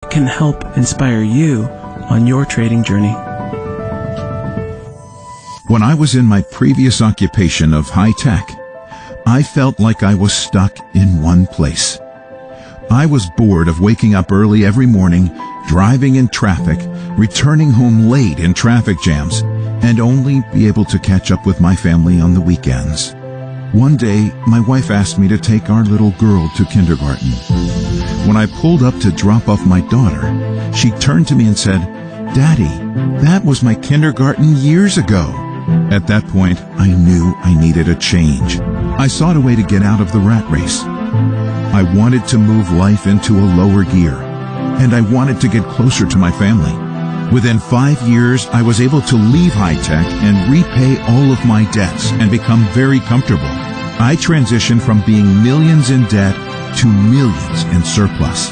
can help inspire you on your trading journey. When I was in my previous occupation of high tech, I felt like I was stuck in one place. I was bored of waking up early every morning, driving in traffic, returning home late in traffic jams, and only be able to catch up with my family on the weekends. One day, my wife asked me to take our little girl to kindergarten. When I pulled up to drop off my daughter, she turned to me and said, "Daddy, that was my kindergarten years ago." At that point, I knew I needed a change. I sought a way to get out of the rat race. I wanted to move life into a lower gear, and I wanted to get closer to my family. Within 5 years, I was able to leave high-tech and repay all of my debts and become very comfortable. I transitioned from being millions in debt to millions in surplus.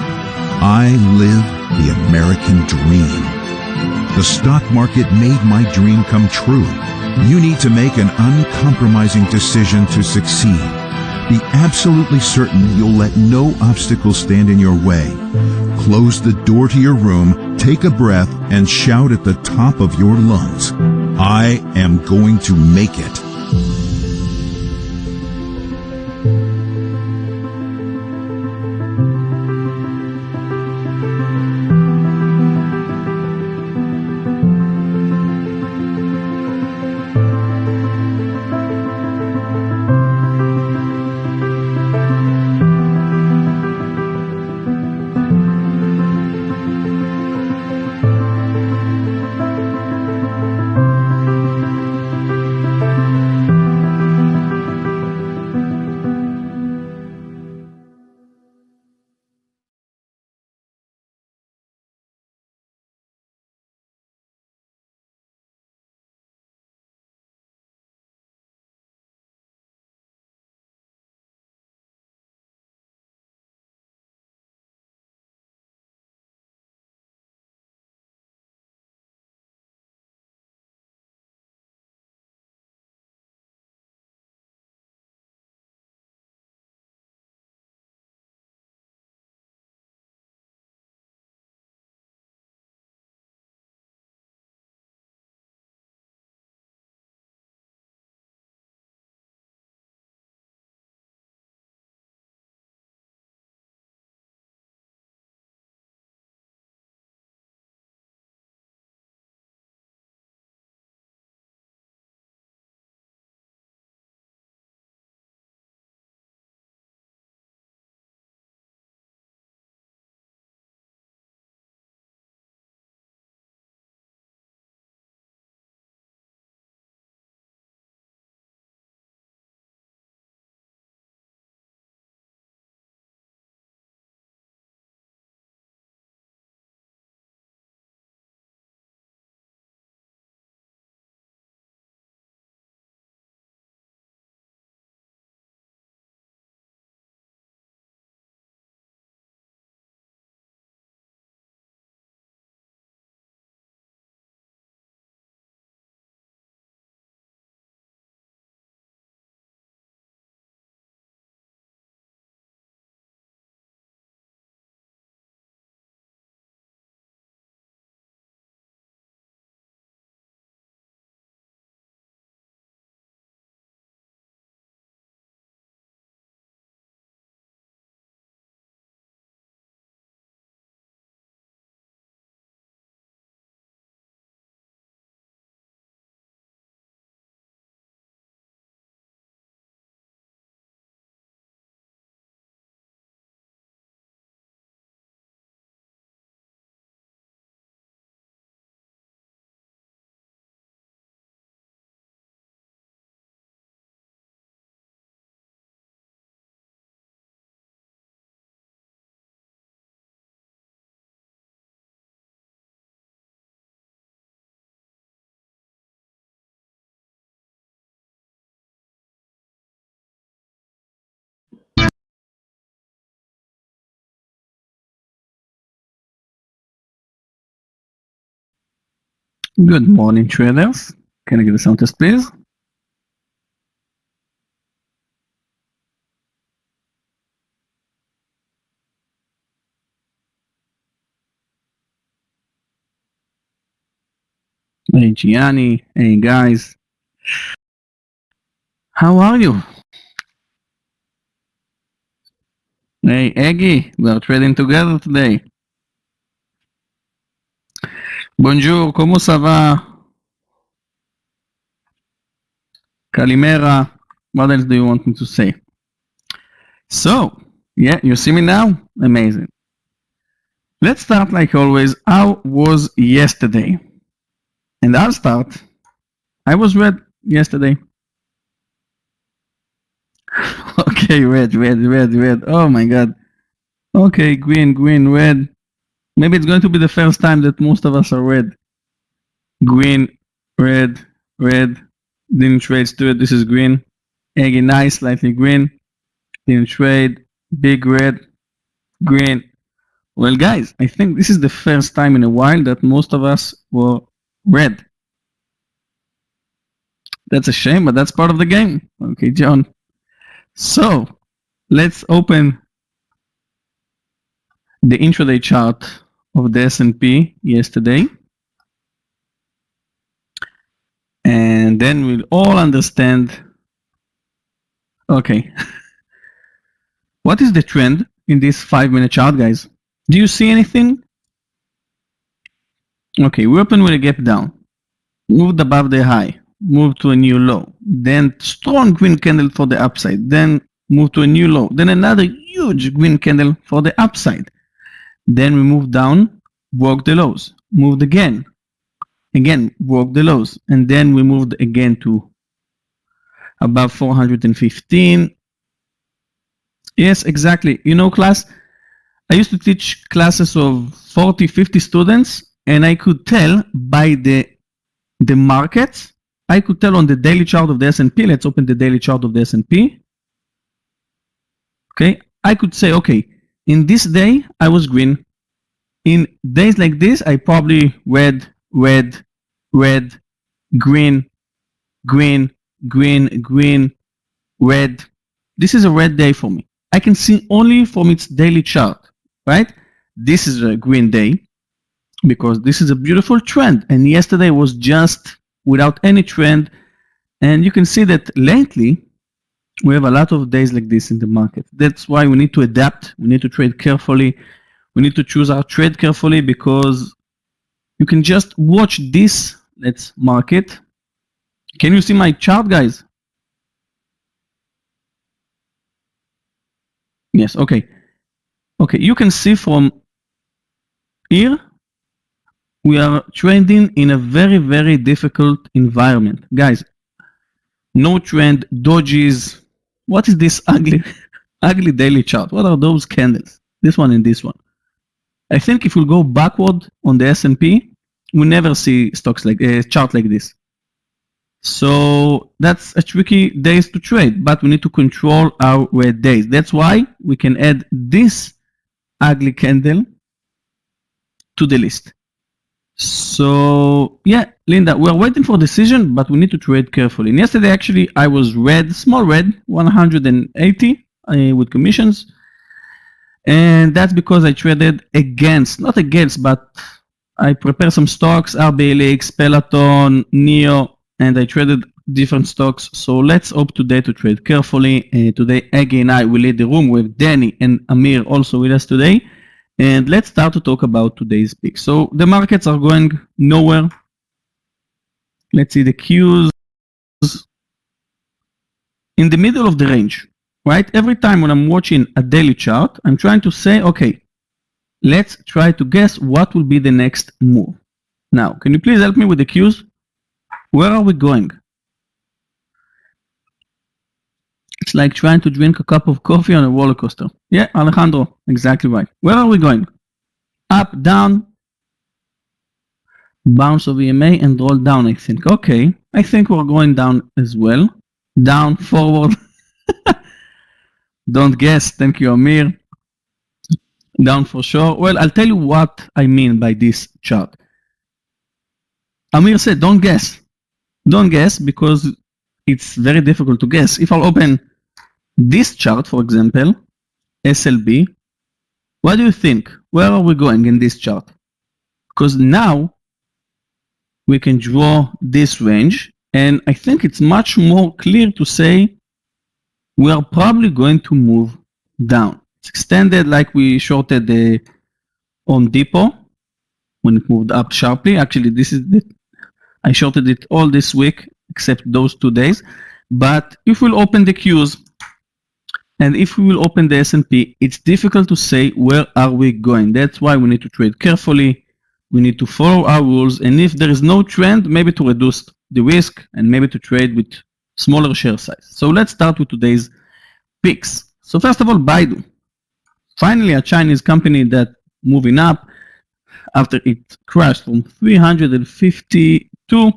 I live the American dream. The stock market made my dream come true. You need to make an uncompromising decision to succeed. Be absolutely certain you'll let no obstacle stand in your way. Close the door to your room, take a breath, and shout at the top of your lungs, "I am going to make it." Good morning, traders. Can I get a sound test, please? Hey Gianni, hey guys. How are you? Hey Eggy, we are trading together today. Bonjour, comment ça va? Kalimera. What else do you want me to say? So, yeah, you see me now? Amazing. Let's start like always. How was yesterday? And I'll start. I was red yesterday. Okay, red. Oh my god. Okay, green, red. Maybe it's going to be the first time that most of us are red. Green, red. Didn't trade Stuart. This is green. Eggy, nice, slightly green. Didn't trade. Big red. Green. Well, guys, I think this is the first time in a while that most of us were red. That's a shame, but that's part of the game. Okay, John. So, let's open the intraday chart of the S&P yesterday. And then we'll all understand. Okay. What is the trend in this 5-minute chart, guys? Do you see anything? Okay, we open with a gap down. Moved above the high. Moved to a new low. Then strong green candle for the upside. Then move to a new low. Then another huge green candle for the upside. Then we moved down, broke the lows. Moved again. Again, broke the lows. And then we moved again to above 415. Yes, exactly. You know, class, I used to teach classes of 40, 50 students, and I could tell by the markets, I could tell on the daily chart of the S&P. Let's open the daily chart of the S&P. Okay, I could say, okay, in this day, I was green. In days like this, I probably red, green, red. This is a red day for me. I can see only from its daily chart, right? This is a green day because this is a beautiful trend. And yesterday was just without any trend. And you can see that lately, we have a lot of days like this in the market. That's why we need to adapt. We need to trade carefully. We need to choose our trade carefully because you can just watch this. Let's mark it. Can you see my chart, guys? Yes, okay. Okay, you can see from here, we are trading in a very, very difficult environment. Guys, no trend, dodges. What is this ugly, ugly daily chart? What are those candles? This one and this one. I think if we go backward on the S&P, we never see stocks like a chart like this. So that's a tricky days to trade, but we need to control our red days. That's why we can add this ugly candle to the list. So yeah, Linda, we're waiting for decision, but we need to trade carefully. And yesterday, actually, I was red, small red, 180 with commissions. And that's because I traded against, not against, but I prepared some stocks, RBLX, Peloton, Neo, and I traded different stocks. So let's hope today to trade carefully. Today, Aggie and I will lead the room with Danny and Amir also with us today. And let's start to talk about today's pick. So the markets are going nowhere. Let's see the Qs in the middle of the range, right? Every time when I'm watching a daily chart, I'm trying to say, okay, let's try to guess what will be the next move. Now, can you please help me with the Qs? Where are we going? It's like trying to drink a cup of coffee on a roller coaster. Yeah, Alejandro, exactly right. Where are we going? Up, down, bounce of EMA and roll down, I think. Okay, I think we're going down as well. Down, forward. Don't guess. Thank you, Amir. Down for sure. Well, I'll tell you what I mean by this chart. Amir said, don't guess. Don't guess because it's very difficult to guess. If I'll open this chart, for example, SLB, what do you think? Where are we going in this chart? Because now we can draw this range, and I think it's much more clear to say we are probably going to move down. It's extended like we shorted the Home Depot when it moved up sharply. Actually, I shorted it all this week except those 2 days. But if we'll open the Qs and if we will open the S&P, it's difficult to say where are we going. That's why we need to trade carefully. We need to follow our rules. And if there is no trend, maybe to reduce the risk and maybe to trade with smaller share size. So let's start with today's picks. So first of all, Baidu. Finally, a Chinese company that moving up after it crashed from 352 to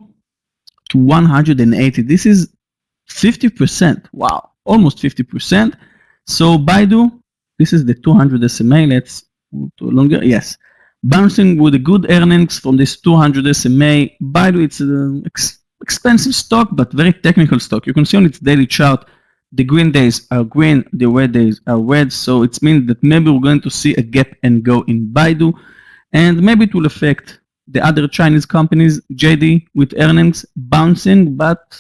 180. This is 50%. Wow, almost 50%. So Baidu, this is the 200 SMA. Let's move to longer. Yes, bouncing with the good earnings from this 200 SMA. Baidu, it's an expensive stock, but very technical stock. You can see on its daily chart, the green days are green, the red days are red. So it means that maybe we're going to see a gap and go in Baidu, and maybe it will affect the other Chinese companies, JD with earnings bouncing, but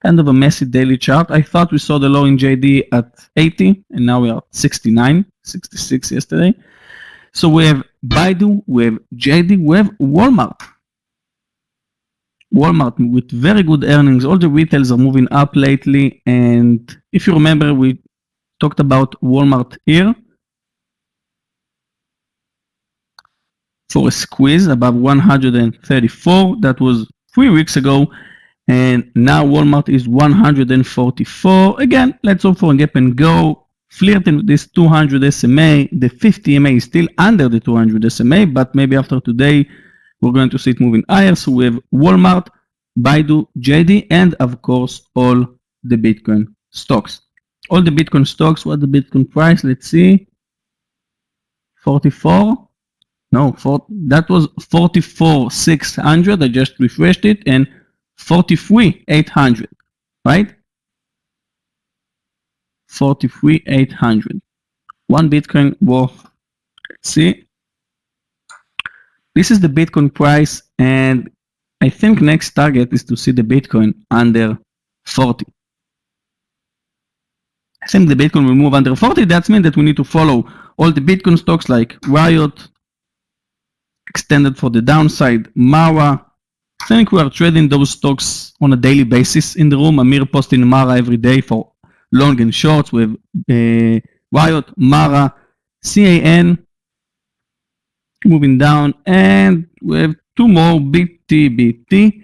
kind of a messy daily chart. I thought we saw the low in JD at 80, and now we are at 69, 66 yesterday. So we have Baidu, we have JD, we have Walmart. Walmart with very good earnings. All the retails are moving up lately. And if you remember, we talked about Walmart here for a squeeze above 134. That was 3 weeks ago. And now Walmart is 144. Again, let's hope for a gap and go. Flirting with this 200 SMA. The 50 MA is still under the 200 SMA, but maybe after today, we're going to see it moving higher. So we have Walmart, Baidu, JD, and of course, all the Bitcoin stocks. All the Bitcoin stocks, what the Bitcoin price? Let's see. 44. No, that was 44,600. I just refreshed it, and 43,800, right? 43,800. One Bitcoin worth. Let's see. This is the Bitcoin price, and I think next target is to see the Bitcoin under 40. I think the Bitcoin will move under 40. That means that we need to follow all the Bitcoin stocks like Riot, extended for the downside, Mara. I think we are trading those stocks on a daily basis in the room. Meir posting Mara every day for long and shorts with Riot, Mara, CAN, moving down, and we have two more, BTBT,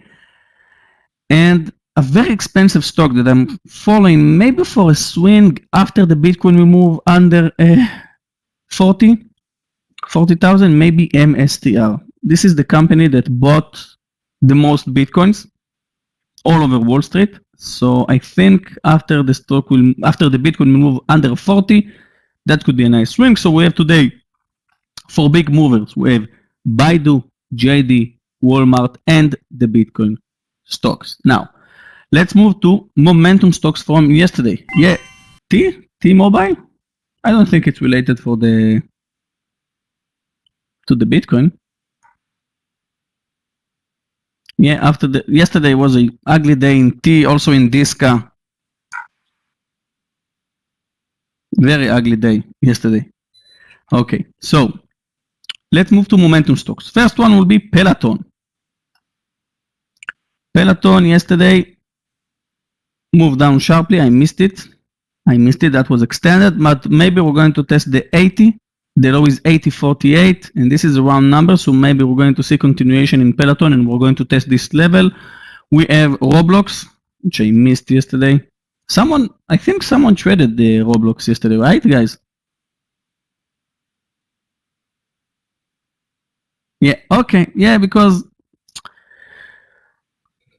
and a very expensive stock that I'm following maybe for a swing after the Bitcoin will move under 40,000, maybe MSTR. This is the company that bought the most Bitcoins all over Wall Street. So I think after the Bitcoin will move under 40, that could be a nice swing. So we have today, for big movers, we have Baidu, JD, Walmart, and the Bitcoin stocks. Now, let's move to momentum stocks from yesterday. Yeah, T-Mobile. I don't think it's related to the Bitcoin. Yeah, yesterday was an ugly day in T, also in Disca. Very ugly day yesterday. Okay, so let's move to momentum stocks. First one will be Peloton. Peloton yesterday moved down sharply. I missed it. That was extended, but maybe we're going to test the 80. The low is 80.48, and this is a round number, so maybe we're going to see continuation in Peloton, and we're going to test this level. We have Roblox, which I missed yesterday. I think someone traded the Roblox yesterday, right, guys? Yeah, okay, yeah, because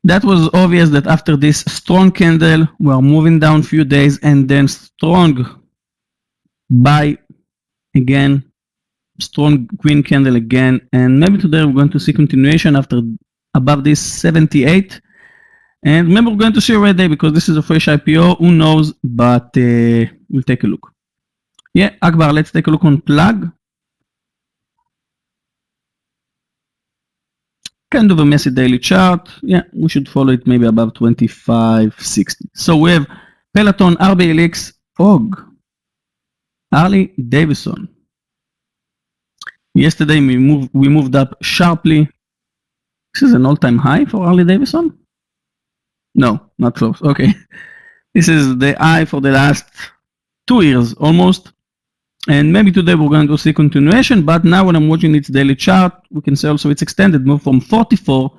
that was obvious that after this strong candle, we're moving down a few days, and then strong buy again, strong green candle again, and maybe today we're going to see continuation after above this 78, and maybe we're going to see a red day because this is a fresh IPO. Who knows? But we'll take a look. Yeah, Akbar, let's take a look on Plug. kind of a messy daily chart. Yeah, we should follow it maybe above 25.60. So we have Peloton, RBLX, OG, Harley Davidson. Yesterday we moved up sharply. This is an all-time high for Harley Davidson? No, not close. Okay. This is the high for the last 2 years almost. And maybe today we're going to see continuation, but now when I'm watching its daily chart, we can say also it's extended, move from 44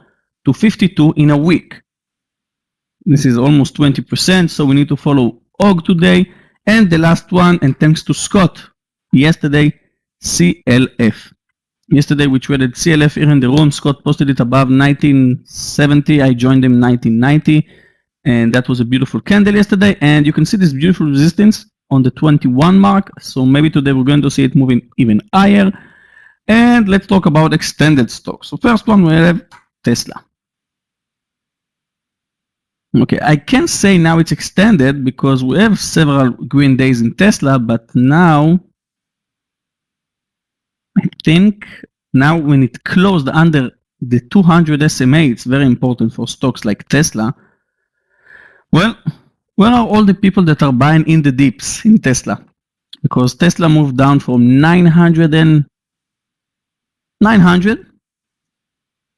to 52 in a week. This is almost 20%, so we need to follow OG today. And the last one, and thanks to Scott, yesterday, CLF. Yesterday we traded CLF here in the room. Scott posted it above 1970. I joined him 1990. And that was a beautiful candle yesterday. And you can see this beautiful resistance on the 21 mark. So maybe today we're going to see it moving even higher. And let's talk about extended stocks. So first one, we have Tesla. Okay, I can't say now it's extended because we have several green days in Tesla, but now I think now when it closed under the 200 SMA, it's very important for stocks like Tesla. Well, where are all the people that are buying in the dips in Tesla? Because Tesla moved down from 900.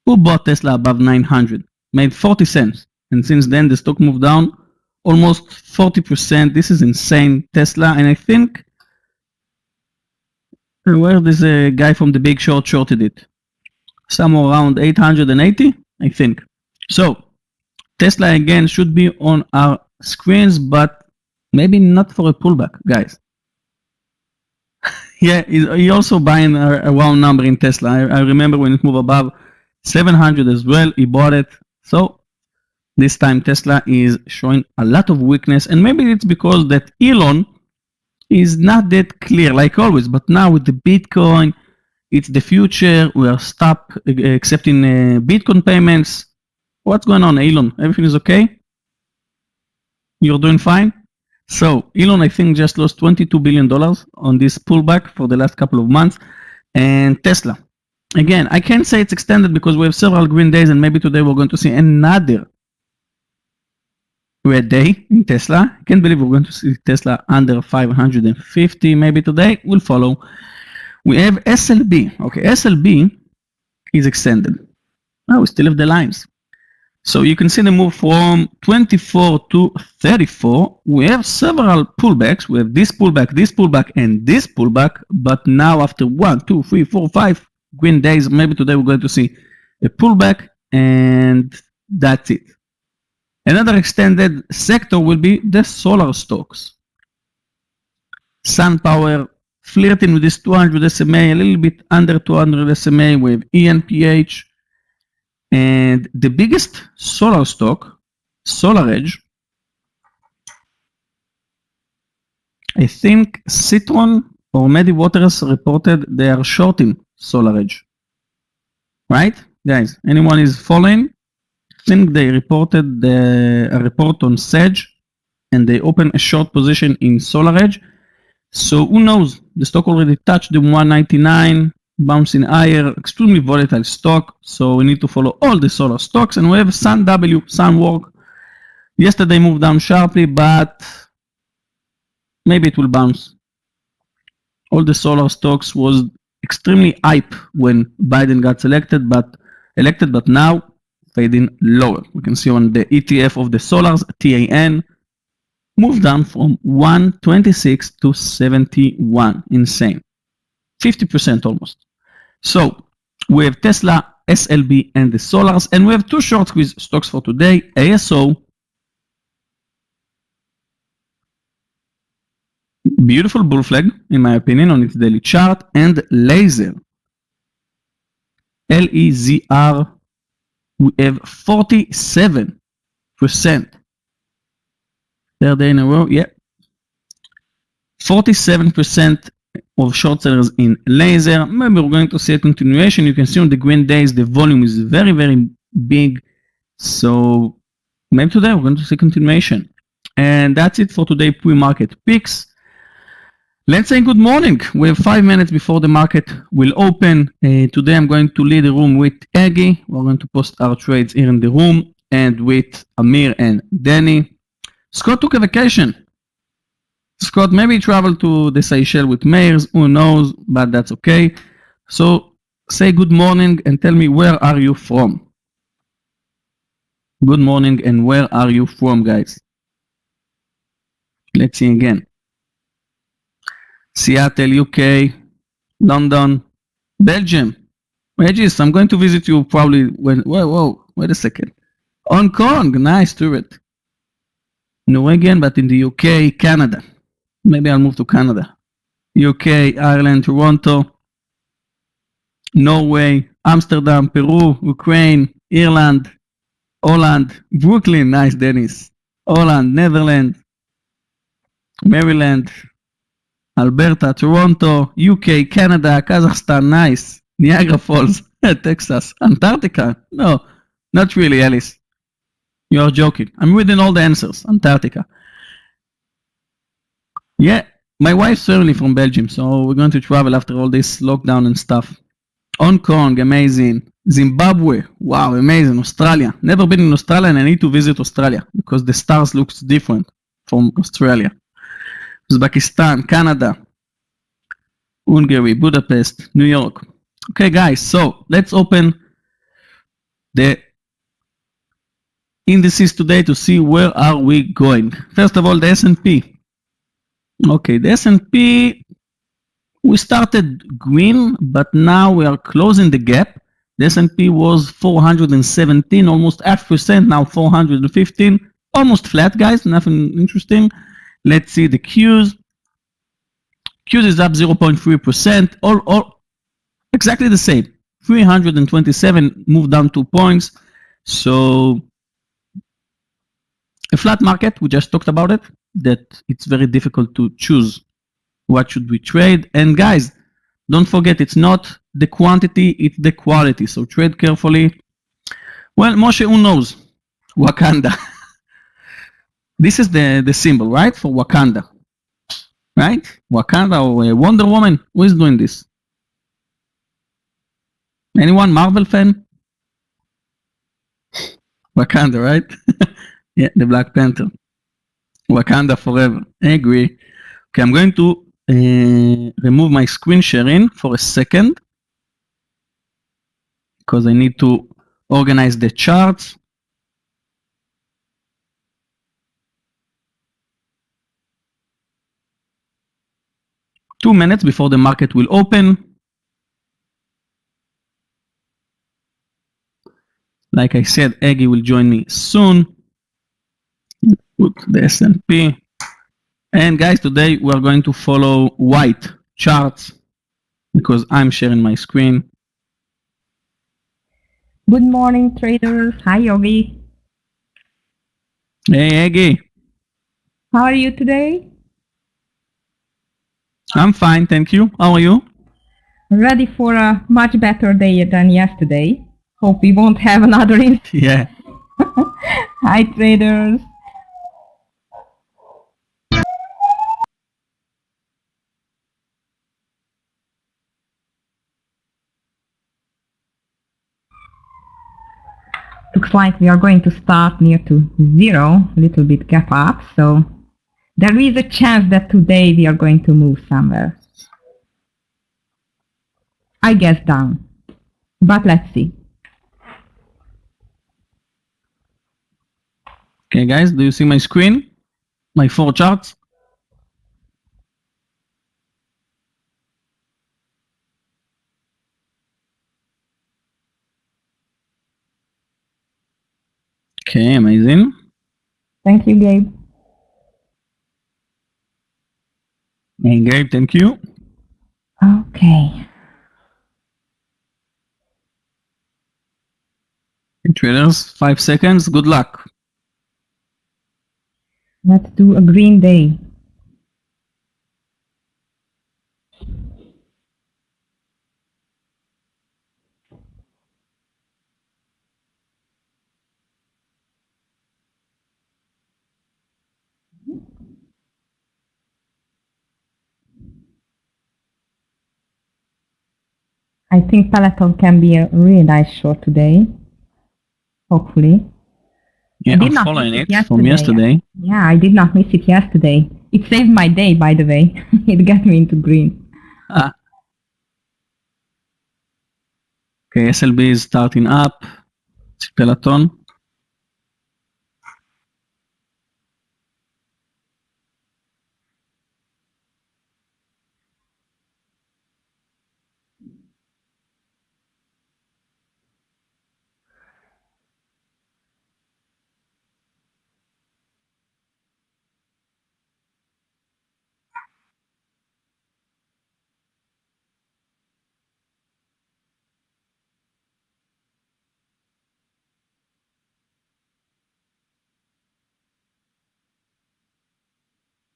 Who bought Tesla above 900? Made 40 cents. And since then, the stock moved down almost 40%. This is insane, Tesla. And I think, where this guy from the Big Short shorted it? Somewhere around 880, I think. So, Tesla again should be on our screens, but maybe not for a pullback, guys. Yeah, he also buying a round number in Tesla. I remember when it moved above 700 as well, he bought it. So this time Tesla is showing a lot of weakness, and maybe it's because that Elon is not that clear like always, but now with the Bitcoin, it's the future. We are stopped accepting Bitcoin payments. What's going on, Elon? Everything is okay? You're doing fine? So Elon, I think, just lost $22 billion on this pullback for the last couple of months. And Tesla, again, I can't say it's extended because we have several green days, and maybe today we're going to see another red day in Tesla. I can't believe we're going to see Tesla under 550 maybe today. We'll follow. We have SLB. Okay, SLB is extended. Oh, we still have the lines. So you can see the move from 24 to 34. We have several pullbacks. We have this pullback, and this pullback. But now after 1, 2, 3, 4, 5 green days, maybe today we're going to see a pullback, and that's it. Another extended sector will be the solar stocks. SunPower flirting with this 200 SMA, a little bit under 200 SMA with ENPH. And the biggest solar stock, SolarEdge, I think Citron or MediWaters reported they are shorting SolarEdge. Right? Guys, anyone is following? I think they reported a report on Sedge, and they opened a short position in SolarEdge. So who knows? The stock already touched the 199, bouncing higher, extremely volatile stock. So we need to follow all the solar stocks. And we have Sunwork. Yesterday moved down sharply, but maybe it will bounce. All the solar stocks was extremely hype when Biden got elected, but now fading lower. We can see on the ETF of the solars, TAN, moved down from 126 to 71. Insane. 50% almost. So we have Tesla, SLB, and the solars, and we have two short squeeze stocks for today. ASO, beautiful bull flag, in my opinion, on its daily chart, and Laser, LEZR, we have 47%. Third day in a row, yeah. 47% of short sellers in Laser. Maybe we're going to see a continuation. You can see on the green days, the volume is very, very big. So maybe today we're going to see continuation. And that's it for today pre-market picks. Let's say good morning. We have 5 minutes before the market will open. Today I'm going to lead the room with Aggie. We're going to post our trades here in the room and with Amir and Danny. Scott took a vacation. Scott maybe traveled to the Seychelles with Meir, who knows, but that's okay. So say good morning and tell me where are you from? Good morning and where are you from, guys? Let's see again. Seattle, UK, London, Belgium. Regis, I'm going to visit you probably when, whoa, wait a second. Hong Kong, nice to it. Norwegian, but in the UK, Canada. Maybe I'll move to Canada. UK, Ireland, Toronto, Norway, Amsterdam, Peru, Ukraine, Ireland, Holland, Brooklyn, nice Dennis. Holland, Netherlands, Maryland, Alberta, Toronto, UK, Canada, Kazakhstan, nice. Niagara Falls, Texas, Antarctica. No, not really, Alice. You're joking. I'm reading all the answers. Antarctica. Yeah, my wife's certainly from Belgium, so we're going to travel after all this lockdown and stuff. Hong Kong, amazing. Zimbabwe, wow, amazing. Australia, never been in Australia and I need to visit Australia because the stars looks different from Australia. Uzbekistan, Canada, Hungary, Budapest, New York. Okay, guys, so let's open the indices today to see where are we going. First of all, the S&P. Okay, the S&P, we started green, but now we are closing the gap. The S&P was 417, almost 0.5%, now 415, almost flat, guys, nothing interesting. Let's see the Qs. Qs is up 0.3%, all exactly the same. 327 moved down 2 points. So a flat market, we just talked about it, that it's very difficult to choose what should we trade. And guys, don't forget, it's not the quantity, it's the quality. So trade carefully. Well, Moshe, who knows? Wakanda. This is the symbol, right? For Wakanda. Right? Wakanda or Wonder Woman. Who is doing this? Anyone Marvel fan? Wakanda, right? Yeah, the Black Panther. Wakanda forever. I agree. Okay, I'm going to remove my screen sharing for a second because I need to organize the charts. Two minutes before the market will open. Like I said, Aggie will join me soon. Put the S&P. And guys, today we are going to follow white charts because I'm sharing my screen. Good morning, traders. Hi, Yogi. Hey, Aggie. How are you today? I'm fine, thank you. How are you? Ready for a much better day than yesterday. Hope we won't have another Yeah. Hi, traders. Looks like we are going to start near to zero, a little bit gap up. So there is a chance that today we are going to move somewhere. I guess down. But let's see. Okay, guys, do you see my screen? My 4 charts? Okay, amazing. Thank you, Gabe. Hey, Gabe, thank you. Okay. Traders, 5 seconds. Good luck. Let's do a green day. I think Peloton can be a really nice short today. Hopefully. Yeah, I did I'm not following miss it from yesterday. Yeah, I did not miss it yesterday. It saved my day, by the way. It got me into green. Okay, SLB is starting up. Peloton.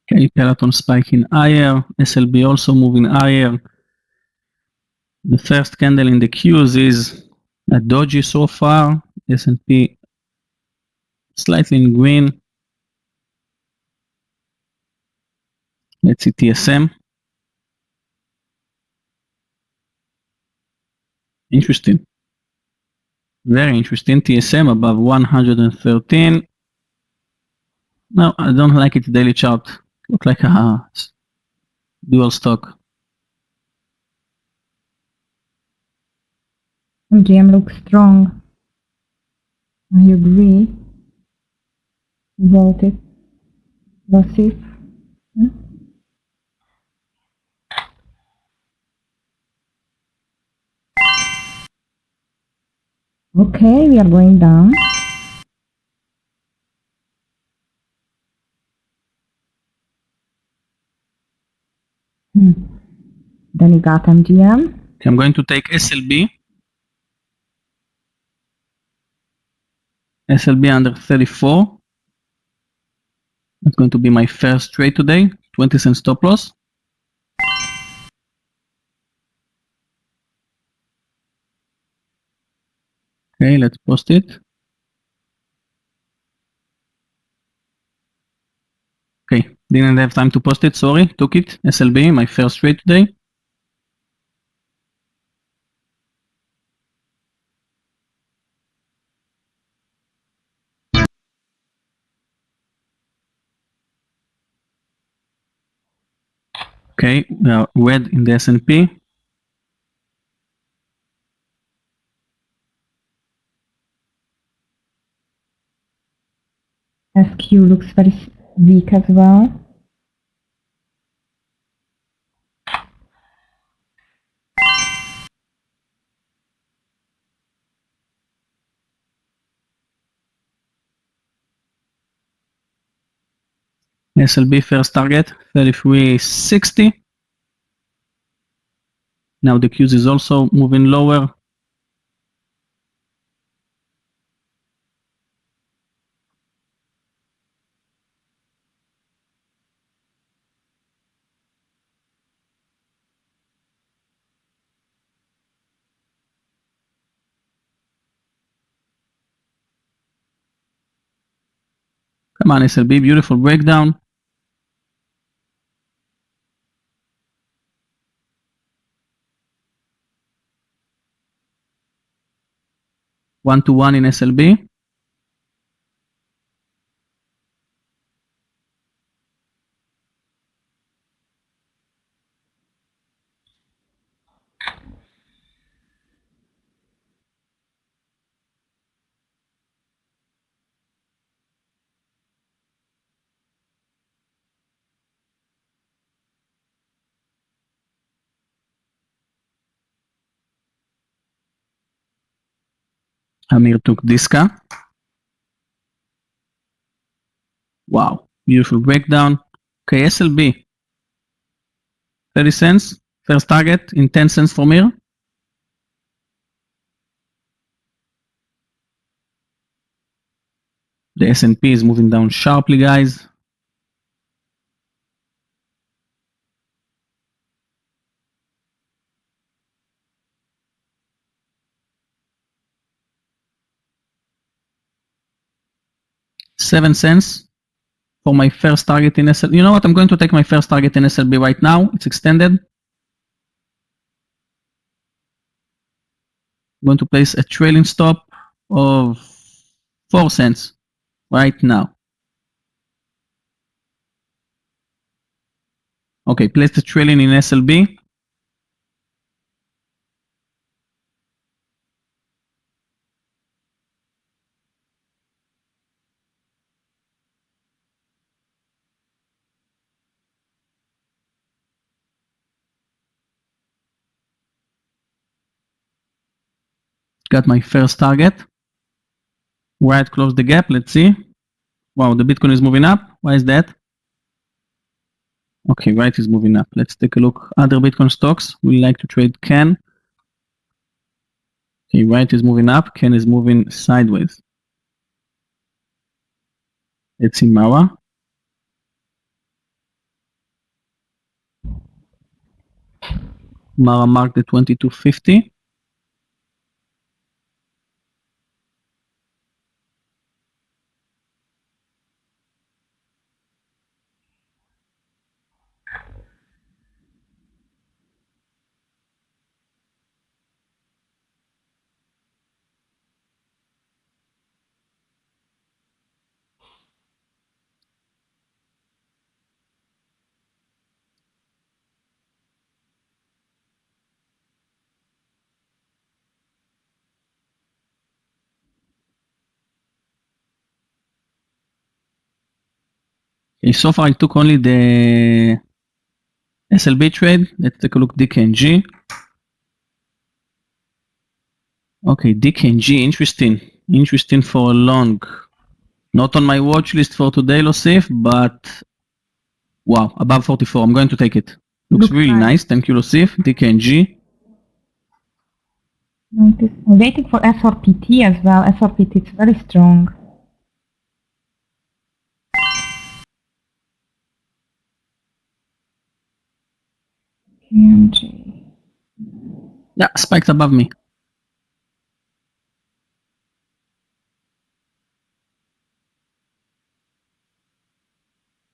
Okay, Peloton spiking higher. SLB also moving higher. The first candle in the queues is a doji so far. S&P slightly in green. Let's see TSM. Interesting. Very interesting. TSM above 113. No, I don't like it daily chart. Look like a dual stock. MGM looks strong. I agree. Vote it. Massive. Okay, we are going down. Then you got MGM. Okay, I'm going to take SLB. SLB under 34. That's going to be my first trade today. 20 cent stop loss. Okay, let's post it. Okay, didn't have time to post it, sorry. Took it. SLB, my first trade today. Okay, we are red in the S&P. SQ looks very weak as well. SLB first target, 33.60. Now the Qs is also moving lower. Come on, SLB, beautiful breakdown. One-to-one in SLB. Amir took Diska. Wow, beautiful breakdown. Okay, SLB, 30 cents. First target in 10 cents for Mir. The S&P is moving down sharply, guys. $0.07 for my first target in SLB. You know what? I'm going to take my first target in SLB right now. It's extended. going to place a trailing stop of 4 cents right now. Okay, place the trailing in SLB. Got my first target. Right, close the gap. Let's see. Wow, the Bitcoin is moving up. Why is that? Okay, right is moving up. Let's take a look. Other Bitcoin stocks. We like to trade CAN. Okay, right is moving up. CAN is moving sideways. Let's see Mara. Mara marked the 2250. Okay, so far I took only the SLB trade. Let's take a look DKNG. Okay, DKNG, interesting. Interesting for a long. Not on my watch list for today, Losif, but wow, above 44. I'm going to take it. Looks really nice. Thank you, Losif. DKNG. I'm waiting for SRPT as well. SRPT is very strong. KMG. Yeah, spiked above me.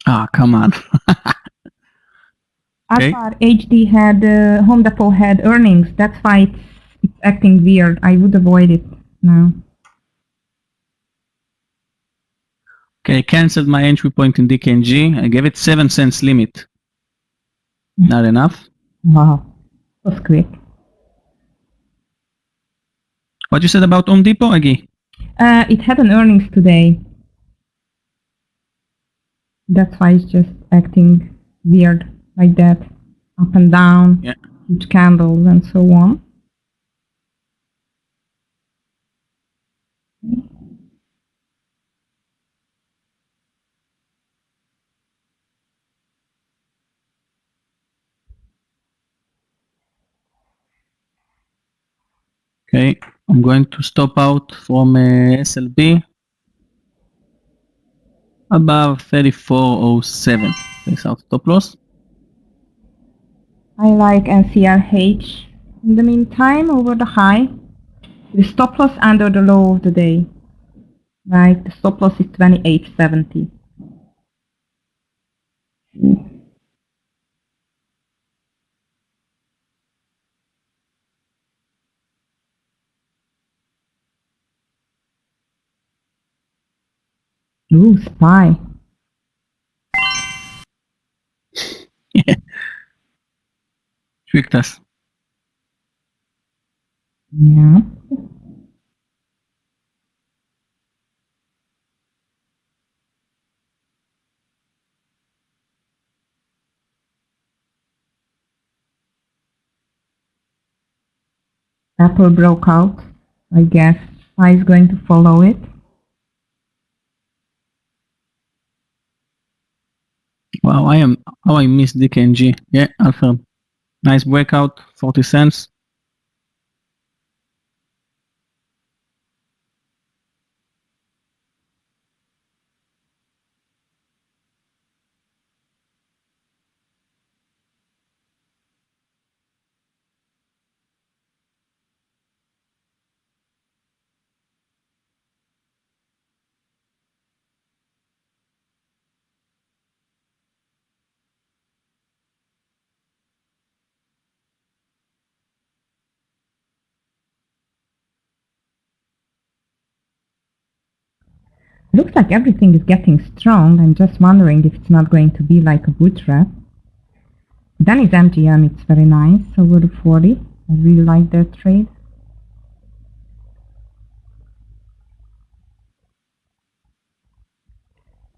Ah, come on. Okay. Alpha HD had, Home Depot had earnings. That's why it's acting weird. I would avoid it now. Okay, I canceled my entry point in DKNG. I gave it 7 cents limit. Not enough. Wow, that was quick. What you said about Home Depot, Agi? It had an earnings today. That's why it's just acting weird like that. Up and down, Yeah. huge candles and so on. Okay, I'm going to stop out from SLB above 3407. Place out stop loss. I like NCRH in the meantime over the high. The stop loss under the low of the day. Right, the stop loss is 2870. Ooh, SPY. Tricked us. Yeah. Apple broke out. I guess SPY is going to follow it. Wow, I missed DKNG. Yeah, Alpha. Nice breakout, 40 cents. Looks like everything is getting strong. I'm just wondering if it's not going to be like a bootstrap. Then is MGM, it's very nice, over the 40. I really like that trade.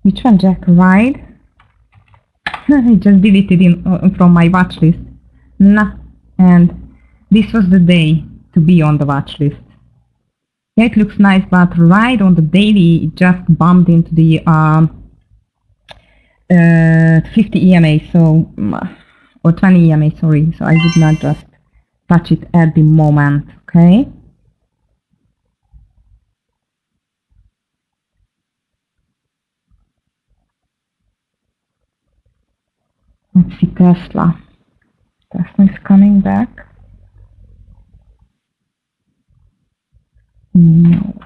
Which one, Jack? Ride? I just deleted it from my watch list. Nah, and this was the day to be on the watch list. Yeah, it looks nice, but right on the daily, it just bumped into the 50 EMA, so or 20 EMA, sorry. So I would not just touch it at the moment, okay? Let's see Tesla. Tesla is coming back. No.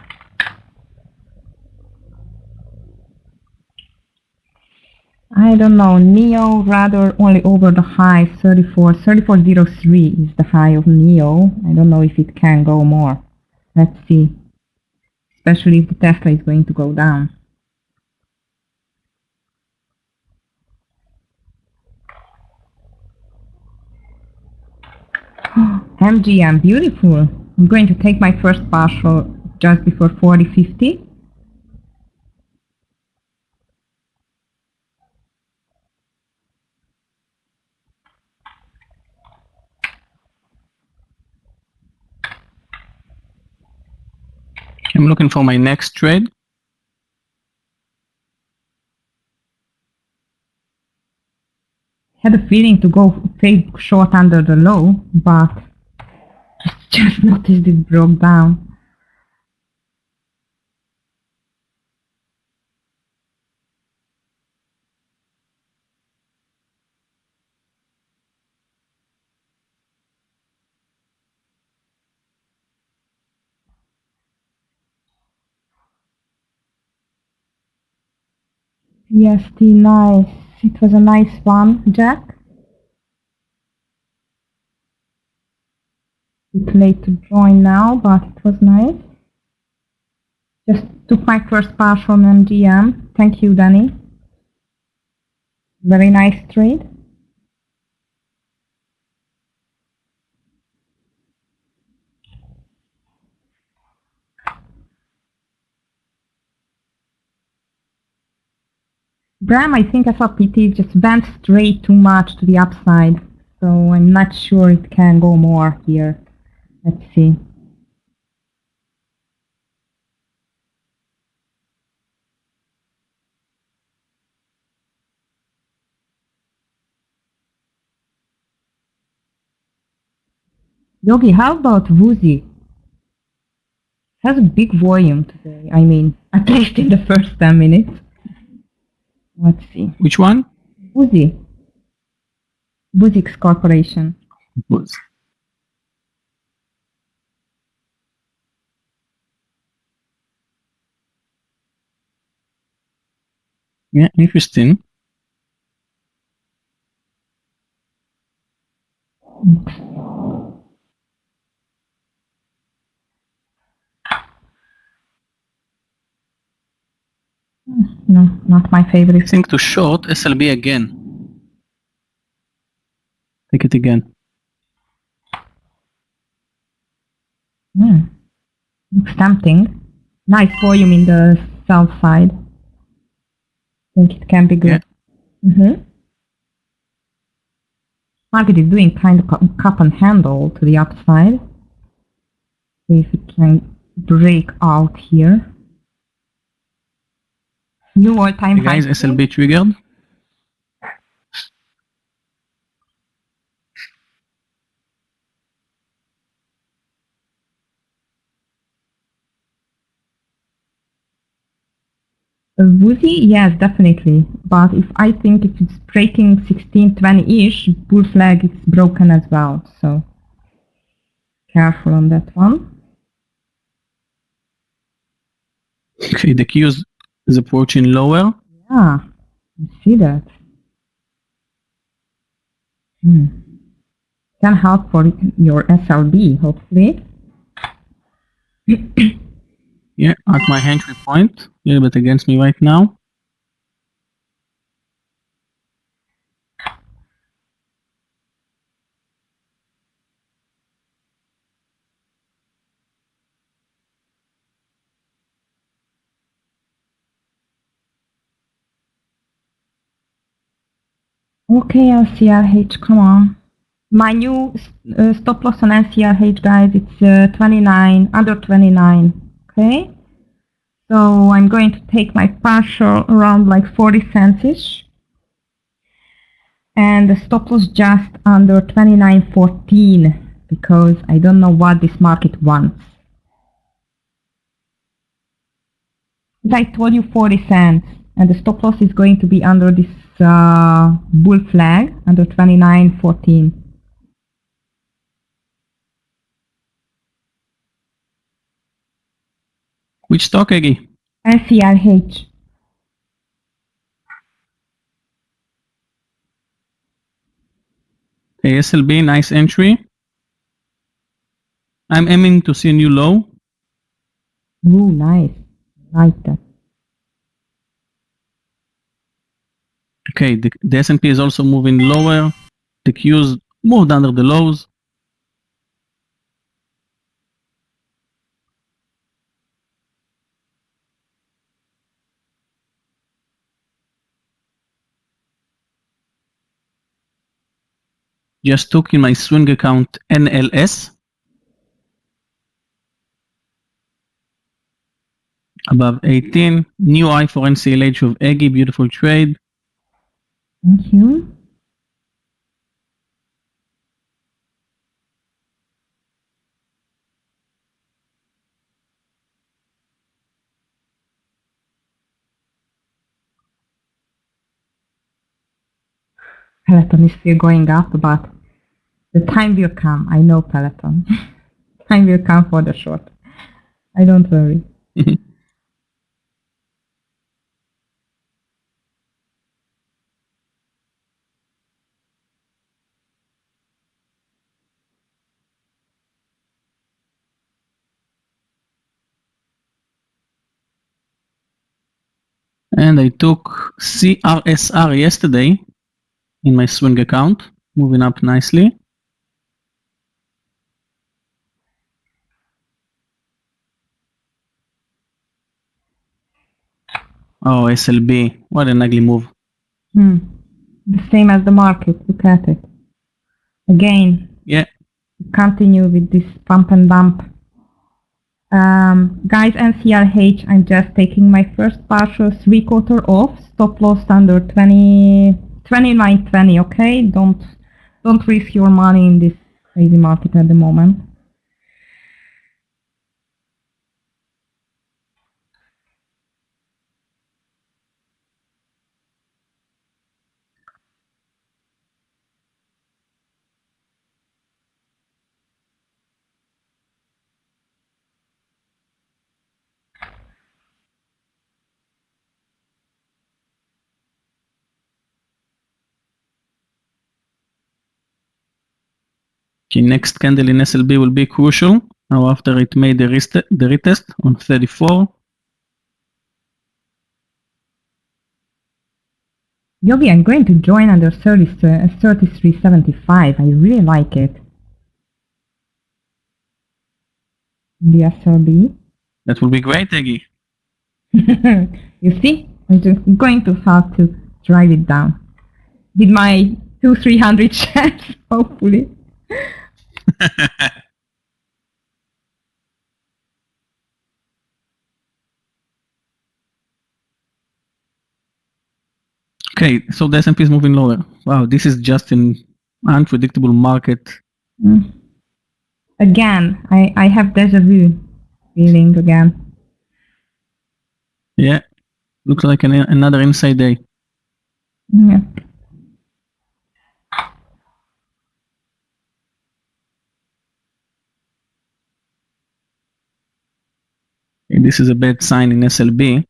I don't know, NEO rather only over the high 3403 is the high of NEO. I don't know if it can go more. Let's see. Especially if the Tesla is going to go down. MGM, beautiful. I'm going to take my first partial just before 40.50. I'm looking for my next trade. Had a feeling to go take short under the low, but just noticed it broke down. PST, nice. It was a nice one, Jack. It's late to join now, but it was nice. Just took my first pass from MGM. Thank you, Danny. Very nice trade. Bram, I think SLPT just went straight too much to the upside, so I'm not sure it can go more here. Let's see. Yogi, how about Woozy? Has a big volume today, I mean, at least in the first 10 minutes. Let's see. Which one? Woozy. Woozix Corporation. Wooz. Yeah, interesting. No, not my I favorite. think to short SLB again. Take it again. Looks tempting. Nice volume in the south side. Think it can be good. Market is doing kind of cup and handle to the upside. See if it can break out here. New all-time Hey guys, high. SLB triggered. Woozy, yes, definitely. But I think if it's breaking 1620-ish, bull flag is broken as well. So careful on that one. Okay, the Q is approaching lower. Yeah, I see that. Can help for your SLB, hopefully. Yeah, at my entry point, a little bit against me right now. Okay, LCRH, come on. My new stop loss on LCRH, guys, it's 29, under 29, okay? So I'm going to take my partial around like 40 cents-ish. And the stop loss just under 29.14 because I don't know what this market wants. But I told you 40 cents and the stop loss is going to be under this bull flag under 29.14. Which stock, Eggy? LCRH. TSLB, nice entry. I'm aiming to see a new low. Ooh, nice. Like that. Okay, the S&P is also moving lower. The Qs moved under the lows. Just took in my swing account NLS. Above 18. New high for NCLH of Eggy. Beautiful trade. Thank you. Peloton is still going up, but the time will come. I know Peloton. Time will come for the short. I don't worry. And I took CRSR yesterday in my swing account, moving up nicely. Oh, SLB, what an ugly move. The same as the market. Look at it. Again, Yeah, continue with this pump and dump. Guys, NCRH, I'm just taking my first partial 3/4 off. Stop loss under 29.20. Okay, don't risk your money in this crazy market at the moment. okay, next candle in SLB will be crucial. Now after it made the retest on 34. Yogi, I'm going to join under 33.75. I really like it. The SLB. That will be great, Eggy. You see, I'm just going to have to drive it down with my 200-300 shares, hopefully. Okay, so the S&P is moving lower. Wow, this is just an unpredictable market. Again, I have deja vu feeling again. Yeah, looks like another inside day. Yeah. Okay, this is a bad sign in SLB,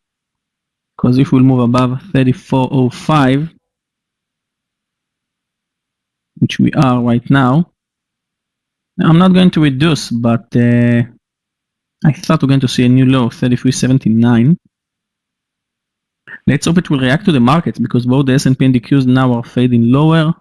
because if we'll move above 34.05, which we are right now, I'm not going to reduce, but I thought we're going to see a new low, 33.79. Let's hope it will react to the markets because both the S&P and the Qs now are fading lower.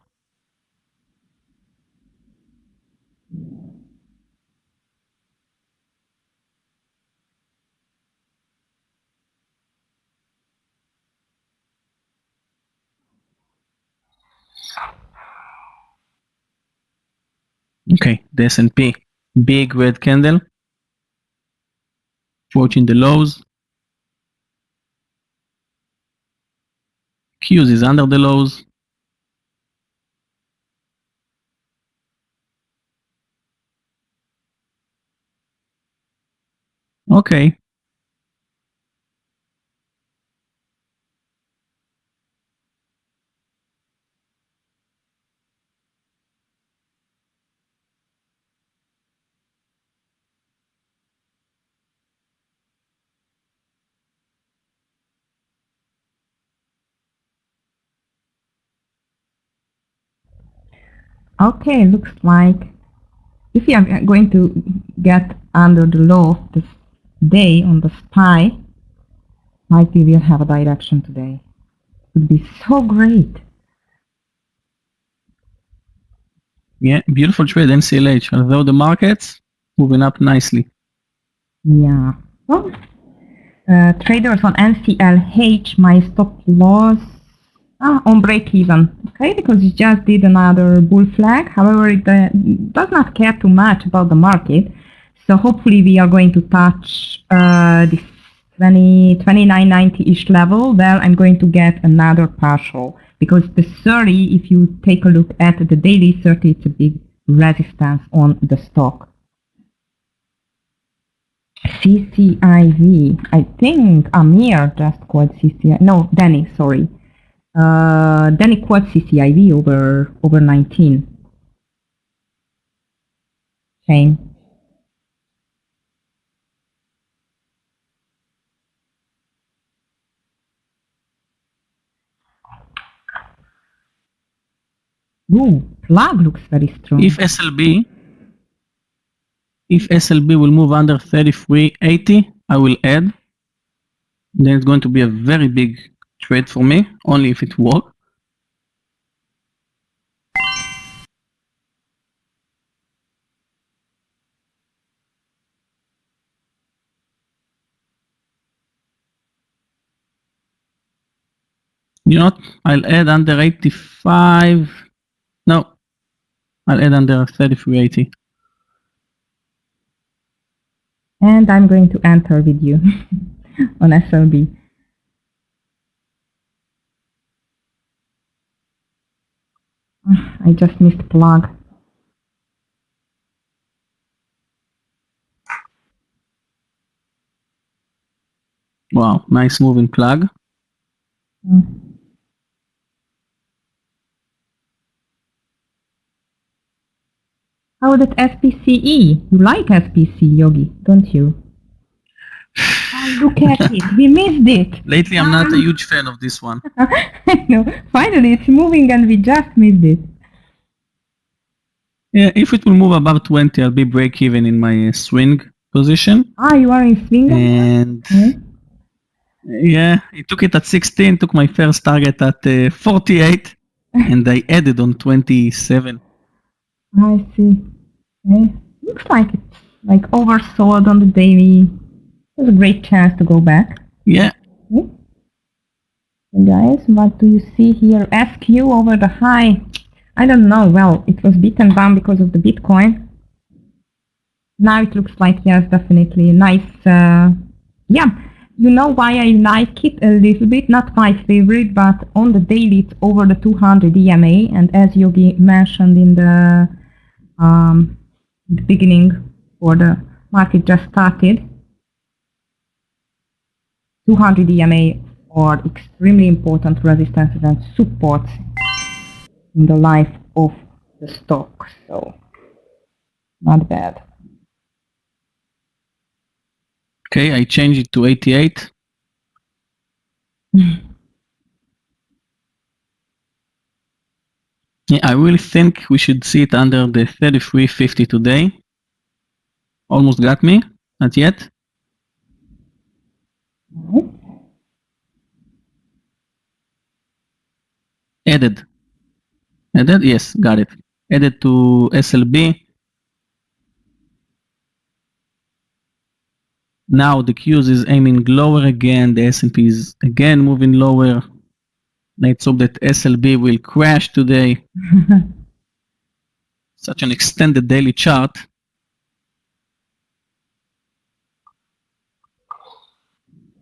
Okay, the S&P, big red candle, approaching the lows. Qs is under the lows. Okay. Okay, looks like if we are going to get under the low of this day on the SPY, might we will have a direction today. It would be so great. Yeah, beautiful trade, MCLH, although the market's moving up nicely. Yeah. Well, traders on NCLH, my stop loss on break even. Okay, because it just did another bull flag. However, it does not care too much about the market. So hopefully we are going to touch this 29.90-ish level. Well, I'm going to get another partial because the 30, if you take a look at the daily 30, it's a big resistance on the stock. CCIV, I think Meir just called CCIV. No, Danny, sorry. Danny quote CCIV over 19. Shame. Ooh, plug looks very strong. If SLB will move under 33.80, I will add. Then it's going to be a very big trade for me, only if it works. You know what? I'll add under 85. No, I'll add under 33.80. And I'm going to enter with you on SLB. I just missed plug. Wow, nice moving plug. How about SPCE? You like SPC, Yogi, don't you? Oh, look at it. We missed it. Lately, I'm not a huge fan of this one. I know. Finally, it's moving and we just missed it. Yeah, if it will move above 20, I'll be break even in my swing position. You are in swing? And yeah, it took it at 16, took my first target at 48, and I added on 27. I see. Okay. Looks like it's like oversold on the daily. There's a great chance to go back. Yeah. Okay. So guys, what do you see here? SQ over the high. I don't know. Well, it was beaten down because of the Bitcoin. Now it looks like, yes, definitely nice. Yeah, you know why I like it a little bit? Not my favorite, but on the daily it's over the 200 EMA. And as Yogi mentioned in the beginning, or the market just started, 200 EMA are extremely important resistances and supports in the life of the stock. So, not bad. Okay, I changed it to 88. Yeah, I really think we should see it under the 33.50 today. Almost got me. Not yet. Added. Added, yes, got it. Added to SLB. Now the Qs is aiming lower again. The S&P is again moving lower. Let's hope that SLB will crash today. Such an extended daily chart.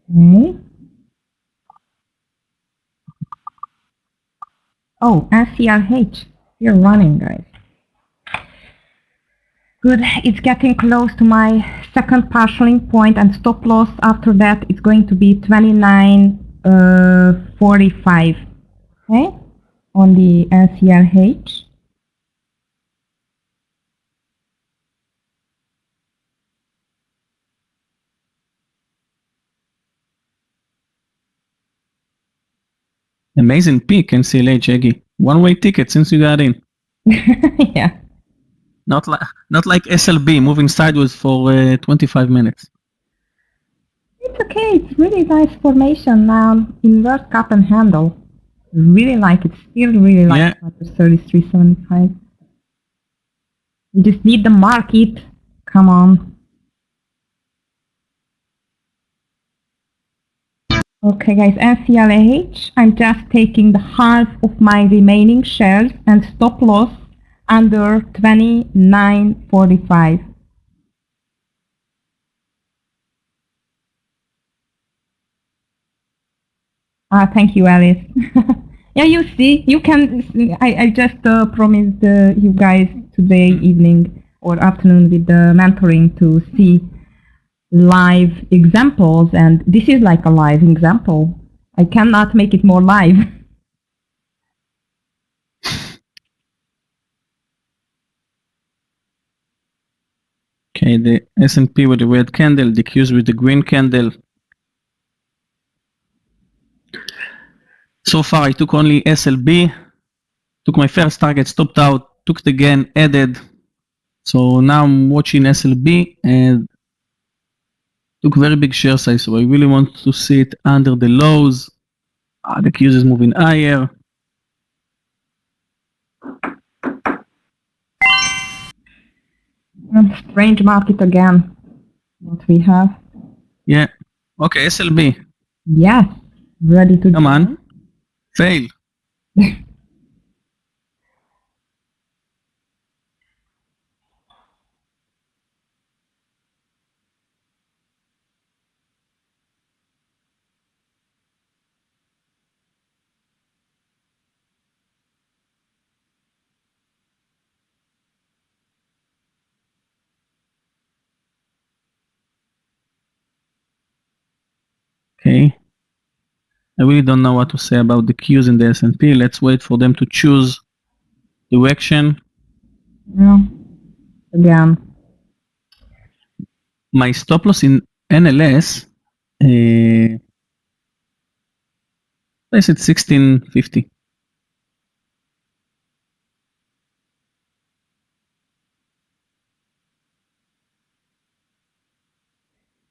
Okay. Oh, SCRH. You're running, guys. Good. It's getting close to my second partialing point, and stop loss after that it's going to be 29.45. Okay, on the SCRH. Amazing peak in CLH, Eggy. One-way ticket since you got in. Yeah. Not like SLB moving sideways for 25 minutes. It's okay. It's really nice formation now. Inverse cup and handle. Really like it. Still really like Yeah. it. 33.75. You just need the market. Come on. Okay, guys. SCLH. I'm just taking the half of my remaining shares and stop loss under 29.45. Thank you, Alice. Yeah, you see, you can. I just promised you guys today evening or afternoon with the mentoring to see live examples, and this is like a live example. I cannot make it more live. Okay, the S&P with the red candle, the Qs with the green candle. So far, I took only SLB, took my first target, stopped out, took it again, added. So now I'm watching SLB and took very big share size. So I really want to see it under the lows. The Qs is moving higher. Strange market again. What we have? Yeah. Okay, SLB. Yes, ready to Come on. Fail. Okay. I really don't know what to say about the Qs in the S&P. Let's wait for them to choose direction. Yeah. Again. My stop loss in NLS, place at 1650.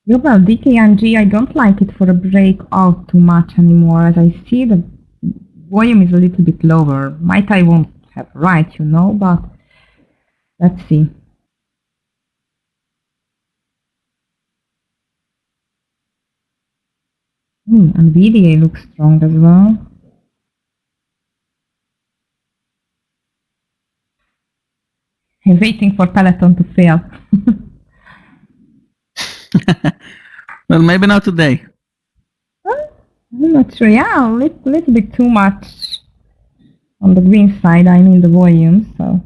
Yeah, well, DKNG, I don't like it for a breakout too much anymore, as I see the volume is a little bit lower. Might I won't have right, you know, but let's see. And VDA looks strong as well. I'm waiting for Peloton to fail. Well, maybe not today. I'm not sure. Yeah, a little bit too much on the green side, I mean the volume, so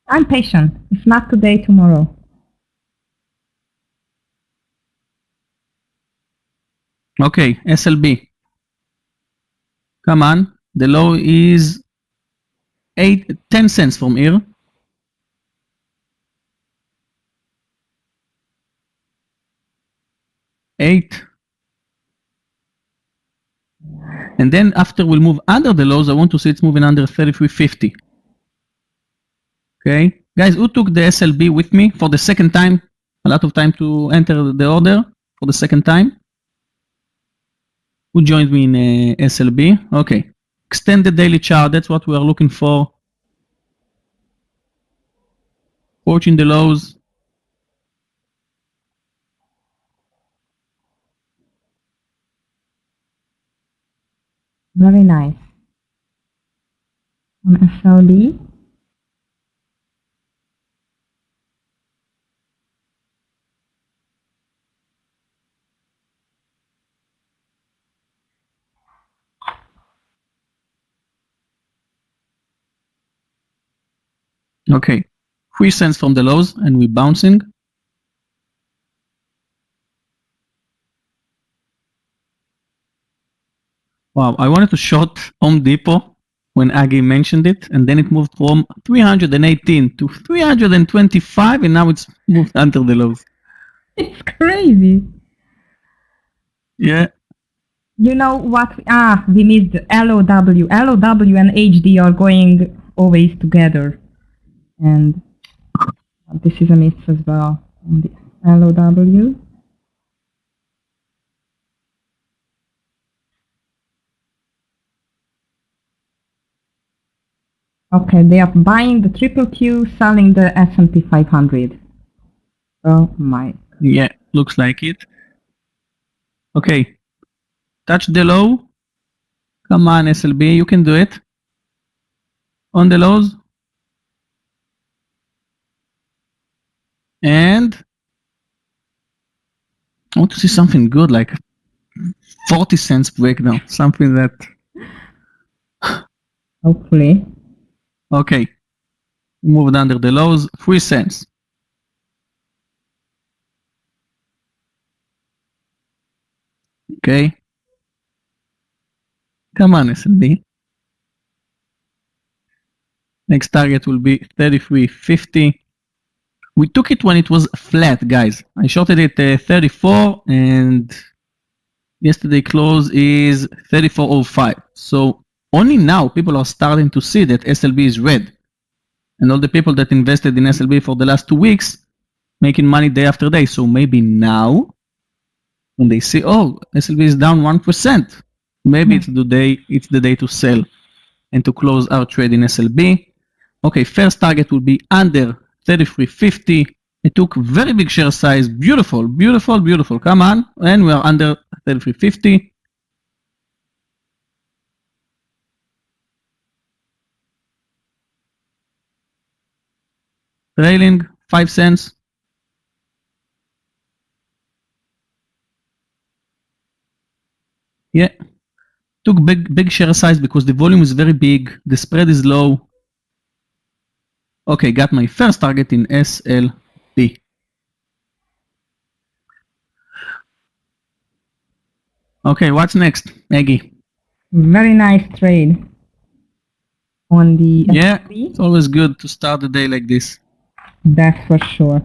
I'm patient. If not today, tomorrow. Okay, SLB. Come on. The low is 10 cents from here. 8. And then after we'll move under the lows, I want to see it's moving under 33.50. Okay. Guys, who took the SLB with me for the second time? A lot of time to enter the order for the second time. Who joined me in SLB? Okay. Extend the daily chart. That's what we are looking for. Watching the lows. Very nice. On SLB. Okay. 3 cents from the lows and we're bouncing. Wow, I wanted to short Home Depot when Agi mentioned it, and then it moved from 318 to 325, and now it's moved under the lows. It's crazy. Yeah. You know what? We missed LOW. LOW and HD are going always together. And this is a miss as well on the LOW. Okay, they are buying the triple Q, selling the S&P 500. Oh my. Yeah, looks like it. Okay. Touch the low. Come on, SLB, you can do it. On the lows. And I want to see something good, like 40 cents breakdown. Something that... Hopefully. Okay. Moved under the lows. 3 cents. Okay. Come on, SLB. Next target will be 33.50. We took it when it was flat, guys. I shorted it 34 and yesterday close is 34.05. So only now people are starting to see that SLB is red. And all the people that invested in SLB for the last 2 weeks making money day after day. So maybe now when they see, oh, SLB is down 1%, maybe it's the day to sell and to close our trade in SLB. Okay, first target will be under 33.50. It took very big share size. Beautiful, beautiful, beautiful. Come on. And we are under 33.50. Trailing 5 cents. Yeah. Took big share size because the volume is very big. The spread is low. Okay, got my first target in SLB. Okay, what's next, Maggie? Very nice trade on the Yeah, S&P. it's always good to start the day like this. That's for sure.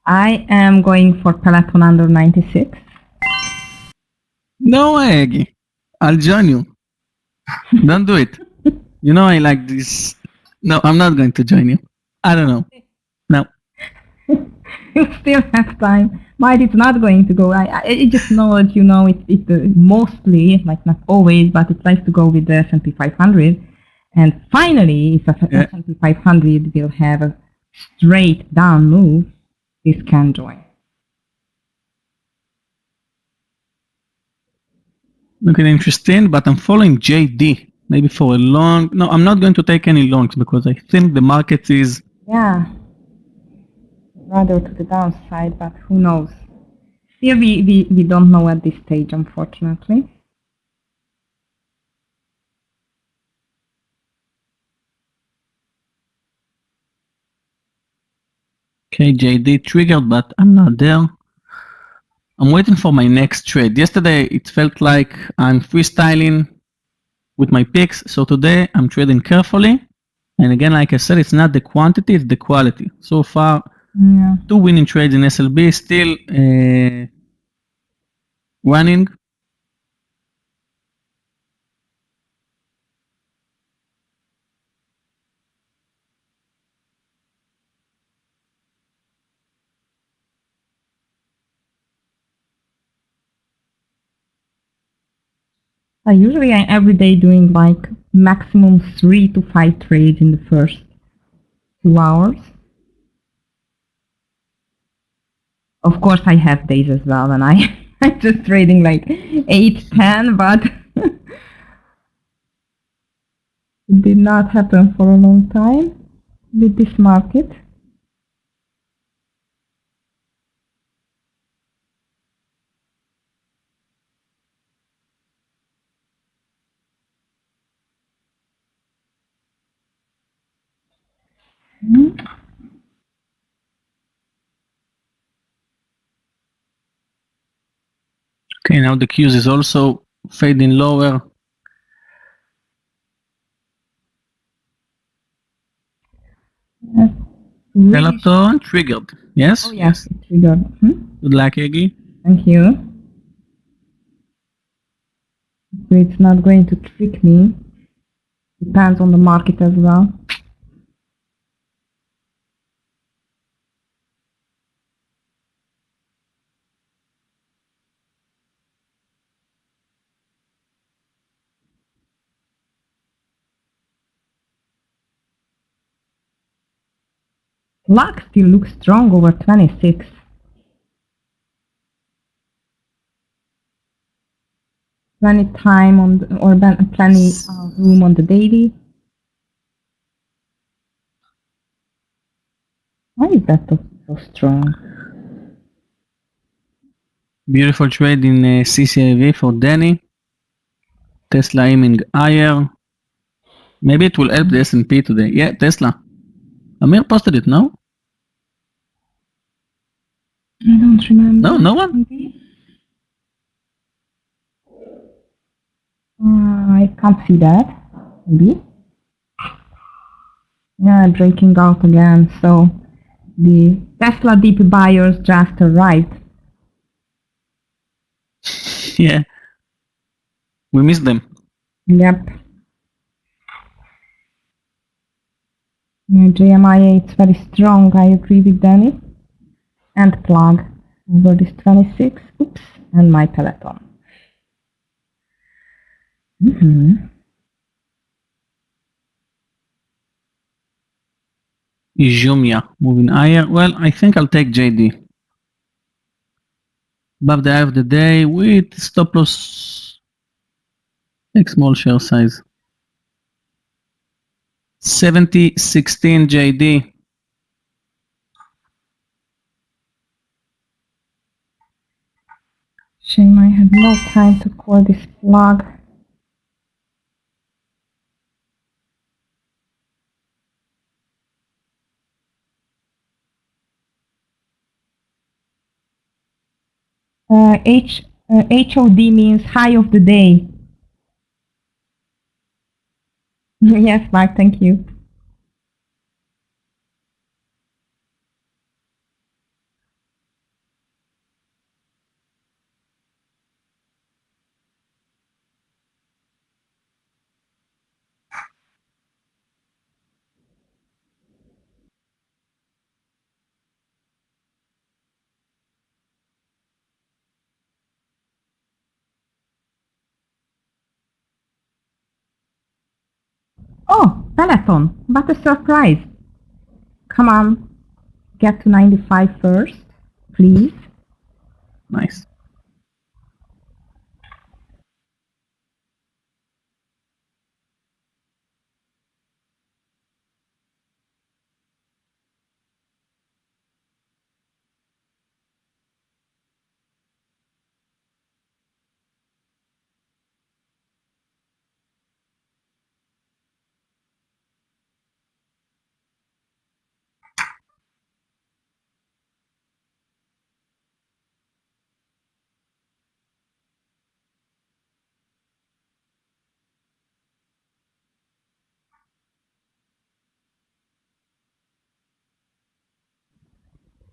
I am going for Peloton under 96. No, Maggie. I'll join you. Don't do it. You know I like this. No, I'm not going to join you. I don't know. No. You still have time. But it's not going to go. I just know that, you know, it mostly, like not always, but it likes to go with the S&P 500. And finally, if the S&P 500 will have a straight down move, this can join. Looking interesting, but I'm following JD. Maybe for a long... No, I'm not going to take any longs because I think the market is... Yeah. Rather to the downside, but who knows? Still, we don't know at this stage, unfortunately. Okay, JD triggered, but I'm not there. I'm waiting for my next trade. Yesterday, it felt like I'm freestyling with my picks. So today, I'm trading carefully. And again, like I said, it's not the quantity, it's the quality. So far, 2 winning trades in SLB, still running. Usually I'm every day doing like maximum 3 to 5 trades in the first 2 hours. Of course I have days as well when I'm just trading like 8, 10, but it did not happen for a long time with this market. Okay, now the Qs is also fading lower. Really Peloton triggered. Yes? Oh yes, it triggered. Good luck, Eggy. Thank you. So it's not going to trick me. Depends on the market as well. Luck still looks strong over 26. Plenty time on the, or plenty room on the daily. Why is that so strong? Beautiful trade in CCIV for Danny. Tesla aiming higher. Maybe it will help the S&P today. Yeah, Tesla. Amir posted it, no? I don't remember. No, no one? I can't see that. Maybe. Yeah, breaking out again. So the Tesla deep buyers just arrived. Yeah. We missed them. Yep. Yeah, JMIA, it's very strong. I agree with Danny. And plug over this 26. Oops. And my Peloton. Jumia moving higher. Well, I think I'll take JD. Above the high of the day with stop loss. Take small share size. 70.16 JD. Shame I had no time to call this plug. HOD means high of the day. Yes, Mark, thank you. Oh, Peloton, what a surprise. Come on, get to 95 first, please. Nice.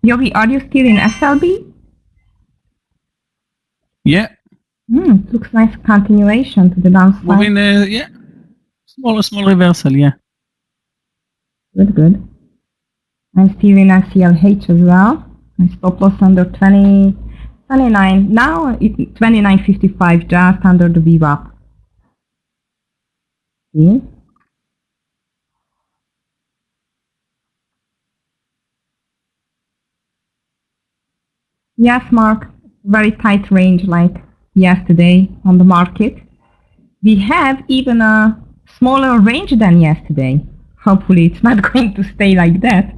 Yogi, are you still in SLB? Yeah. It looks nice continuation to the downside. Moving, yeah. Small reversal, yeah. Good. I'm still in SCLH as well. My stop loss under 29. Now it's 29.55, just under the VWAP. see. Yes, Mark, very tight range like yesterday on the market. We have even a smaller range than yesterday. Hopefully it's not going to stay like that.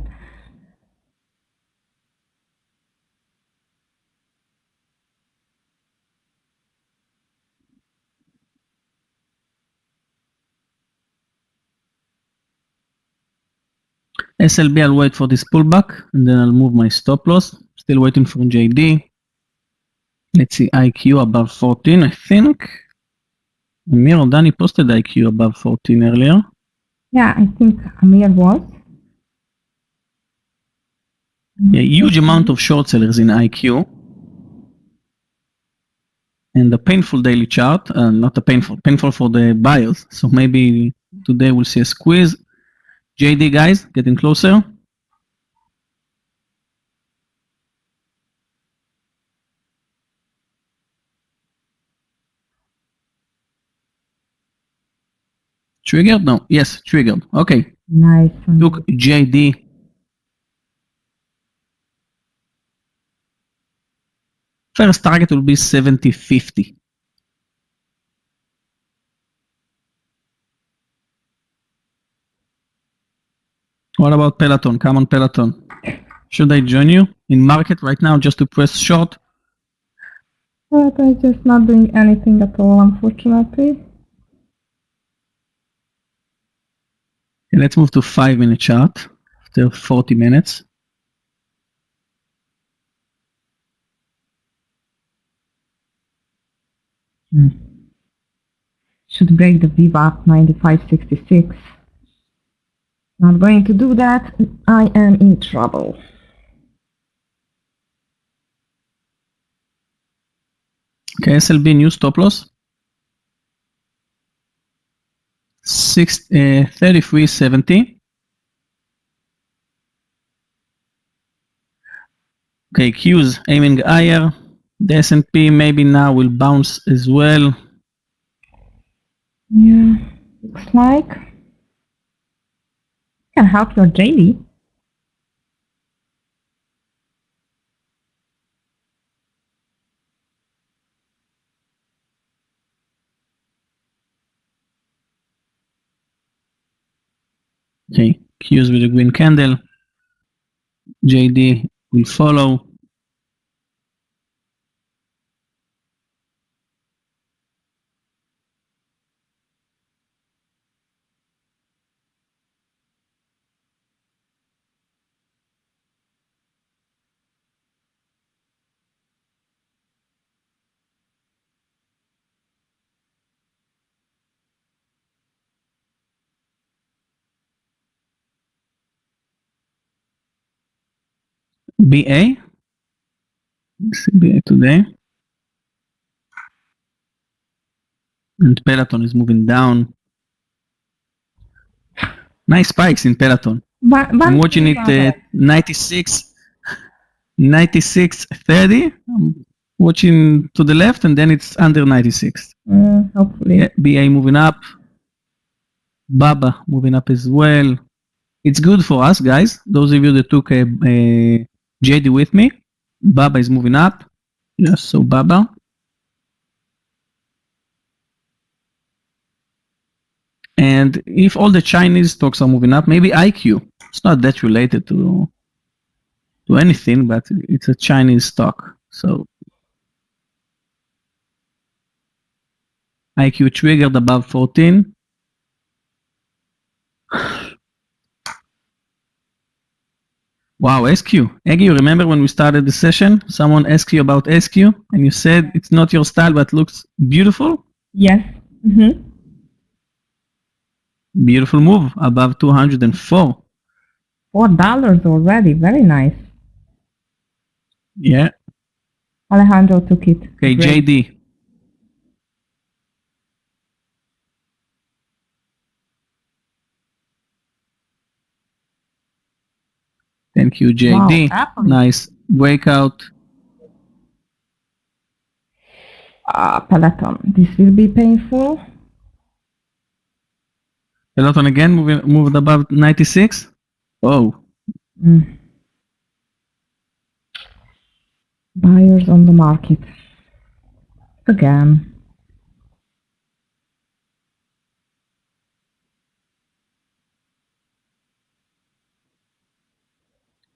SLB, I'll wait for this pullback and then I'll move my stop loss. Still waiting for JD. Let's see, IQ above 14, I think. Meir or Danny posted IQ above 14 earlier. Yeah, I think Amir was. Yeah, huge amount of short sellers in IQ. And the painful daily chart, not the painful for the buyers. So maybe today we'll see a squeeze. JD guys, getting closer. Triggered? No. Yes, triggered. Okay. Nice. Look, JD. First target will be 70.50. What about Peloton? Come on, Peloton. Should I join you in market right now just to press short? But I'm just not doing anything at all, unfortunately. Okay, let's move to 5-minute chart after 40 minutes. Should break the VWAP 95.66. Not going to do that. I am in trouble. Okay, SLB new stop loss. 33.70. Okay, Q's aiming higher. The S&P maybe now will bounce as well. Yeah, looks like. Can help your JD. Okay, Q's with a green candle. JD will follow. BA. BA today. And Peloton is moving down. Nice spikes in Peloton. I'm watching it at 96.30. I'm watching to the left and then it's under 96. Hopefully. Yeah, BA moving up. Baba moving up as well. It's good for us, guys. Those of you that took a JD with me. Baba is moving up. Yes, so Baba. And if all the Chinese stocks are moving up, maybe IQ. It's not that related to anything, but it's a Chinese stock. So IQ triggered above 14. Wow, SQ. Eggy, you remember when we started the session? Someone asked you about SQ and you said it's not your style but looks beautiful? Yes. Beautiful move, above 204. $4 already. Very nice. Yeah. Alejandro took it. Okay, Great. JD. Thank you, JD. Wow, Nice breakout. Peloton. This will be painful. Peloton again moved above 96. Oh, Mm. Buyers on the market. Again.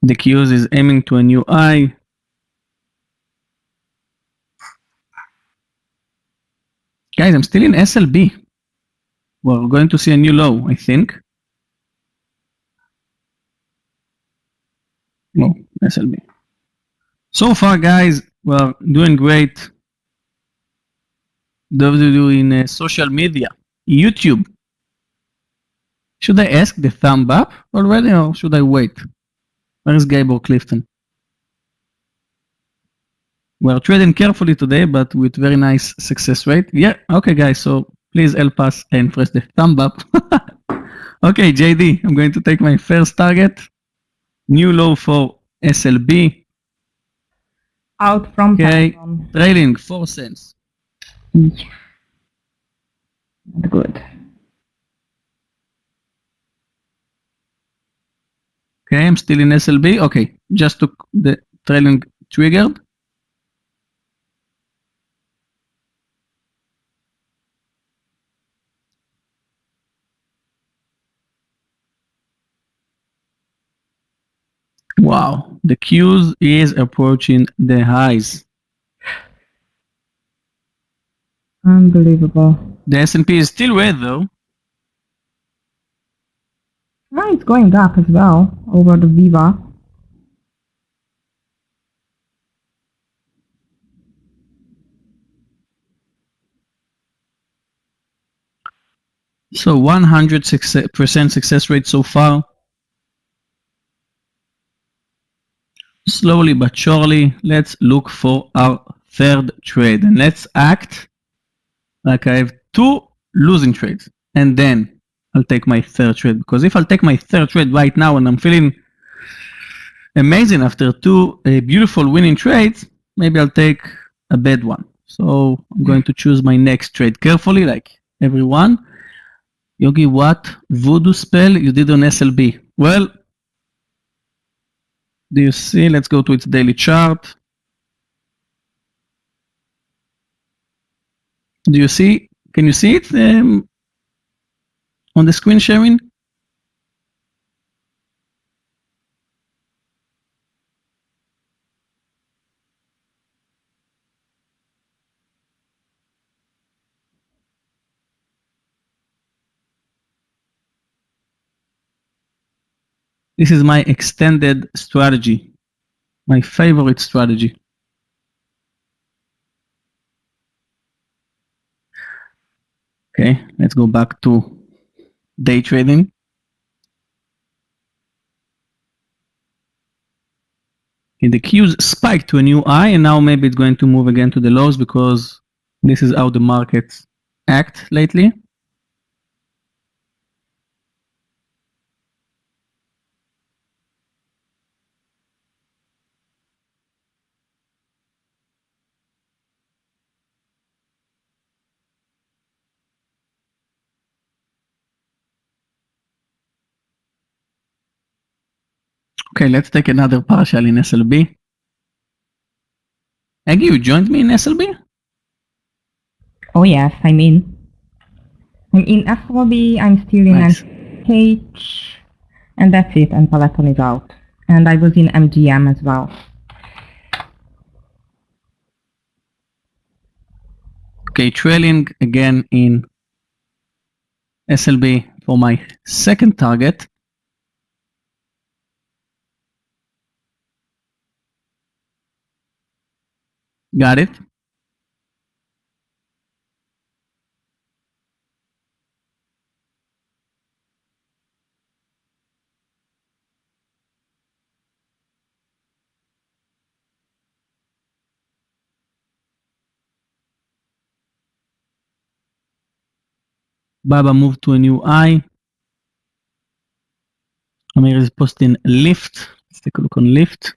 the Qs is aiming to a new high. Guys, I'm still in SLB. We're going to see a new low, I think. No, SLB. So far, guys, we're doing great. Those of you in social media, YouTube. Should I ask the thumb up already or should I wait? Where is Gabor Clifton? We're trading carefully today, but with very nice success rate. Yeah, okay, guys, so please help us and press the thumb up. Okay, JD, I'm going to take my first target. New low for SLB. Out from Okay, Peloton. trailing 4 cents. Yeah. Not good. Okay, I'm still in SLB. Okay, just took the trailing triggered. Wow, the Qs is approaching the highs. Unbelievable. The S&P is still red though. Now it's going up as well over the Viva. So 100% success rate so far. Slowly but surely, let's look for our third trade and let's act like I have 2 losing trades and then I'll take my third trade, because if I'll take my third trade right now and I'm feeling amazing after 2 beautiful winning trades, maybe I'll take a bad one. So I'm going to choose my next trade carefully, like everyone. Yogi, what voodoo spell you did on SLB? Well, do you see? Let's go to its daily chart. Do you see? Can you see it on the screen sharing? This is my extended strategy, my favorite strategy. Okay, let's go back to day trading. Okay, the Qs spiked to a new high, and now maybe it's going to move again to the lows because this is how the markets act lately. Okay, let's take another partial in SLB. Aggie, you joined me in SLB? Oh yes, I'm in. I'm in SLB, I'm still in Nice. MH, and that's it, and Peloton is out. And I was in MGM as well. Okay, trailing again in SLB for my second target. Got it. Baba moved to a new high. Meir is posting lift. Let's take a look on lift.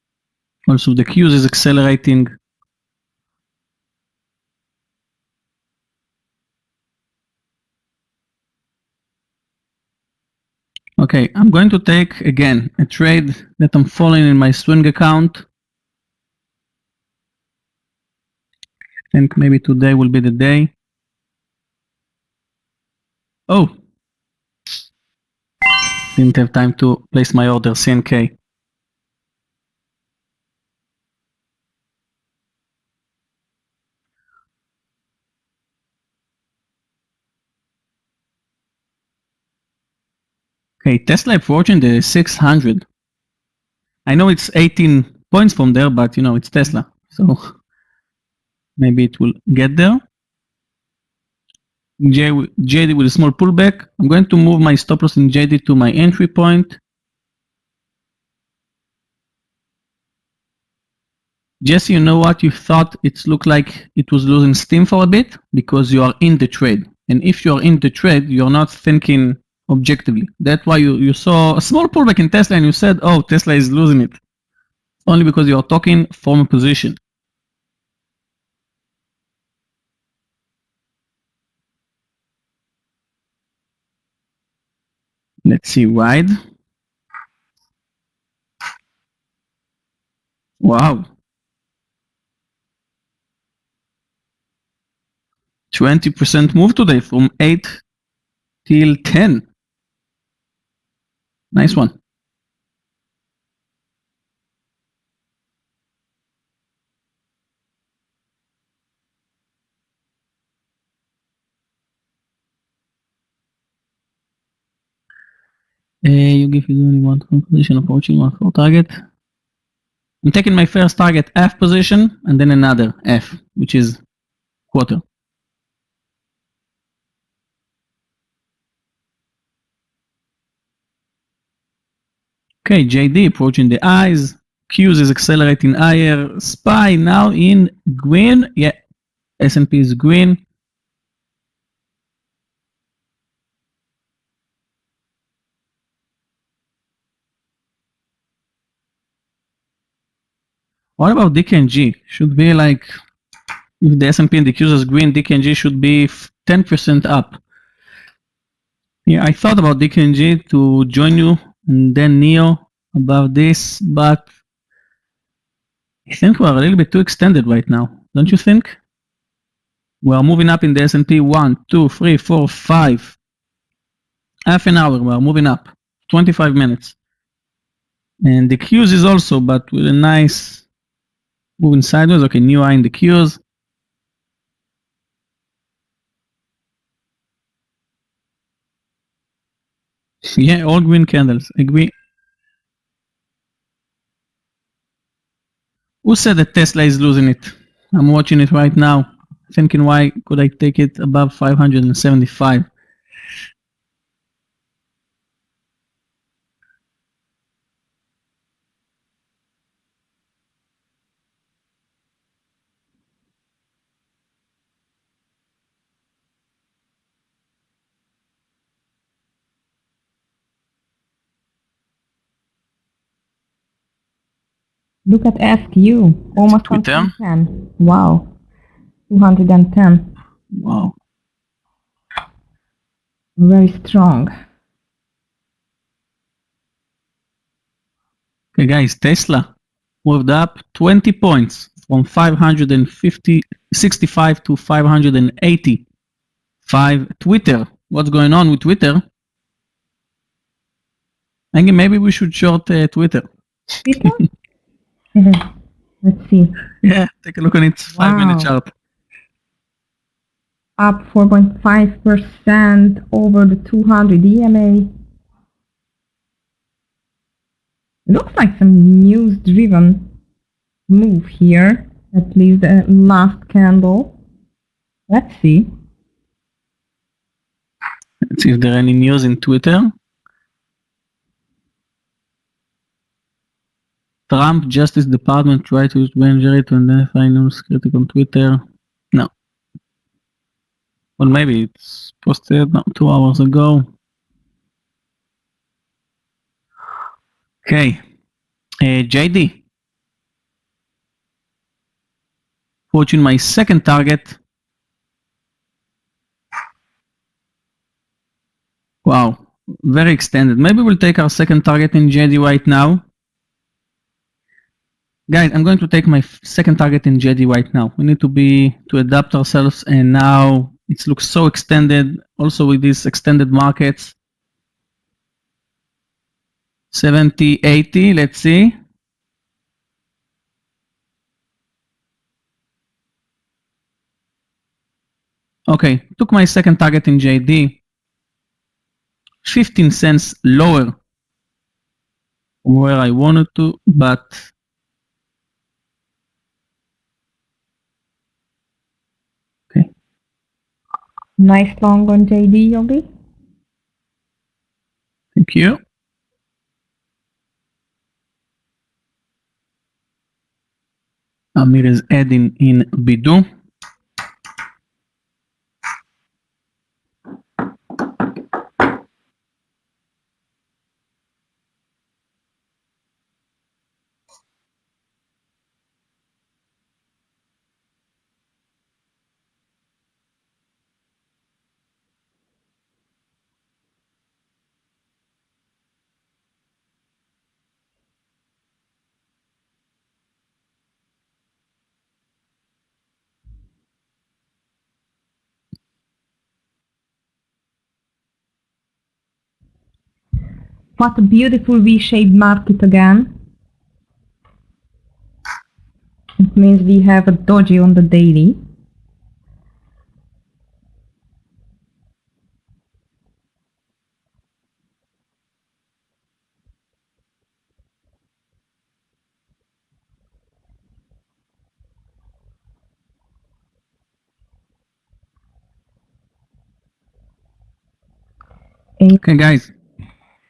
Also, the queues is accelerating. Okay, I'm going to take again a trade that I'm following in my swing account. I think maybe today will be the day. Oh, didn't have time to place my order, CNK. Okay, Tesla approaching the 600. I know it's 18 points from there, but you know, it's Tesla. So maybe it will get there. JD with a small pullback. I'm going to move my stop loss in JD to my entry point. Jesse, you know what? You thought it looked like it was losing steam for a bit because you are in the trade. And if you are in the trade, you're not thinking objectively. That's why you saw a small pullback in Tesla and you said, oh, Tesla is losing it. Only because you are talking from a position. Let's see, wide. Wow. 20% move today from 8 till 10. Nice one. You give you only one position approaching one for target. I'm taking my first target F position and then another F, which is quarter. Okay, JD approaching the eyes. Qs is accelerating higher. SPY now in green. Yeah, S&P is green. What about DKNG? Should be like, if the S&P and the Qs is green, DKNG should be 10% up. Yeah, I thought about DKNG to join you and then Neo about this, but I think we're a little bit too extended right now. Don't you think? We're moving up in the S&P 1, 2, 3, 4, 5. Half an hour, we're moving up. 25 minutes. And the Qs is also, but with a nice moving sideways. Okay, new high in the Qs. Yeah, all green candles. Agree. Who said that Tesla is losing it? I'm watching it right now, thinking why could I take it above 575? Look at SQ, almost Twitter. 110. Wow, 210. Wow. Very strong. Okay, guys, Tesla moved up 20 points from 565 to 585. Twitter, what's going on with Twitter? I think maybe we should short Twitter. Twitter? Let's see. Yeah, take a look on its 5-minute chart. Up 4.5% over the 200 EMA. Looks like some news-driven move here, at least the last candle. Let's see. Let's see if there are any news in Twitter. Trump Justice Department tried to use Meir to identify news critic on Twitter. No. Well, maybe it's posted 2 hours ago. Okay. JD. Watching my second target. Wow, very extended. Maybe we'll take our second target in JD right now. Guys, I'm going to take my second target in JD right now. We need to adapt ourselves, and now it looks so extended. Also with these extended markets. 70, 80, let's see. Okay, took my second target in JD. 15 cents lower from where I wanted to, but okay. Nice long on JD, Yogi. Thank you. Amir is adding in Bidu. What a beautiful V-shaped market again. It means we have a doji on the daily. Okay, guys.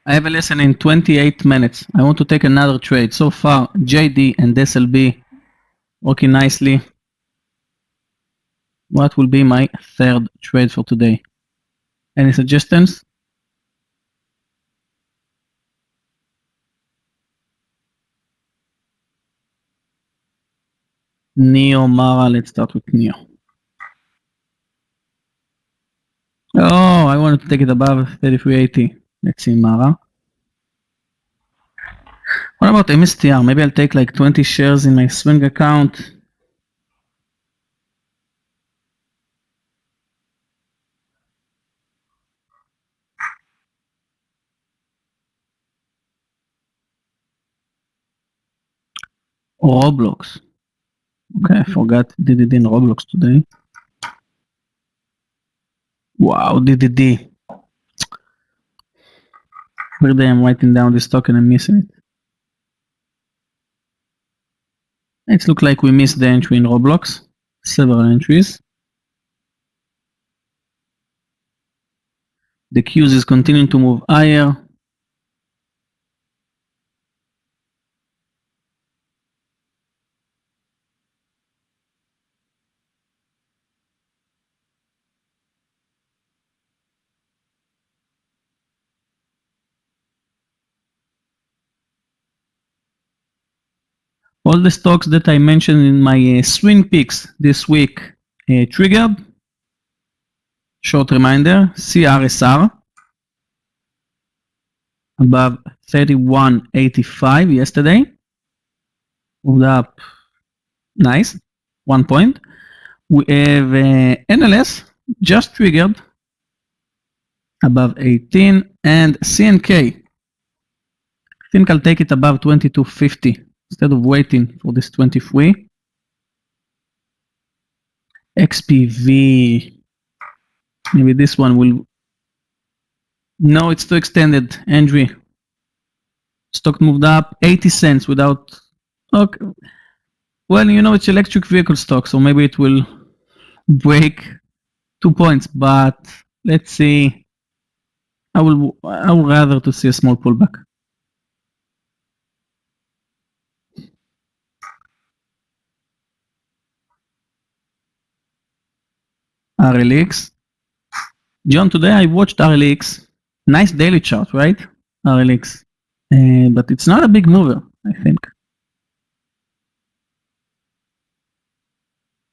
I have a lesson in 28 minutes. I want to take another trade. So far, JD and SLB working nicely. What will be my third trade for today? Any suggestions? Neo, Mara, let's start with Neo. Oh, I wanted to take it above 3380. Let's see, Mara. What about MSTR? Maybe I'll take like 20 shares in my swing account. Roblox. Okay, I forgot DDD in Roblox today. Wow, DDD. Every day I'm writing down this token and missing it. It looks like we missed the entry in Roblox. Several entries. The Qs is continuing to move higher. All the stocks that I mentioned in my swing picks this week triggered. Short reminder, CRSR above 31.85 yesterday. Moved up nice, 1 point. We have NLS just triggered above 18 and CNK. I think I'll take it above 22.50 instead of waiting for this 23. XPV. Maybe this one will. No, it's too extended. Andrew. Stock moved up 80 cents without. Okay. Well, you know, it's electric vehicle stock, so maybe it will break 2 points, but let's see. I would rather to see a small pullback. RLX. John, today I watched RLX. Nice daily chart, right? RLX. But it's not a big mover, I think.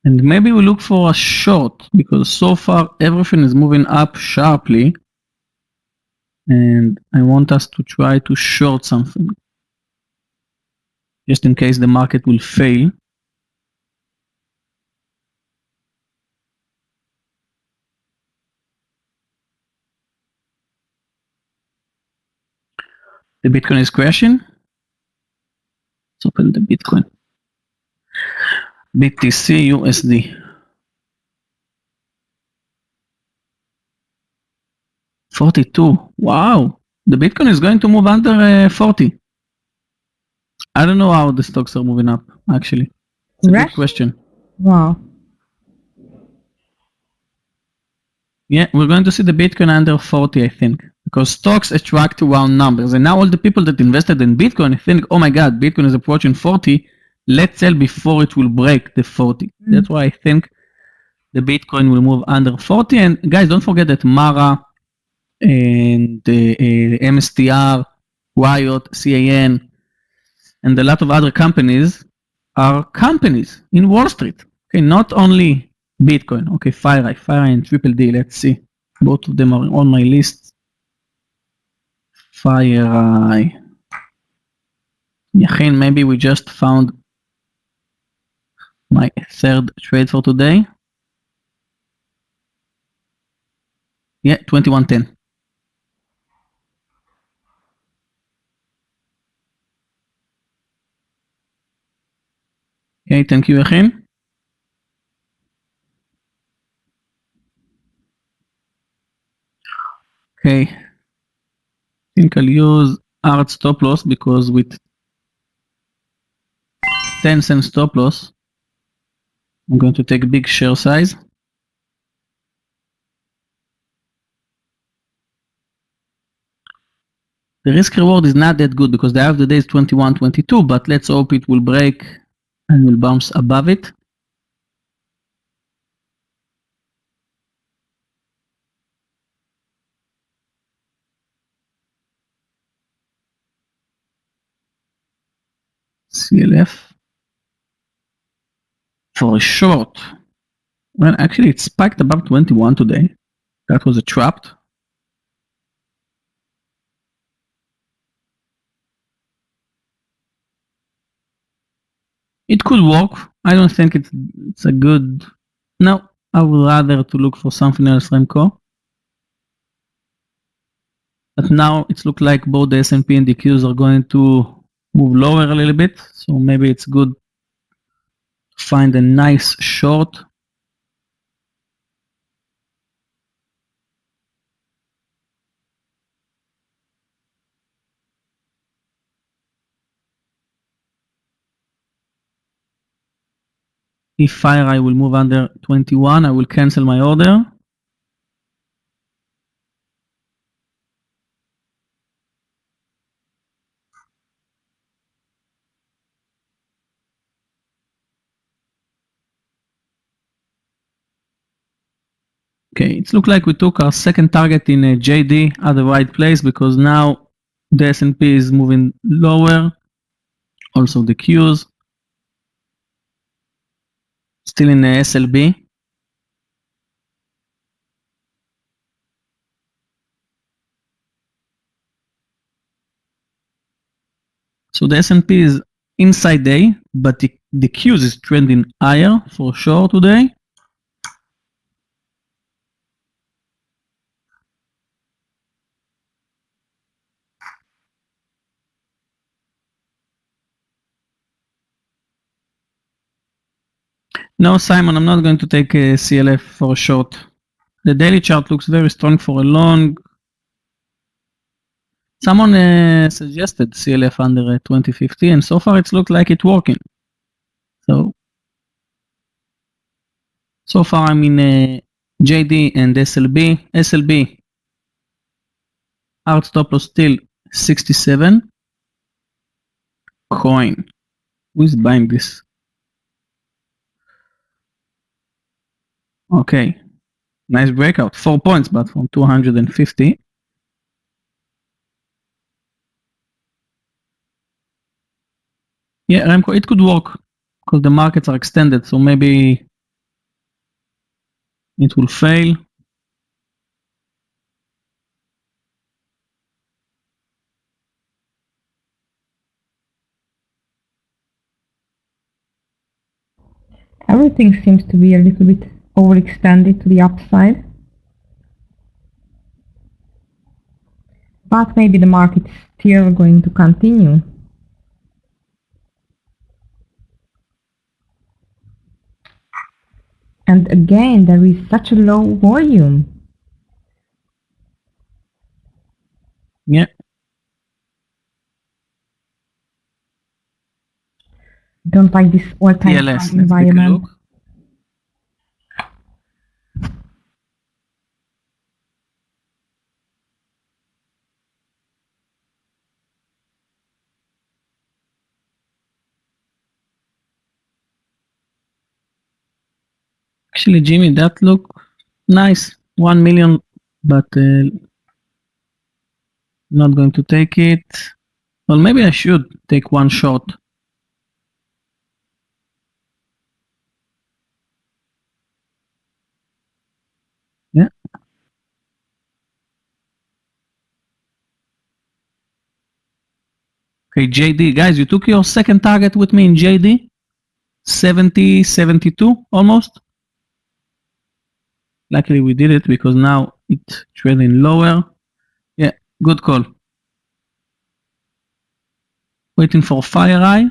And maybe we look for a short, because so far everything is moving up sharply. And I want us to try to short something, just in case the market will fail. The Bitcoin is crashing. Let's open the Bitcoin. BTC USD. 42. Wow. The Bitcoin is going to move under 40. I don't know how the stocks are moving up, actually. It's a good question. Wow. Yeah, we're going to see the Bitcoin under 40, I think, because stocks attract round numbers. And now all the people that invested in Bitcoin think, oh my God, Bitcoin is approaching 40. Let's sell before it will break the 40. That's why I think the Bitcoin will move under 40. And guys, don't forget that Mara and MSTR, Riot, CAN, and a lot of other companies are companies in Wall Street. Okay, not only Bitcoin. Okay, FireEye and Triple D. Let's see. Both of them are on my list. FireEye. Yachin, maybe we just found my third trade for today. Yeah, 2110. Okay, thank you, Yachin. Okay. I think I'll use hard stop loss because with 10-cent stop loss, I'm going to take a big share size. The risk reward is not that good because the average of the day is 21.22, but let's hope it will break and will bounce above it. CLF for a short. Well, actually it spiked above 21 today. That was a trap. It could work. I don't think it's a good. No, I would rather to look for something else, Remco. But now it's look like both the S&P and the Qs are going to move lower a little bit. So maybe it's good to find a nice short. If FireEye will move under 21, I will cancel my order. Okay, it looks like we took our second target in JD at the right place because now the S&P is moving lower. Also the Qs. Still in the SLB. So the S&P is inside day, but the Qs is trending higher for sure today. No, Simon, I'm not going to take a CLF for a short. The daily chart looks very strong for a long. Someone suggested CLF under 2050, and so far it's looked like it's working. So far I'm in JD and SLB. SLB, hard stop loss still 67. Coin. Who is buying this? Okay. Nice breakout. 4 points, but from 250. Yeah, Remco, it could work because the markets are extended. So maybe it will fail. Everything seems to be a little bit overextended to the upside. But maybe the market is still going to continue. And again, there is such a low volume. Yeah. Don't like this all-time TLS, high let's take a environment. look. Actually, Jimmy, that look nice. 1 million, but not going to take it. Well, maybe I should take one shot. Yeah. Okay, JD. Guys, you took your second target with me in JD? 70, 72 almost. Luckily we did it because now it's trading lower. Yeah, good call. Waiting for FireEye.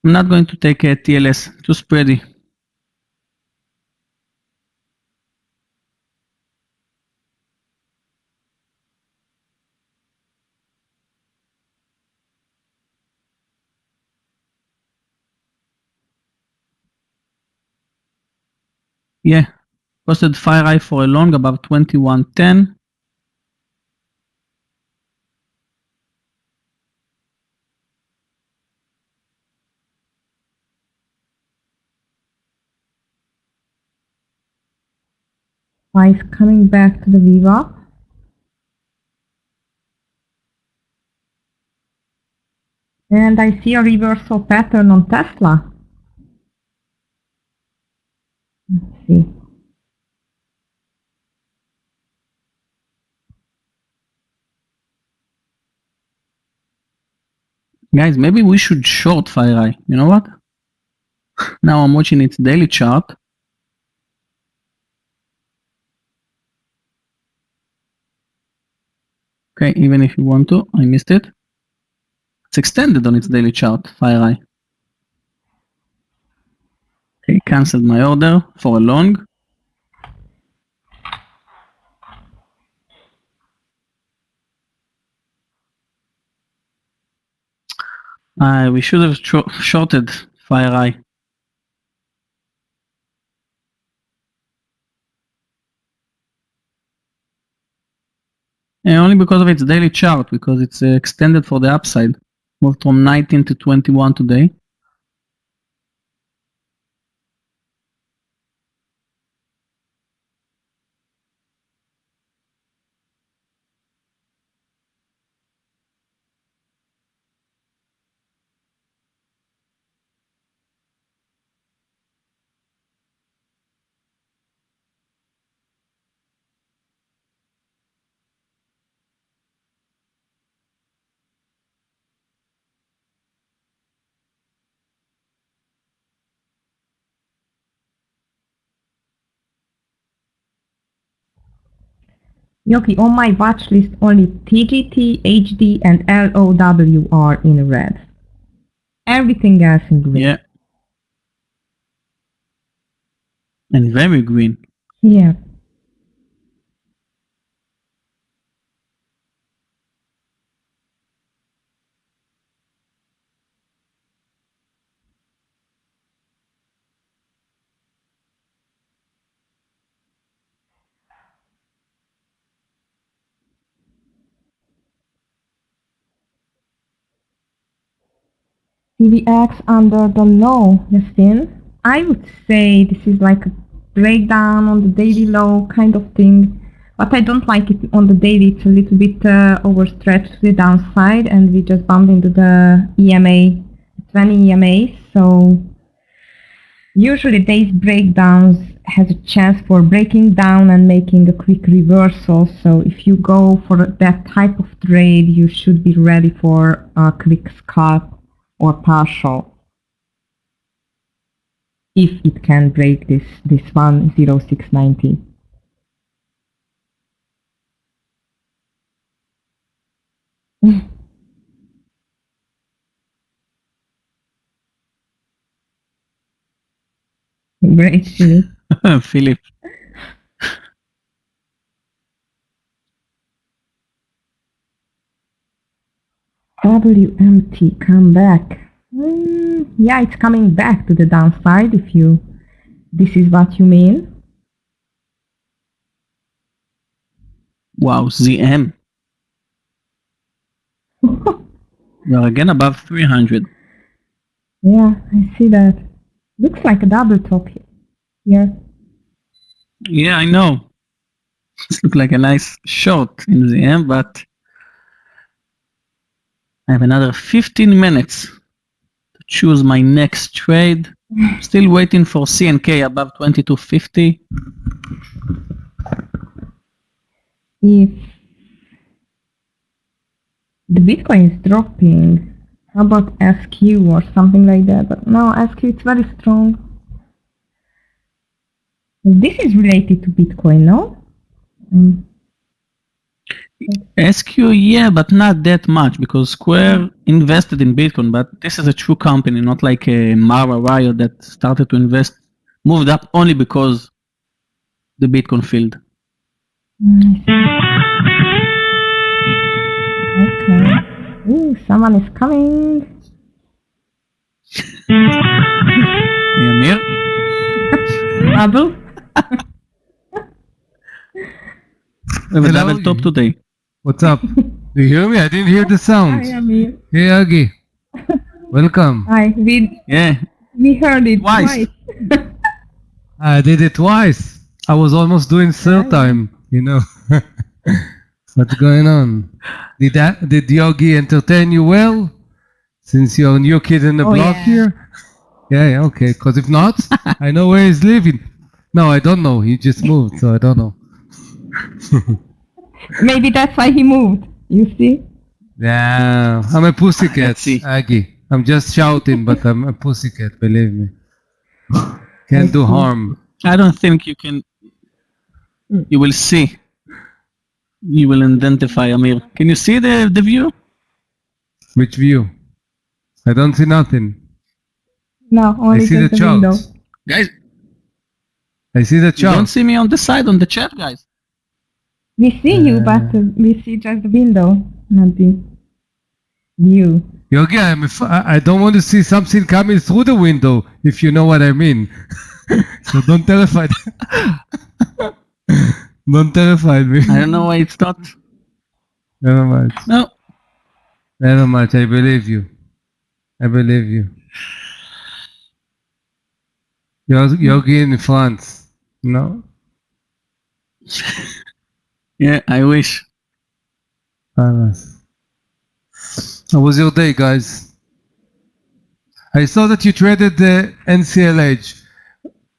I'm not going to take a TLS, too spready. Yeah, posted FireEye for a long above 2110. Price coming back to the VWAP. And I see a reversal pattern on Tesla. Let's see. Guys, maybe we should short FireEye. You know what? Now I'm watching its daily chart. Okay, even if you want to, I missed it. It's extended on its daily chart, FireEye. Okay, cancelled my order for a long. We should have shorted FireEye. Only because of its daily chart, because it's extended for the upside. Moved from 19 to 21 today. Yoki, on my watch list only TGT, HD and LOW are in red. Everything else in green. Yeah. And very green. Yeah. CVX under the low, Yasin. I would say this is like a breakdown on the daily low kind of thing. But I don't like it on the daily. It's a little bit overstretched to the downside, and we just bumped into the EMA, 20 EMA. So usually these breakdowns has a chance for breaking down and making a quick reversal. So if you go for that type of trade, you should be ready for a quick scalp or partial. If it can break this 10690. Great shit. Philip. WMT, come back. Yeah, it's coming back to the downside if this is what you mean. Wow, ZM. We're again above 300. Yeah, I see that. Looks like a double top here. Yeah, I know. This looks like a nice short in ZM, but I have another 15 minutes to choose my next trade. Still waiting for CNK above 2250. If the Bitcoin is dropping, how about SQ or something like that? But no, SQ it's very strong. This is related to Bitcoin, no? SQ, yeah, but not that much because Square invested in Bitcoin, but this is a true company, not like a Mara Riot that started to invest, moved up only because the Bitcoin field. Okay. Ooh, someone is coming. Yeah, Meir? Abel? We have a Hello. double top today. What's up? Do you hear me? I didn't hear the sound. Hi, Amir. Hey, Agi. Welcome. Hi, Yeah, we heard it Twice. I did it twice. I was almost doing third time, you know. What's going on? Did Yogi entertain you well? Since you're a new kid in the Oh, block yeah. here? Yeah, okay. Because if not, I know where he's living. No, I don't know. He just moved, so I don't know. Maybe that's why he moved. You see? Yeah, I'm a pussycat, Let's see. Aggie. I'm just shouting, but I'm a pussycat, believe me. Can't do harm. I don't think you can. You will see. You will identify Amir. Can you see the view? Which view? I don't see nothing. No, I only see the just the window. chart. Guys, I see the you don't chart. see me on the side on the chat, guys. We see you, but we see just the window, not the view. Yogi, I don't want to see something coming through the window, if you know what I mean. So don't terrify Don't terrify me. I don't know why it's not. Never mind. No. Never mind. I believe you. I believe you. Yogi in France. No? Yeah, I wish. Nice. How was your day, guys? I saw that you traded the NCLH.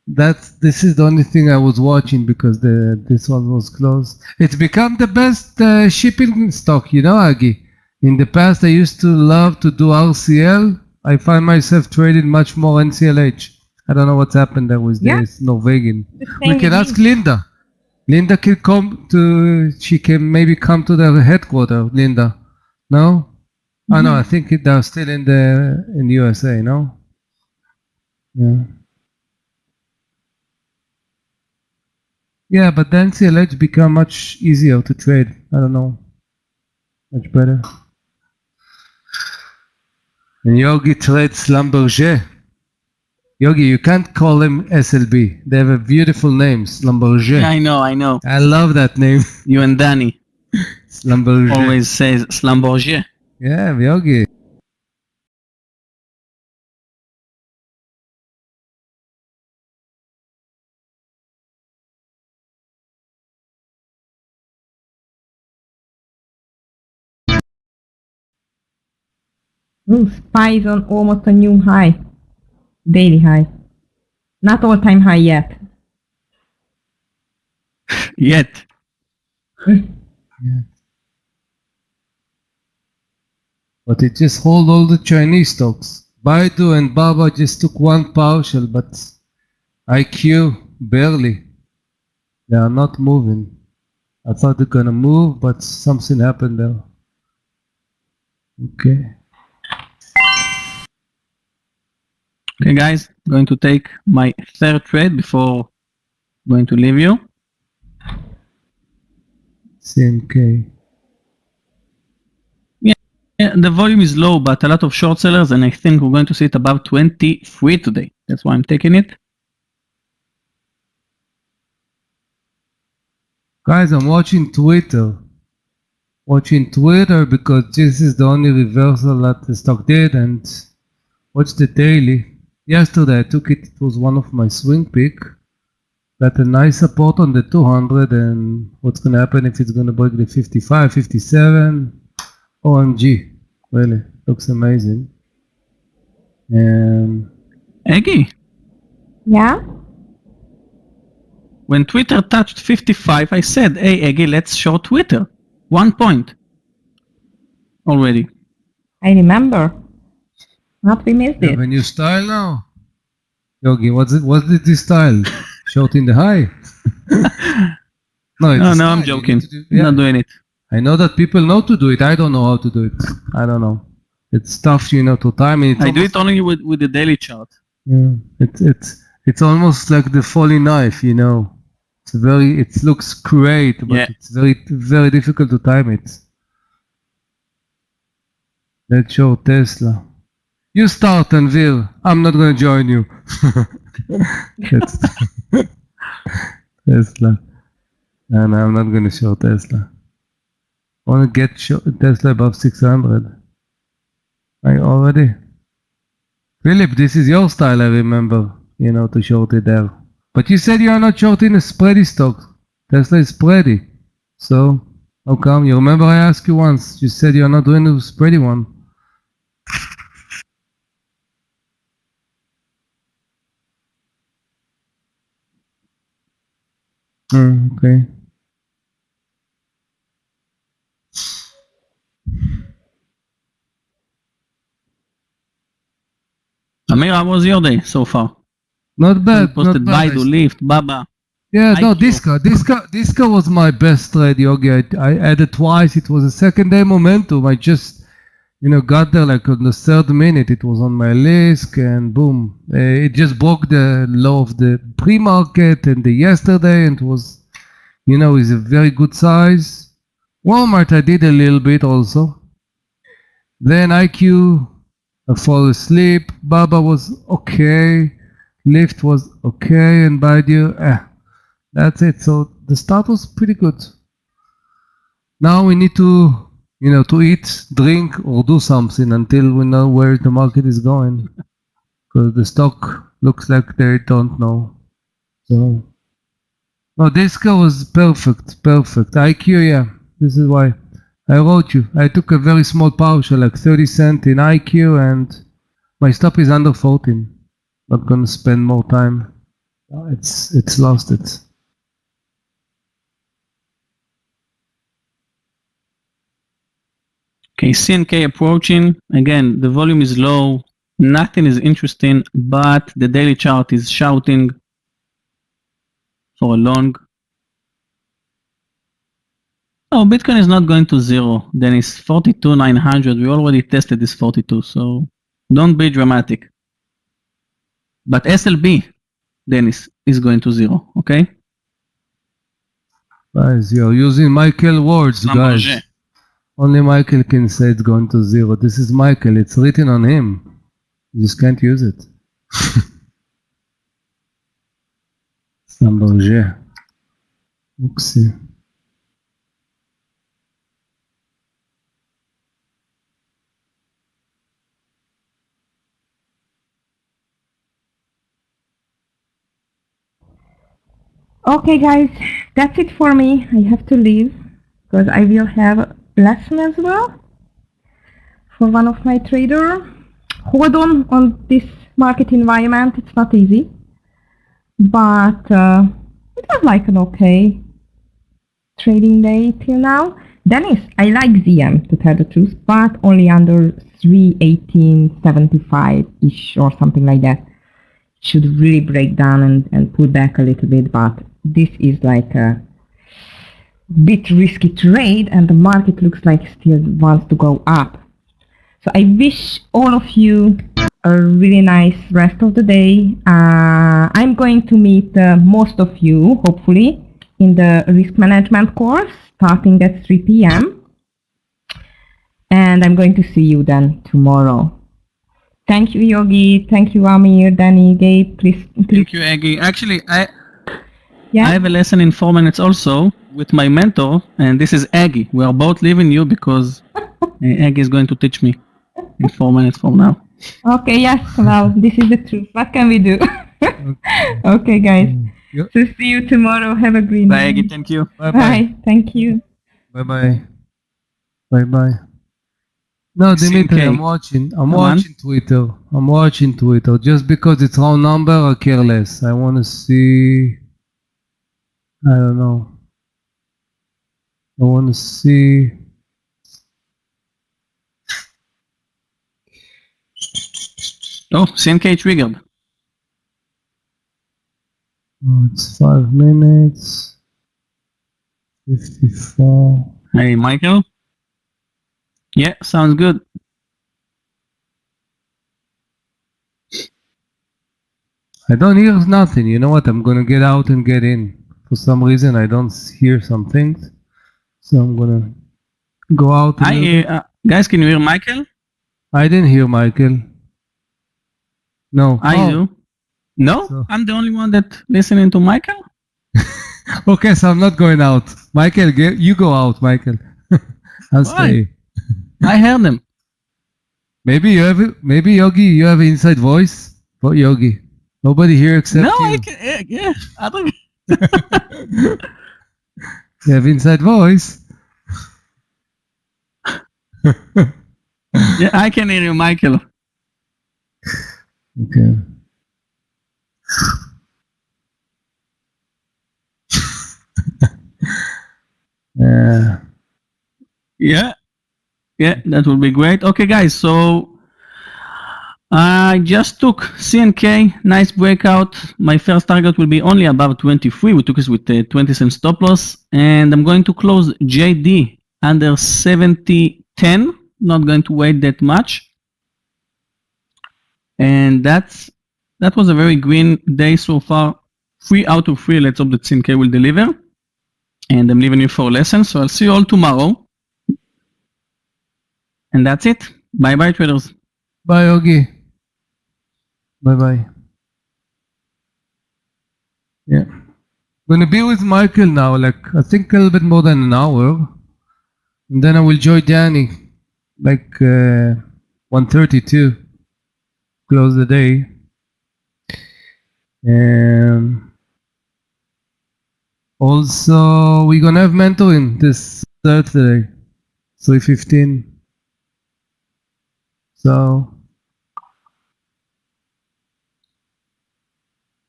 This is the only thing I was watching because this one was closed. It's become the best shipping stock, you know, Agi. In the past, I used to love to do RCL. I find myself trading much more NCLH. I don't know what's happened there with this Norwegian. We can ask Linda. Linda can come to. She can maybe come to the headquarters. Linda, no? Oh no, I think they're still in USA. No. Yeah. Yeah, but then CLH become much easier to trade. I don't know. Much better. And Yogi trades Schlumberger. Yogi, you can't call them SLB. They have a beautiful name, Schlumberger. Yeah, I know. I love that name. You and Danny Schlumberger. always says Schlumberger. Yeah, Yogi. Ooh, SPY is on almost a new high. Daily high. Not all-time high yet. Yet. Yeah. But it just hold all the Chinese stocks. Baidu and Baba just took one partial, but IQ barely. They are not moving. I thought they're gonna move, but something happened there. Okay. Okay, guys, going to take my third trade before going to leave you. CNK. Yeah, the volume is low, but a lot of short sellers, and I think we're going to see it above 23 today. That's why I'm taking it. Guys, I'm watching Twitter. Watching Twitter because this is the only reversal that the stock did, and watch the daily. Yesterday I took it, it was one of my swing pick. Got a nice support on the 200, and what's gonna happen if it's gonna break the 55, 57? OMG, really, looks amazing. Eggy, Yeah? when Twitter touched 55, I said, hey, Eggy, let's short Twitter. 1 point. Already. I remember. Not we missed You it. have a new style now? Yogi, what's this style? Short in the high? No, it's No, a no, I'm style. You joking. need to do- yeah. Not doing it. I know that people know to do it. I don't know how to do it. I don't know. It's tough, you know, to time it. I do it only with the daily chart. Yeah, it's almost like the falling knife, you know. It looks great, but Yeah. it's very difficult to time it. Let's show Tesla. You start, Anvil. I'm not gonna join you. That's Tesla. And I'm not gonna show Tesla. I wanna get Tesla above 600. I already. Philip, this is your style, I remember, you know, to short it there. But you said you are not shorting a spready stock. Tesla is spready. So, how come? You remember I asked you once. You said you are not doing a spready one. Okay. Amir, how was your day so far? Not bad. You posted Not bad. Baidu, Lyft, Baba. Yeah, no, IQ. Disco was my best trade, Yogi. I added twice. It was a second day momentum. I just, you know, got there like on the third minute. It was on my list, and boom, it just broke the low of the pre-market and the yesterday, and it was, you know, is a very good size. Walmart, I did a little bit also. Then IQ, I fall asleep. Baba was okay. Lyft was okay, and Baidu, that's it. So the start was pretty good. Now we need to, you know, to eat, drink, or do something until we know where the market is going. Because the stock looks like they don't know. So, no, Disco was perfect. IQ, yeah. This is why I wrote you. I took a very small partial, like 30 cents in IQ, and my stop is under 14. Not gonna spend more time. It's lost it. Okay, CNK approaching. Again, the volume is low. Nothing is interesting, but the daily chart is shouting for a long. Oh, Bitcoin is not going to zero. Then it's 42,900. We already tested this 42, so don't be dramatic. But SLB, Dennis, is going to zero, okay? Guys, you're using Michael words, guys. Schlumberger. Only Michael can say it's going to zero. This is Michael. It's written on him. You just can't use it. Schlumberger. Oopsie. Okay, guys, that's it for me. I have to leave because I will have lesson as well for one of my trader. Hold on this market environment. It's not easy, but it was like an okay trading day till now. Dennis, I like ZM to tell the truth, but only under 318.75-ish or something like that. Should really break down and pull back a little bit, but this is like a bit risky trade and the market looks like still wants to go up. So I wish all of you a really nice rest of the day. I'm going to meet most of you, hopefully, in the risk management course starting at 3 p.m. And I'm going to see you then tomorrow. Thank you, Yogi. Thank you, Amir, Danny, Gabe. Please. Thank you, Aggie. Actually, I Yeah. have a lesson in 4 minutes also with my mentor, and this is Aggie. We are both leaving you because Aggie is going to teach me in 4 minutes from now. Okay. Yes. Well, this is the truth. What can we do? Okay, guys. Yep. So see you tomorrow. Have a great Bye, day. Aggie. Thank you. Bye Bye. Thank you. Bye bye. Bye bye. No, Dimitri, CNK. I'm watching Come on. Twitter. I'm watching Twitter. Just because it's wrong number, I care less. I want to see. I don't know. I want to see. Oh, CNK triggered. Oh, it's 5 minutes. 54. Hey, Michael. Yeah, sounds good. I don't hear nothing. You know what? I'm gonna get out and get in. For some reason, I don't hear some things, so I'm gonna go out. Guys, can you hear Michael? I didn't hear Michael. No. I do. No, So- I'm the only one that listening to Michael. Okay, so I'm not going out. Michael, you go out, Michael. I'll stay. I heard them. Maybe Yogi, you have inside voice. What Yogi? Nobody here except No, you. I can. Yeah, I don't. You have inside voice. Yeah, I can hear you, Michael. Okay. Yeah. Yeah, that would be great. Okay, guys, so I just took CNK, nice breakout. My first target will be only above 23. We took this with 20 cent stop loss, and I'm going to close JD under 70.10. Not going to wait that much. And that was a very green day so far. 3 out of 3. Let's hope that CNK will deliver. And I'm leaving you for a lesson. So I'll see you all tomorrow. And that's it. Bye bye, traders. Bye, Yogi. Bye bye. Yeah. Gonna be with Michael now, like I think a little bit more than an hour. And then I will join Danny, like 1:32. Close the day. And also we're gonna have mentoring this Thursday, 3:15. So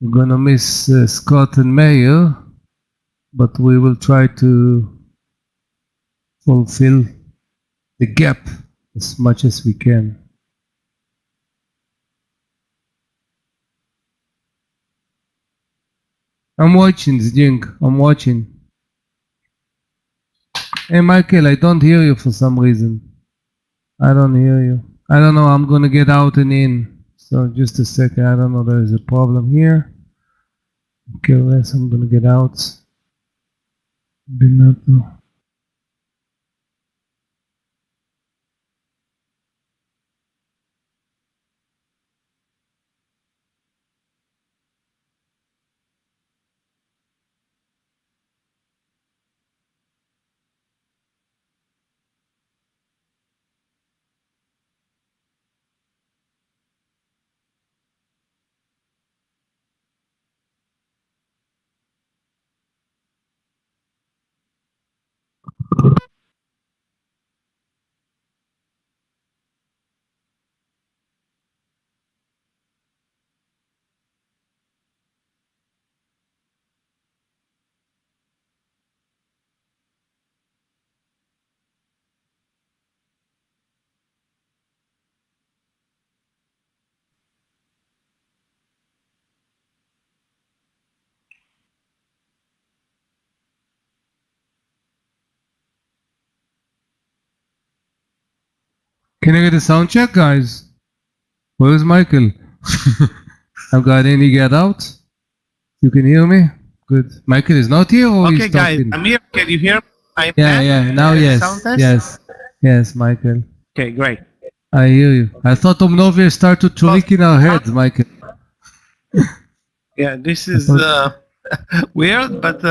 we're gonna miss Scott and Meir, but we will try to fulfill the gap as much as we can. I'm watching, Zjing. I'm watching. Hey, Michael, I don't hear you for some reason. I don't hear you. I don't know. I'm gonna get out and in. So just a second. I don't know. There is a problem here. Okay, less. I'm gonna get out. Binato. Can I get a sound check, guys? Where's Michael? I've got in, he get out. You can hear me? Good. Michael is not here or Okay, he's guys, talking? I'm here. Can you hear me? I'm Yeah, back. yeah. Now Sound yes. test? Yes, Michael. Okay, great. I hear you. I thought Omnovia started to leak in our heads, Michael. Yeah, this is weird, but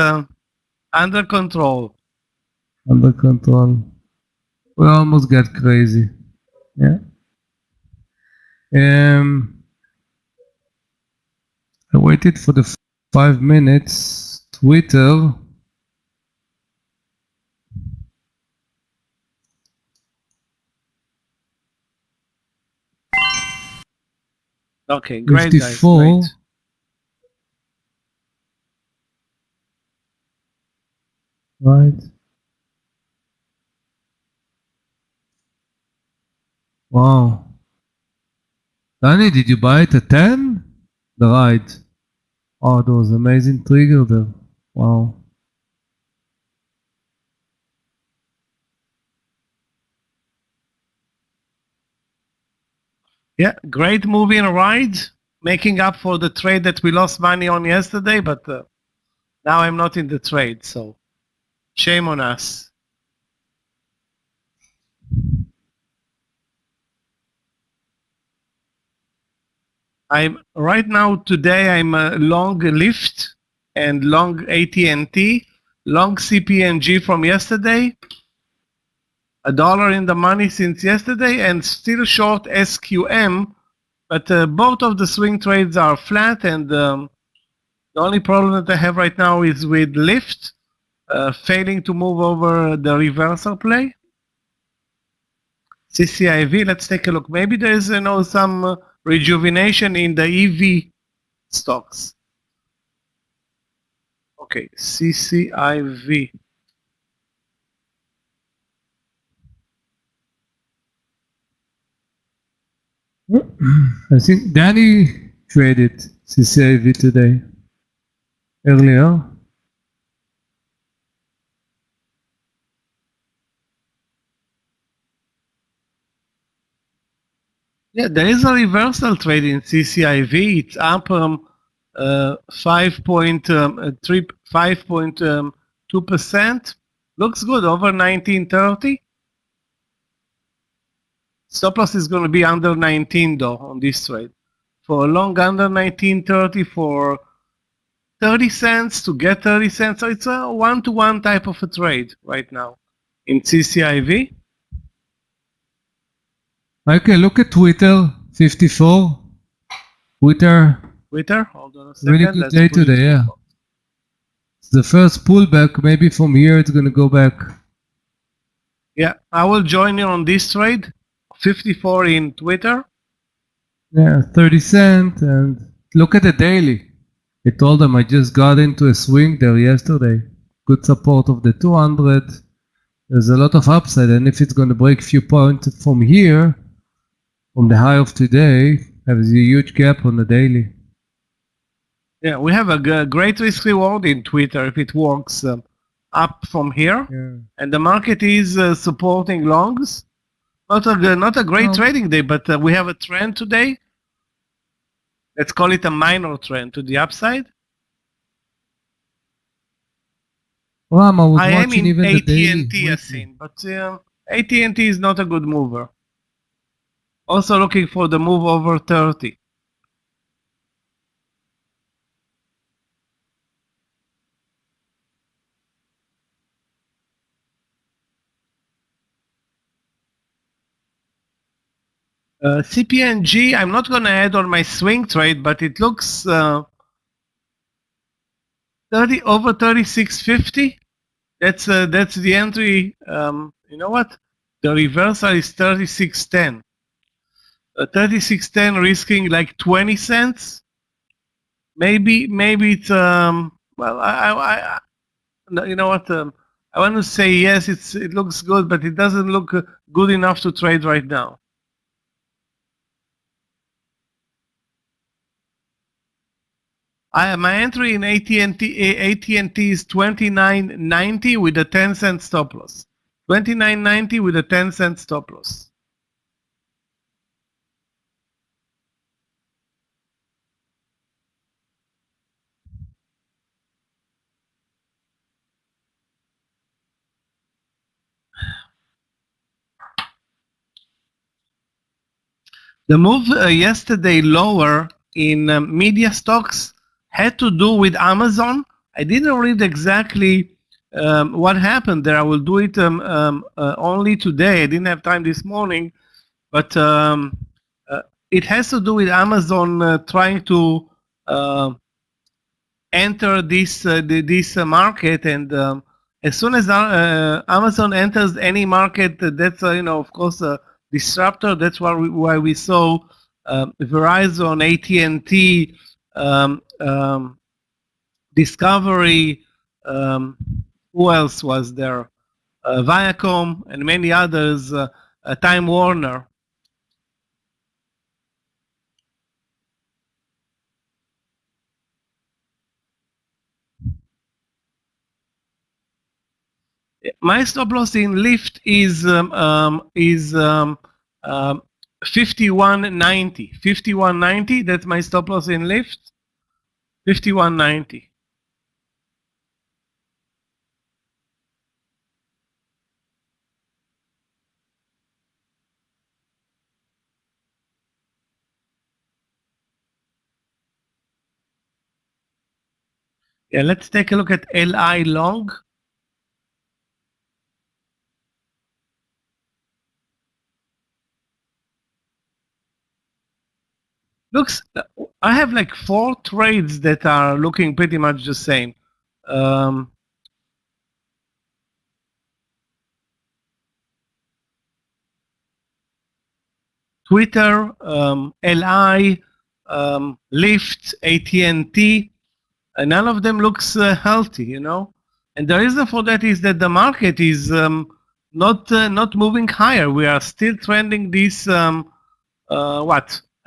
under control. Under control. We almost got crazy. Yeah. I waited for the 5 minutes. Twitter. Okay, great, guys. 54. Great. Right. Wow. Danny, did you buy it at 10? The ride. Oh, there was amazing trigger there. Wow. Yeah, great movie and ride, making up for the trade that we lost money on yesterday, but now I'm not in the trade, so shame on us. Right now today I'm long Lyft and long AT&T, long CP&G from yesterday, $1 in the money since yesterday, and still short SQM, but both of the swing trades are flat, and the only problem that I have right now is with Lyft failing to move over the reversal play. CCIV, let's take a look. Maybe there is some rejuvenation in the EV stocks. Okay, CCIV. I think Danny traded CCIV today. Earlier. Yeah, there is a reversal trade in CCIV. It's up 5.2%. Looks good, over 1930. Stop loss is going to be under 19 though on this trade. For a long under 1930 for 30 cents to get 30 cents. So it's a one-to-one type of a trade right now in CCIV. Okay, look at Twitter, 54. Twitter, Hold on a second. really good Let's day put it today, in. yeah. It's the first pullback. Maybe from here it's going to go back. Yeah, I will join you on this trade. 54 in Twitter. Yeah, 30 cents. And look at the daily. I told them I just got into a swing there yesterday. Good support of the 200. There's a lot of upside. And if it's going to break a few points from here, from the high of today, there's a huge gap on the daily. Yeah, we have a great risk reward in Twitter if it works up from here. Yeah. And the market is supporting longs. Not a great trading day, but we have a trend today. Let's call it a minor trend to the upside. Ram, I was I am watching in even the daily. AT&T, Yasin, but AT&T is not a good mover. Also looking for the move over 30. CPNG, I'm not going to add on my swing trade, but it looks 30 over 36.50. That's the entry. You know what? The reversal is 36.10. 36.10 risking like 20 cents. Maybe it's well, I you know what? I want to say yes. It looks good, but it doesn't look good enough to trade right now. My entry in AT&T is 29.90 with a 10-cent stop loss. 29.90 with a 10-cent stop loss. The move yesterday lower in media stocks had to do with Amazon. I didn't read exactly what happened there. I will do it only today. I didn't have time this morning, but it has to do with Amazon trying to enter this market, and as soon as Amazon enters any market, that's of course a disruptor. That's why we saw Verizon, AT&T, Discovery. Who else was there? Viacom and many others. Time Warner. My stop loss in Lyft is 51.90. 51.90. That's my stop loss in Lyft. 51.90. Yeah, let's take a look at LI long. Looks, I have like 4 trades that are looking pretty much the same. Twitter, LI, Lyft, AT&T, and none of them looks healthy, And the reason for that is that the market is not moving higher. We are still trending this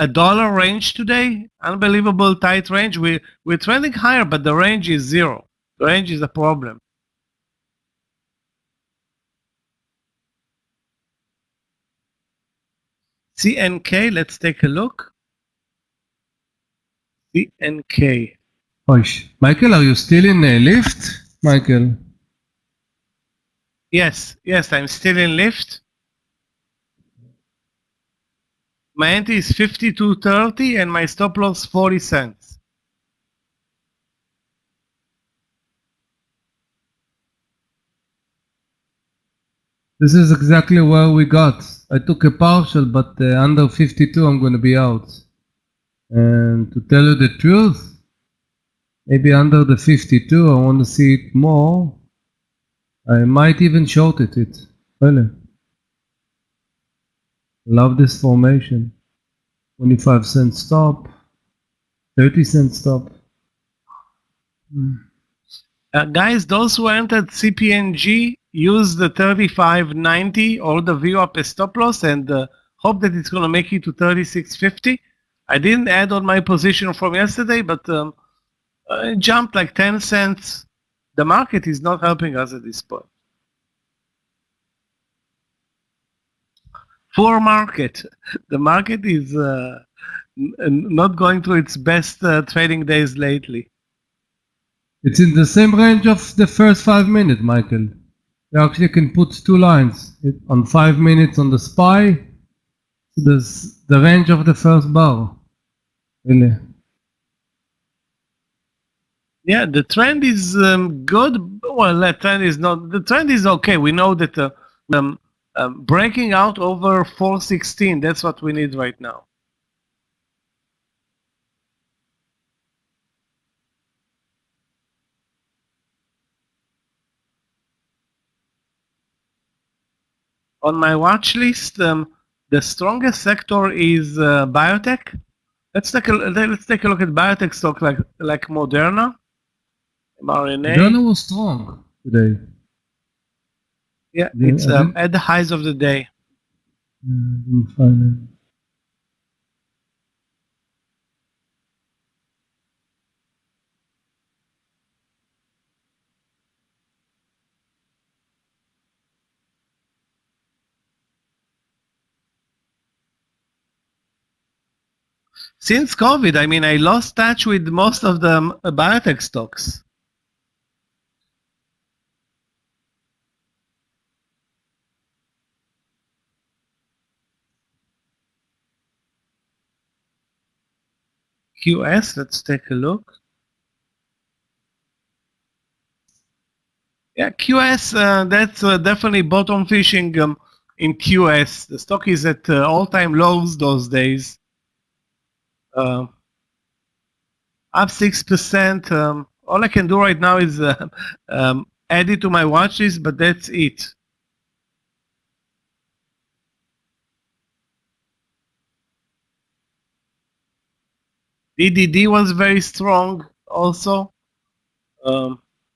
a dollar range today. Unbelievable tight range. We're trending higher, but the range is zero. The range is a problem. CNK. Let's take a look. CNK. Oish. Michael, are you still in Lyft? Michael. Yes, I'm still in Lyft. My entry is 52.30 and my stop loss 40 cents. This is exactly where we got. I took a partial, but under 52 I'm going to be out. And to tell you the truth, maybe under the 52 I want to see it more. I might even short it. Really. Love this formation. 25 cent stop, 30 cent stop. Guys, those who entered CPNG use the 35.90 or the VWAP as stop loss and hope that it's going to make it to 36.50. I didn't add on my position from yesterday, but it jumped like 10 cents. The market is not helping us at this point. Poor market. The market is not going through its best trading days lately. It's in the same range of the first 5 minutes, Michael. You actually can put 2 lines on 5 minutes on the SPY. There's the range of the first bar. Really. Yeah, the trend is good. Well, the trend is not. The trend is okay. We know that breaking out over 416. That's what we need right now. On my watch list, the strongest sector is biotech. Let's take a look at biotech stock like Moderna, mRNA. Moderna was strong today. Yeah, it's at the highs of the day. Since COVID, I mean, I lost touch with most of the biotech stocks. QS, let's take a look. Yeah, QS, that's definitely bottom fishing in QS. The stock is at all-time lows those days. Up 6%. All I can do right now is add it to my watch list, but that's it. DDD was very strong also.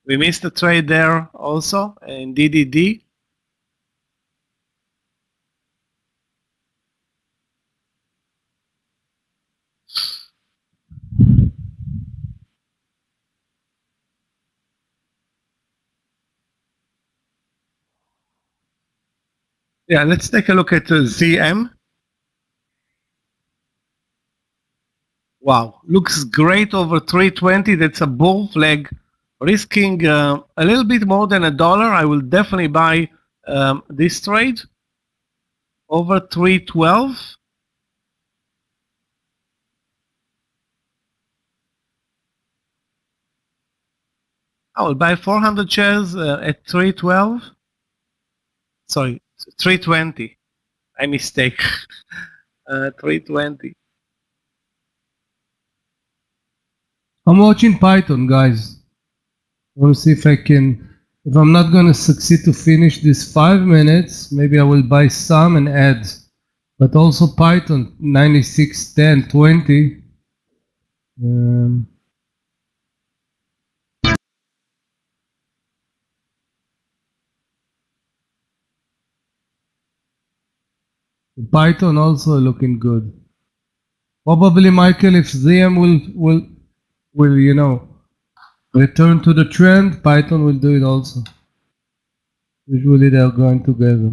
We missed a trade there also in DDD. Yeah, let's take a look at ZM. Wow, looks great over 320. That's a bull flag. Risking a little bit more than $1. I will definitely buy this trade over 312. I will buy 400 shares at 312. Sorry, 320. I mistake. 320. I'm watching Python, guys. I want to see if I can, if I'm not going to succeed to finish this 5 minutes, maybe I will buy some and add. But also Python 96, 10, 20. Python also looking good. Probably, Michael, if ZM will you know, return to the trend, Python will do it also. Usually they are going together.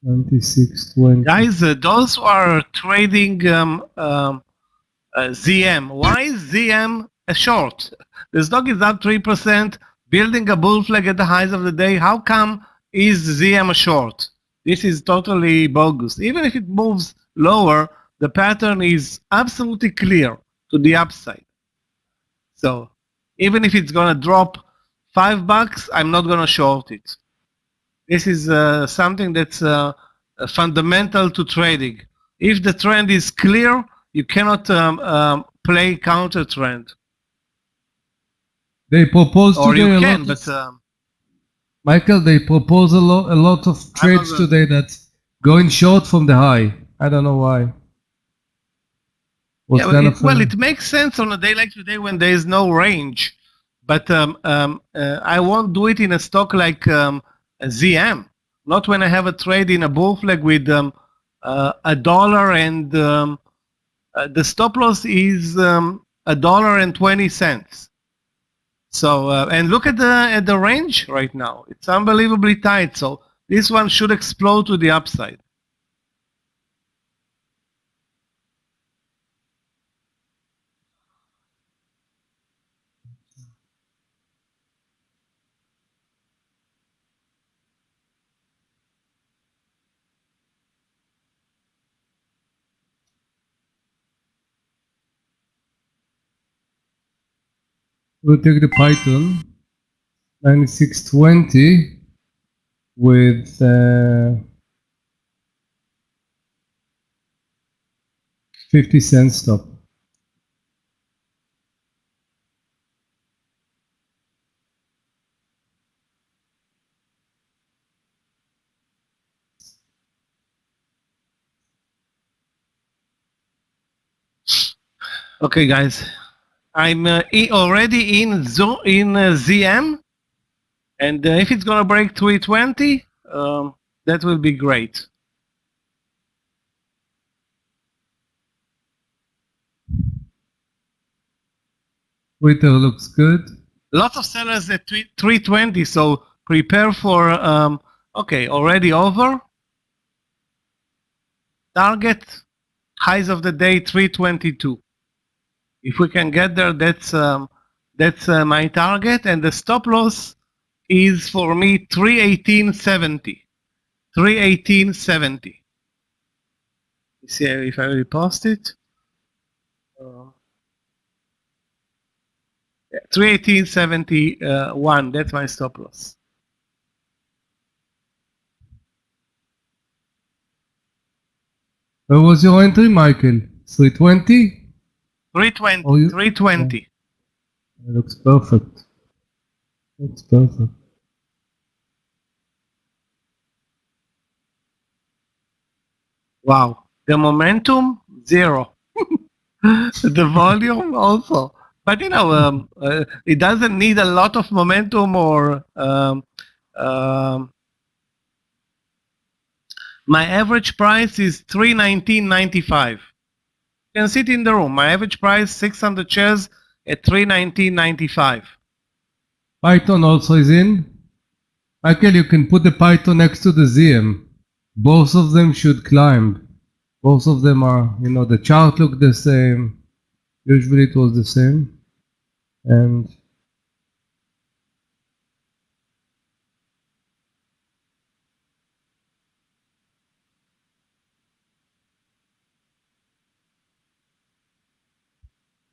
96, 20. Guys, those who are trading ZM, why is ZM a short? The stock is up 3%, building a bull flag at the highs of the day. How come is ZM a short? This is totally bogus. Even if it moves lower, the pattern is absolutely clear to the upside. So even if it's gonna drop $5, I'm not gonna short it. This is something that's fundamental to trading. If the trend is clear, you cannot play counter trend. They propose Or today you a can, lot. but Michael, they propose a lot of trades today that's going short from the high. I don't know why. yeah, well, it makes sense on a day like today when there is no range. But I won't do it in a stock like ZM. Not when I have a trade in a bull flag with $1 and the stop loss is $1.20. So and look at the range right now. It's unbelievably tight. So this one should explode to the upside. We'll take the Python 9620 with 50-cent stop. Okay, guys, I'm already in ZM, and if it's gonna break 320, that will be great. Twitter looks good. Lots of sellers at 320, so prepare for okay, already over. Target highs of the day 322. If we can get there, that's my target, and the stop loss is for me 318.70. 318.70. See if I repost it. 318.71. That's my stop loss. Where was your entry, Michael? 320? 320. Oh, you- 320. It looks perfect. Looks perfect. Wow. The momentum, zero. The volume also. But it doesn't need a lot of momentum or my average price is 319.95. You can sit in the room. My average price 600 shares at 319.95. Python also is in. Michael, you can put the Python next to the ZM. Both of them should climb. Both of them are, the chart looked the same. Usually it was the same. And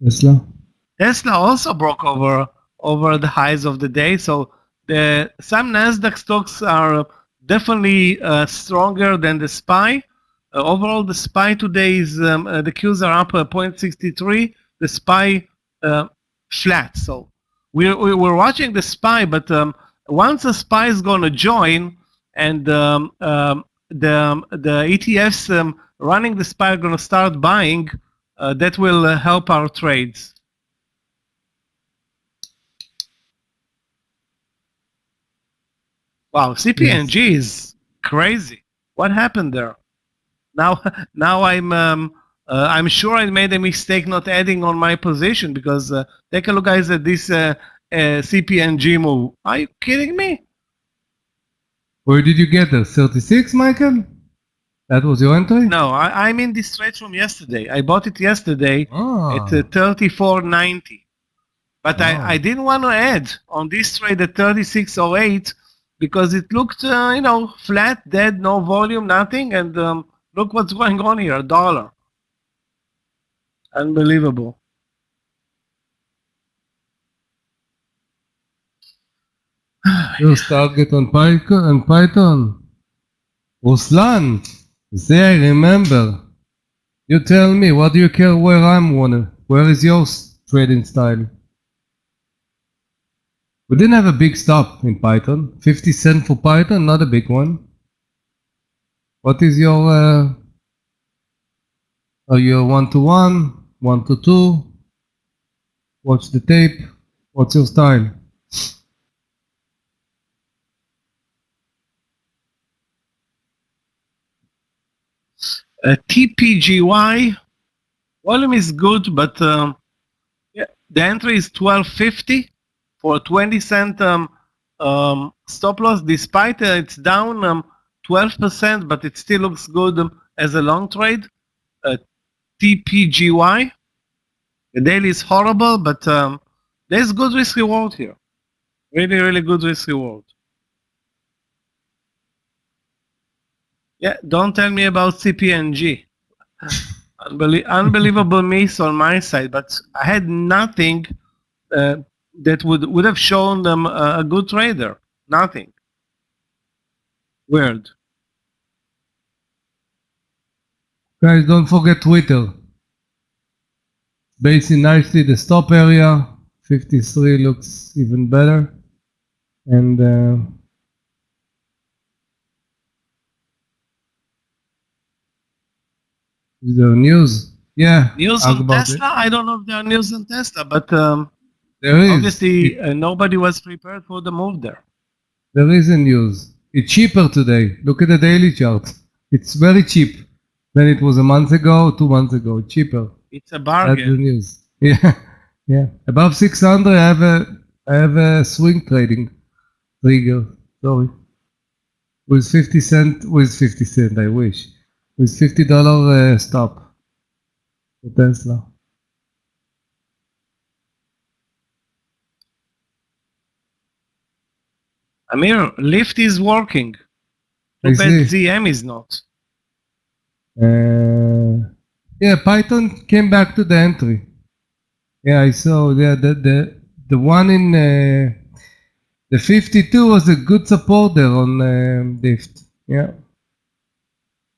Tesla. Tesla also broke over the highs of the day. So some Nasdaq stocks are definitely stronger than the SPY. Overall, the SPY today is the Qs are up 0.63. The SPY flat. So we're watching the SPY, but once the SPY is going to join and the ETFs running the SPY are going to start buying, that will help our trades. Wow, CPNG is crazy. What happened there? Now I'm sure I made a mistake not adding on my position because take a look, guys, at this CPNG move. Are you kidding me? Where did you get there? 36, Michael? That was your entry? No, I'm in this trade from yesterday. I bought it yesterday Ah. at 34.90. But Oh. I didn't want to add on this trade at 36.08 because it looked, flat, dead, no volume, nothing. And look what's going on here, $1. Unbelievable. First target on Python. Ruslan, say I remember. You tell me, what do you care where I'm one? Where is your trading style? We didn't have a big stop in Python. 50 cents for Python, not a big one. What is your, are you a 1-to-1, 1-to-2? Watch the tape. What's your style? TPGY, volume is good, but the entry is 12.50 for a 20-cent stop loss. Despite it's down 12%, but it still looks good as a long trade. TPGY. The daily is horrible, but there's good risk reward here. Really, really good risk reward. Yeah, don't tell me about CPNG. Unbelievable miss on my side, but I had nothing that would have shown them a good trader. Nothing. Weird. Guys, don't forget Twitter. Basing nicely the stop area. 53 looks even better. And is there news? Yeah. News on Tesla? I don't know if there are news on Tesla, but there is. Obviously nobody was prepared for the move there. There is a news. It's cheaper today. Look at the daily chart. It's very cheap than it was a month ago, 2 months ago. Cheaper. It's a bargain. That's the news. Yeah, yeah. Above 600, I have a swing trading trigger. Sorry. With 50 cent. I wish. With $50 stop for Tesla. Amir, Lyft is working. Too bad ZM is not. Yeah, Python came back to the entry. Yeah, I saw. Yeah, the one in the 52 was a good support there on Dift. Yeah,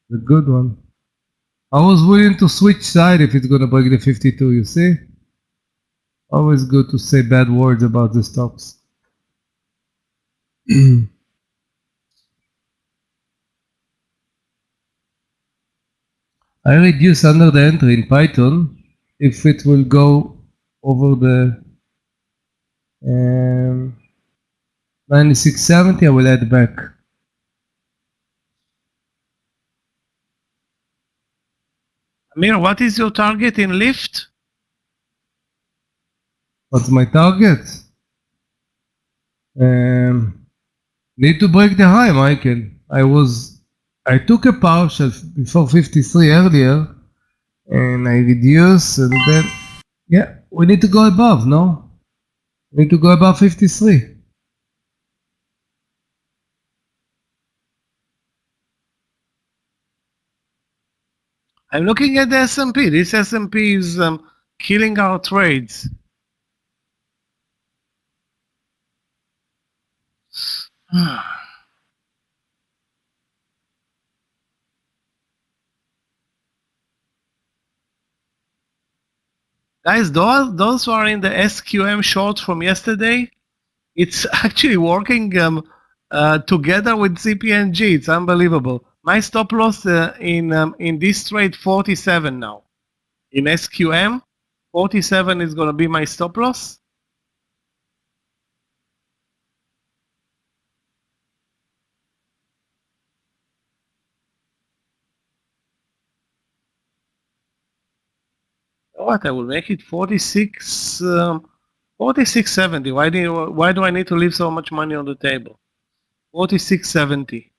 the good one. I was willing to switch side if it's gonna break the 52. You see, always good to say bad words about the stocks. I reduce under the entry in Python if it will go over the 9670. I will add back. Meir, what is your target in lift? What's my target? Need to break the high, Michael. I took a partial before 53 earlier, and I reduced, and then, yeah, we need to go above, no? We need to go above 53. I'm looking at the S&P. This S&P is killing our trades. Guys, those who are in the SQM short from yesterday, it's actually working together with CPNG. It's unbelievable. My stop loss in this trade 47 now. In SQM, 47 is going to be my stop loss. What? I will make it 46, 46.70. Why do I need to leave so much money on the table? 46.70.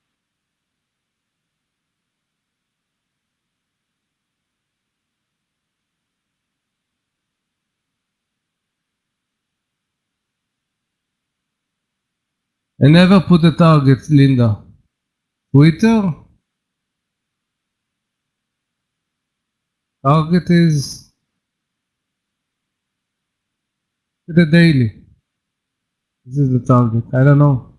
I never put a target, Linda. Twitter? Target is the daily. This is the target. I don't know.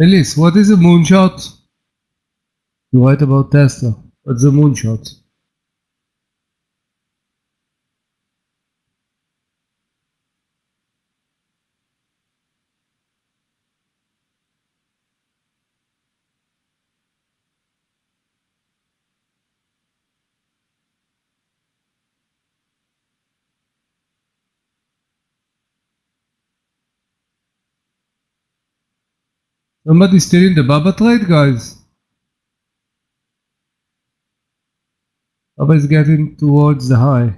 Elise, what is a moonshot? You write about Tesla. What's a moonshot? Somebody still in the Baba trade, guys? Baba is getting towards the high.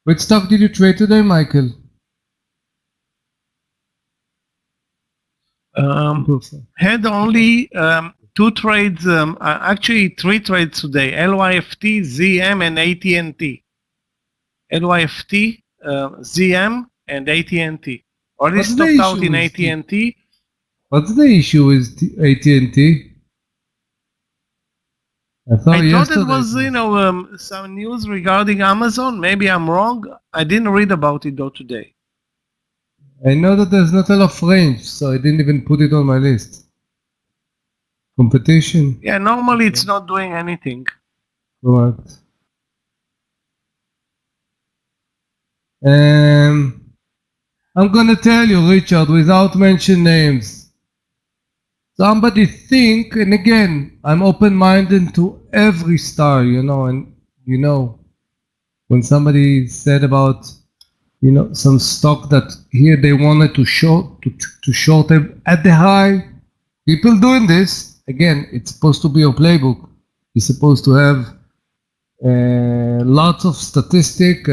Which stock did you trade today, Michael? Had only two trades, actually three trades today: LYFT, ZM, and AT&T. LYFT, ZM, and AT&T. Already What's the stopped out issue in with AT&T. What's the issue with AT&T? I thought I thought yesterday. it was, some news regarding Amazon. Maybe I'm wrong. I didn't read about it though today. I know that there's not a lot of range, so I didn't even put it on my list. Competition. Yeah, normally it's not doing anything. Correct. I'm gonna tell you, Richard, without mentioning names. Somebody think, and again, I'm open-minded to every star, and when somebody said about you know, some stock that here they wanted to short them at the high. People doing this, again, it's supposed to be your playbook. You're supposed to have lots of statistic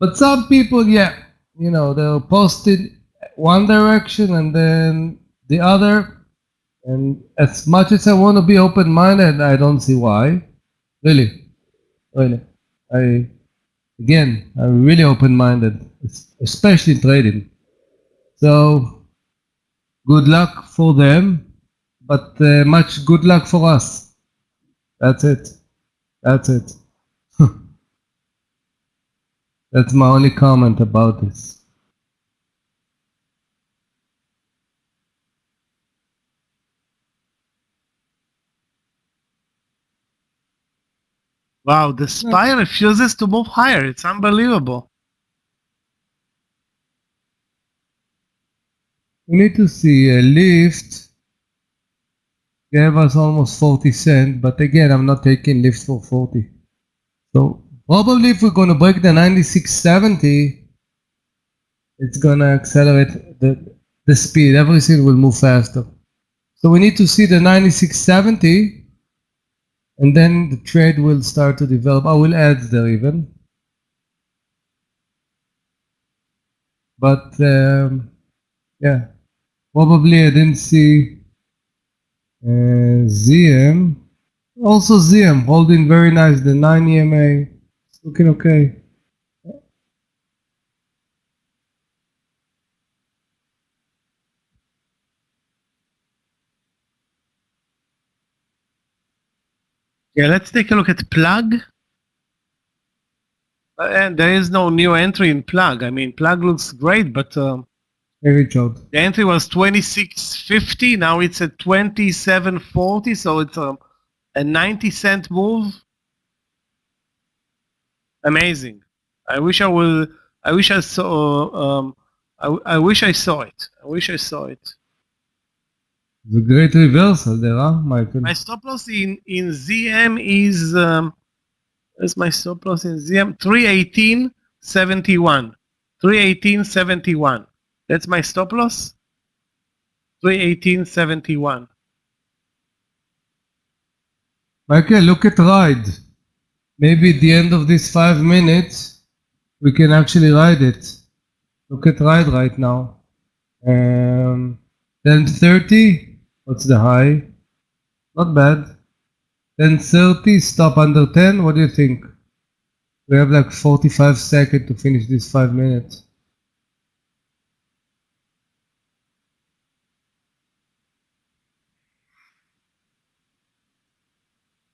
but some people, yeah, you know, they'll post it one direction and then the other. And as much as I want to be open-minded, I don't see why. Really. I'm really open-minded, especially in trading. So, good luck for them, but much good luck for us. That's it. That's my only comment about this. Wow, the SPY refuses to move higher. It's unbelievable. We need to see a lift. Gave us almost 40 cents, but again, I'm not taking lifts for 40. So probably if we're going to break the 96.70, it's going to accelerate the speed. Everything will move faster. So we need to see the 96.70, and then the trade will start to develop. I will add there even. But yeah, probably I didn't see ZM. Also ZM holding very nice. The 9 EMA. It's looking okay. Yeah, let's take a look at plug. And there is no new entry in plug. I mean, plug looks great, but Very good. the entry was 26.50. Now it's at 27.40. So it's a 90-cent move. Amazing. I wish I saw. I wish I saw it. I wish I saw it. The great reversal there, huh, Michael? My stop loss in ZM is where's my stop loss in ZM? 318.71. 318.71. That's my stop loss. 318.71. Michael, look at ride. Maybe at the end of these 5 minutes, we can actually ride it. Look at ride right now. 10.30. What's the high? Not bad. 10.30, stop under 10. What do you think? We have like 45 seconds to finish these 5 minutes.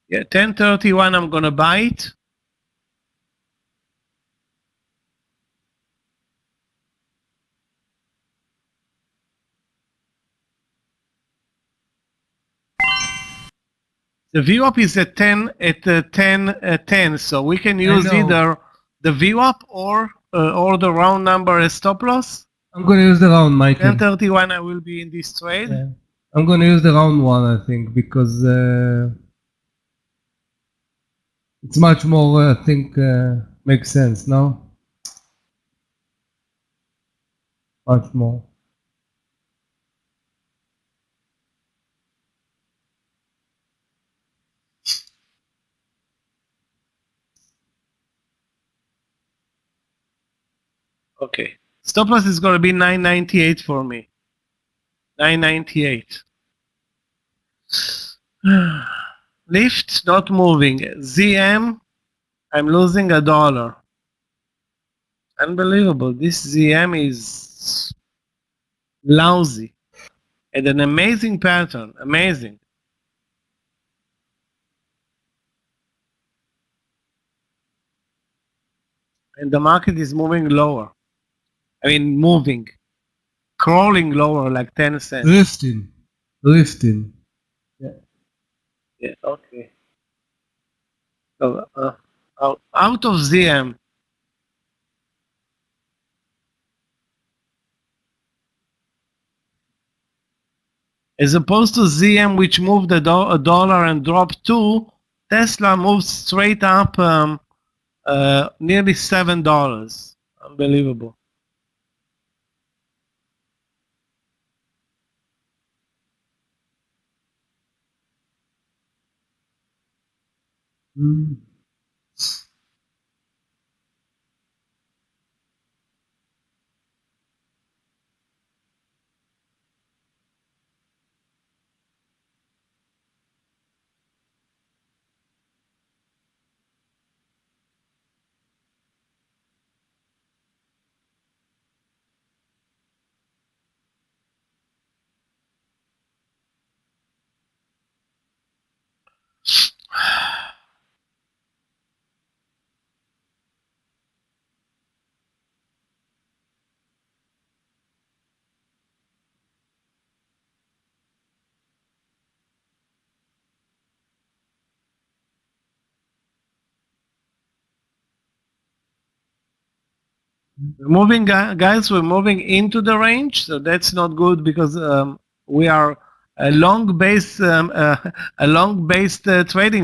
Yeah, 10.31. I'm gonna buy it. The VWAP is at 10, so we can use either the VWAP or the round number as stop loss. I'm going to use the round, Michael. 10.31, I will be in this trade. Yeah. I'm going to use the round one, I think, because it's much more, I think, makes sense, no? Much more. Okay. Stop loss is going to be 9.98 for me. 9.98. Lift, not moving. ZM, I'm losing $1. Unbelievable. This ZM is lousy. And an amazing pattern. Amazing. And the market is moving lower. I mean, moving. Crawling lower like 10 cents. Lifting. Yeah, okay. So, out of ZM. As opposed to ZM, which moved a dollar and dropped 2, Tesla moved straight up nearly $7. Unbelievable. Mm. We're moving, guys. We're moving into the range, so that's not good because we are a long-based trading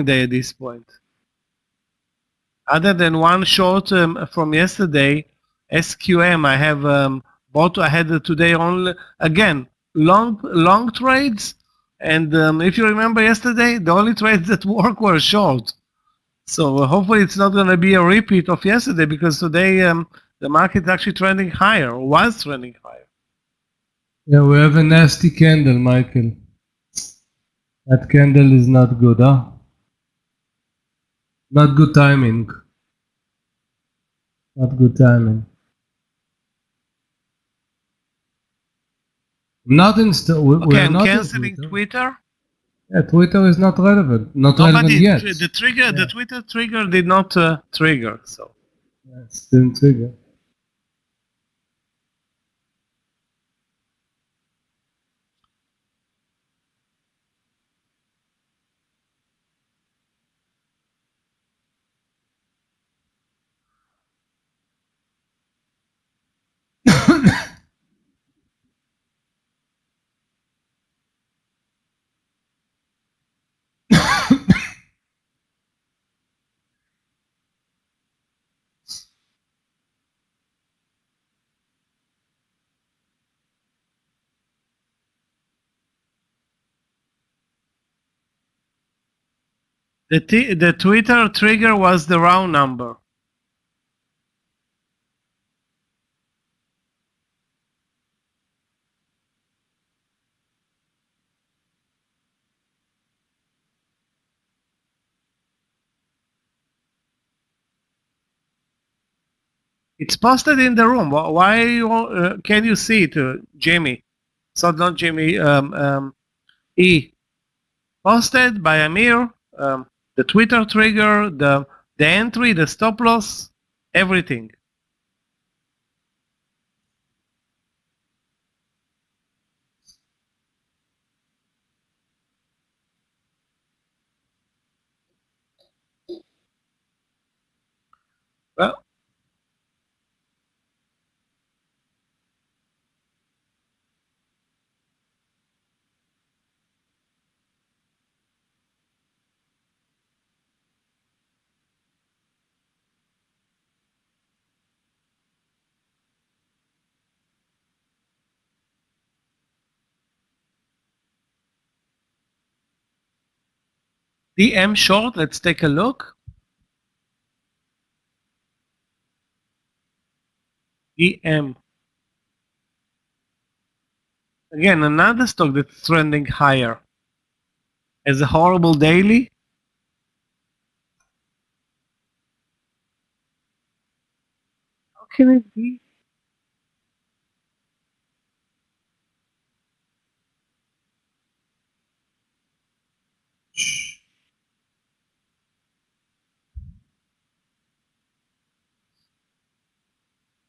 day at this point. Other than one short from yesterday, SQM, I have bought ahead today only again long trades, and if you remember yesterday, the only trades that work were short. So hopefully it's not going to be a repeat of yesterday because today the market is actually trending higher, or was trending higher. Yeah, we have a nasty candle, Michael. That candle is not good, huh? Not good timing. Not good timing. Not in Okay, I'm canceling Twitter. Yeah, Twitter is not relevant. Not No, but relevant yet. the trigger, the Twitter trigger did not trigger. So Yeah, it didn't trigger. the Twitter trigger was the round number. It's posted in the room. Why can you see it, Jamie? So not Jamie. E. Posted by Meir. The Twitter trigger, the entry, the stop loss, everything. Well, DM short. Let's take a look. DM. Again, another stock that's trending higher. As a horrible daily. How can it be?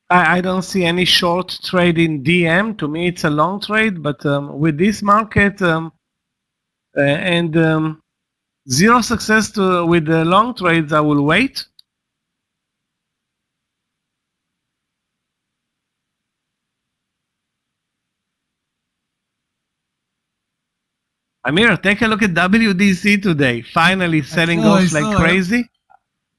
I don't see any short trade in DM. To me, it's a long trade, but with this market and zero success with the long trades, I will wait. Amir, take a look at WDC today. Finally selling off like crazy.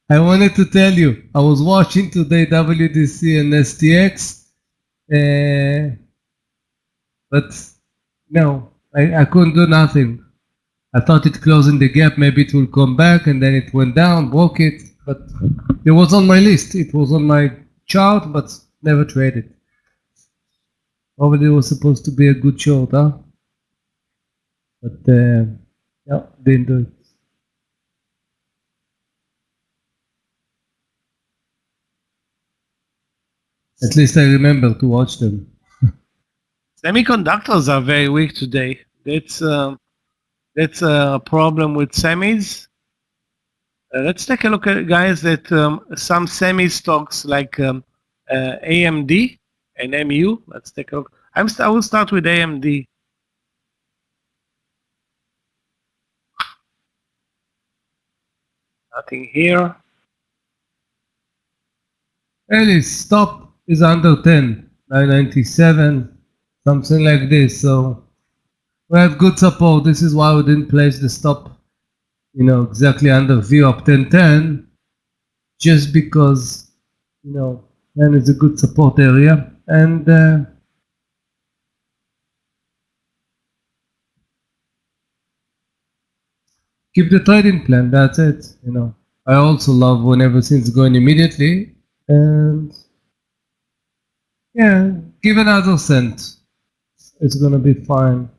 I wanted to tell you, I was watching today WDC and STX, but no, I couldn't do nothing. I thought it closing the gap, maybe it will come back, and then it went down, broke it, but it was on my list. It was on my chart, but never traded. Probably it was supposed to be a good short, huh? But yeah, didn't do it. At least I remember to watch them. Semiconductors are very weak today. That's a problem with semis. Let's take a look at, guys, at some semi stocks like AMD and MU. Let's take a look. I will start with AMD. Nothing here. Well, stop is under 10, 997, something like this. So we have good support. This is why we didn't place the stop, exactly under view up 1010, just because, then it's a good support area. And keep the trading plan. That's it. I also love when everything's going immediately. And yeah, give another cent. It's gonna be fine.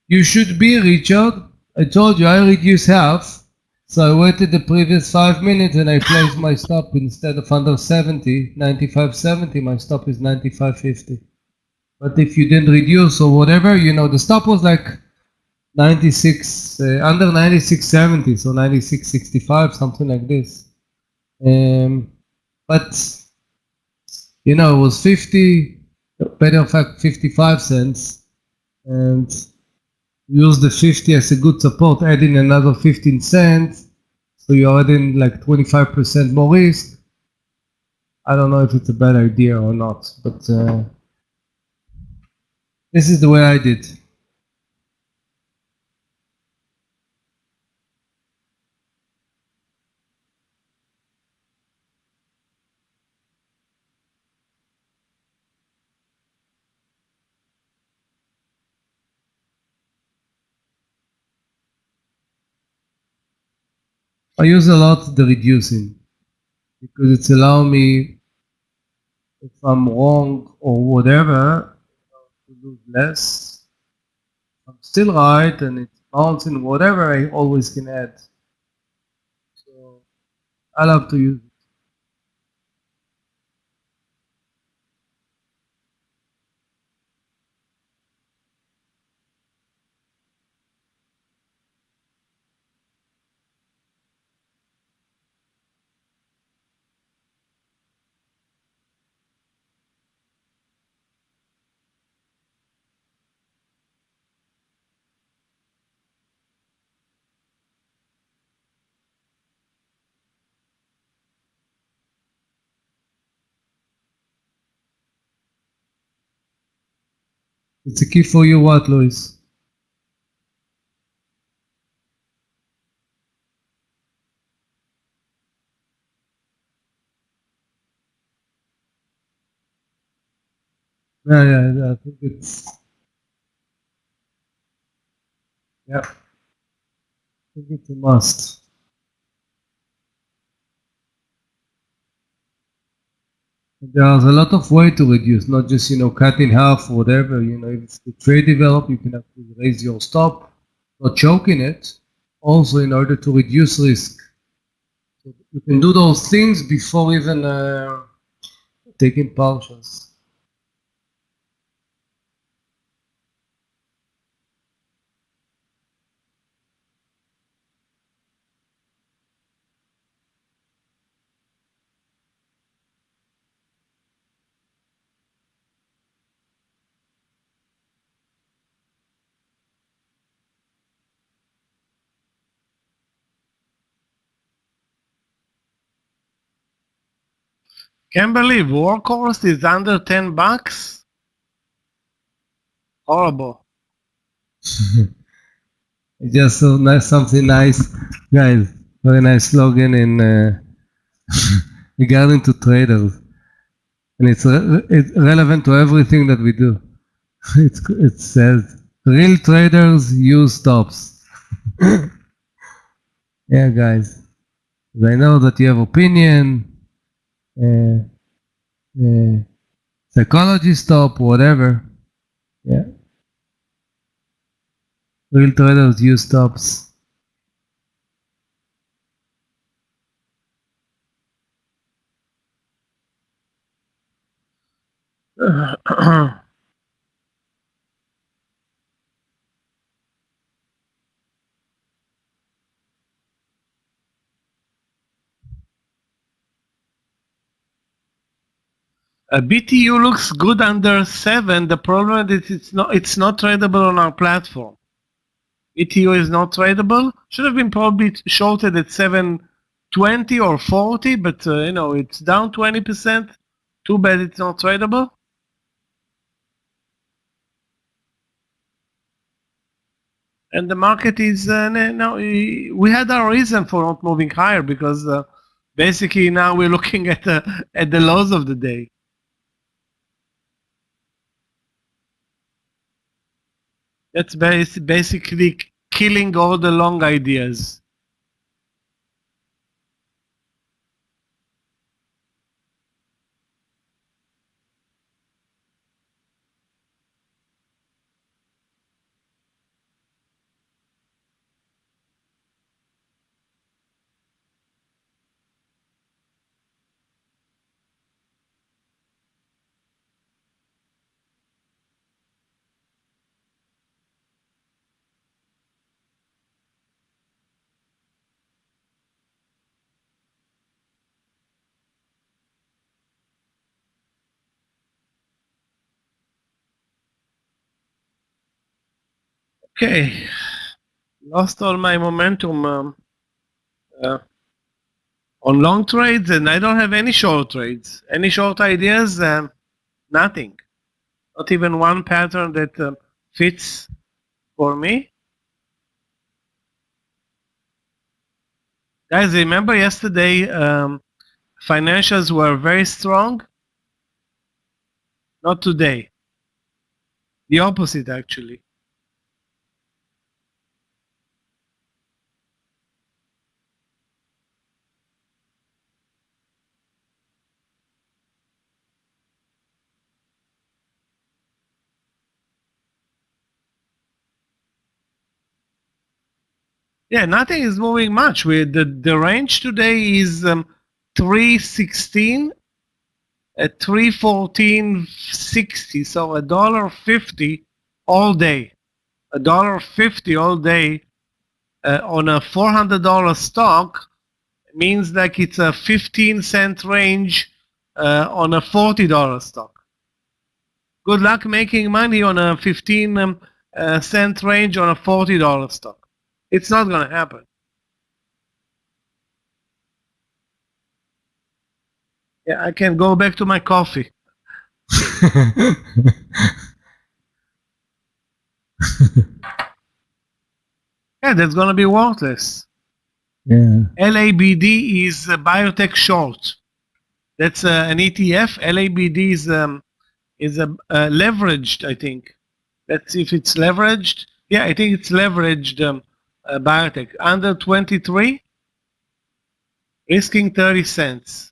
You should be, Richard. I told you I reduced half. So I waited the previous 5 minutes and I placed my stop instead of under 70, 95.70. My stop is 95.50. But if you didn't reduce or whatever, the stop was like 96, under 96.70, so 96.65, something like this. But it was 50, better of fact 55 cents, and use the 50 as a good support, adding another 15 cents, so you're adding like 25% more risk. I don't know if it's a bad idea or not, but this is the way I did. I use a lot the reducing because it's allow me, if I'm wrong or whatever, to lose less. I'm still right and it's bouncing whatever, I always can add. So I love to use it. It's a key for you, what, Louis? Yeah, I think it's, yeah, I think it's a must. There's a lot of way to reduce, not just, cut in half or whatever, if the trade develop, you can actually raise your stop, not choking it, also in order to reduce risk. So you can do those things before even taking partials. Can't believe Workhorse is under $10. Horrible. Just so nice, something nice, guys. very nice slogan in regarding to traders, and it's relevant to everything that we do. It says, real traders use stops. Yeah, guys. I know that you have opinion, psychology stop, whatever. Yeah. Real traders use stops. A BTU looks good under 7. The problem is it's not tradable on our platform. BTU is not tradable. Should have been probably shorted at 720 or 40, but it's down 20%. Too bad it's not tradable. And the market is we had our reason for not moving higher because basically now we're looking at the lows of the day. That's basically killing all the long ideas. Okay, lost all my momentum on long trades, and I don't have any short trades. Any short ideas? Nothing. Not even one pattern that fits for me. Guys, remember yesterday financials were very strong? Not today. The opposite, actually. Yeah, nothing is moving much. The range today is 316 at 314.60, so $1.50 all day. $1.50 all day on a $400 stock means like it's a 15-cent range on a $40 stock. Good luck making money on a 15-cent range on a $40 stock. It's not going to happen. Yeah, I can go back to my coffee. Yeah, that's going to be worthless. Yeah. LABD is a biotech short. That's an ETF. LABD is a leveraged, I think. Let's see if it's leveraged. Yeah, I think it's leveraged biotech. Under 23, risking 30 cents.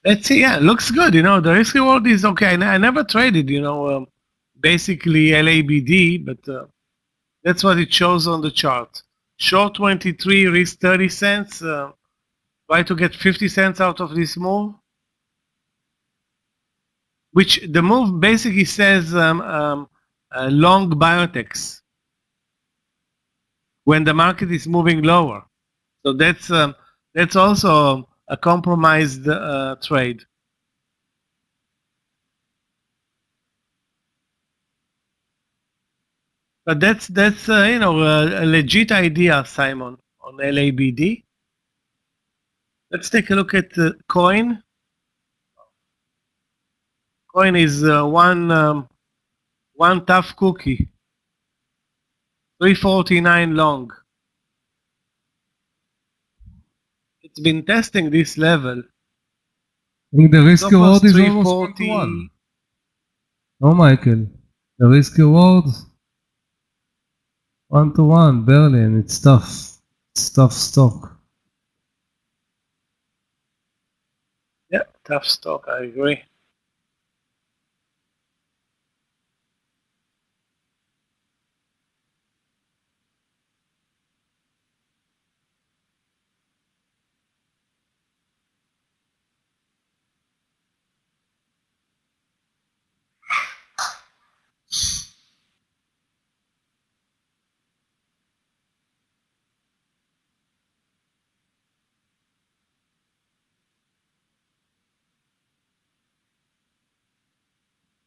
Let's see. Yeah, looks good. The risk reward is okay. I never traded, basically LABD, but that's what it shows on the chart. Short 23, risk 30 cents. Try to get 50 cents out of this move. Which the move basically says long biotechs when the market is moving lower. So that's also a compromised trade. But that's a legit idea, Simon, on LABD. Let's take a look at coin. Coin is one tough cookie. 349 long. It's been testing this level. I think the risk Stop reward loss is almost 1 to 340. 1. Oh, Michael. The risk reward 1 to 1, barely, and it's tough. It's tough stock. Yeah, tough stock, I agree.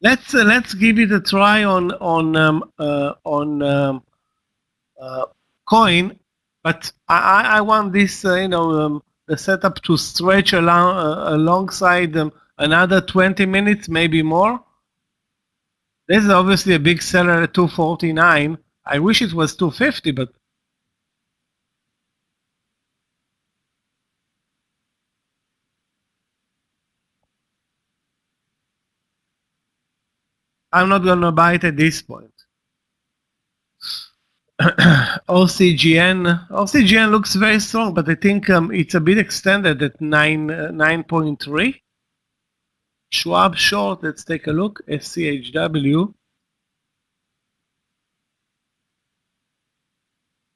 Let's give it a try on coin, but I want this the setup to stretch alongside another 20 minutes, maybe more. This is obviously a big seller at 249. I wish it was 250, but I'm not gonna buy it at this point. OCGN looks very strong, but I think it's a bit extended at 9.3. Schwab short, let's take a look. SCHW.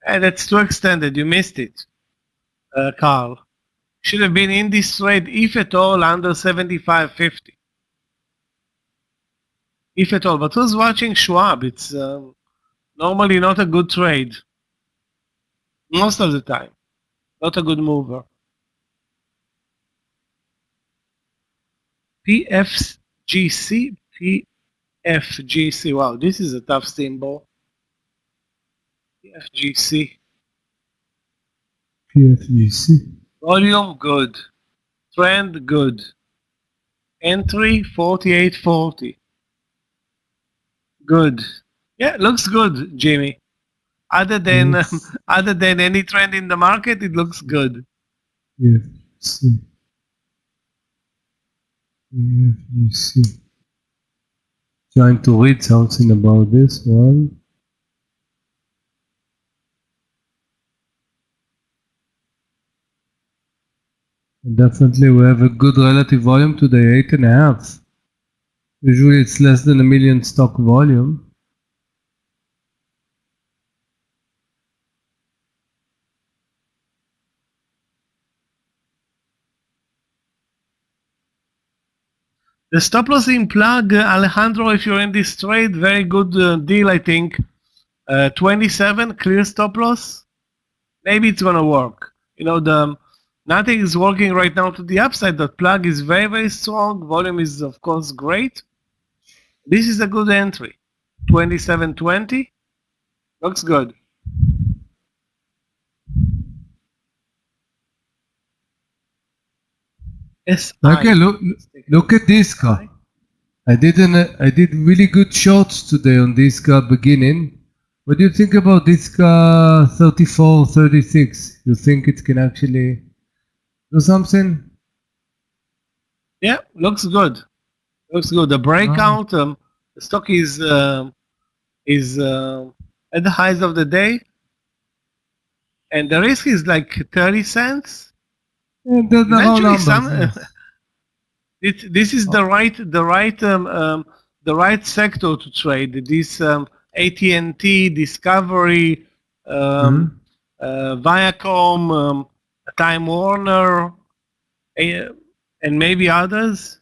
And that's too extended. You missed it, Carl. Should have been in this trade, if at all, under 75.50. If at all. But who's watching Schwab? It's normally not a good trade. Most of the time. Not a good mover. PFGC. PFGC. Wow, this is a tough symbol. PFGC. PFGC. Volume, good. Trend, good. Entry, 48.40. Good. Yeah, looks good, Jimmy. Other than Yes. other than any trend in the market, it looks good. PFGC. PFGC. Trying to read something about this one. Definitely we have a good relative volume today, 8.5. Usually it's less than 1 million stock volume. The stop loss in plug, Alejandro, if you're in this trade, very good deal, I think. 27 clear stop loss. Maybe it's gonna work. You know, nothing is working right now to the upside. The plug is very, very strong. Volume is of course great. This is a good entry. 27.20 looks good. SI. Okay, look at this car. I did really good shorts today on this car beginning. What do you think about this car 34, 36? You think it can actually do something? Yeah, looks good. Looks good. The breakout, the stock is at the highs of the day, and the risk is like 30 cents. Yeah, the round Eventually, numbers, yes. this is the right sector to trade. This AT&T, Discovery, Viacom, Time Warner, and maybe others.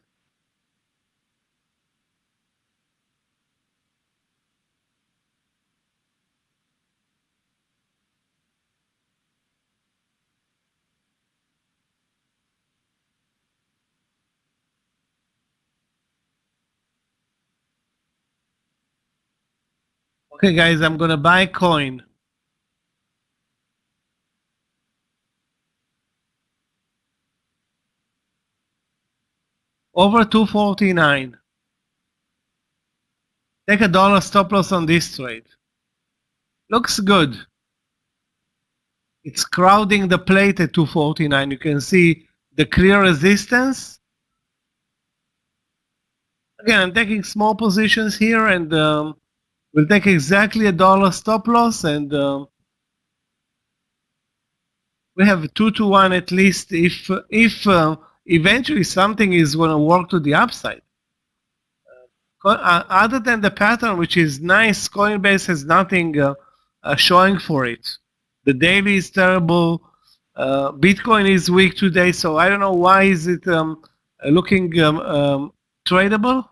Okay, guys, I'm gonna buy coin. Over 249. Take $1 stop loss on this trade. Looks good. it's crowding the plate at 249. You can see the clear resistance. Again, I'm taking small positions here, and we'll take exactly $1 stop loss, and we have 2 to 1 at least if eventually something is going to work to the upside. Other than the pattern, which is nice, Coinbase has nothing showing for it. The daily is terrible. Bitcoin is weak today, so I don't know why is it looking tradable,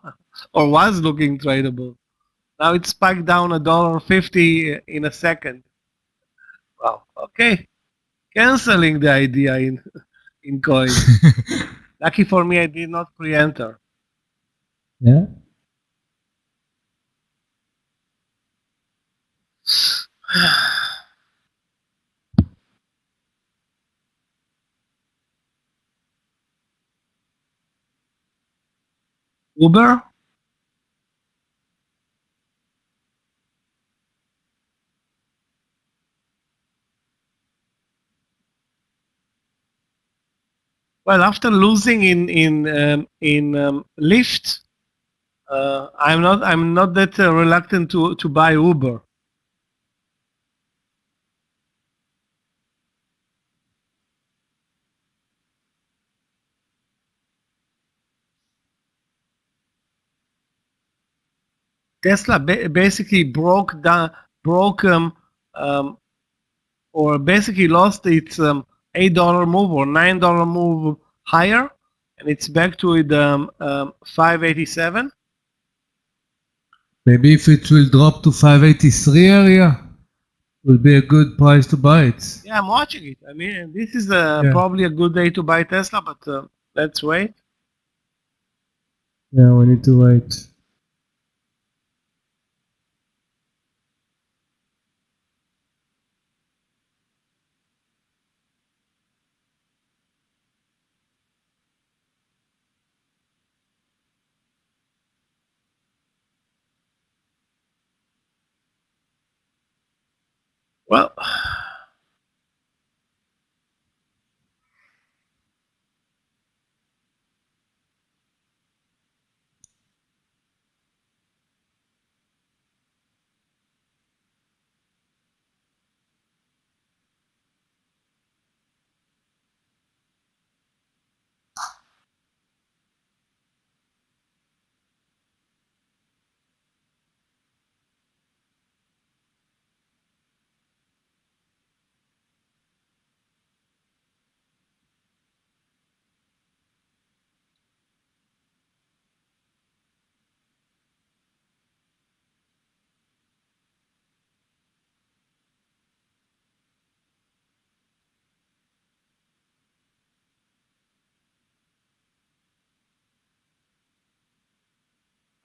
or was looking tradable. Now it's spiked down $1.50 in a second. Wow. Okay. Canceling the idea in coin. Lucky for me, I did not pre-enter. Yeah. Uber? Well, after losing in Lyft, I'm not that reluctant to buy Uber. Tesla basically broke or basically lost its $8 move or $9 move higher, and it's back to it 587. Maybe if it will drop to 583 area, will be a good price to buy it. Yeah, I'm watching it. I mean, this is Yeah. probably a good day to buy Tesla, but let's wait. Yeah, we need to wait. Well,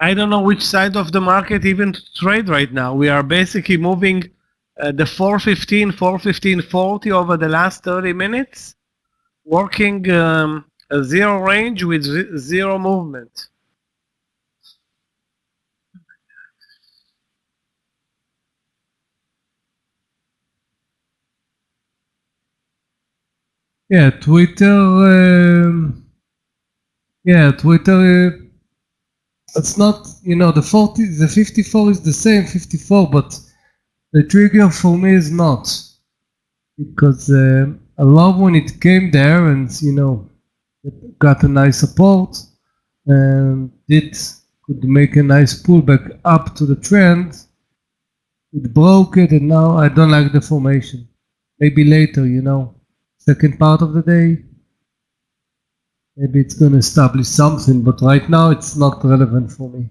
I don't know which side of the market even to trade right now. We are basically moving the 415, 415.40 over the last 30 minutes, working a zero range with zero movement. Yeah, Twitter. Twitter. It's not, the 54 is the same 54, but the trigger for me is not, because I love when it came there and it got a nice support and could make a nice pullback up to the trend. It broke it, and now I don't like the formation. Maybe later, second part of the day, maybe it's going to establish something, but right now it's not relevant for me.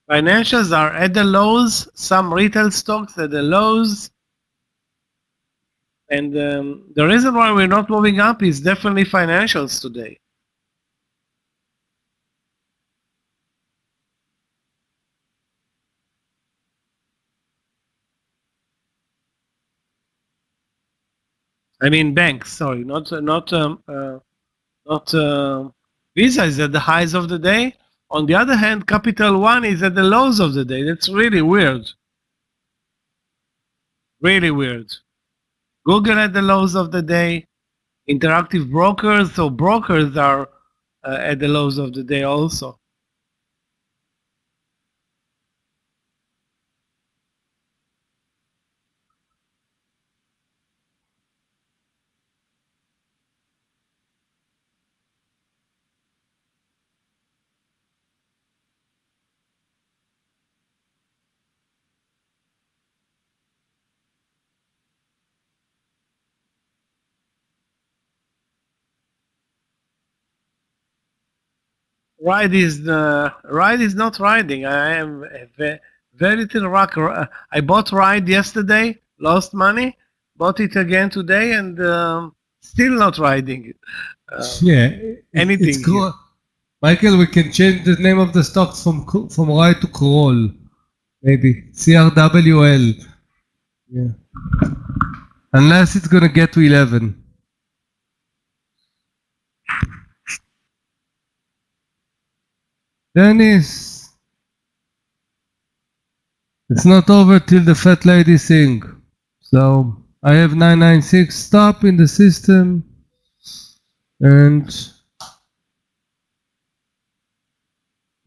Financials are at the lows, some retail stocks at the lows. And the reason why we're not moving up is definitely financials today. I mean banks. Sorry, not Visa is at the highs of the day. On the other hand, Capital One is at the lows of the day. That's really weird. Really weird. Google at the lows of the day. Interactive brokers, so brokers are at the lows of the day also. Ride is not riding. I am very little rock. I bought Ride yesterday, lost money, bought it again today, and still not riding. Yeah, Anything it's cool. Michael, we can change the name of the stocks from ride to crawl, maybe CRWL. Yeah, unless it's gonna get to 11. Dennis, it's not over till the fat lady sing. So I have 996 stop in the system, and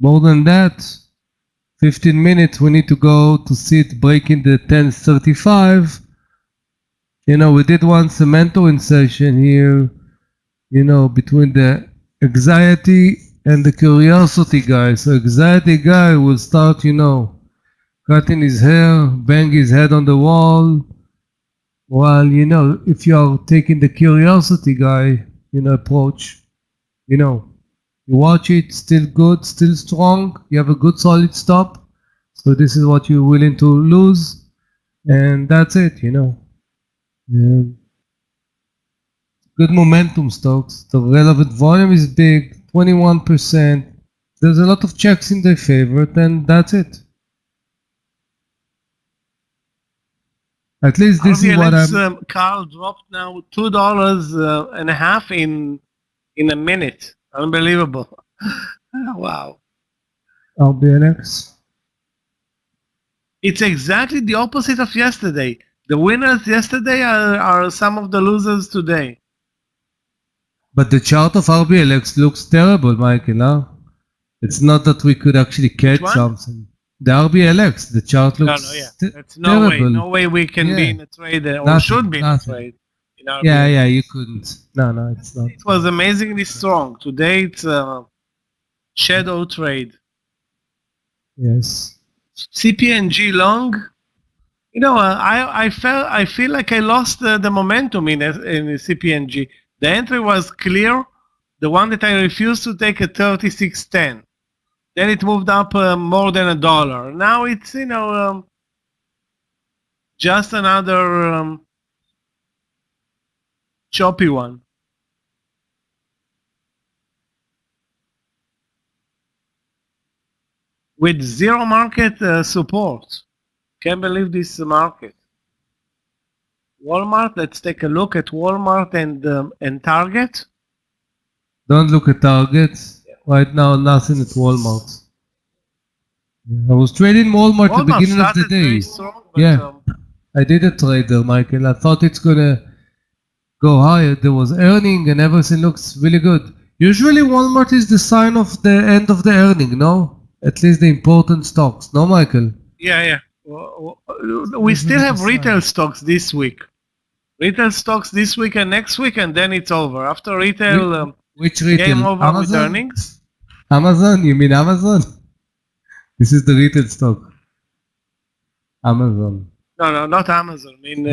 more than that, 15 minutes we need to go to see it breaking the 1035. You know, we did one cemento insertion here, you know, between the anxiety and the curiosity guy. So anxiety guy will start, you know, cutting his hair, bang his head on the wall, while, you know, if you are taking the curiosity guy, you know, approach, you know, you watch it, still good, still strong, you have a good solid stop. So this is what you're willing to lose, and that's it, you know. Yeah. Good momentum stocks. The relevant volume is big, 21%. There's a lot of checks in their favor, and that's it. At least this is what I'm. Carl dropped now $2.50 in a minute. Unbelievable. Wow. RBLX. It's exactly the opposite of yesterday. The winners yesterday are some of the losers today. But the chart of RBLX looks terrible, Michael. Huh? It's not that we could actually catch something. The RBLX, the chart looks That's no terrible. way. No way we can be in a trade or Nothing, should be nothing. in a trade. In RBLX. Yeah, you couldn't. No, it's not. It was amazingly strong. Today it's a shadow trade. Yes. CPNG long. You know, I feel like I lost the momentum in CPNG. The entry was clear. The one that I refused to take at 36.10. Then it moved up more than $1. Now it's, you know, just another choppy one. With zero market support. Can't believe this market. Walmart, let's take a look at Walmart and Target. Don't look at Target. Right now, nothing at Walmart. I was trading Walmart at the beginning of the day. Strong, I did a trade there, Michael. I thought it's gonna go higher. There was earning and everything looks really good. Usually Walmart is the sign of the end of the earning, no? At least the important stocks, no, Michael? Yeah. We still have retail stocks this week. Retail stocks this week and next week, and then it's over. After retail, which retail? game over Amazon? with earnings. Amazon? You mean Amazon? This is the retail stock. Amazon. No, not Amazon. I mean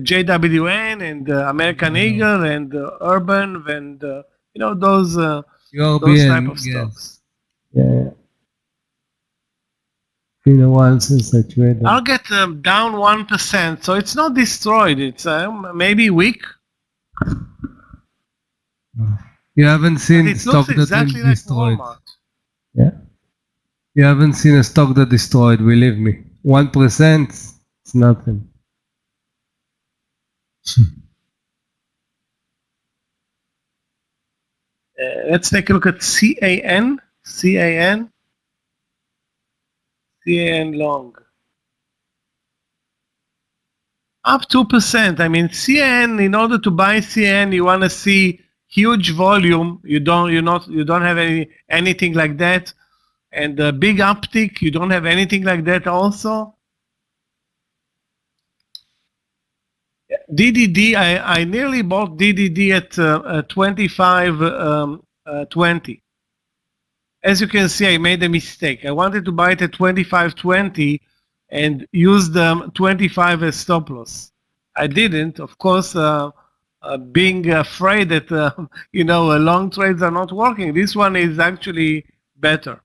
JWN and American Eagle and Urban and you know those type of stocks. Yeah. Been a while since I traded. I'll get down 1%, so it's not destroyed. It's maybe weak. You haven't seen a stock that exactly will destroyed. Walmart. Yeah. You haven't seen a stock that destroyed, believe me. 1%, it's nothing. Let's take a look at CAN. CAN long. Up 2%. I mean, CAN. In order to buy CAN, you want to see huge volume. You don't have anything like that, and a big uptick. You don't have anything like that also. DDD. I nearly bought DDD at 25.20. As you can see, I made a mistake. I wanted to buy it at 25.20 and use the 25 as stop loss. I didn't, of course, being afraid that long trades are not working. This one is actually better.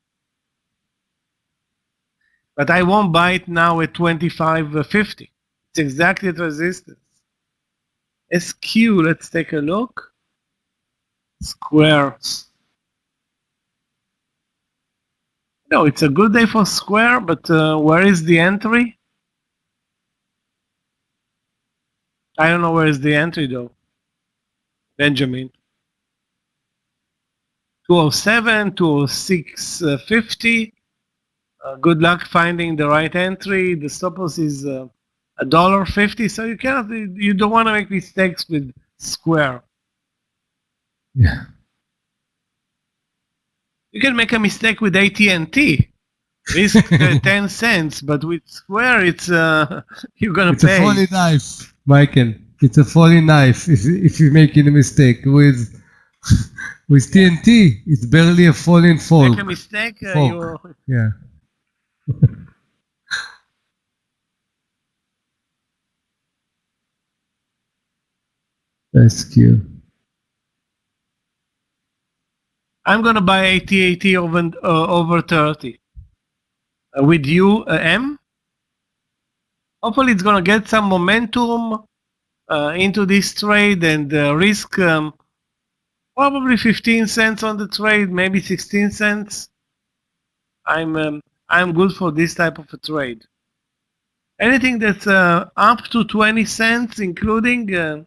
But I won't buy it now at 25.50. It's exactly at resistance. SQ, let's take a look. Square. No, it's a good day for Square, but where is the entry? I don't know where is the entry though. Benjamin. 207, 206.50. Good luck finding the right entry. The stop loss is $1.50, so you don't want to make mistakes with Square. Yeah. You can make a mistake with AT&T. Risk 10 cents, but with Square, it's you're gonna It's pay. a falling knife, Michael. It's a falling knife if you're making a mistake. With TNT, it's barely a falling fork. Make a mistake, Yeah. That's cute. I'm gonna buy AT&T over 30. With you, M. Hopefully, it's gonna get some momentum into this trade and risk probably 15 cents on the trade, maybe 16 cents. I'm good for this type of a trade. Anything that's up to 20 cents, including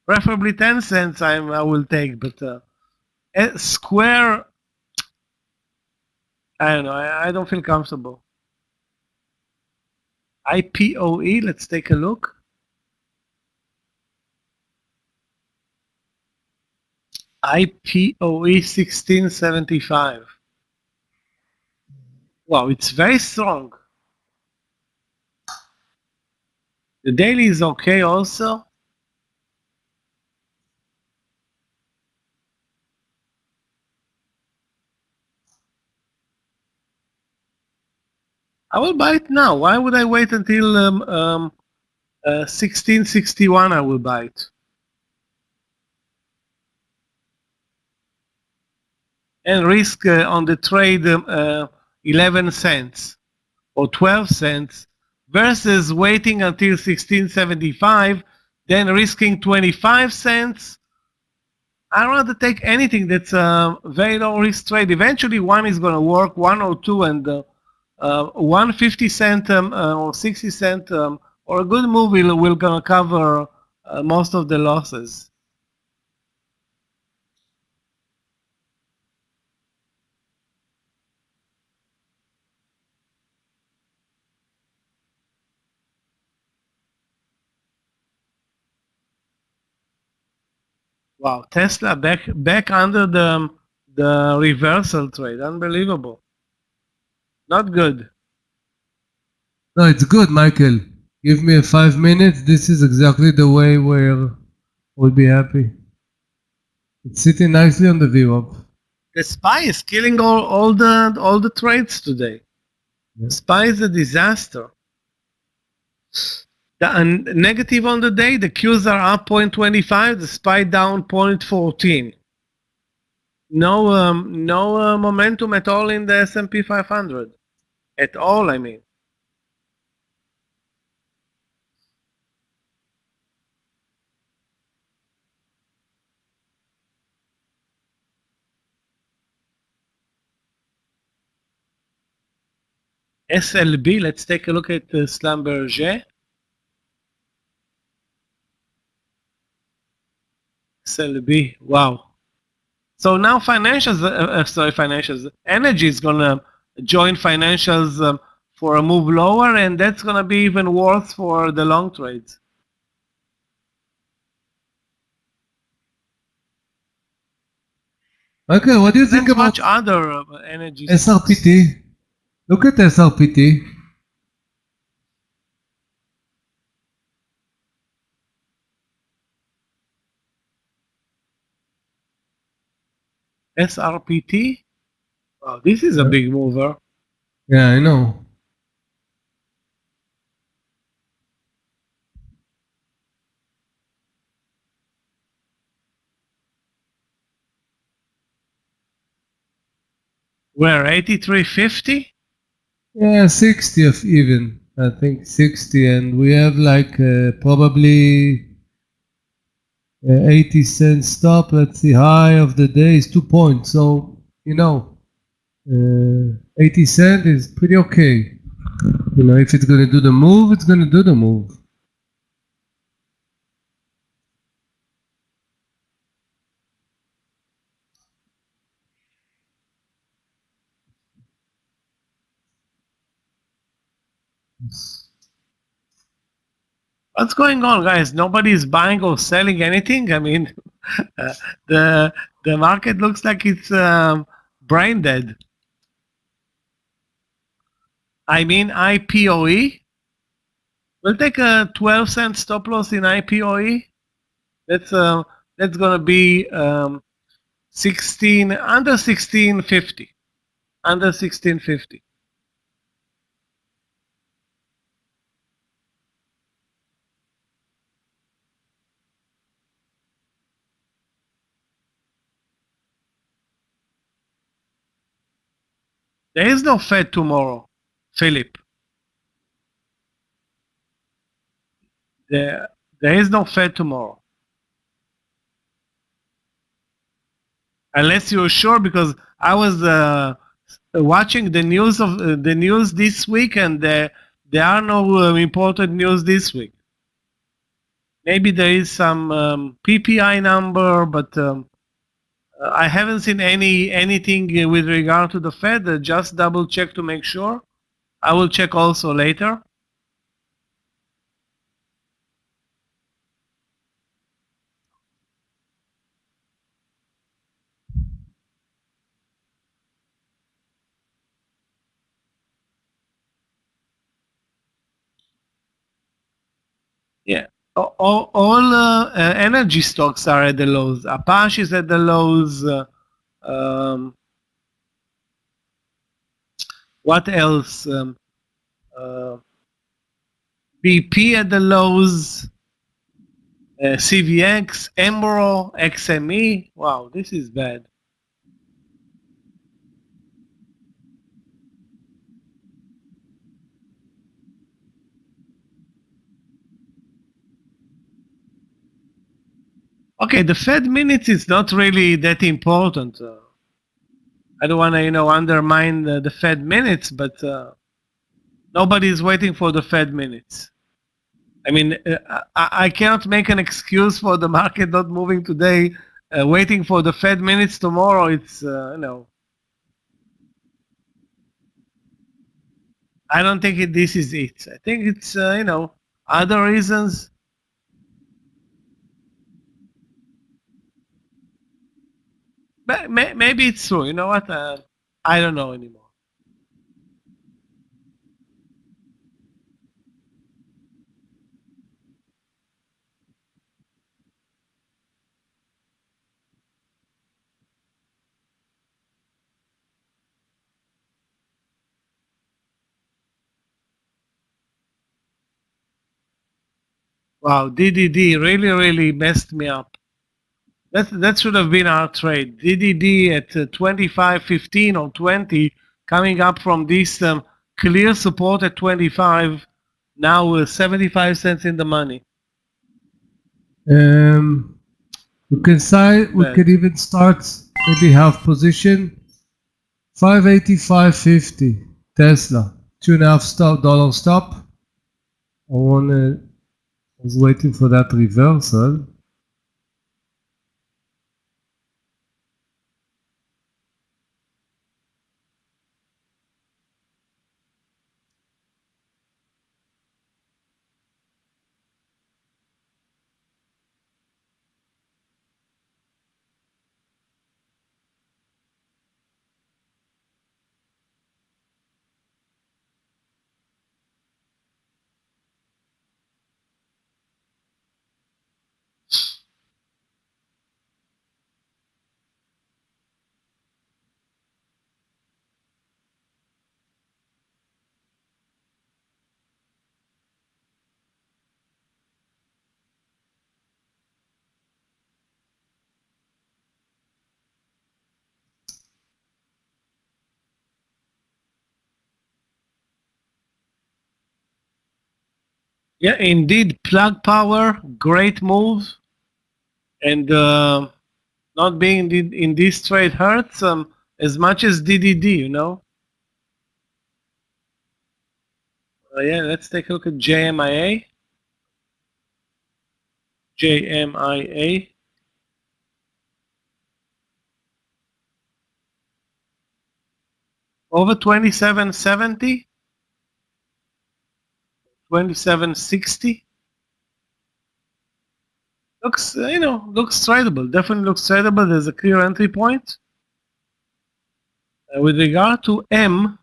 preferably 10 cents, I will take. But Square, I don't know. I don't feel comfortable. IPOE, let's take a look. IPOE 1675. Wow, it's very strong. The daily is okay also. I will buy it now. Why would I wait until 1661? I will buy it. And risk on the trade 11 cents or 12 cents versus waiting until 1675, then risking 25 cents. I'd rather take anything that's a very low risk trade. Eventually, one is going to work, 1 or 2, and 150 cent or 60 cent or a good move will going to cover most of the losses. Wow, Tesla back under the reversal trade. Unbelievable. Not good. No, it's good, Michael. Give me 5 minutes. This is exactly the way where we'll be happy. It's sitting nicely on the VWAP. The SPY is killing all the trades today. Yeah. SPY is a disaster. The negative on the day, the Qs are up 0.25, the SPY down 0.14. No momentum at all in the S&P 500. At all, I mean. SLB, let's take a look at Schlumberger. TSLB. Wow. So now financials, financials. Energy is gonna join financials for a move lower, and that's gonna be even worse for the long trades. Okay, what do you think Let's about watch other energy. SRPT? Look at SRPT. SRPT. Wow, this is a big mover. Yeah, I know. Where 83.50? Yeah, 60 of even. I think 60, and we have like probably 80 cents stop. Let's see, high of the day is 2 points. So, 80 cent is pretty okay. If it's going to do the move, it's going to do the move. What's going on, guys? Nobody's buying or selling anything. I mean, the market looks like it's brain dead. I mean, IPOE. We'll take a 12-cent stop loss in IPOE. That's gonna be 16 under 1650. Under 1650. There is no Fed tomorrow, Philip. There is no Fed tomorrow. Unless you're sure, because I was watching the news this week, and there are no important news this week. Maybe there is some PPI number, but I haven't seen anything with regard to the Fed. Just double check to make sure. I will check also later. Yeah. All energy stocks are at the lows. Apache is at the lows. What else? BP at the lows. CVX, Emerald, XME. Wow, this is bad. Okay, the Fed minutes is not really that important. I don't want to, undermine the Fed minutes, but nobody's waiting for the Fed minutes. I mean, I cannot make an excuse for the market not moving today, waiting for the Fed minutes tomorrow. It's, I don't think this is it. I think it's, other reasons. Maybe it's true. You know what? I don't know anymore. Wow, DDD really, really messed me up. That should have been our trade. DDD at 25.15 or 20, coming up from this clear support at 25, now 75 cents in the money. We could even start maybe half position. 585.50 Tesla, $2.5 stop. I was waiting for that reversal. Yeah, indeed, plug power, great move, and not being in this trade hurts as much as DDD, you know. Yeah, let's take a look at JMIA. JMIA. Over 2770, 2760. Looks, looks tradable. Definitely looks tradable. There's a clear entry point. With regard to M,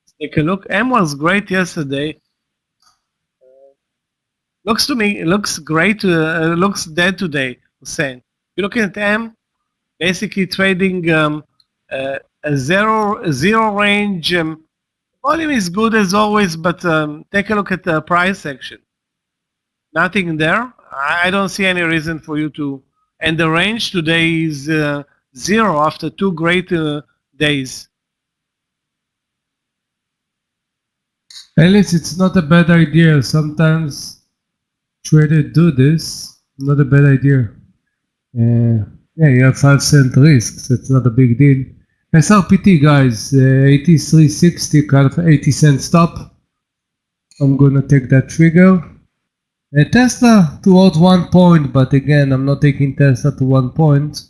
let's take a look. M was great yesterday. Looks to me, it looks great. Looks dead today, Hussein. You're looking at M, basically trading a zero range. Volume is good as always, but take a look at the price section. Nothing there. I don't see any reason for you to. And the range today is zero after two great days. Alice, it's not a bad idea. Sometimes traders do this. Not a bad idea. Yeah, you have 5 cent risks. It's not a big deal. SRPT, guys, 8360, kind of 80 cent stop. I'm gonna take that trigger. Tesla towards 1 point, but again, I'm not taking Tesla to 1 point.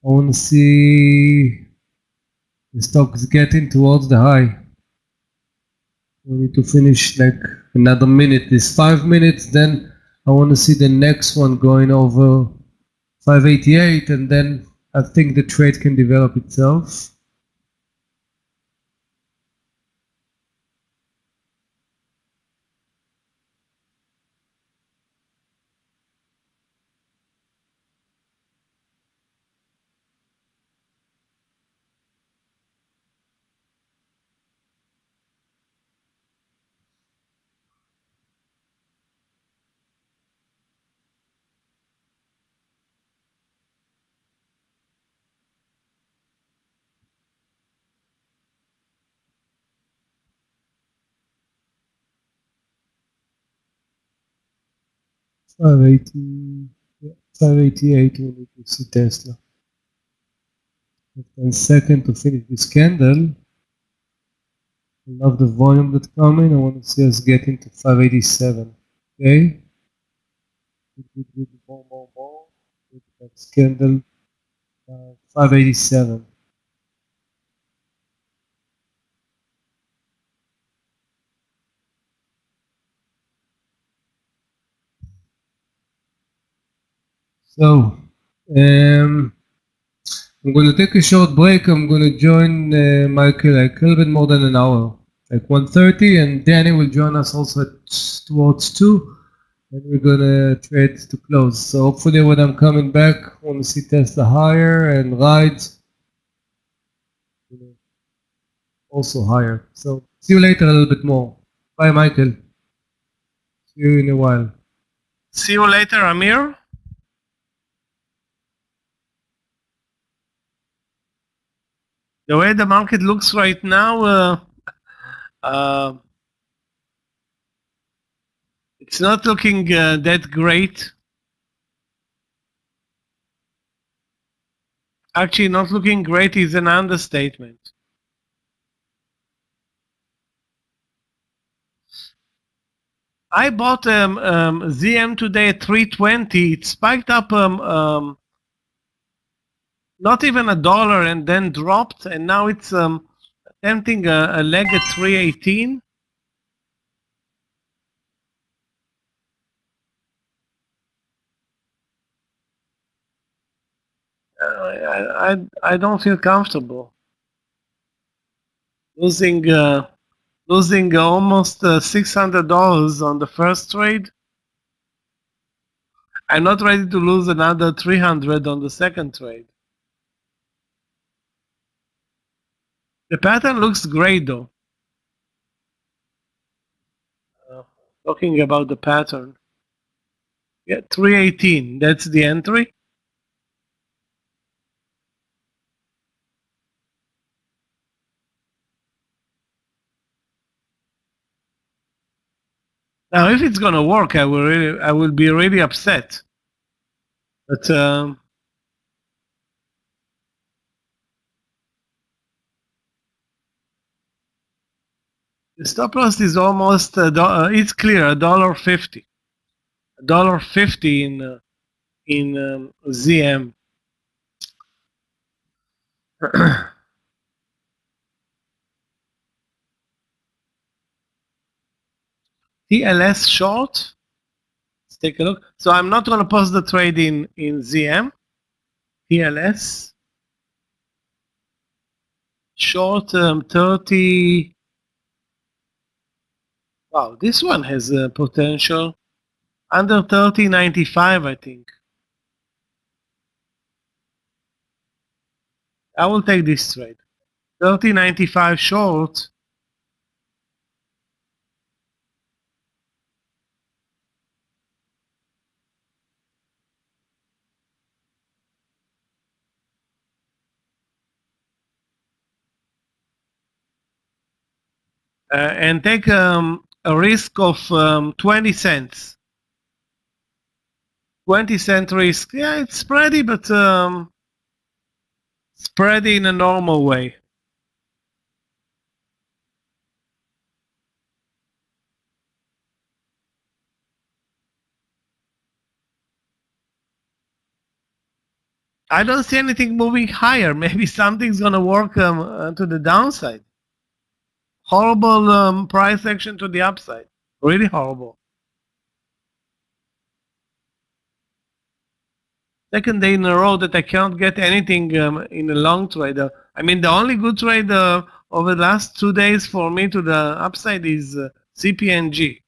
I want to see the stock is getting towards the high. We need to finish like another minute. This 5 minutes, then I want to see the next one going over 588, and then I think the trade can develop itself. Five eighty, 588. We need to see Tesla. 10 seconds to finish this candle. I love the volume that's coming. I want to see us getting to 587. Okay. Good. More. Next candle, 587. So, I'm going to take a short break. I'm going to join Michael like a little bit more than an hour, like 1:30, and Danny will join us also towards 2, and we're going to trade to close. So hopefully when I'm coming back, I want to see Tesla higher and rides also higher. So see you later a little bit more. Bye, Michael. See you in a while. See you later, Amir. The way the market looks right now, it's not looking that great. Actually, not looking great is an understatement. I bought ZM today at 320. It spiked up not even $1 and then dropped, and now it's attempting a leg at 318. I don't feel comfortable losing almost $600 on the first trade. I'm not ready to lose another 300 on the second trade. The pattern looks great though. Talking about the pattern. Yeah, 318, that's the entry. Now, if it's gonna work, I will be really upset. But the stop loss is almost it's clear, $1.50, $1.50 in ZM. TLS short. Let's take a look. So I'm not going to post the trade in ZM. TLS short 30. Wow, this one has potential under 30.95, I think. I will take this trade. 30.95 short. And take a risk of 20 cents. 20-cent risk. Yeah, it's spready, but spready in a normal way. I don't see anything moving higher. Maybe something's going to work to the downside. Horrible price action to the upside. Really horrible. Second day in a row that I can't get anything in a long trade. I mean, the only good trade over the last 2 days for me to the upside is CPNG.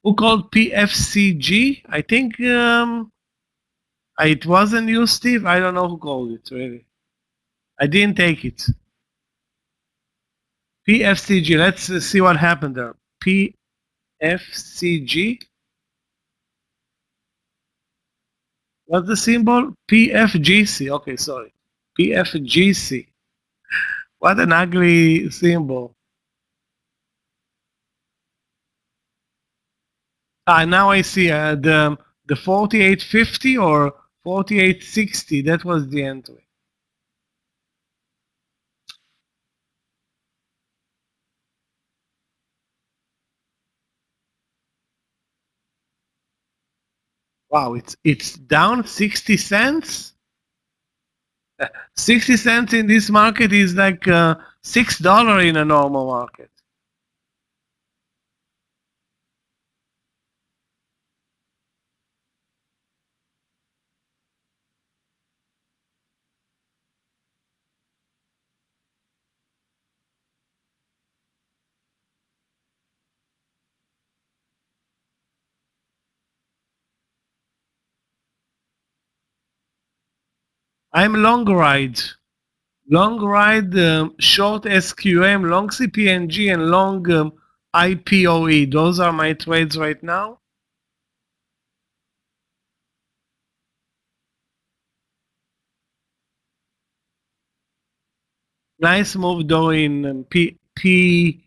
Who called PFCG? I think it wasn't you, Steve. I don't know who called it, really. I didn't take it. PFCG. Let's see what happened there. PFCG. What's the symbol? PFGC. Okay, sorry. PFGC. What an ugly symbol. Now I see the 4850 or 4860. That was the entry. Wow, it's down 60 cents. 60 cents in this market is like $6 in a normal market. I'm long ride. Long ride, short SQM, long CPNG, and long IPOE. Those are my trades right now. Nice move though in PFGC.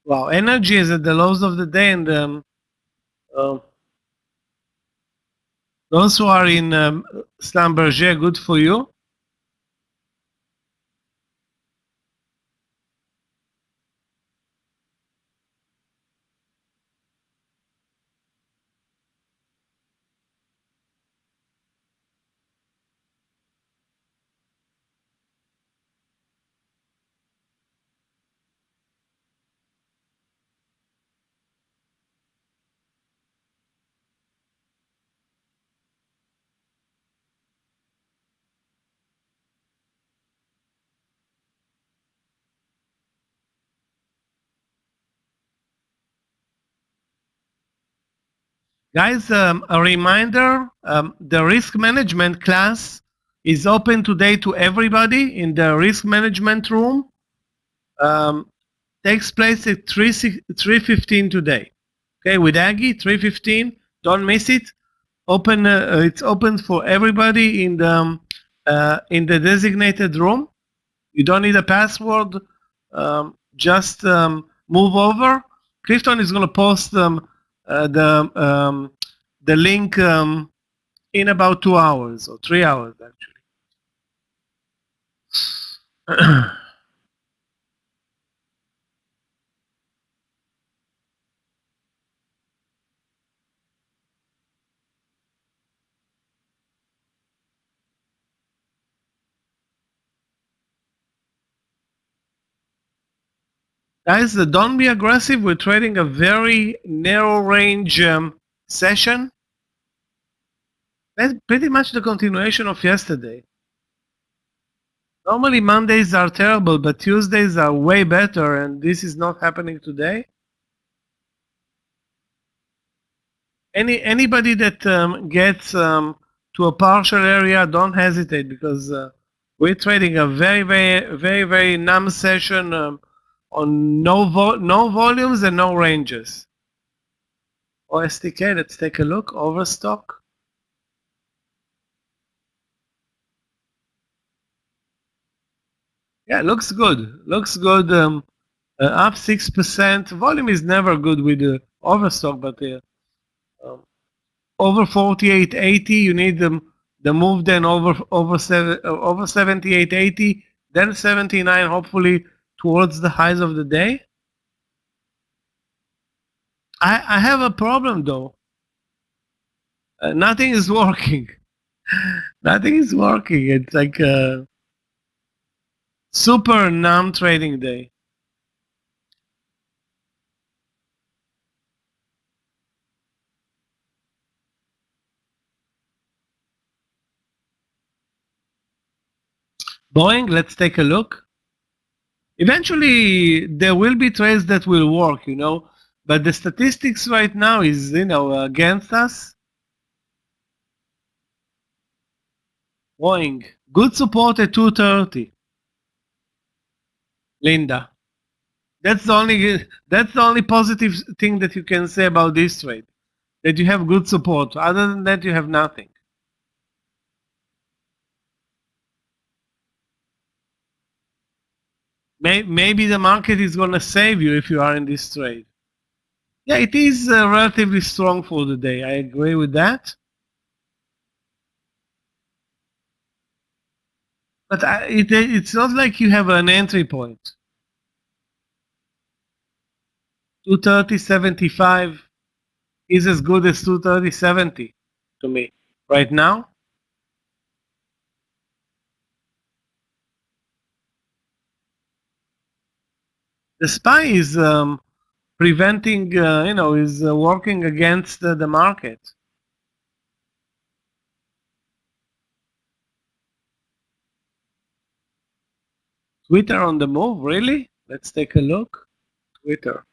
Wow, energy is at the lows of the day, and those who are in Schlumberger, good for you. Guys, a reminder, the risk management class is open today to everybody in the risk management room. Takes place at 3:15 today. Okay, with Aggie, 3:15. Don't miss it. Open. It's open for everybody in the in the designated room. You don't need a password. Just move over. Clifton is going to post the link in about 2 hours or 3 hours, actually. Guys, don't be aggressive. We're trading a very narrow range session. That's pretty much the continuation of yesterday. Normally Mondays are terrible, but Tuesdays are way better, and this is not happening today. Anybody that gets to a partial area, don't hesitate, because we're trading a very numb session on no volumes and no ranges. OSTK, let's take a look. Overstock. Yeah, looks good. Looks good. Up 6%. Volume is never good with overstock, but over 48.80, you need the move then over 78.80, then 79, hopefully towards the highs of the day. I have a problem though. Nothing is working. Nothing is working. It's like a super numb trading day. Boeing, let's take a look. Eventually, there will be trades that will work, you know, but the statistics right now is, you know, against us. Boeing, good support at 230. Linda, that's the only positive thing that you can say about this trade, that you have good support. Other than that, you have nothing. Maybe the market is going to save you if you are in this trade. Yeah, it is relatively strong for the day. I agree with that. But it's not like you have an entry point. 230.75 is as good as 230.70 to me right now. The SPY is preventing, you know, is working against the market. Twitter on the move, really? Let's take a look. Twitter.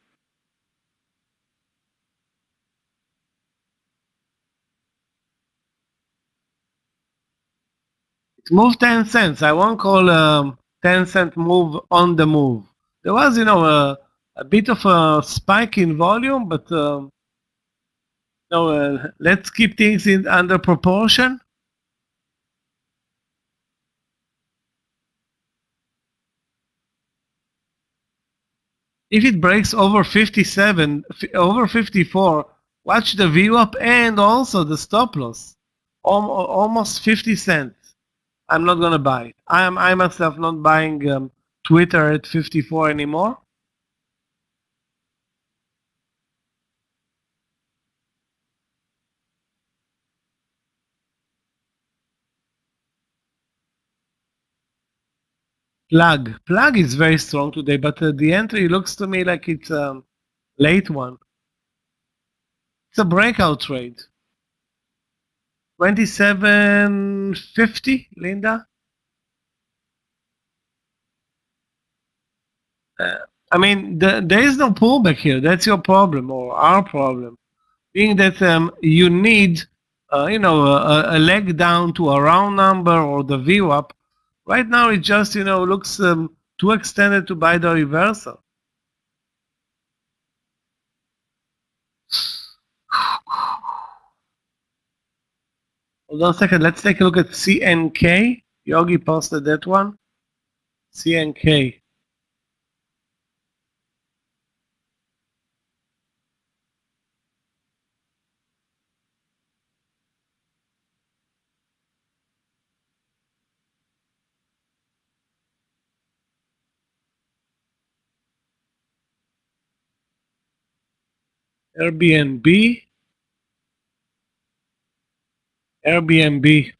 It moved 10 cents. I won't call 10-cent move on the move. There was, you know, a bit of a spike in volume, but no, let's keep things in under proportion. If it breaks over 57, over 54, watch the VWAP and also the stop loss. Almost 50 cents. I'm not gonna buy it. I myself not buying Twitter at 54 anymore. Plug is very strong today, but the entry looks to me like it's a late one. It's a breakout trade. 27.50, Linda. I mean, there is no pullback here. That's your problem or our problem, being that you need, you know, a leg down to a round number or the VWAP. Right now, it just, you know, looks too extended to buy the reversal. Hold on a second. Let's take a look at CNK. Yogi posted that one. CNK. Airbnb. Airbnb.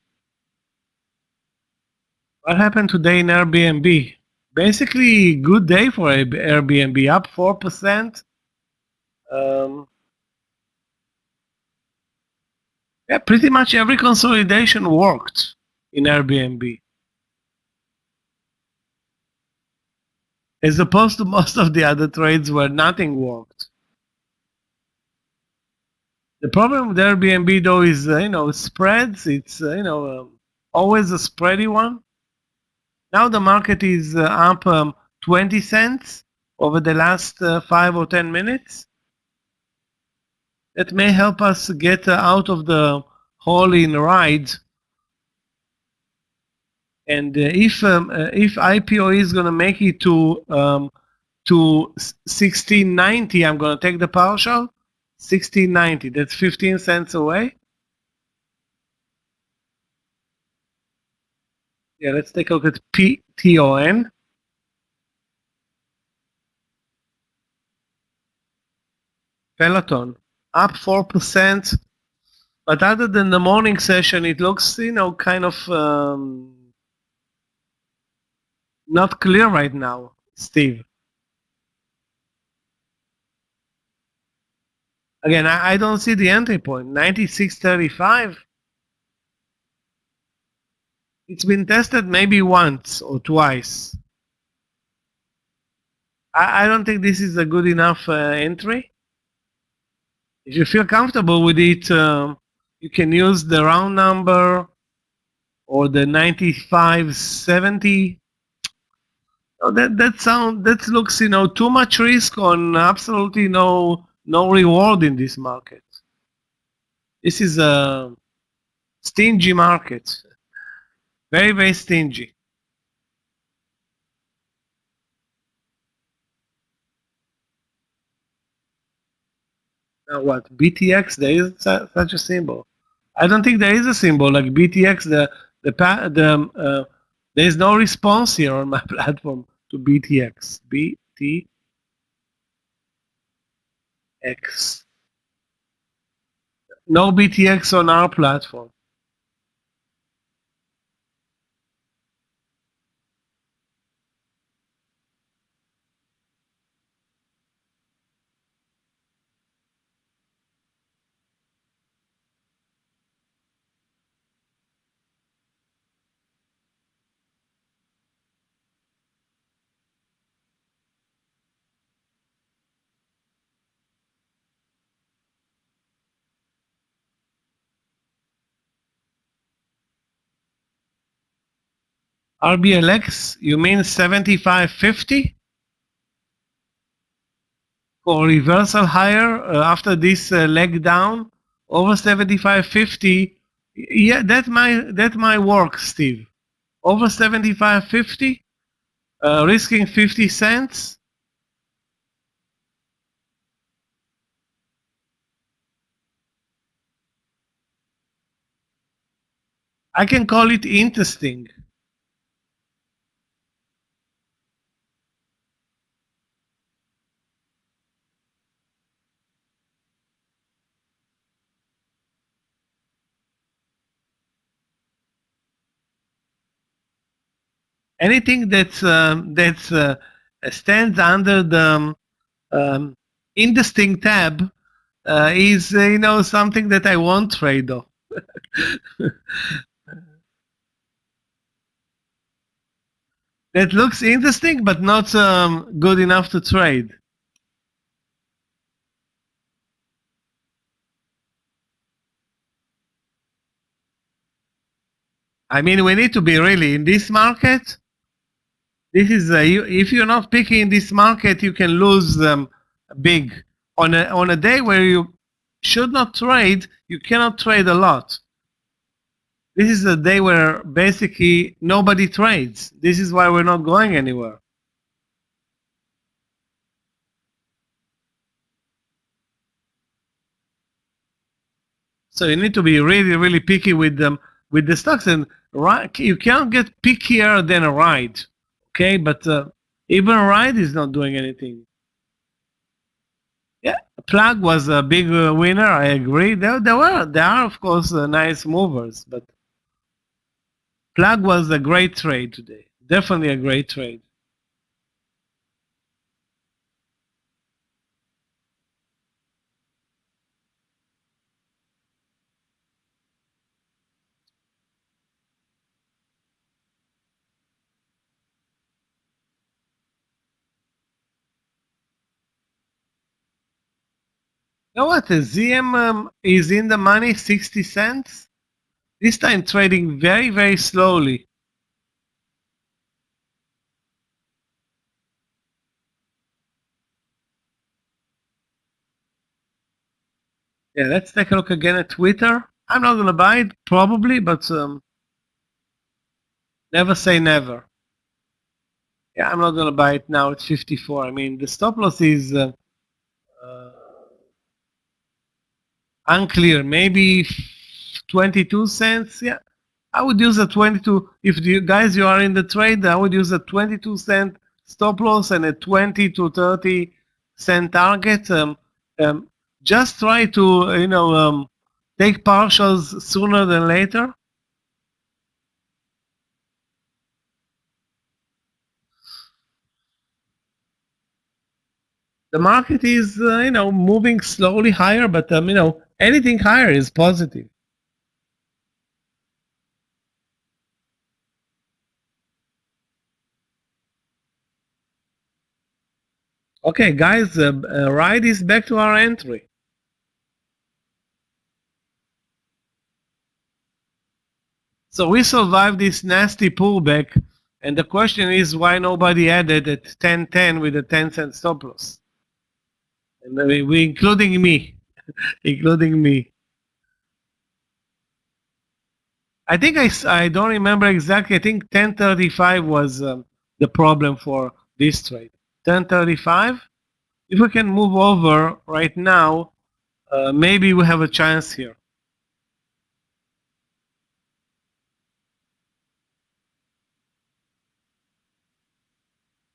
What happened today in Airbnb? Basically, good day for Airbnb, up 4%. Yeah, pretty much every consolidation worked in Airbnb. As opposed to most of the other trades where nothing worked. The problem with Airbnb though is, spreads. It's, always a spready one. Now the market is up 20 cents over the last 5 or 10 minutes. That may help us get out of the hole in ride. And if IPO is going to make it to 1690, I'm going to take the partial. 1690, that's 15 cents away. Yeah, let's take a look at PTON. Peloton, up 4%. But other than the morning session, it looks, kind of not clear right now, Steve. Again, I don't see the entry point. 96.35. It's been tested maybe once or twice. I don't think this is a good enough entry. If you feel comfortable with it, you can use the round number or the 95.70. Oh, that looks, too much risk on absolutely no reward in this market. This is a stingy market. Very, very stingy. Now what? BTX? There is such a symbol. I don't think there is a symbol like BTX. There is no response here on my platform to BTX. BTX. No BTX on our platform. RBLX, you mean 75.50? For reversal higher after this leg down over 75.50? Yeah, that might work, Steve. Over 75.50, risking 50 cents. I can call it interesting. Anything that stands under the interesting tab is something that I won't trade though. That looks interesting, but not good enough to trade. I mean, we need to be really in this market. This is if you're not picking in this market, you can lose big. On a day where you should not trade, you cannot trade a lot. This is a day where basically nobody trades. This is why we're not going anywhere. So you need to be really, really picky with them, with the stocks, and you can't get pickier than a ride, okay? But even a ride is not doing anything. Yeah, Plug was a big winner. I agree. There are of course nice movers, but Plug was a great trade today. Definitely a great trade. You know what? The ZM is in the money, 60 cents. This time trading very, very slowly. Yeah, let's take a look again at Twitter. I'm not going to buy it, probably, but never say never. Yeah, I'm not going to buy it now at 54. I mean, the stop loss is unclear. Maybe 22 cents. Yeah, I would use a 22. If you guys you are in the trade, I would use a 22-cent stop loss and a 20 to 30-cent target. Just try to take partials sooner than later. The market is moving slowly higher, but anything higher is positive. Okay, guys, ride is back to our entry. So we survived this nasty pullback, and the question is why nobody added at 10.10 with a 10-cent stop loss. And we including me, including me. I think I don't remember exactly. I think 10.35 was the problem for this trade. 10.35. If we can move over right now, maybe we have a chance here.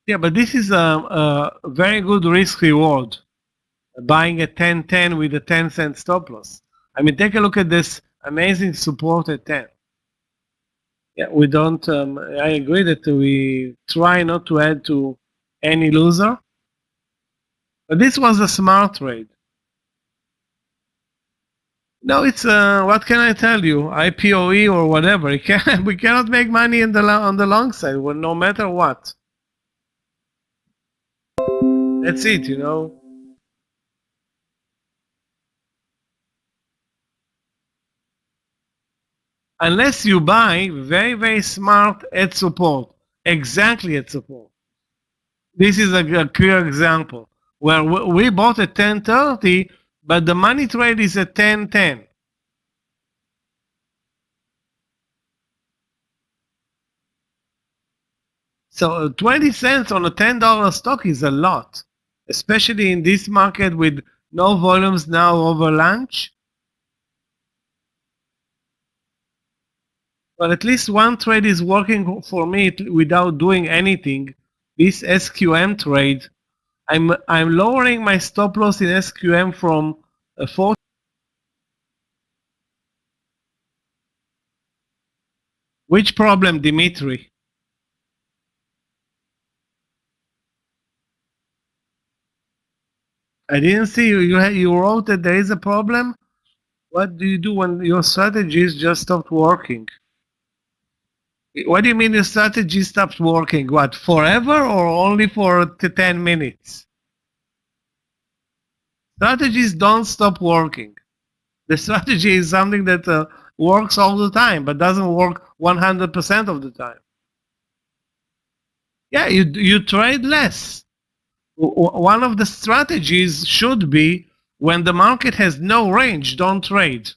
Yeah, but this is a very good risk reward. Buying a 10.10 with a 10-cent stop loss. I mean, take a look at this amazing support at 10. Yeah, we don't. I agree that we try not to add to any loser. But this was a smart trade. No, it's what can I tell you? IPOE or whatever. We cannot make money on the long side, well, no matter what. That's it. Unless you buy very, very smart at support, exactly at support. This is a clear example where we bought at 10.30, but the money trade is at 10.10. So 20 cents on a $10 stock is a lot, especially in this market with no volumes now over lunch. But at least one trade is working for me without doing anything. This SQM trade, I'm lowering my stop loss in SQM from 40. Which problem, Dimitri? I didn't see you. You wrote that there is a problem. What do you do when your strategies just stopped working? What do you mean your strategy stopped working? What, forever or only for 10 minutes? Strategies don't stop working. The strategy is something that works all the time, but doesn't work 100% of the time. Yeah, you trade less. One of the strategies should be when the market has no range, don't trade.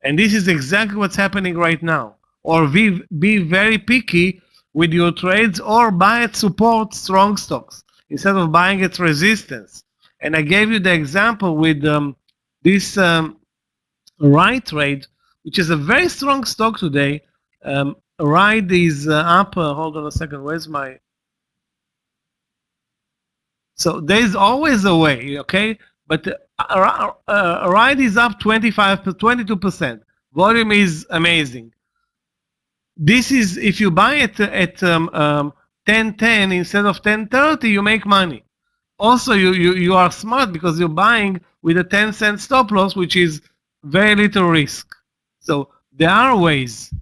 And this is exactly what's happening right now. Or be very picky with your trades, or buy at support strong stocks instead of buying at resistance. And I gave you the example with this Ride trade, which is a very strong stock today. Ride is up. Hold on a second. Where's my? So there's always a way, okay? But Ride is up 22%. Volume is amazing. This is if you buy it at 10.10 instead of 10.30, you make money. Also, you are smart because you're buying with a 10-cent stop loss, which is very little risk. So there are ways.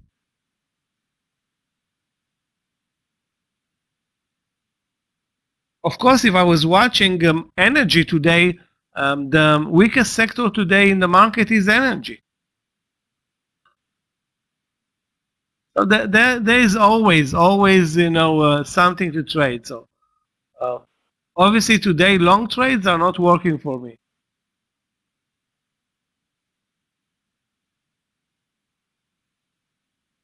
Of course, if I was watching energy today, the weakest sector today in the market is energy. So there is always something to trade. So obviously today long trades are not working for me.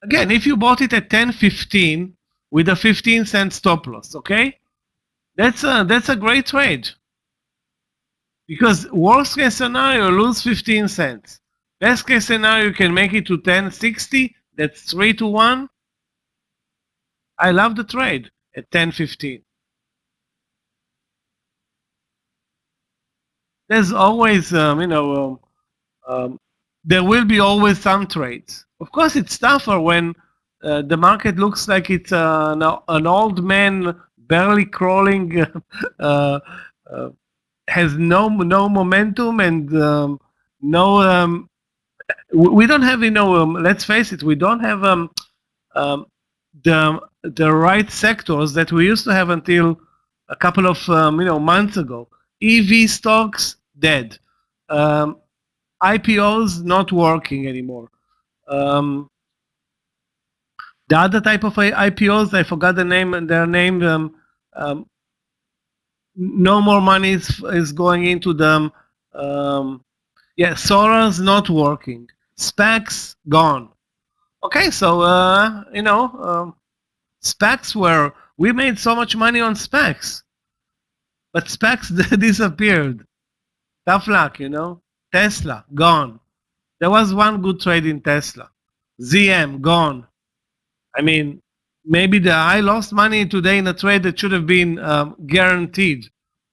Again, if you bought it at 10.15 with a 15-cent stop loss, okay, that's a great trade. Because worst case scenario, lose 15 cents. Best case scenario, you can make it to 10.60. That's 3-1. I love the trade at 10.15. There's always, there will be always some trades. Of course, it's tougher when the market looks like it's an old man barely crawling, has no momentum and no. We don't have, let's face it, we don't have the right sectors that we used to have until a couple of months ago. EV stocks dead, IPOs not working anymore. The other type of IPOs, I forgot the name. Their name. No more money is going into them. Solar's not working. SPACs gone. Okay, so SPACs we made so much money on SPACs, but SPACs disappeared. Tough luck, Tesla gone. There was one good trade in Tesla. ZM gone. I mean, maybe I lost money today in a trade that should have been guaranteed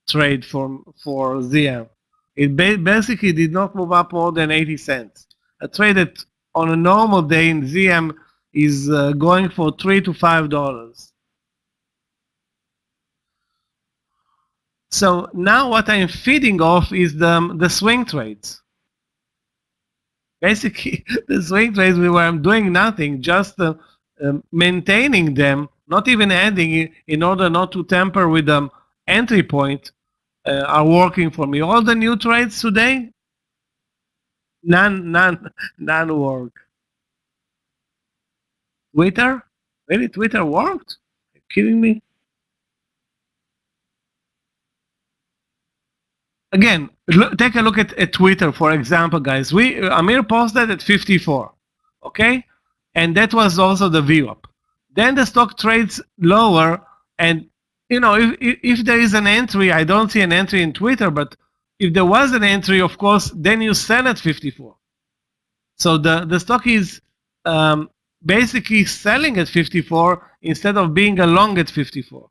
trade for ZM. It basically did not move up more than 80 cents. A trade that on a normal day in ZM is going for $3 to $5. So now what I'm feeding off is the swing trades. Basically, the swing trades where I'm doing nothing, just maintaining them, not even adding in order not to tamper with the entry point, are working for me. All the new trades today, none work. Twitter? Really, Twitter worked? Are you kidding me? Again, take a look at Twitter, for example, guys. Amir posted at 54, okay? And that was also the VWAP. Then the stock trades lower, and if there is an entry, I don't see an entry in Twitter, but if there was an entry, of course, then you sell at 54. So the stock is basically selling at 54 instead of being a long at 54.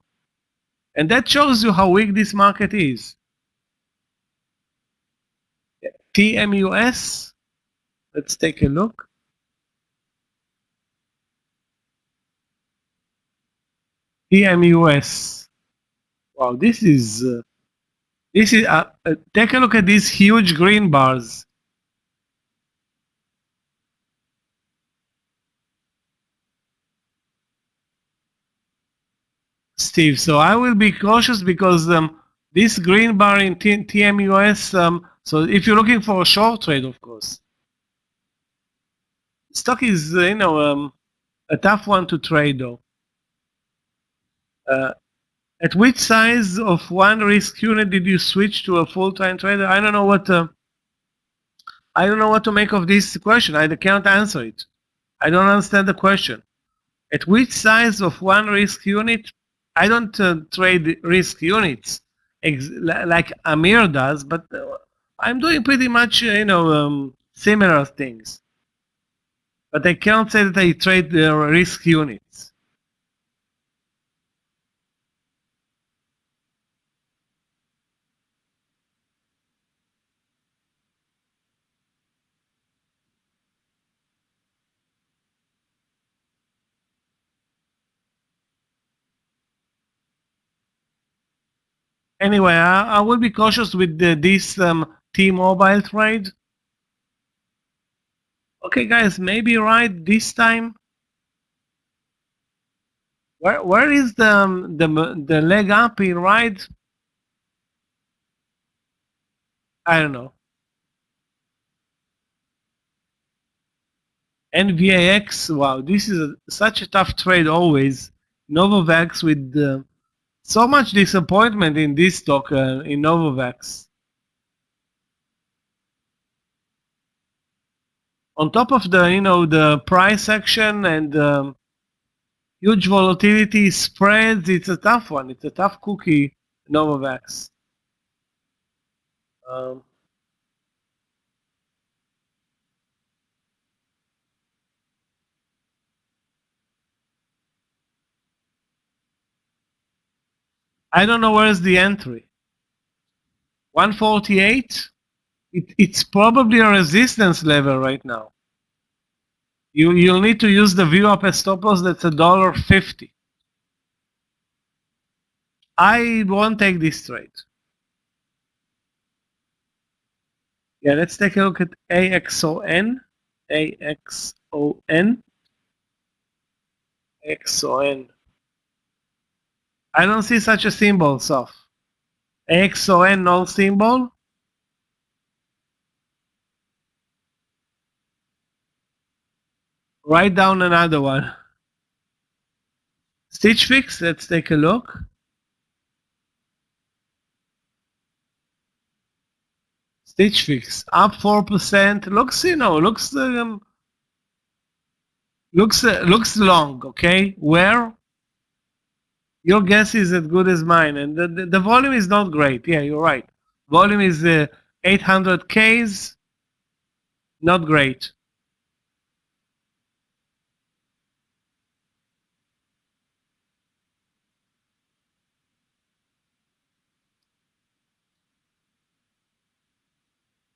And that shows you how weak this market is. TMUS, let's take a look. TMUS. Wow, this is take a look at these huge green bars. Steve, so I will be cautious because this green bar in TMUS, so if you're looking for a short trade, of course. Stock is, a tough one to trade though. At which size of one risk unit did you switch to a full-time trader? I don't know what I don't know what to make of this question. I can't answer it. I don't understand the question. At which size of one risk unit? I don't trade risk units like Amir does, but I'm doing pretty much, similar things. But I can't say that I trade the risk units. Anyway, I will be cautious with this T-Mobile trade. Okay, guys, maybe right this time. Where is the leg up in right? I don't know. NVAX, wow, this is such a tough trade always. Novavax with so much disappointment in this stock, in Novavax. On top of the price action and huge volatility spreads, it's a tough one. It's a tough cookie, Novavax. I don't know where's the entry. 148? It's probably a resistance level right now. You'll need to use the VWAP stop loss that's $1.50. I won't take this trade. Yeah, let's take a look at AXON. AXON. AXON. I don't see such a symbol, Sof. AXON, no symbol. Write down another one. Stitch Fix, let's take a look. Stitch Fix, up 4%. Looks long, okay? Where? Your guess is as good as mine, and the volume is not great. Yeah, you're right. Volume is 800 Ks, not great.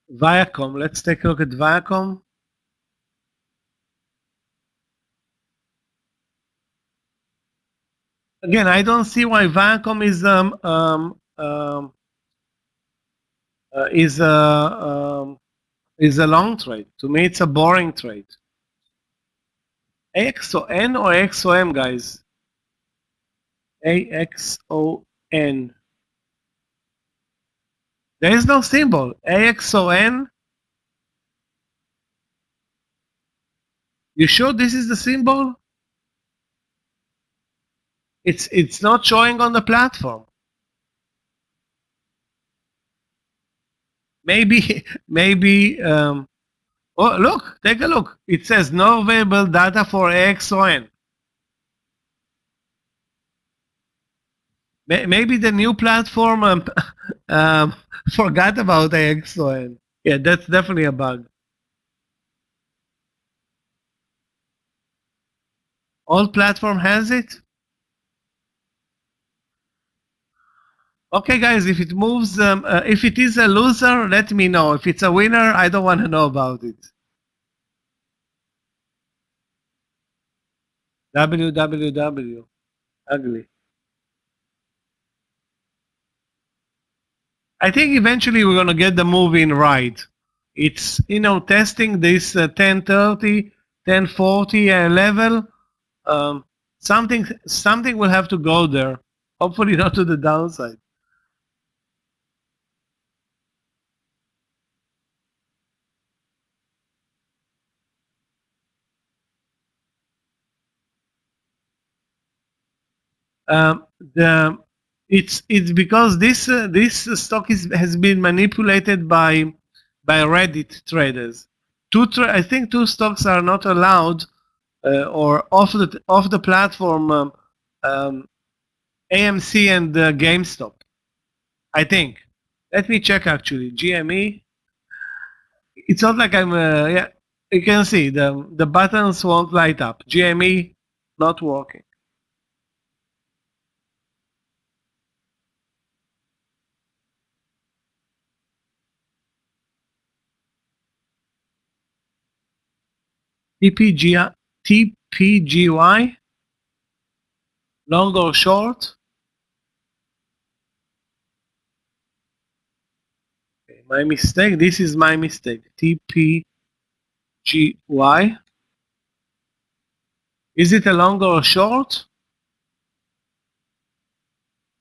Viacom, let's take a look at Viacom. Again, I don't see why Viacom is a long trade. To me, it's a boring trade. AXON or AXOM, guys? AXON. There is no symbol. AXON. You sure this is the symbol? It's not showing on the platform. Maybe. Oh, look, take a look. It says no available data for AXON. Maybe the new platform forgot about AXON. Yeah, that's definitely a bug. Old platform has it? Okay, guys, if it moves, if it is a loser, let me know. If it's a winner, I don't want to know about it. www. Ugly. I think eventually we're going to get the move in right. It's, testing this 1030, 1040 level. Something will have to go there. Hopefully not to the downside. It's because this stock has been manipulated by by Reddit traders. I think two stocks are not allowed or off the platform. AMC and GameStop. I think. Let me check actually. GME. It's not like I'm. Yeah, you can see the buttons won't light up. GME not working. TPGY, long or short? Okay, my mistake. This is my mistake. TPGY. Is it a long or a short?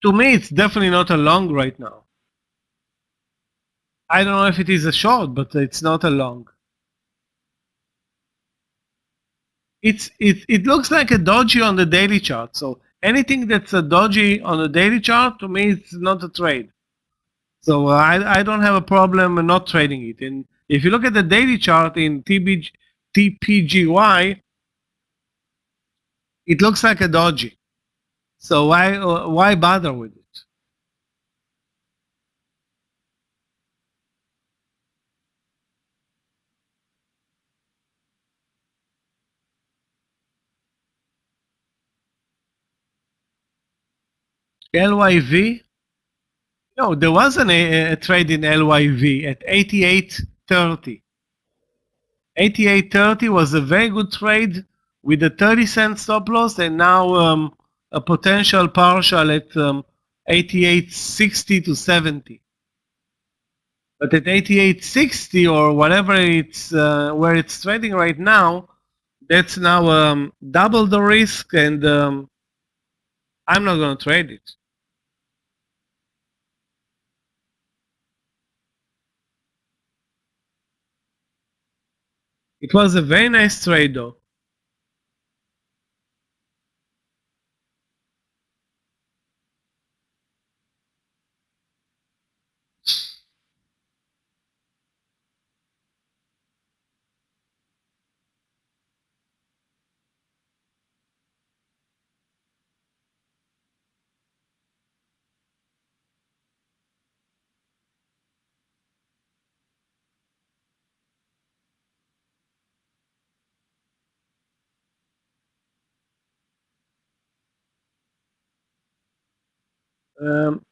To me, it's definitely not a long right now. I don't know if it is a short, but it's not a long. It looks like a doji on the daily chart. So anything that's a doji on the daily chart, to me, it's not a trade. So I don't have a problem not trading it. And if you look at the daily chart in TPGY, it looks like a doji. So why bother with it? LYV? No, there was a trade in LYV at 88.30. 88.30 was a very good trade with a 30-cent stop loss, and now a potential partial at 88.60 to 70. But at 88.60 or whatever it's where it's trading right now, that's now double the risk, and I'm not going to trade it. It was a very nice trade, though.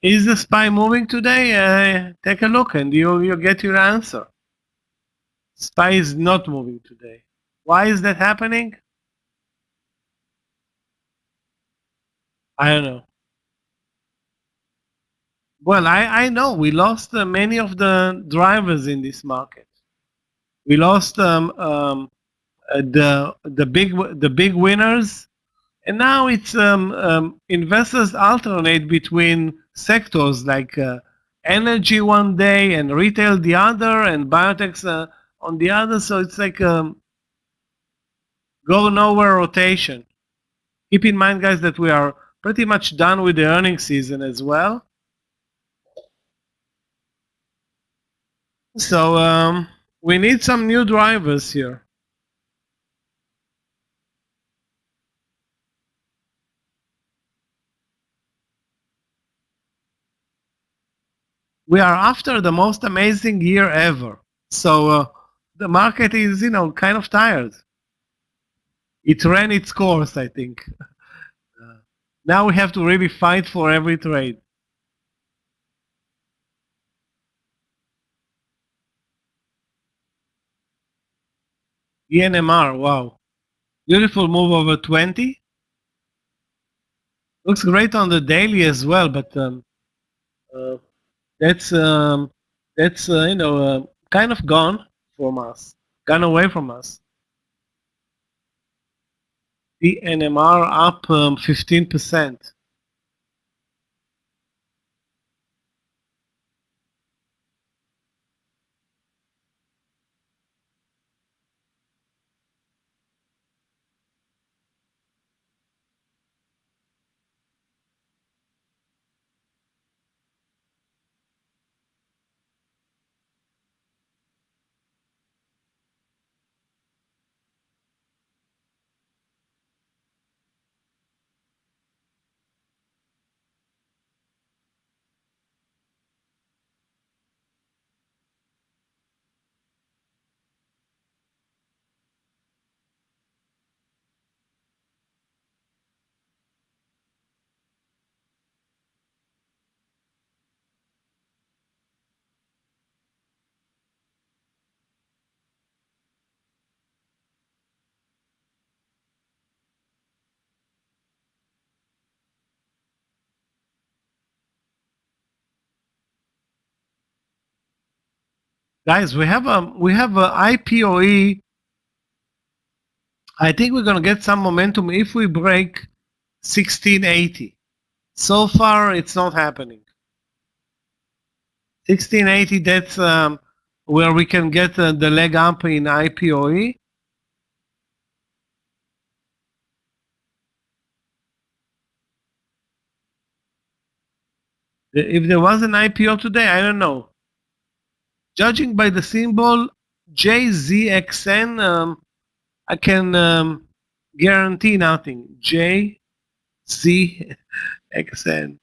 Is the SPY moving today? Take a look and you get your answer. SPY is not moving today. Why is that happening? I don't know. Well, I know we lost many of the drivers in this market. We lost the big winners, and now it's investors alternate between sectors like energy one day and retail the other, and biotechs on the other. So it's like go nowhere rotation. Keep in mind, guys, that we are pretty much done with the earnings season as well. So we need some new drivers here. We are after the most amazing year ever. So the market is, kind of tired. It ran its course, I think. Now we have to really fight for every trade. ENMR, wow. Beautiful move over 20. Looks great on the daily as well, but that's kind of gone from us, gone away from us. The NMR up 15%. Guys, we have a IPOE. I think we're gonna get some momentum if we break 1680. So far, it's not happening. 1680, that's where we can get the leg up in IPOE. If there was an IPO today, I don't know. Judging by the symbol JZXN, I can guarantee nothing. JZXN.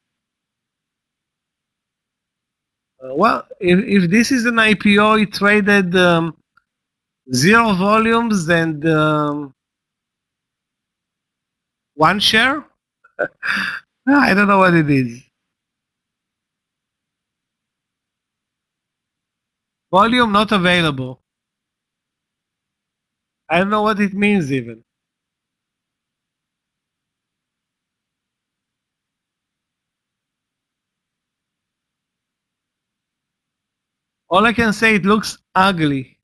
Well, if this is an IPO, it traded 0 volumes and 1 share. I don't know what it is. Volume not available. I don't know what it means even. All I can say, it looks ugly.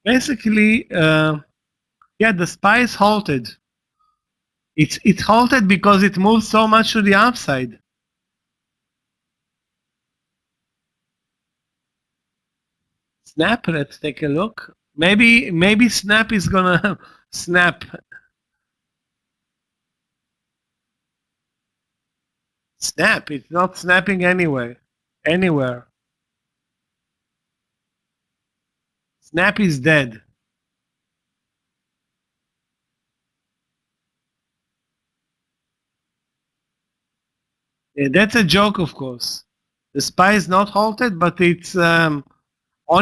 Basically, yeah, the SPY is halted. It's halted because it moved so much to the upside. Snap, let's take a look. Maybe Snap is gonna snap. Snap, it's not snapping anywhere. Snap is dead. Yeah, that's a joke, of course. The SPY is not halted, but it's on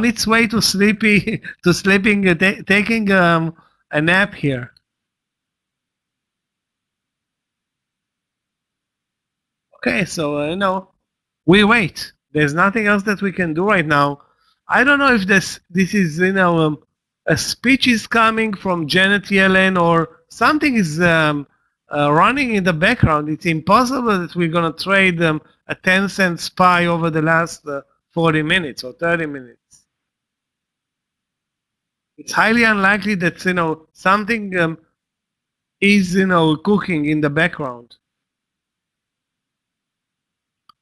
its way to sleepy to sleeping, taking a nap here. Okay, so we wait. There's nothing else that we can do right now. I don't know if this is a speech is coming from Janet Yellen or something is running in the background. It's impossible that we're gonna trade a 10-cent SPY over the last 40 minutes or 30 minutes. It's highly unlikely that something is cooking in the background.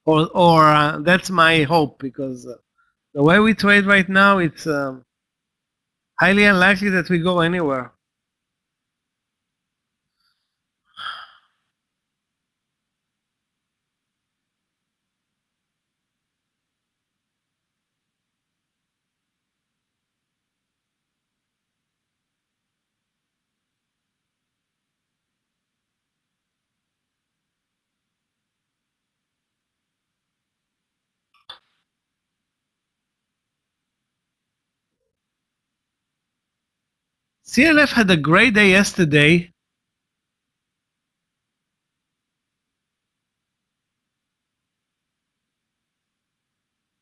Or that's my hope, because the way we trade right now, it's highly unlikely that we go anywhere. CLF had a great day yesterday.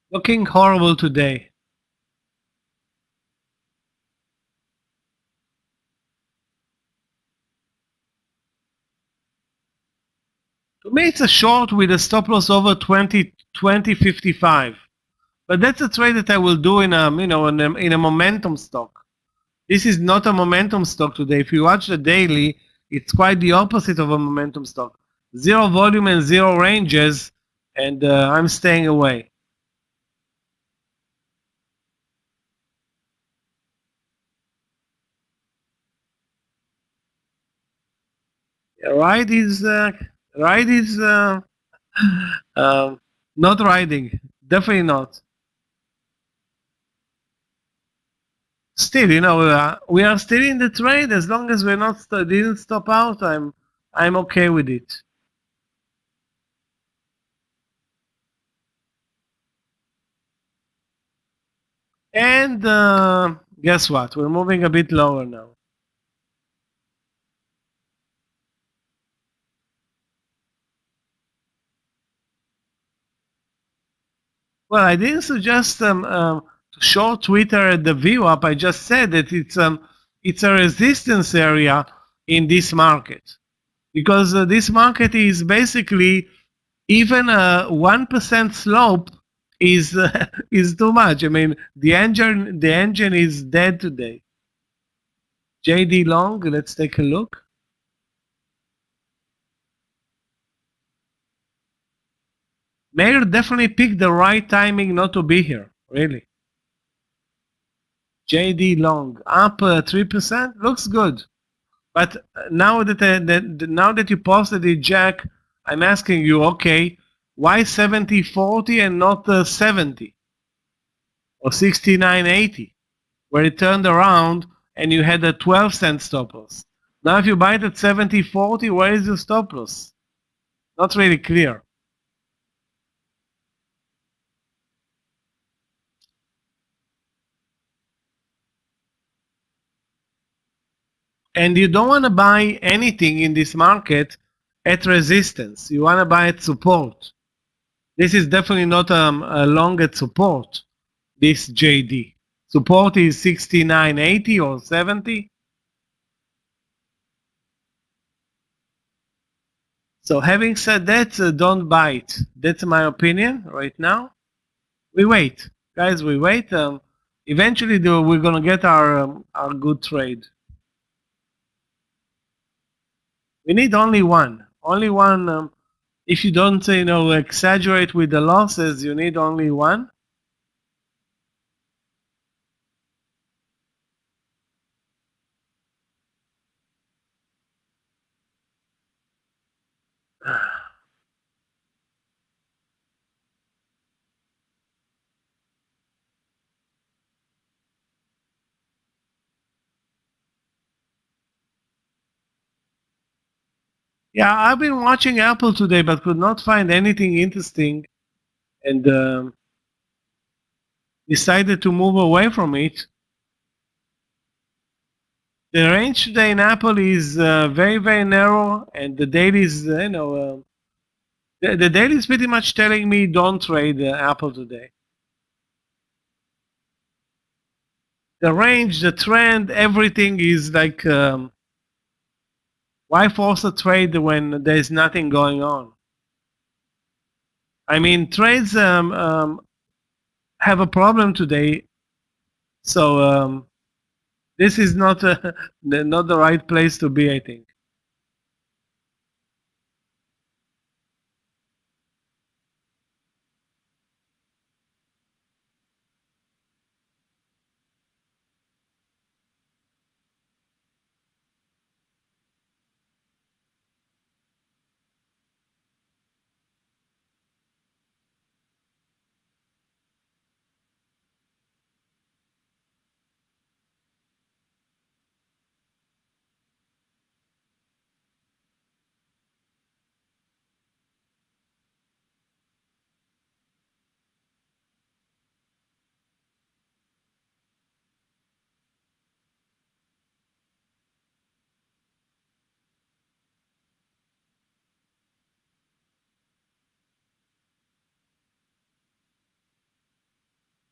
Looking horrible today. To me, it's a short with a stop loss over 20.55. But that's a trade that I will do in a momentum stock. This is not a momentum stock today. If you watch the daily, it's quite the opposite of a momentum stock. 0 volume and 0 ranges, and I'm staying away. Ride is not riding. Definitely not. Still, we are still in the trade. As long as we're not didn't stop out, I'm okay with it. And guess what? We're moving a bit lower now. Well, I didn't suggest to short Twitter at the VWAP. I just said that it's a resistance area in this market because this market is basically even a 1% slope is is too much. I mean, the engine is dead today. JD Long, let's take a look. Meir definitely picked the right timing not to be here, really. JD Long up 3%, looks good. But now that you posted it, Jack, I'm asking you, okay, why 70.40 and not 70 or 69.80, where it turned around and you had a 12-cent stop loss? Now, if you buy it at 70.40, where is your stop loss? Not really clear. And you don't want to buy anything in this market at resistance. You want to buy at support. This is definitely not a long at support, this JD. Support is 69.80 or 70. So having said that, don't buy it. That's my opinion right now. We wait. Guys, we wait. Eventually, we're going to get our good trade. We need only one. Only one. If you don't, exaggerate with the losses, you need only one. Yeah, I've been watching Apple today, but could not find anything interesting, and decided to move away from it. The range today in Apple is very, very narrow, and the daily is, the daily is pretty much telling me don't trade Apple today. The range, the trend, everything is like, why force a trade when there's nothing going on? I mean, trades have a problem today, so this is not not the right place to be, I think.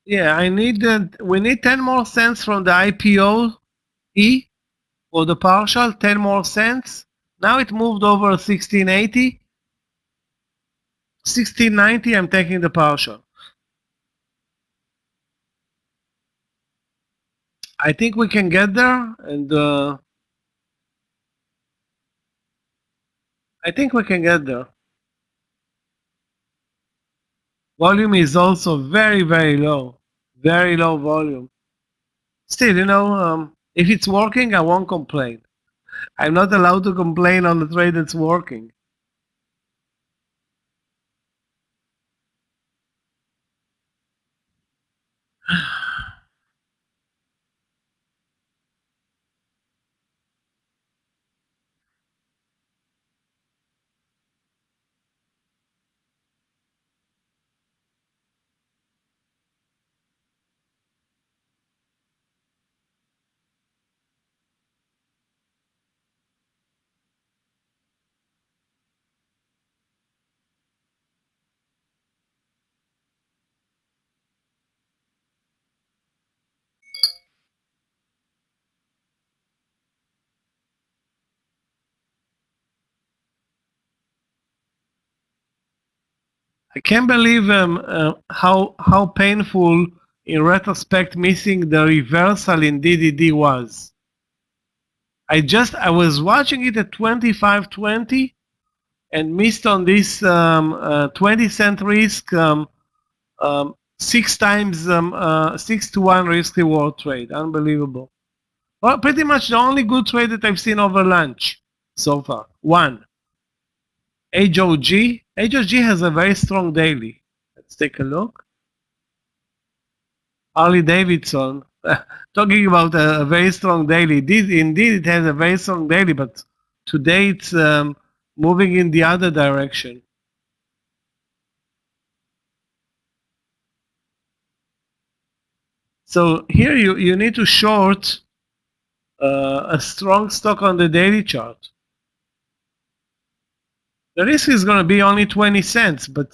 Yeah, we need 10 more cents from the IPO E for the partial, 10 more cents. Now it moved over 1680. 1690, I'm taking the partial. I think we can get there, and I think we can get there. Volume is also very, very low. Very low volume. Still, if it's working, I won't complain. I'm not allowed to complain on the trade that's working. I can't believe how painful in retrospect missing the reversal in DDD was. I was watching it at 25.20 and missed on this 20-cent risk 6 times 6-to-1 risk reward trade. Unbelievable. Well, pretty much the only good trade that I've seen over lunch so far. One. HOG. HOG has a very strong daily. Let's take a look. Harley Davidson. Talking about a very strong daily. Indeed, it has a very strong daily, but today it's moving in the other direction. So here you need to short a strong stock on the daily chart. The risk is going to be only 20 cents, but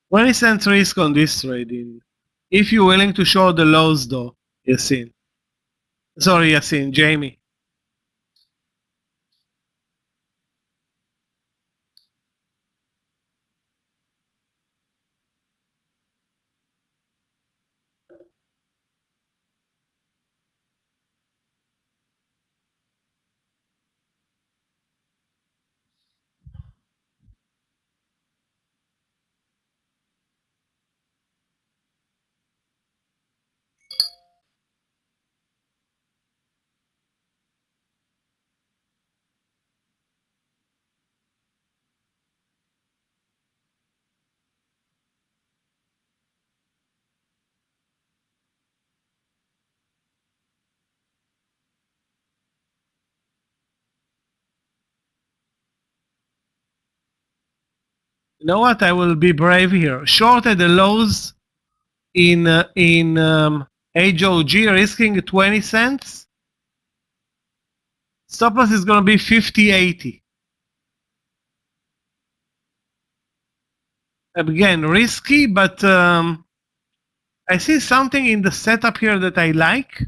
20 cents risk on this trading. If you're willing to short the lows though, Yasin. Sorry, Yasin, Jamie. You know what? I will be brave here. Short at the lows in HOG, risking 20 cents. Stop loss is going to be 50.80. Again, risky, but I see something in the setup here that I like,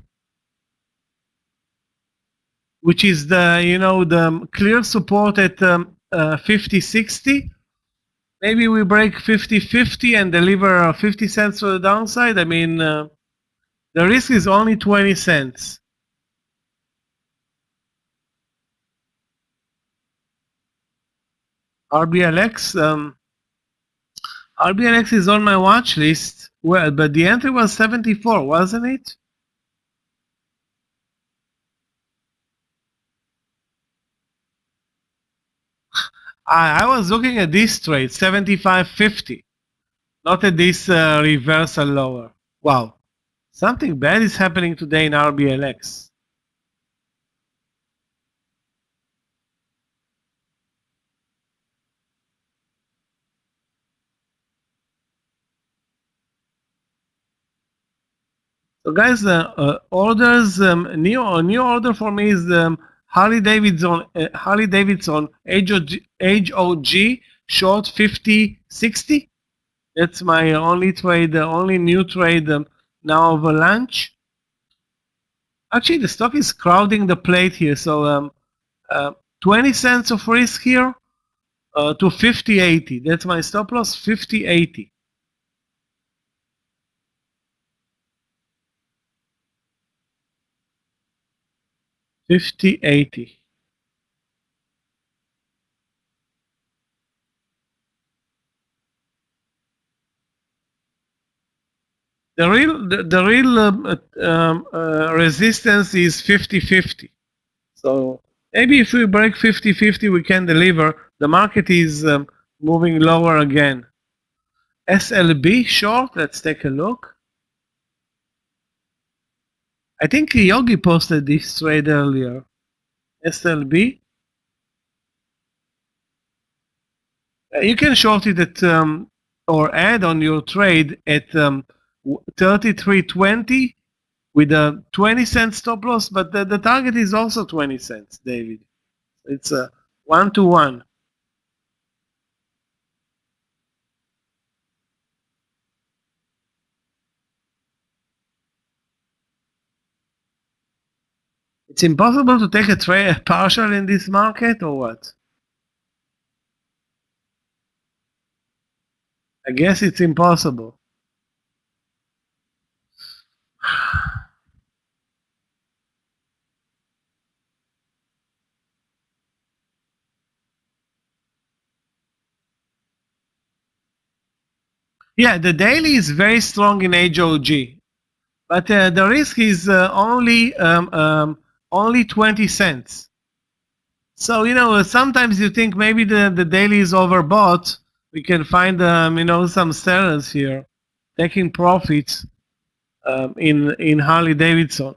which is the clear support at 50.60. Maybe we break 50.50 and deliver 50 cents to the downside. I mean, the risk is only 20 cents. RBLX. RBLX is on my watch list. Well, but the entry was 74, wasn't it? I was looking at this trade, 75.50, not at this reversal lower. Wow, something bad is happening today in RBLX. So guys, orders, new order for me is Harley Davidson HOG short 50.60. That's my only trade, only new trade now over lunch. Actually, the stock is crowding the plate here, so 20 cents of risk here to 50.80. That's my stop loss, 50.80. $50.80. The real resistance is 50.50. So maybe if we break 50.50, we can deliver. The market is moving lower again. SLB short. Let's take a look. I think Yogi posted this trade earlier. SLB. You can short it at or add on your trade at 33.20 with a 20 cent stop loss, but the target is also 20 cents, David. It's a 1-to-1. It's impossible to take a partial in this market, or what? I guess it's impossible. Yeah, the daily is very strong in HOG, but the risk is only 20 cents. So, sometimes you think maybe the daily is overbought. We can find, some sellers here taking profits in Harley Davidson.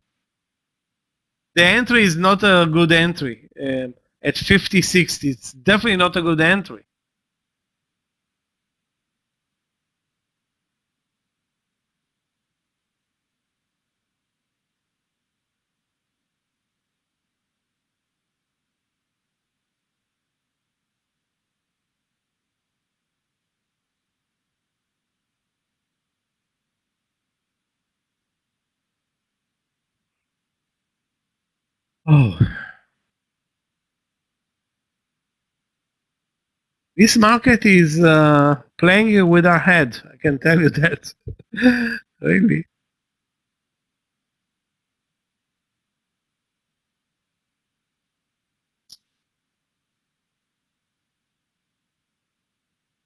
The entry is not a good entry at 50-60. It's definitely not a good entry. Oh. This market is playing with our head. I can tell you that. Really.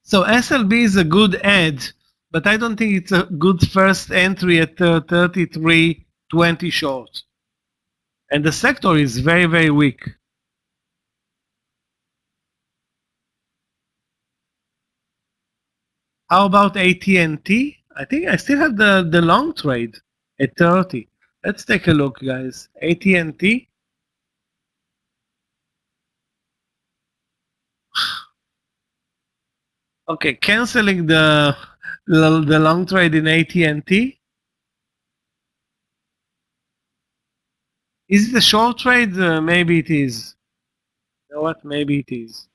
So SLB is a good ad, but I don't think it's a good first entry at 33.20 short. And the sector is very, very weak. How about AT&T? I think I still have the long trade at 30. Let's take a look, guys. AT&T. Okay, canceling the long trade in AT&T. Is it a short trade? Maybe it is. You know what? Maybe it is.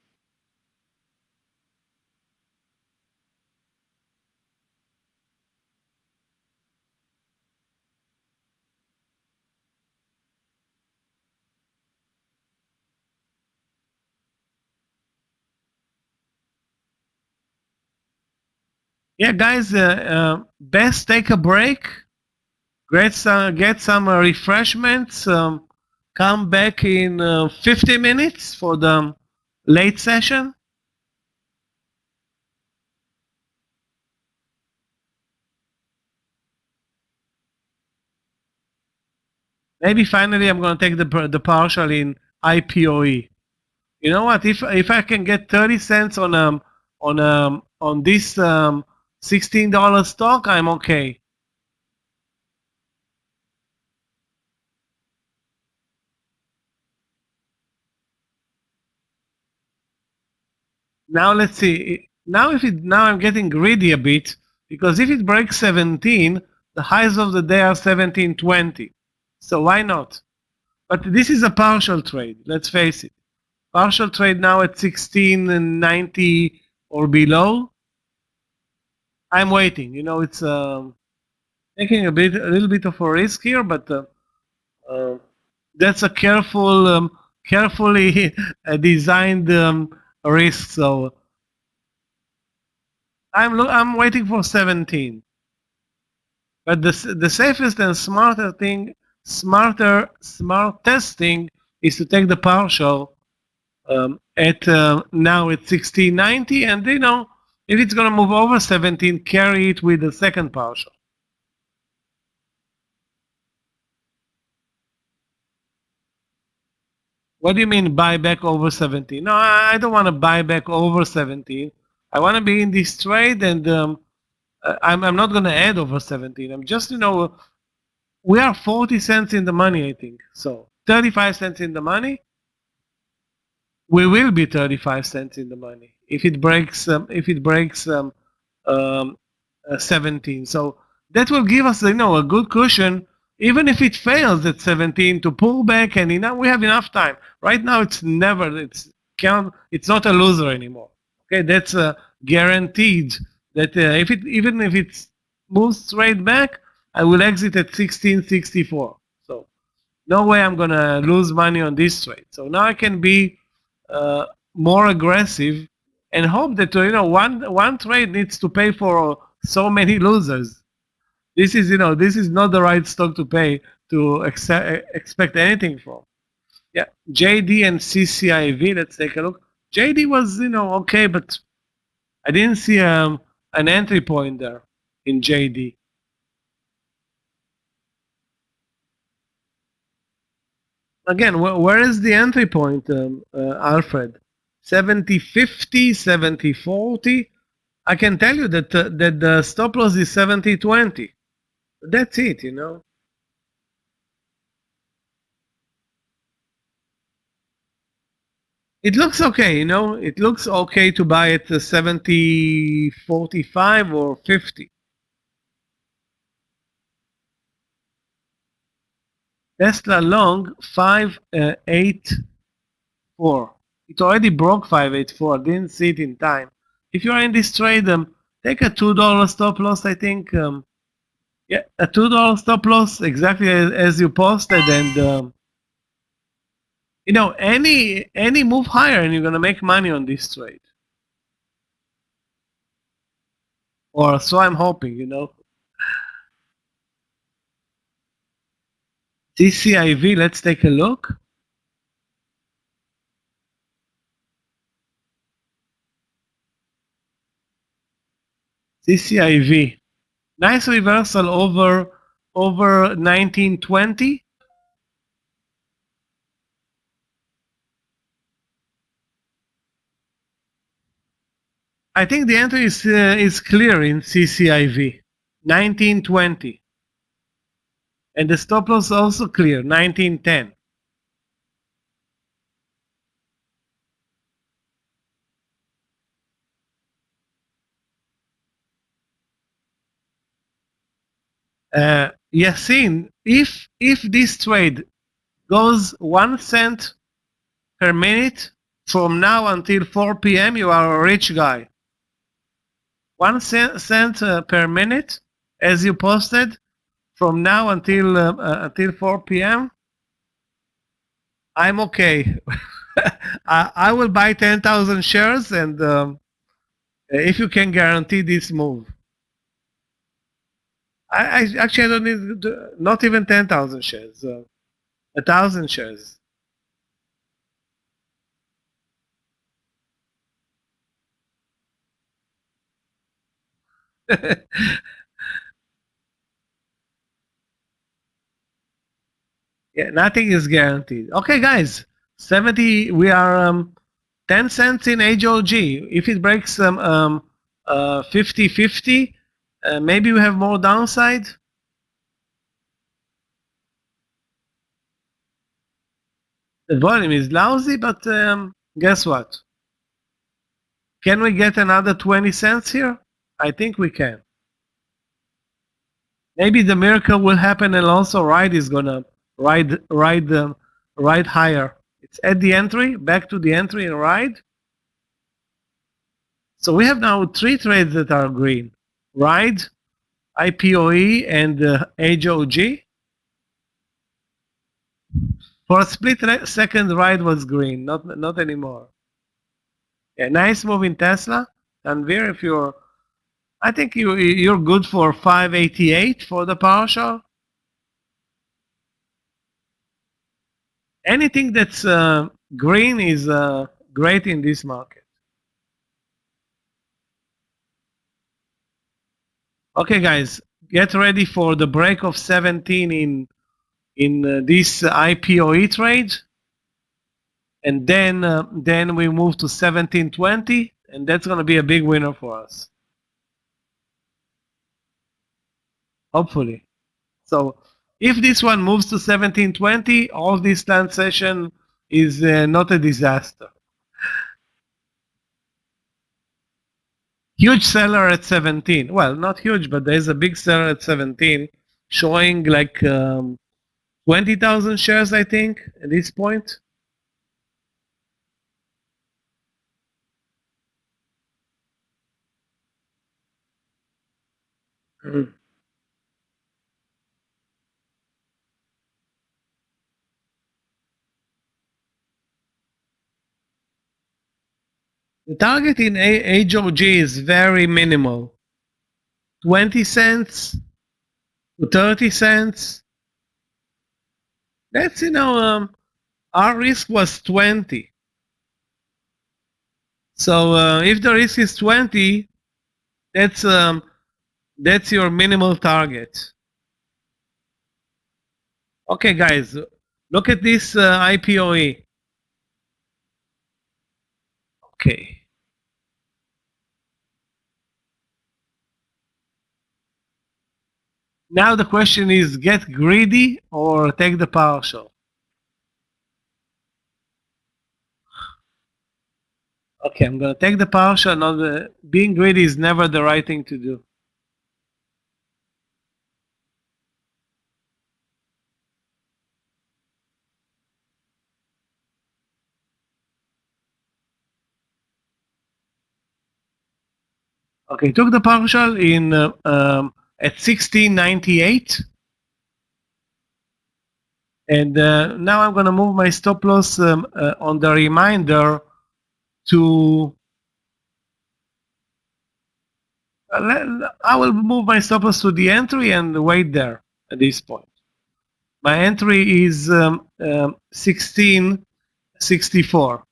Yeah, guys, best take a break, get some refreshments, come back in 50 minutes for the late session. Maybe finally I'm going to take the partial in IPOE. You know what? If I can get 30 cents on this $16 stock, I'm okay. Now let's see. Now I'm getting greedy a bit, because if it breaks 17, the highs of the day are 17.20. So why not? But this is a partial trade. Let's face it. Partial trade now at 16.90 or below. I'm waiting. It's taking a little bit of a risk here, but that's a carefully designed risk. So I'm waiting for 17. But the safest and smartest thing is to take the partial at now at 16.90, and if it's going to move over 17, carry it with the second partial. What do you mean buy back over 17? No, I don't want to buy back over 17. I want to be in this trade, and I'm not going to add over 17. I'm just, we are 40 cents in the money, I think. So 35 cents in the money. We will be 35 cents in the money if it breaks 17. So that will give us, a good cushion, even if it fails at 17, to pull back, and we have enough time. Right now, it's not a loser anymore. Okay, that's guaranteed that even if it moves straight back, I will exit at 16.64. So No way I'm gonna lose money on this trade. So now I can be more aggressive and hope that one trade needs to pay for so many losers. This is this is not the right stock to pay to expect anything from. Yeah, JD and CCIV. Let's take a look. JD was okay, but I didn't see an entry point there in JD. Again, where is the entry point, Alfred? 70.50, 70.40. I can tell you that that the stop loss is 70.20. That's it, It looks okay, It looks okay to buy at 70.45 or 50. Tesla long 584. It already broke 584. Didn't see it in time. If you are in this trade, take a $2 stop loss. I think, yeah, a $2 stop loss exactly as you posted, and any move higher, and you're gonna make money on this trade. Or so I'm hoping. TCIV. Let's take a look. TCIV. Nice reversal over 1920. I think the entry is clear in CCIV, 1920, and the stop loss also clear, 1910. Yasin, if this trade goes 1 cent per minute from now until 4 p.m., you are a rich guy. 1 cent per minute, as you posted, from now until 4 p.m. I'm okay. I will buy 10,000 shares, and if you can guarantee this move. I actually don't need not even 10,000 shares, 1,000 shares. Yeah, nothing is guaranteed. Okay, guys, 70. We are 10 cents in HOG. If it breaks 50-50, maybe we have more downside. The volume is lousy, but guess what? Can we get another 20 cents here? I think we can. Maybe the miracle will happen, and also ride is gonna ride higher. It's at the entry, back to the entry and ride. So we have now 3 trades that are green: ride, IPOE, and HOG. For a split second, ride was green, not anymore. Yeah, nice move in Tesla. Tanvir, if you're, I think you're good for 588 for the partial. Anything that's green is great in this market. Okay, guys, get ready for the break of 17 in this IPOE trade, and then we move to 1720, and that's going to be a big winner for us. Hopefully. So if this one moves to 1720, all this land session is not a disaster. Huge seller at 17. Well, not huge, but there's a big seller at 17, showing like 20,000 shares, I think, at this point. The target in HOG is very minimal. 20 cents to 30 cents. That's, our risk was 20. So if the risk is 20, that's your minimal target. Okay, guys, look at this IPOE. Okay. Now the question is, get greedy or take the partial? Okay, I'm going to take the partial. Being greedy is never the right thing to do. Okay, took the partial in at 16.98. And now I'm going to move my stop loss on the reminder to... I will move my stop loss to the entry and wait there at this point. My entry is 16.64.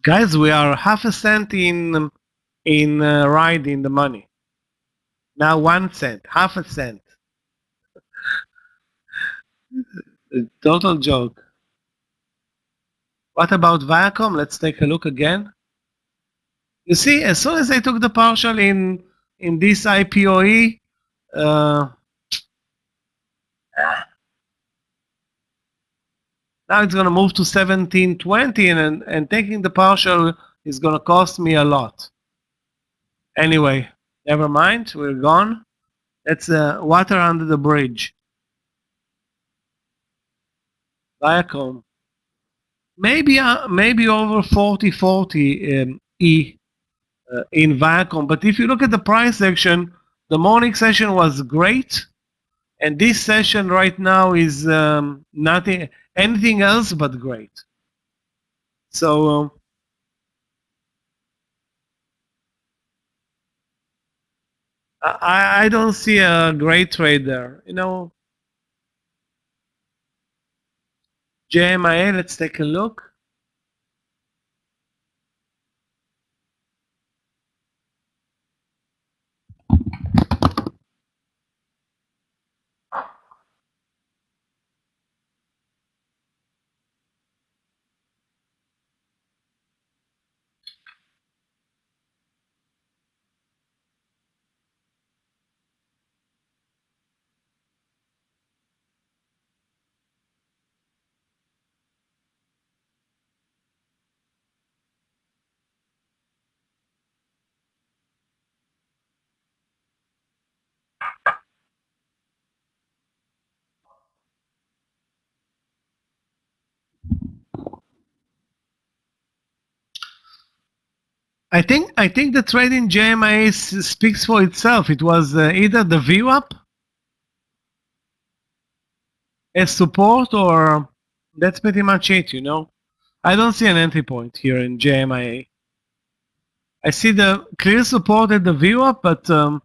Guys, we are half a cent in ride in the money. Now 1 cent, half a cent. A total joke. What about Viacom? Let's take a look again. You see, as soon as I took the partial in this IPOE, now it's going to move to 17.20, and taking the partial is going to cost me a lot. Anyway, never mind, we're gone. That's water under the bridge. Viacom. Maybe over 40.40 E in Viacom. But if you look at the price section, the morning session was great, and this session right now is nothing, anything else but great. So I don't see a great trade there. JMIA, let's take a look. I think the trade in JMIA speaks for itself. It was either the VWAP as support, or that's pretty much it, I don't see an entry point here in JMIA. I see the clear support at the VWAP, but the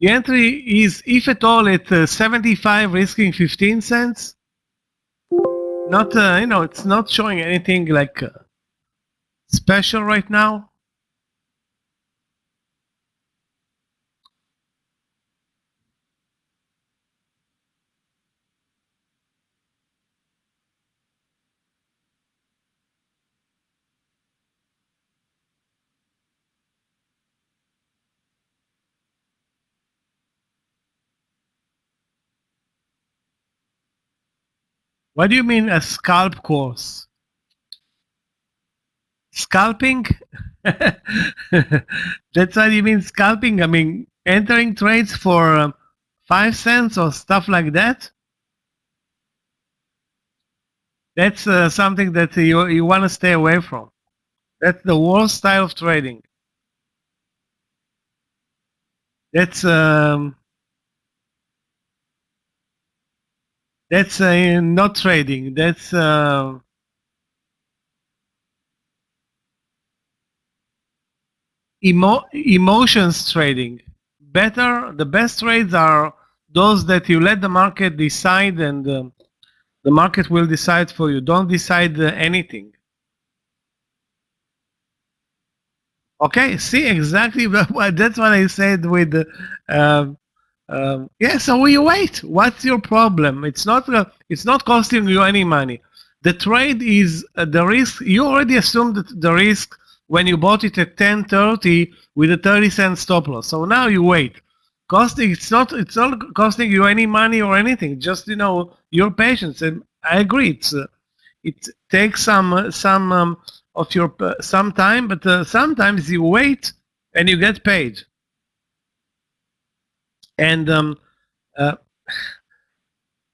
entry is, if at all, at 75, risking 15 cents. Not, it's not showing anything like special right now. What do you mean a scalp course? Scalping? That's what you mean, scalping? I mean, entering trades for 5 cents or stuff like that? That's something that you want to stay away from. That's the worst style of trading. That's not trading. That's emotions trading. The best trades are those that you let the market decide, and the market will decide for you. Don't decide anything. Okay, see exactly that's what I said with yeah. So we wait. What's your problem? It's not costing you any money. The trade is the risk. You already assumed the risk when you bought it at 10:30 with a 30-cent stop loss. So now you wait. It's not costing you any money or anything. Just your patience. And I agree. It takes some of your some time, but sometimes you wait and you get paid. And uh,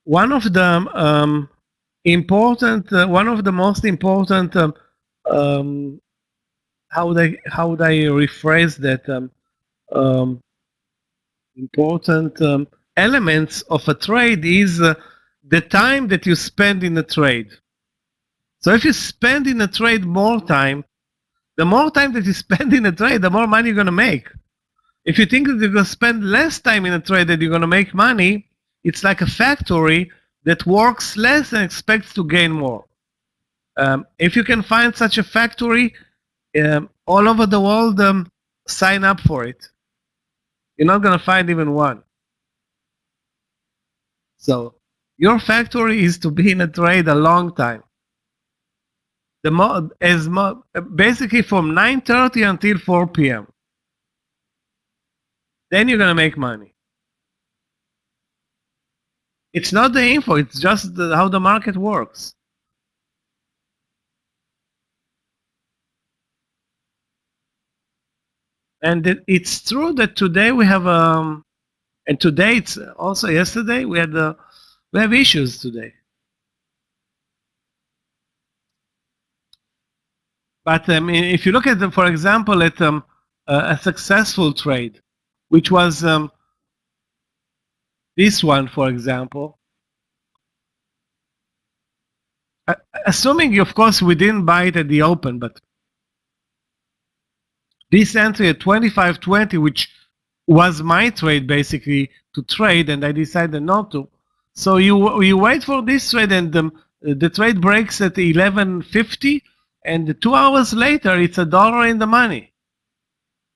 one of the one of the most important um, how would I rephrase that important elements of a trade is the time that you spend in a trade. So if you spend in a trade more time, the more time that you spend in a trade, the more money you're going to make. If you think that you're going to spend less time in a trade that you're going to make money, it's like a factory that works less and expects to gain more. If you can find such a factory all over the world, sign up for it. You're not going to find even one. So your factory is to be in a trade a long time. Basically from 9:30 until 4 p.m. Then you're going to make money. It's not the info, it's just how the market works. And it's true that today we have and today it's also yesterday we have issues today. But if you look at them, for example, at a successful trade, which was this one, for example, assuming, of course, we didn't buy it at the open, but this entry at 25.20, which was my trade basically to trade, and I decided not to. So you wait for this trade, and the trade breaks at 11.50, and 2 hours later it's $1 in the money.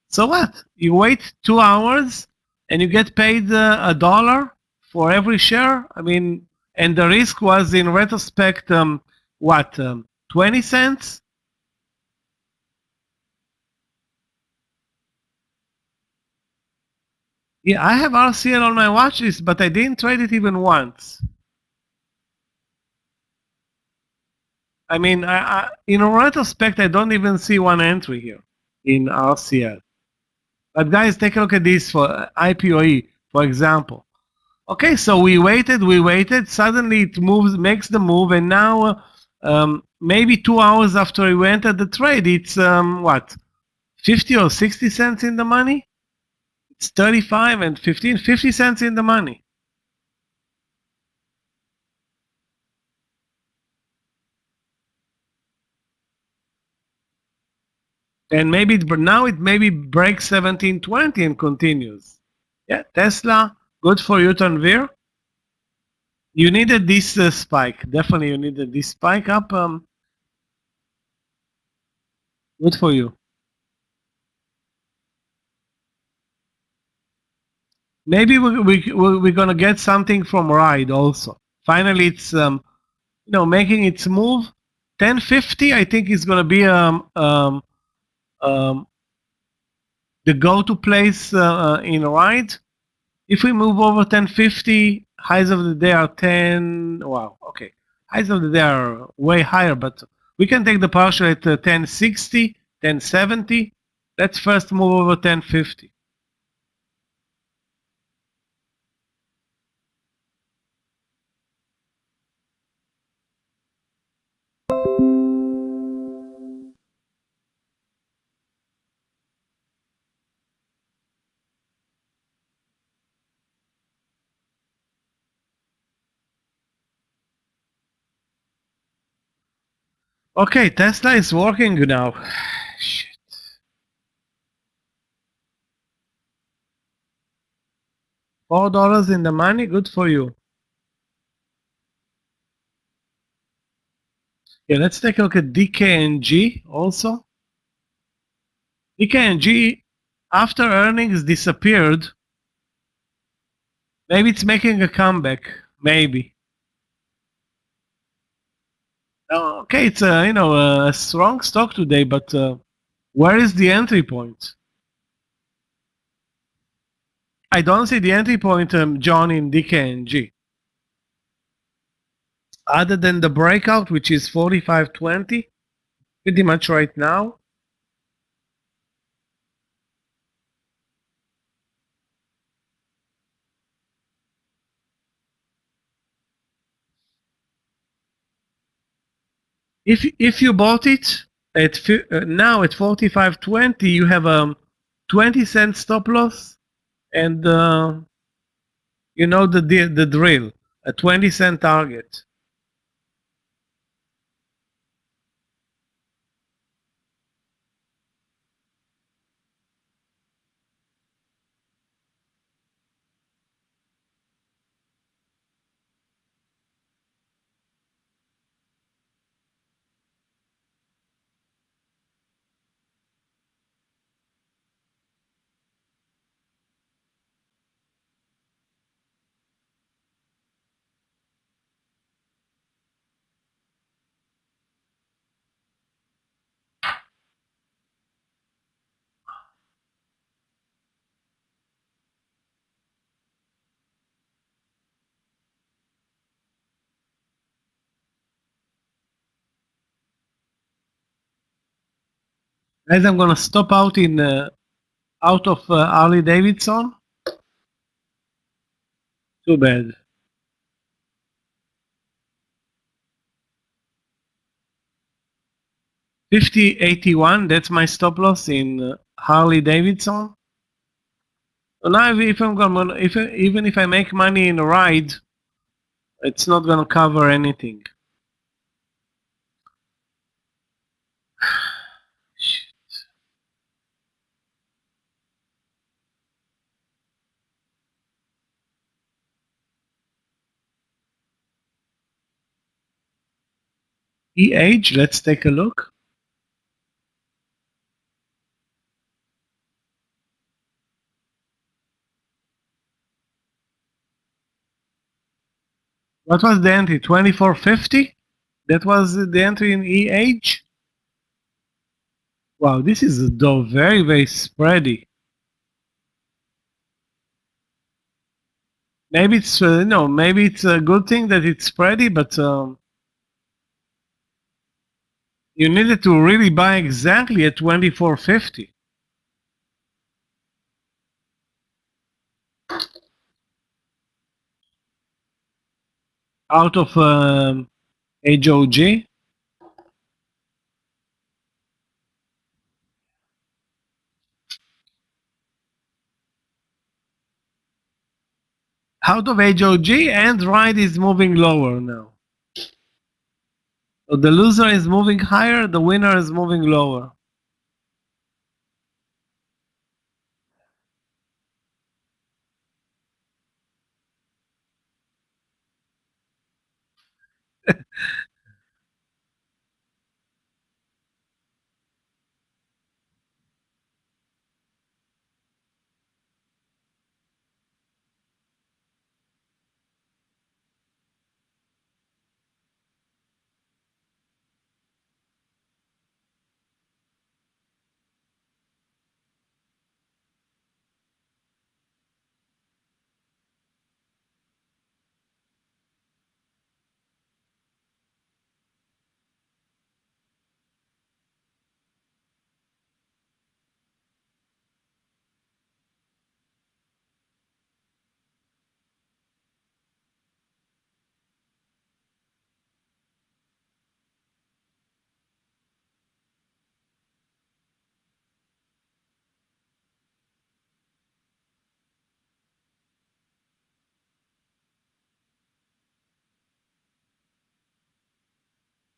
So what? You wait 2 hours and you get paid $1 for every share. I mean, and the risk was in retrospect what 20 cents. Yeah, I have RCL on my watch list, but I didn't trade it even once. I mean, in retrospect, I don't even see one entry here in RCL. But guys, take a look at this for IPOE, for example. Okay, so we waited. Suddenly it makes the move, and now maybe 2 hours after we entered the trade, it's what, 50 or 60 cents in the money? It's 35 and 15, 50 cents in the money. And now it maybe breaks 17.20 and continues. Yeah, Tesla, good for you, Tanvir. You needed this spike. Definitely, you needed this spike up. Good for you. Maybe we're gonna get something from Ride also. Finally, it's making its move. 1050, I think, is gonna be the go-to place in Ride. If we move over 1050, highs of the day are 10. Wow, okay. Highs of the day are way higher, but we can take the partial at 1060, 1070. Let's first move over 1050. Okay, Tesla is working now. Shit. $4 in the money, good for you. Yeah, let's take a look at DKNG also. DKNG, after earnings disappeared, maybe it's making a comeback. Maybe. Okay, it's a strong stock today, but where is the entry point? I don't see the entry point, John, in DKNG. Other than the breakout, which is 45.20, pretty much right now. If you bought it at now at 45.20, you have a 20-cent stop loss, and you know the drill, a 20-cent target. As I'm gonna stop out in out of Harley Davidson. Too bad. $50.81. That's my stop loss in Harley Davidson. So now, if I'm gonna, even if I make money in a ride, it's not gonna cover anything. EH. Let's take a look. What was the entry? 24.50. That was the entry in EH. Wow, this is though very spready. Maybe it's no, maybe it's a good thing that it's spready, but you needed to really buy exactly at 24.50. Out of HOG. Out of HOG, and ride is moving lower now. So the loser is moving higher, the winner is moving lower.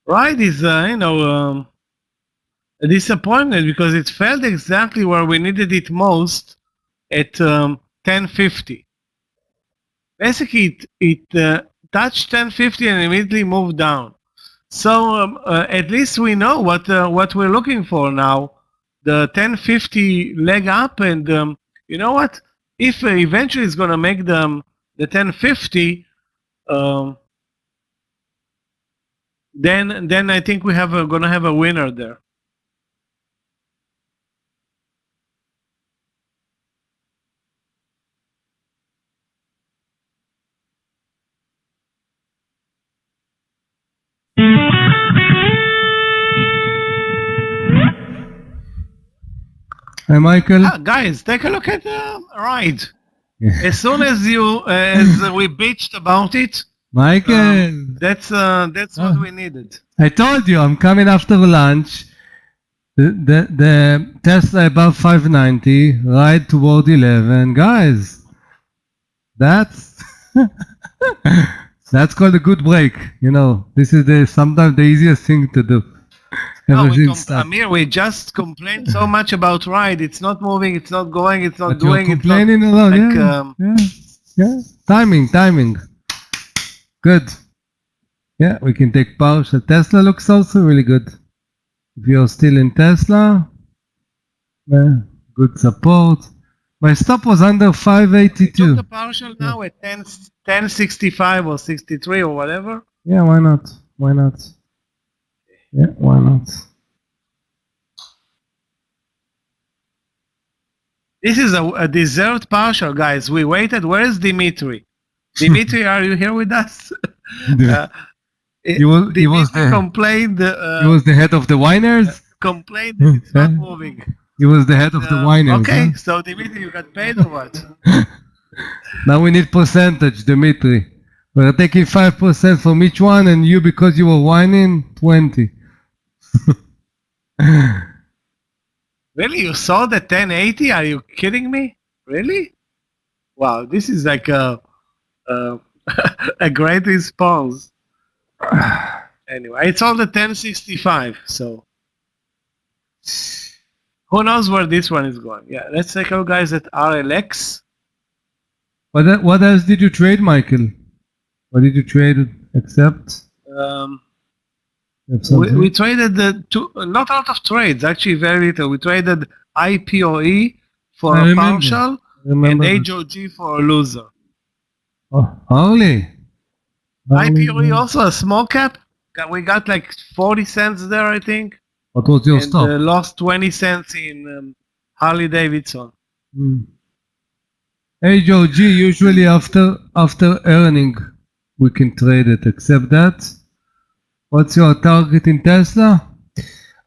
Ride is, a disappointment because it felt exactly where we needed it most at 1050. Basically, it touched 1050 and immediately moved down. So at least we know what we're looking for now. The 1050 leg up, and you know what? If eventually it's going to make the 1050, then I think we have going to have a winner there. Hi, Michael. Guys, take a look at the ride. Yeah. As soon as we bitched about it, Michael, that's what we needed. I told you I'm coming after lunch. The Tesla above 590, ride toward 11. Guys, that's that's called a good break. You know, this is sometimes the easiest thing to do. Amir, we just complained so much about ride. It's not moving. It's not going. It's not But doing. you're complaining a lot. Like, Yeah. Timing. Good. Yeah, we can take partial. Tesla looks also really good. If you're still in Tesla, yeah, good support. My stop was under 582. Took the partial now at 1065 or 63 or whatever. Yeah, why not? Yeah, why not? This is a dessert partial, guys. We waited. Where is Dimitri? Dimitri, are you here with us? He was complained. He was the head of the whiners. Complained that it's not moving. He was the head of the whiners. Okay, huh? so Dimitri, you got paid or what? Now we need percentage, Dimitri. We're taking 5% from each one, and you, because you were whining, 20. Really? You saw the 1080? Are you kidding me? Really? Wow, this is like a great response. Anyway, it's all the 1065, so who knows where this one is going? Yeah, let's take a look, guys, at RLX. What else did you trade, Michael? What did you trade except? We traded not a lot of trades, actually very little. We traded IPOE for a partial and HOG for a loser. Oh, only. IPOE also a small cap. We got like 40 cents there, I think. What was your stop? Lost 20 cents in Harley Davidson. HOG usually after earning we can trade it. Except that. What's your target in Tesla?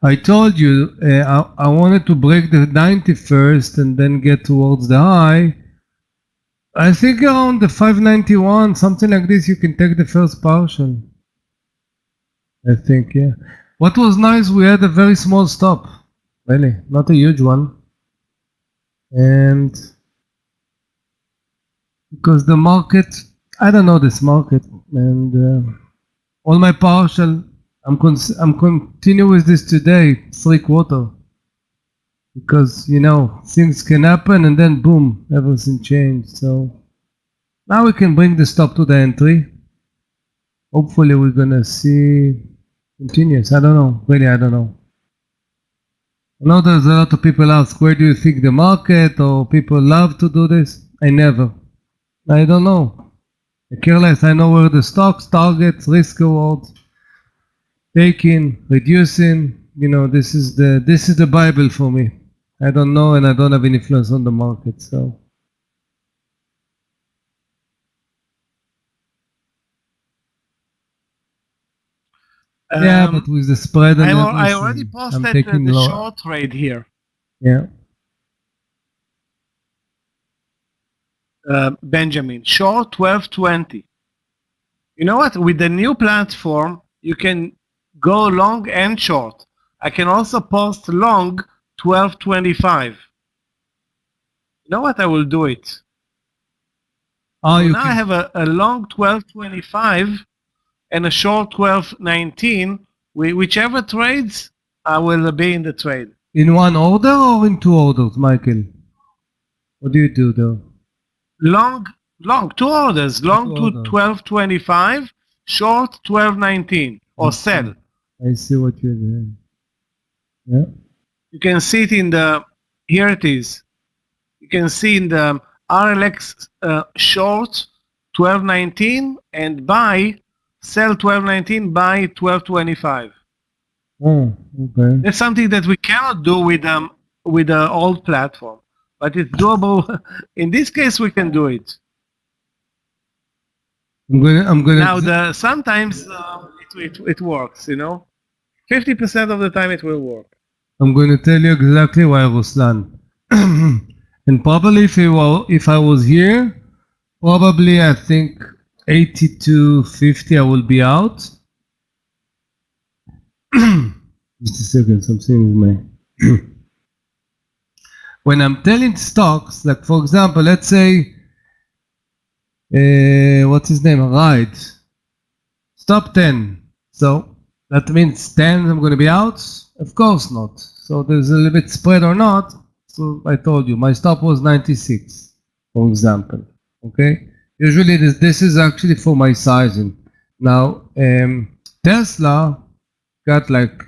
I told you I wanted to break the 90 first and then get towards the high. I think around the 591, something like this, you can take the first partial. I think, yeah. What was nice, we had a very small stop. Really, not a huge one. And because the market, I don't know this market, and all my partial, I'm continue with this today, 3/4. Because, you know, things can happen and then boom, everything changed. So now we can bring the stop to the entry. Hopefully we're gonna see continuous. I don't know, really I don't know. I know there's a lot of people ask, where do you think the market, or people love to do this? I never. I don't know. I care less. I know where the stocks, targets, risk rewards, taking, reducing. You know, this is the Bible for me. I don't know, and I don't have any influence on the market. So yeah, but with the spread and I already posted the short trade here. Yeah. Benjamin, short 1220. You know what? With the new platform, you can go long and short. I can also post long 1225. You know what? I will do it. Oh, so now I have a long 1225 and a short 1219 whichever trades will be in the trade. In one order or in two orders, Michael? What do you do though? Long, two orders. Long Two to orders. 12.25, short 12.19, or sell. I see what you're doing. Yeah. You can see it in the, here it is. You can see in the RLX short 12.19 and buy, sell 12.19, buy 12.25. Oh, okay. That's something that we cannot do with the old platform, but it's doable. In this case, we can do it. I'm gonna. Now, sometimes it works. 50% of the time it will work. I'm going to tell you exactly why, Ruslan. And probably if I was here, probably I think 82.50 I will be out. Just a second, something with my. When I'm telling stocks, like for example, let's say, what's his name? Ride. Stop 10. So that means 10 I'm going to be out? Of course not. So there's a little bit spread or not. So I told you, my stop was 96, for example. Okay? Usually this is actually for my sizing. Now, Tesla got like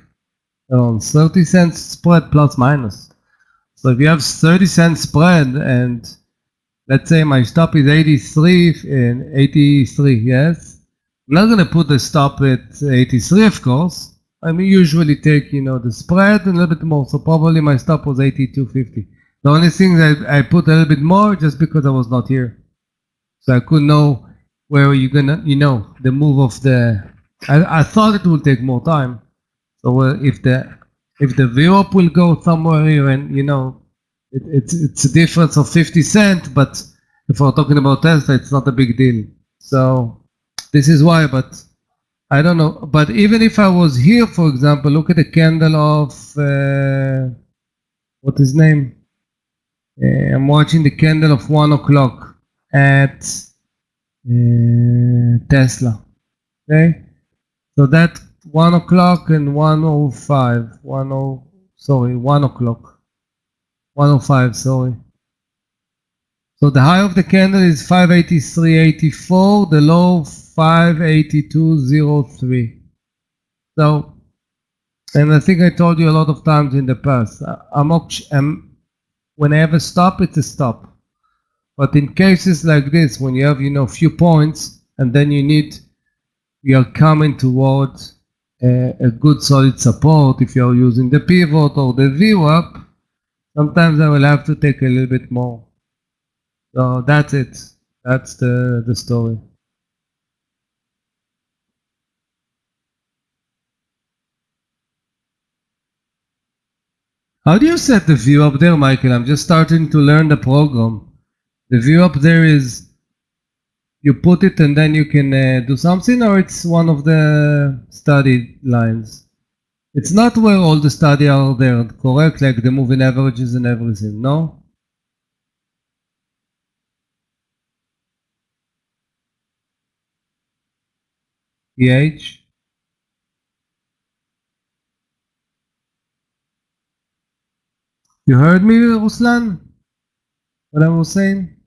around 30 cents spread plus minus. So if you have 30 cents spread and let's say my stop is 83 and 83, yes? I'm not going to put the stop at 83, of course. I usually take, the spread and a little bit more. So probably my stop was 82.50. The only thing that I put a little bit more just because I was not here. So I could know where you're gonna, the move of the. I thought it would take more time. So if the VWAP will go somewhere here, and it's a difference of 50 cents, but if we're talking about Tesla, it's not a big deal. So this is why, but I don't know. But even if I was here, for example, look at the candle of what is his name? I'm watching the candle of 1 o'clock at Tesla. Okay, so that 1 o'clock and 1:05, 1 o'clock, 1:05, sorry. So the high of the candle is 583.84, the low 582.03. So, and I think I told you a lot of times in the past, when I have a stop, it's a stop. But in cases like this, when you have, few points, and then you are coming towards a good solid support, if you're using the pivot or the VWAP, sometimes I will have to take a little bit more. So that's it. That's the story. How do you set the view up there, Michael? I'm just starting to learn the program. The view up there is you put it and then you can do something, or it's one of the study lines? It's not where all the study are there, correct? Like the moving averages and everything, no? PH? You heard me, Ruslan? What I was saying?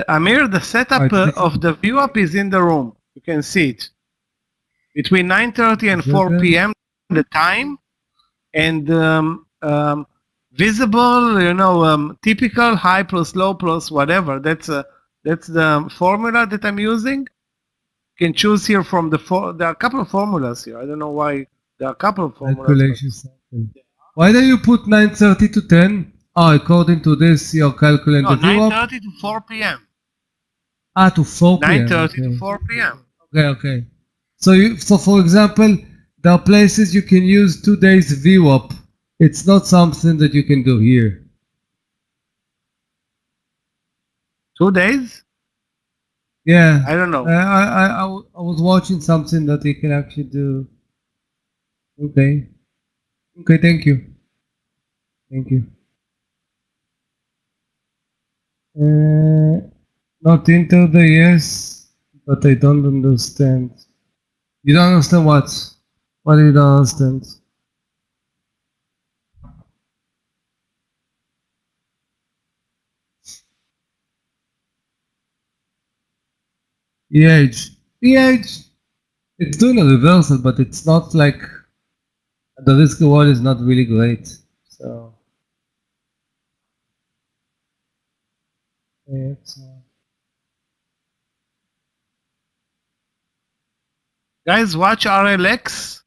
Amir, the setup of the VWAP is in the room. You can see it. Between 9:30 and 4 p.m. the time, and visible, typical high plus low plus whatever. That's the formula that I'm using. You can choose here from there are a couple of formulas here. I don't know why there are a couple of formulas. Why don't you put 9:30 to 10? Oh, according to this, you're calculating the VWAP? 9:30 to 4 p.m. To 4 p.m. 9:30 to 4 p.m. Okay. So for example, there are places you can use 2 days VWAP. It's not something that you can do here. 2 days? Yeah. I don't know. I was watching something that you can actually do. Okay, thank you. Not into the yes. But I don't understand. You don't understand what? What do you don't understand? EH. It's doing a reversal, but it's not like the risk reward is not really great. So Guys, watch RLX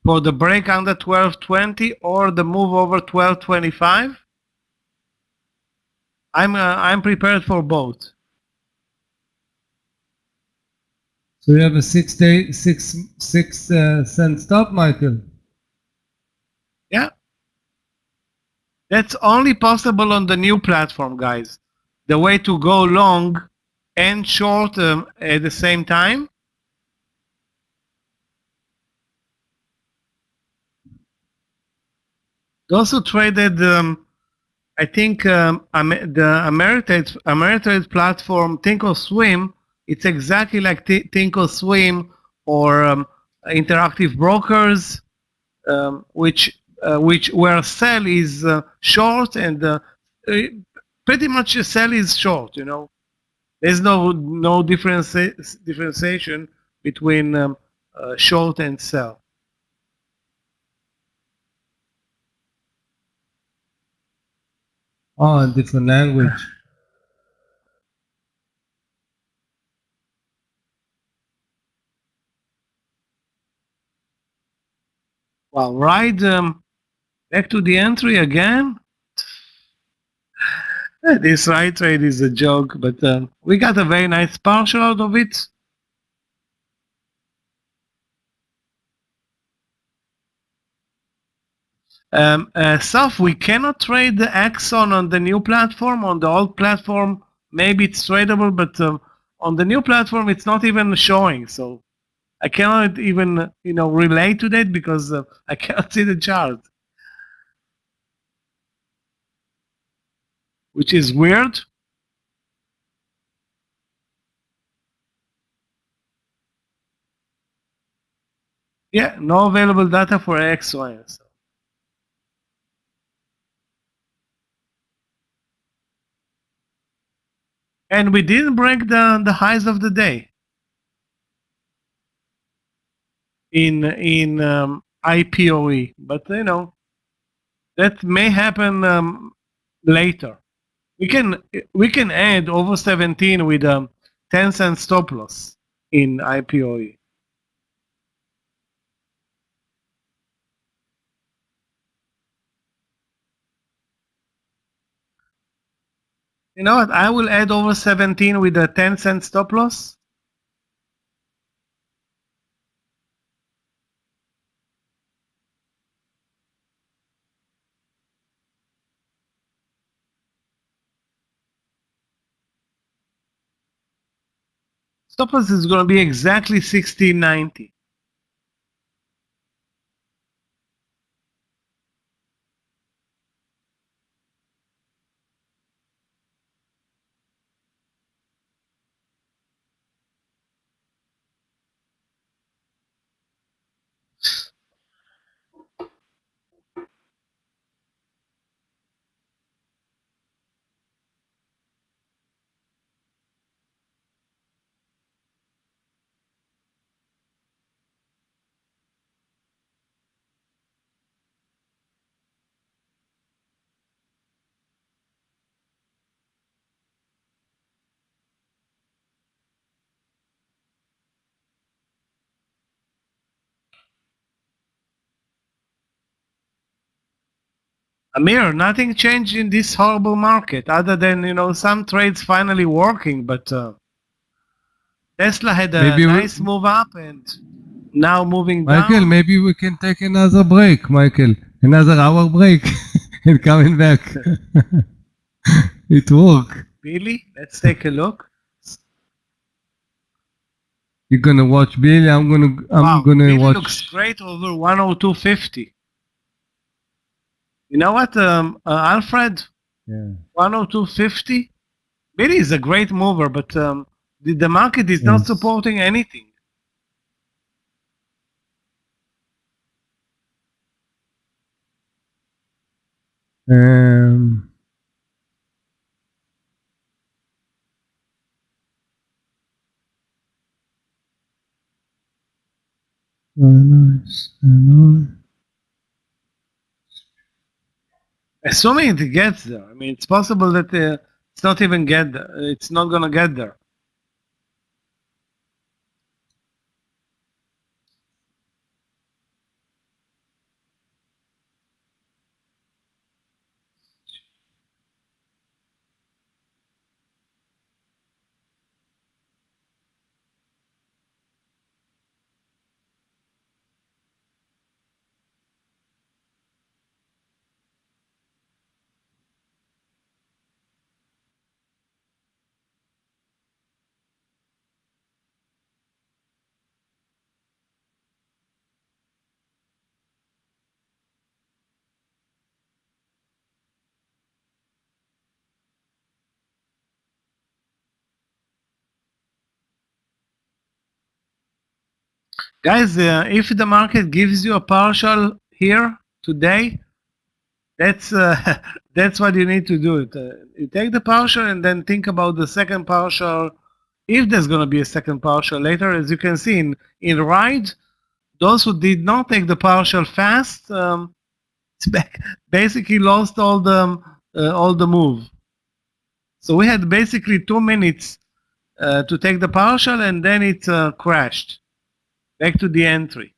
for the break under 1220 or the move over 1225. I'm prepared for both. So you have a 6 cent stop, Michael. Yeah. That's only possible on the new platform, guys. The way to go long and short at the same time. Those who traded, I think the Ameritrade platform, Thinkorswim, it's exactly like Thinkorswim or Interactive Brokers, which where sell is short and pretty much sell is short. You know, there's no differentiation between short and sell. Oh, different language. Well, right back to the entry again. This right trade is a joke, but we got a very nice partial out of it. Saf, we cannot trade the Axon on the new platform. On the old platform, maybe it's tradable, but on the new platform, it's not even showing. So I cannot even, relate to that because I cannot see the chart, which is weird. Yeah, no available data for XY. So. And we didn't break the highs of the day in IPOE, but that may happen later. We can add over 17 with a 10-cent stop loss in IPOE. You know what? I will add over 17 with a 10-cent stop loss. Stop loss is going to be exactly 1690. Amir, nothing changed in this horrible market other than some trades finally working, but Tesla had a nice move up and now moving down. Michael, maybe we can take another break, Michael. Another hour break and coming back. It worked. Really? Let's take a look. You're gonna watch Billy. I'm gonna Billy watch. Looks great over 102.50. You know what, Alfred? Yeah. 102.50. Billy is a great mover, but The market is not Yes. supporting anything. Um, Very nice. Very nice. Assuming it gets there. I mean, it's possible that it's not even get there. It's not gonna get there. Guys, if the market gives you a partial here today, that's that's what you need to do. You take the partial and then think about the second partial. If there's going to be a second partial later, as you can see in ride, those who did not take the partial fast, basically lost all the move. So we had basically 2 minutes to take the partial, and then it crashed back to the entry.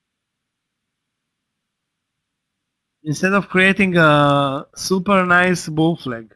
Instead of creating a super nice bull flag.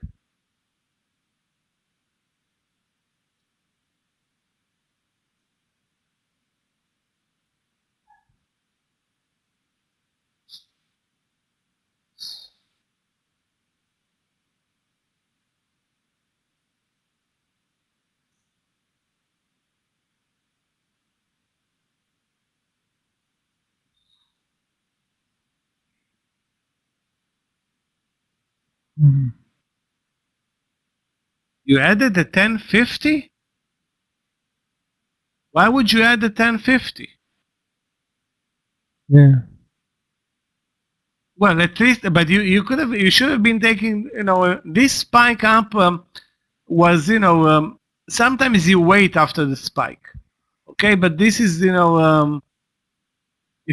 Mhm. You added the 1050? Why would you add the 1050? Yeah. Well, at least, but you should have been taking, this spike up was, sometimes you wait after the spike. Okay, but this is, if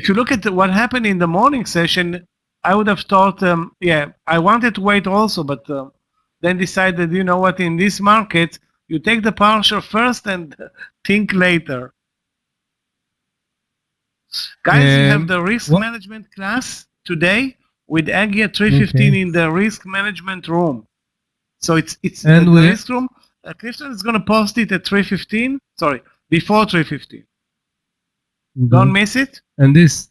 you look at what happened in the morning session, I would have thought, I wanted to wait also, but then decided, you know what, in this market, you take the partial first and think later. Guys, we have the risk what- management class today with Aggie at 3:15 Okay. in the risk management room. So it's And the we- risk room. Clifton is going to post it at 3:15. Sorry, before 3:15. Don't Mhm. miss it. And this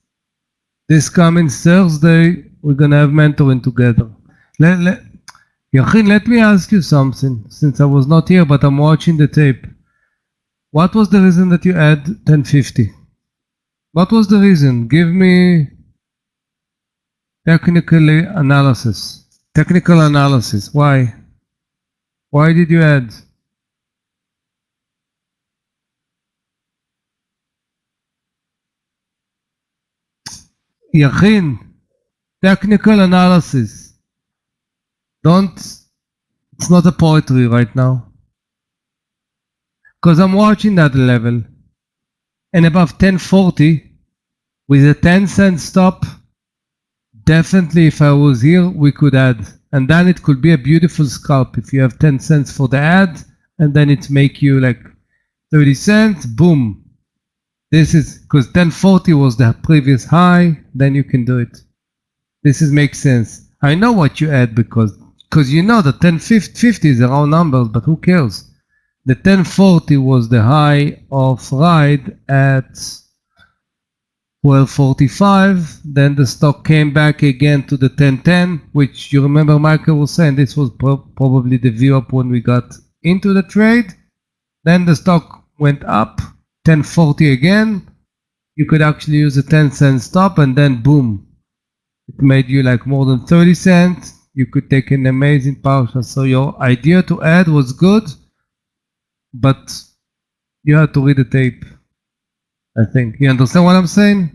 coming Thursday, we're gonna have mentoring together. Yachin, let me ask you something, since I was not here, but I'm watching the tape. What was the reason that you add 1050? What was the reason? Give me technical analysis. Why? Why did you add? Yachin, technical analysis. It's not a poetry right now. Because I'm watching that level. And above 1040, with a 10-cent stop, definitely if I was here, we could add. And then it could be a beautiful scalp if you have 10 cents for the add, and then it make you like 30 cents, boom. This is, because 1040 was the previous high, then you can do it. Makes sense. I know what you add because you know the 1050 is a round number, but who cares? The 1040 was the high of ride at 1245. Then the stock came back again to the 1010, which you remember Michael was saying this was probably the view up when we got into the trade. Then the stock went up 1040 again. You could actually use a 10-cent stop, and then boom, it made you like more than 30 cents. You could take an amazing partial. So your idea to add was good, but You have to read the tape. I think. You understand what I'm saying?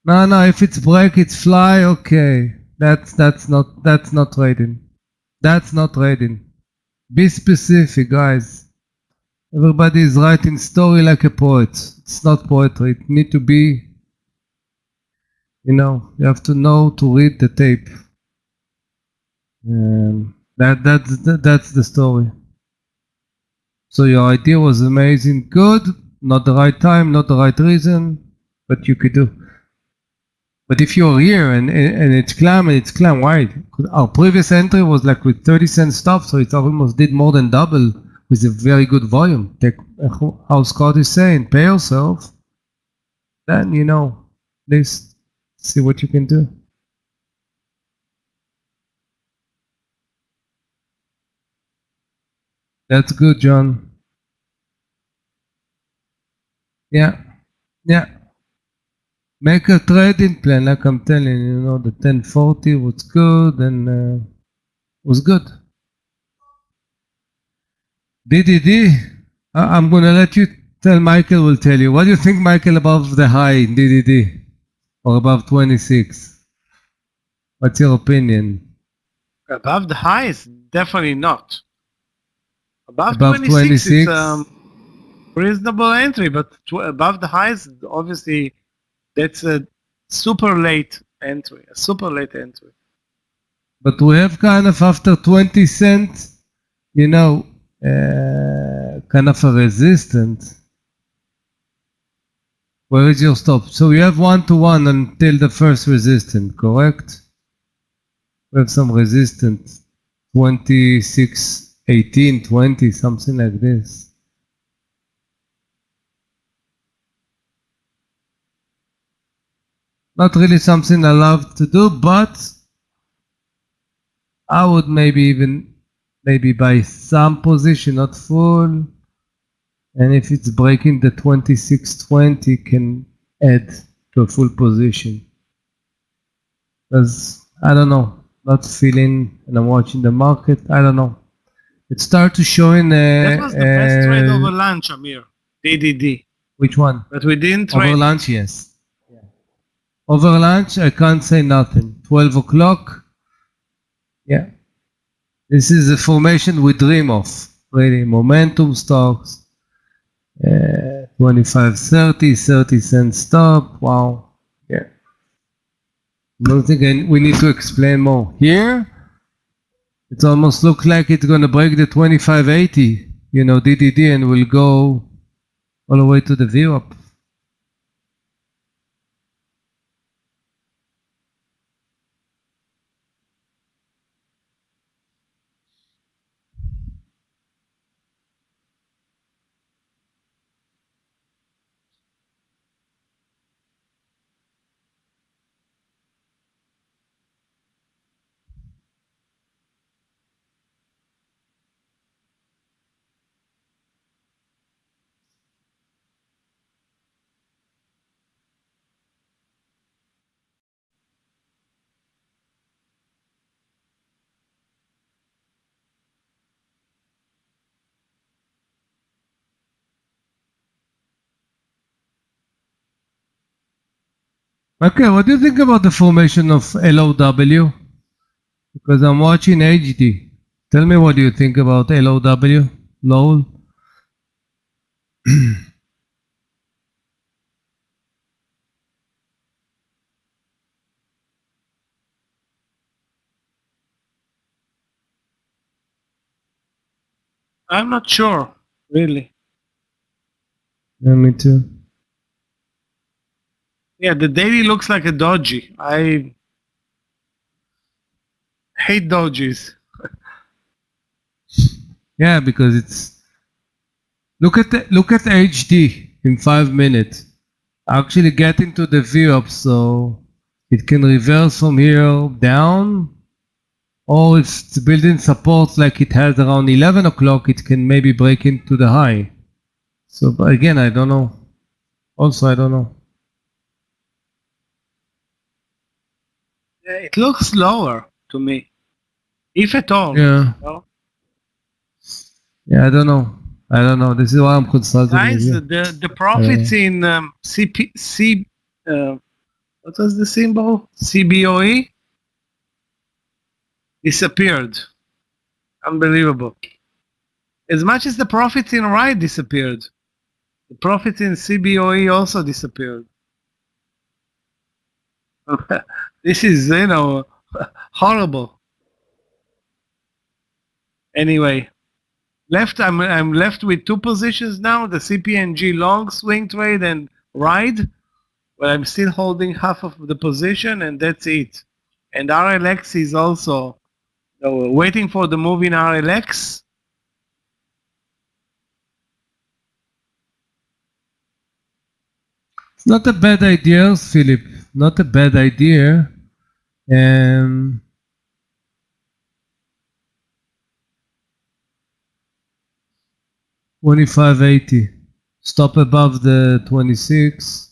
No, if it's break, it's fly, okay. That's not trading. That's not trading. Be specific, guys. Everybody is writing story like a poet. It's not poetry. It need to be, you have to know to read the tape. That's the story. So your idea was amazing, good, not the right time, not the right reason, but you could do. But if you're here and it's climb, why? 'Cause our previous entry was like with 30-cent stop, so it almost did more than double with a very good volume. How Scott is saying, pay yourself, then let's see what you can do. That's good, John. Yeah. Make a trading plan, like I'm telling you, the 1040 was good and was good. DDD, I'm gonna let you tell Michael will tell you. What do you think, Michael, above the high in DDD? Or above 26? What's your opinion? Above the highs, definitely not. Above 26, 26? it's reasonable entry, but above the highs, obviously, that's a super late entry. But we have kind of after 20 cents, kind of a resistance. Where is your stop? So you have 1-to-1 until the first resistance, correct? We have some resistance, 26, 18, 20, something like this. Not really something I love to do, but I would maybe buy some position, not full. And if it's breaking the 2620, can add to a full position. Because I don't know, not feeling, and I'm watching the market. I don't know. It started to show in. That was the best trade over lunch, Amir. DDD. Which one? But we didn't trade. Over lunch, yes. Over lunch, I can't say nothing. 12 o'clock. Yeah. This is the formation we dream of. Really, momentum stocks. 25.30, 30-cent stop. Wow. Yeah. I don't think we need to explain more. Here, it almost looks like it's going to break the 25.80, DDD, and will go all the way to the view up. Okay, what do you think about the formation of LOW? Because I'm watching HD. Tell me what do you think about LOW? LOL? I'm not sure, really. Yeah, me too. Yeah, the daily looks like a doji. I hate dojis. Yeah, because it's look at HD in 5 minutes. Actually get into the view up, so it can reverse from here down, or if it's building supports like it has around 11 o'clock, it can maybe break into the high. So, but again, I don't know. Also, I don't know. Yeah, it looks lower to me, if at all. Yeah. Yeah, I don't know. This is why I'm consulting with Guys, you. the profits in what was the symbol? CBOE disappeared. Unbelievable. As much as the profits in RIDE disappeared, the profits in CBOE also disappeared. This is, horrible. Anyway, I'm left with two positions now: the CPNG long swing trade and RIDE. But I'm still holding half of the position, and that's it. And RLX is also waiting for the move in RLX. It's not a bad idea, Philip. Not a bad idea. 2580. Stop above the 26.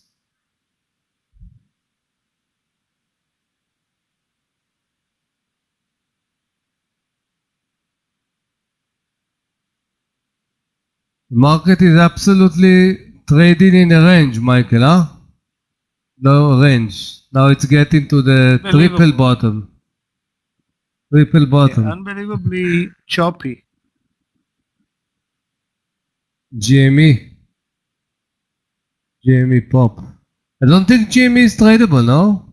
Market is absolutely trading in a range, Michael, huh? No range. Now it's getting to the triple bottom. Triple bottom. Yeah, unbelievably choppy. GME. GME pop. I don't think GME is tradable, no?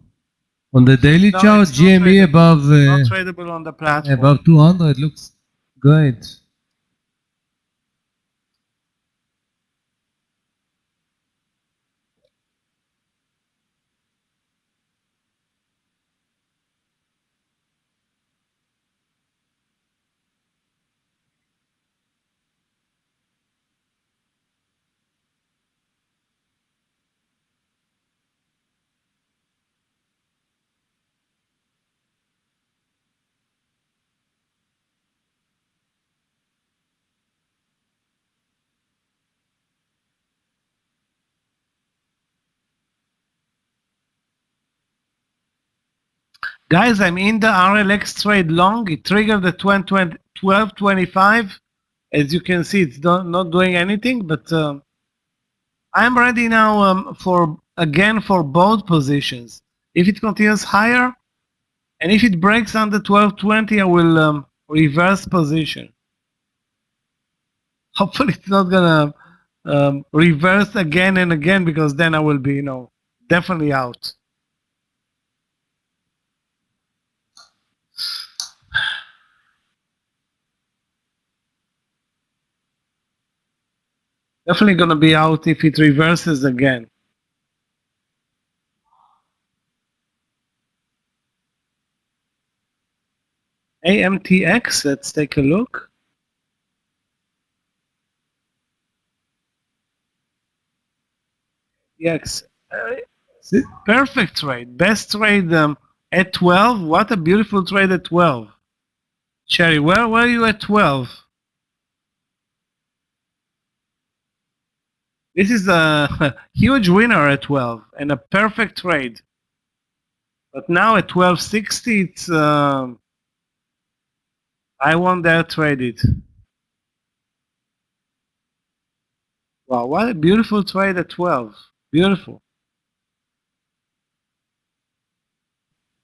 On the daily No, chart, it's not GME tradable. above Not tradable on the platform. above 200 looks great. Guys, I'm in the RLX trade long. It triggered the 1225. As you can see, it's not doing anything, but I'm ready now for both positions. If it continues higher, and if it breaks under 1220, I will reverse position. Hopefully, it's not gonna reverse again and again, because then I will be, definitely out. Definitely gonna be out if it reverses again. AMTX, let's take a look. Yes, perfect trade, best trade at 12. What a beautiful trade at 12. Sherry, where were you at 12? This is a huge winner at 12 and a perfect trade. But now at 1260, it's I won't dare trade it. Wow, what a beautiful trade at 12. Beautiful.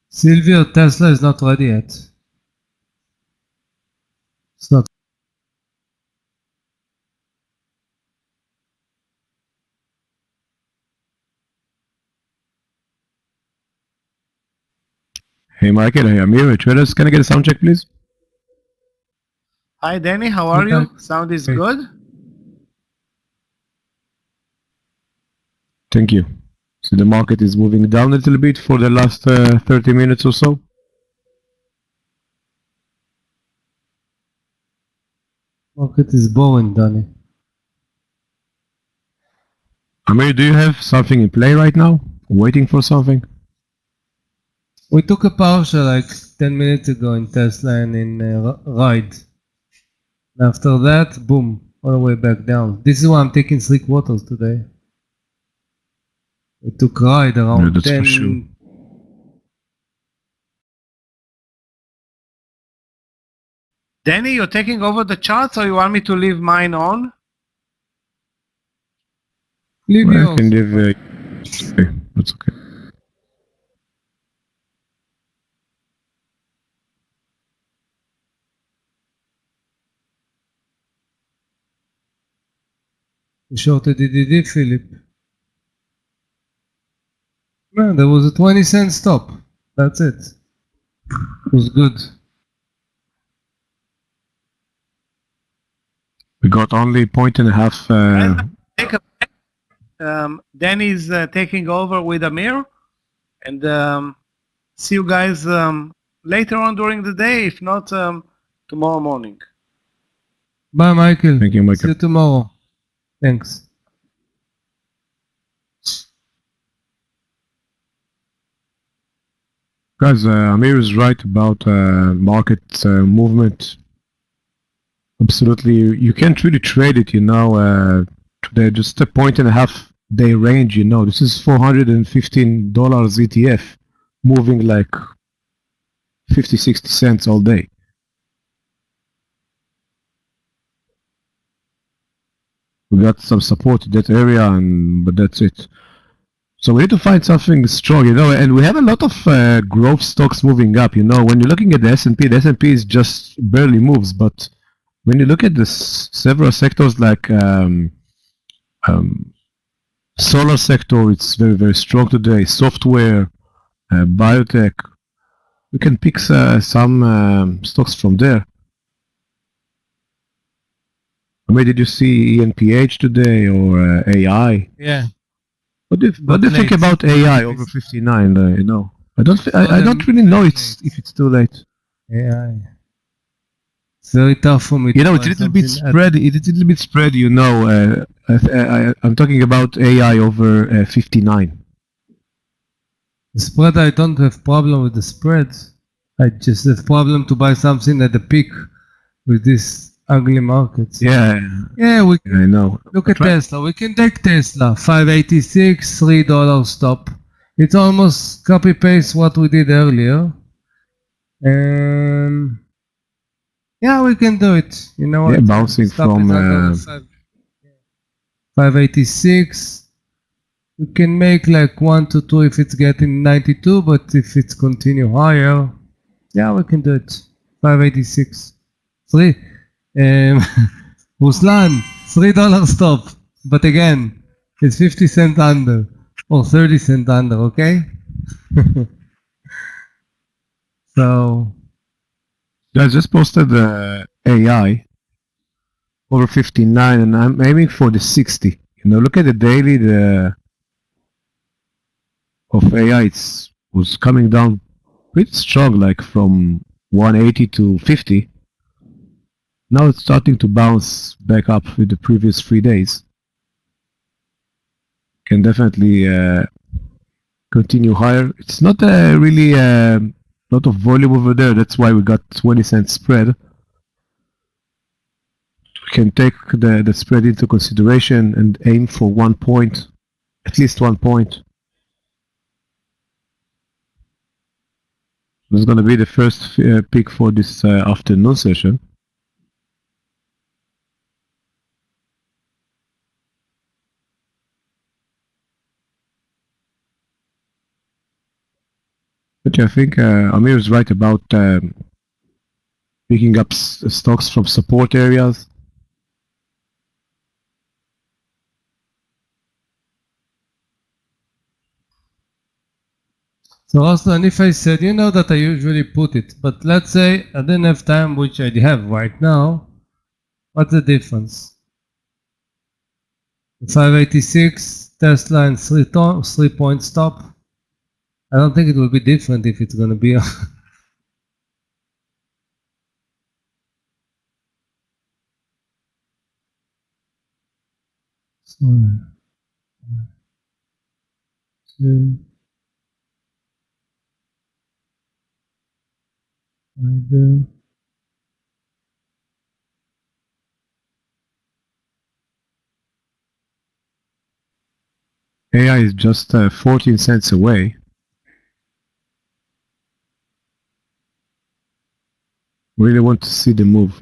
Silvio, Tesla is not ready yet. It's not. Hey Michael, hey Amir, traders, can I get a sound check, please? Hi, Danny, how are you? Sound is good? Thank you. So the market is moving down a little bit for the last 30 minutes or so. Market is boring, Danny. Amir, do you have something in play right now? Waiting for something? We took a partial like 10 minutes ago in Tesla and in RIDE. After that, boom, all the way back down. This is why I'm taking 3/4 today. We took RIDE around Yeah, that's 10. for sure. Danny, you're taking over the charts, or you want me to leave mine on? Leave I yours. can leave. Okay, that's okay. You shorted DDD, Philip. Man, there was a 20-cent stop. That's it. It was good. We got only point and a half. Take a break. Danny's taking over with Amir, and see you guys later on during the day, if not tomorrow morning. Bye, Michael. Thank you, Michael. See you tomorrow. Thanks. Guys, Amir is right about market movement. Absolutely, you can't really trade it, today, just a point and a half day range, this is $415 ETF moving like 50, 60 cents all day. We got some support in that area, but that's it. So we need to find something strong, and we have a lot of growth stocks moving up, when you're looking at the S&P is just barely moves, but when you look at the several sectors like solar sector, it's very, very strong today, software, biotech, we can pick some stocks from there. I mean, did you see ENPH today or AI? Yeah. What do you think about AI over 59? I don't really know if it's too late. AI. It's very tough for me. It's a little bit spread. It's a little bit spread. I'm talking about AI over 59. The spread, I don't have problem with the spread. I just have problem to buy something at the peak with these ugly markets. Yeah, I know. Look at Tesla. We can take Tesla. 586, $3 stop. It's almost copy paste what we did earlier. Yeah, we can do it. You know what? Yeah, bouncing from 586. We can make like 1 to 2 if it's getting 92, but if it's continue higher, yeah, we can do it. 586. 3. Ruslan, $3 stop. But again, it's 50 cents under or 30 cents under, okay? So, I just posted the AI over 59 and I'm aiming for the 60. Look at the daily of AI. It was coming down pretty strong, like from 180 to 50. Now it's starting to bounce back up with the previous 3 days. Can definitely continue higher. It's not really a lot of volume over there. That's why we got 20 cent spread. We can take the spread into consideration and aim for 1 point, at least 1 point. This is going to be the first pick for this afternoon session. But yeah, I think Amir is right about picking up stocks from support areas. So also, and if I said, that I usually put it, but let's say I didn't have time, which I have right now, what's the difference? 586, Tesla and 3-point stop. I don't think it will be different if it's going to be AI is just 14 cents away. Really want to see the move.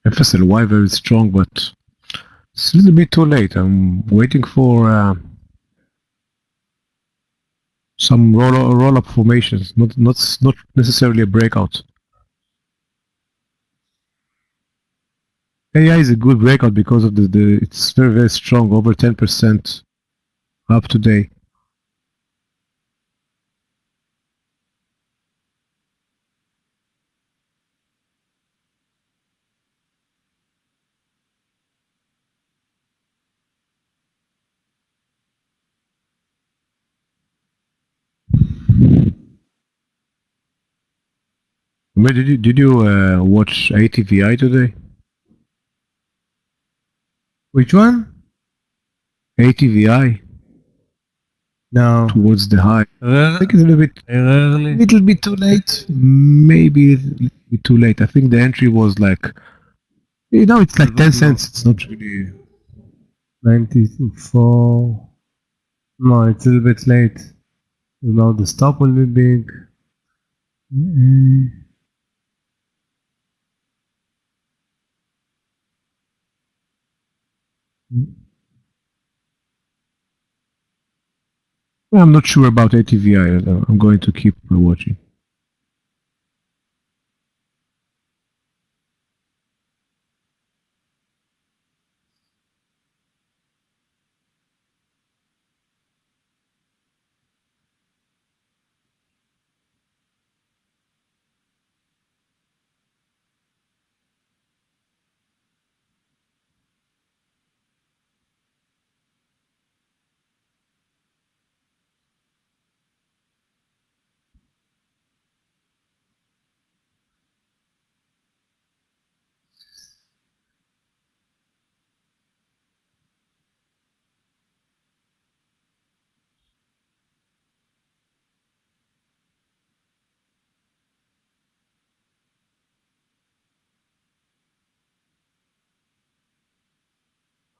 FSLY very strong, but it's a little bit too late. I'm waiting for some roll-up formations, not necessarily a breakout. AI is a good breakout because of the it's very strong, over 10% up today. Meir, did you watch ATVI today? Which one? ATVI No. towards the high. I think it's a Rarely. little bit too late. Maybe a little bit too late. I think the entry was like, it's like 10 cents. It's not really. 94. No, it's a little bit late. Now the stop will be big. I'm not sure about ATVI. I'm going to keep watching.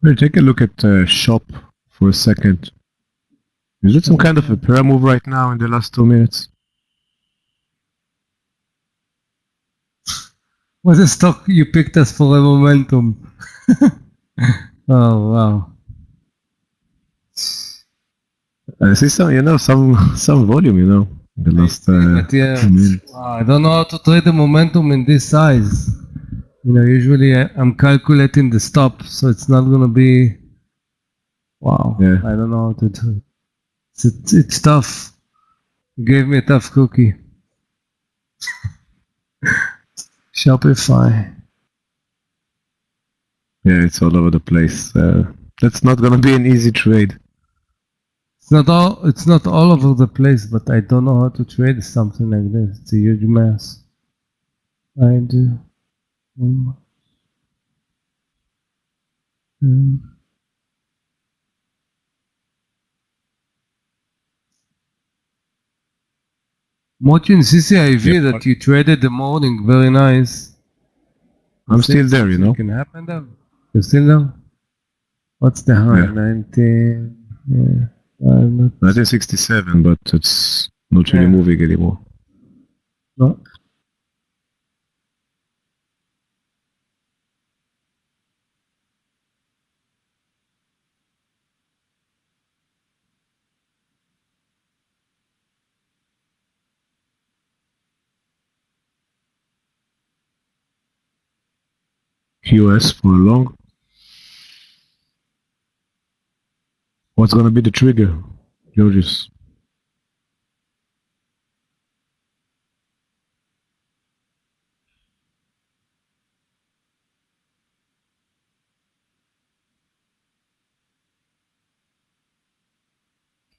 Well, take a look at shop for a second. Is it some kind of a prayer move right now in the last 2 minutes? What a stock you picked us for a momentum. Oh wow. I see some volume, in the last But yeah, 2 minutes. I don't know how to trade the momentum in this size. Usually I'm calculating the stop, so it's not gonna be. Wow. Yeah. I don't know how to do it. It's tough. You gave me a tough cookie. Shopify. Yeah, it's all over the place. That's not gonna be an easy trade. It's not all over the place, but I don't know how to trade something like this. It's a huge mess. I do. Watching CCIV Yep. that you traded the morning, very nice. I'm still there, Can happen there? You're still there? What's the high? Yeah. 19. Yeah. I'm not. 1967, but it's not really Yeah. moving anymore. No. QS for a long. What's gonna be the trigger, Georges?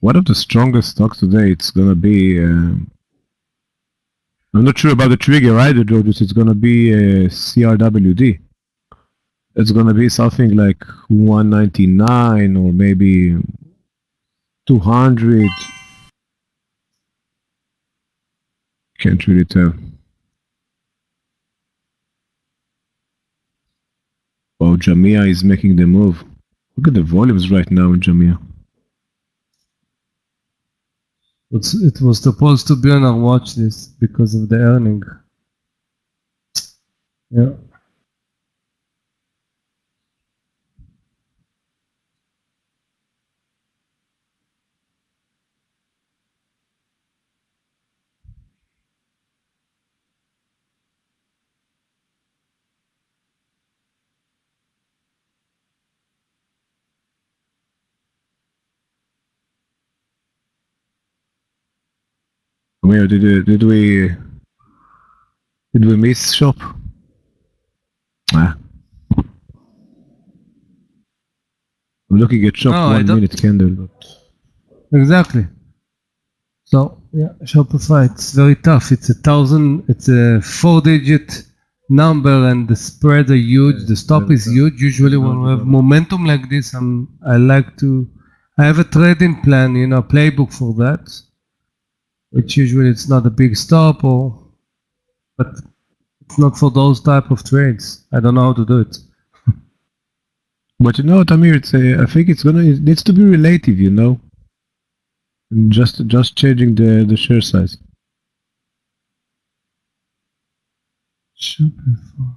One of the strongest stocks today, it's gonna be. I'm not sure about the trigger either, George. It's gonna be CRWD. It's gonna be something like 199 or maybe 200. Can't really tell. Oh, Jamia is making the move. Look at the volumes right now in Jamia. It was supposed to be on our watch list because of the earning. Yeah. Where did we miss shop? Ah. I'm looking at shop No, I 1 don't- minute candle, but Exactly. So yeah, Shopify, it's very tough. It's a 4-digit number and the spreads are huge. The stop is huge. Usually when we have momentum like this, I have a trading plan, playbook for that, which usually it's not a big stop but it's not for those type of trades. I don't know how to do it. you know what, Amir? I think it needs to be relative, you know. Just changing the share size. Shopify.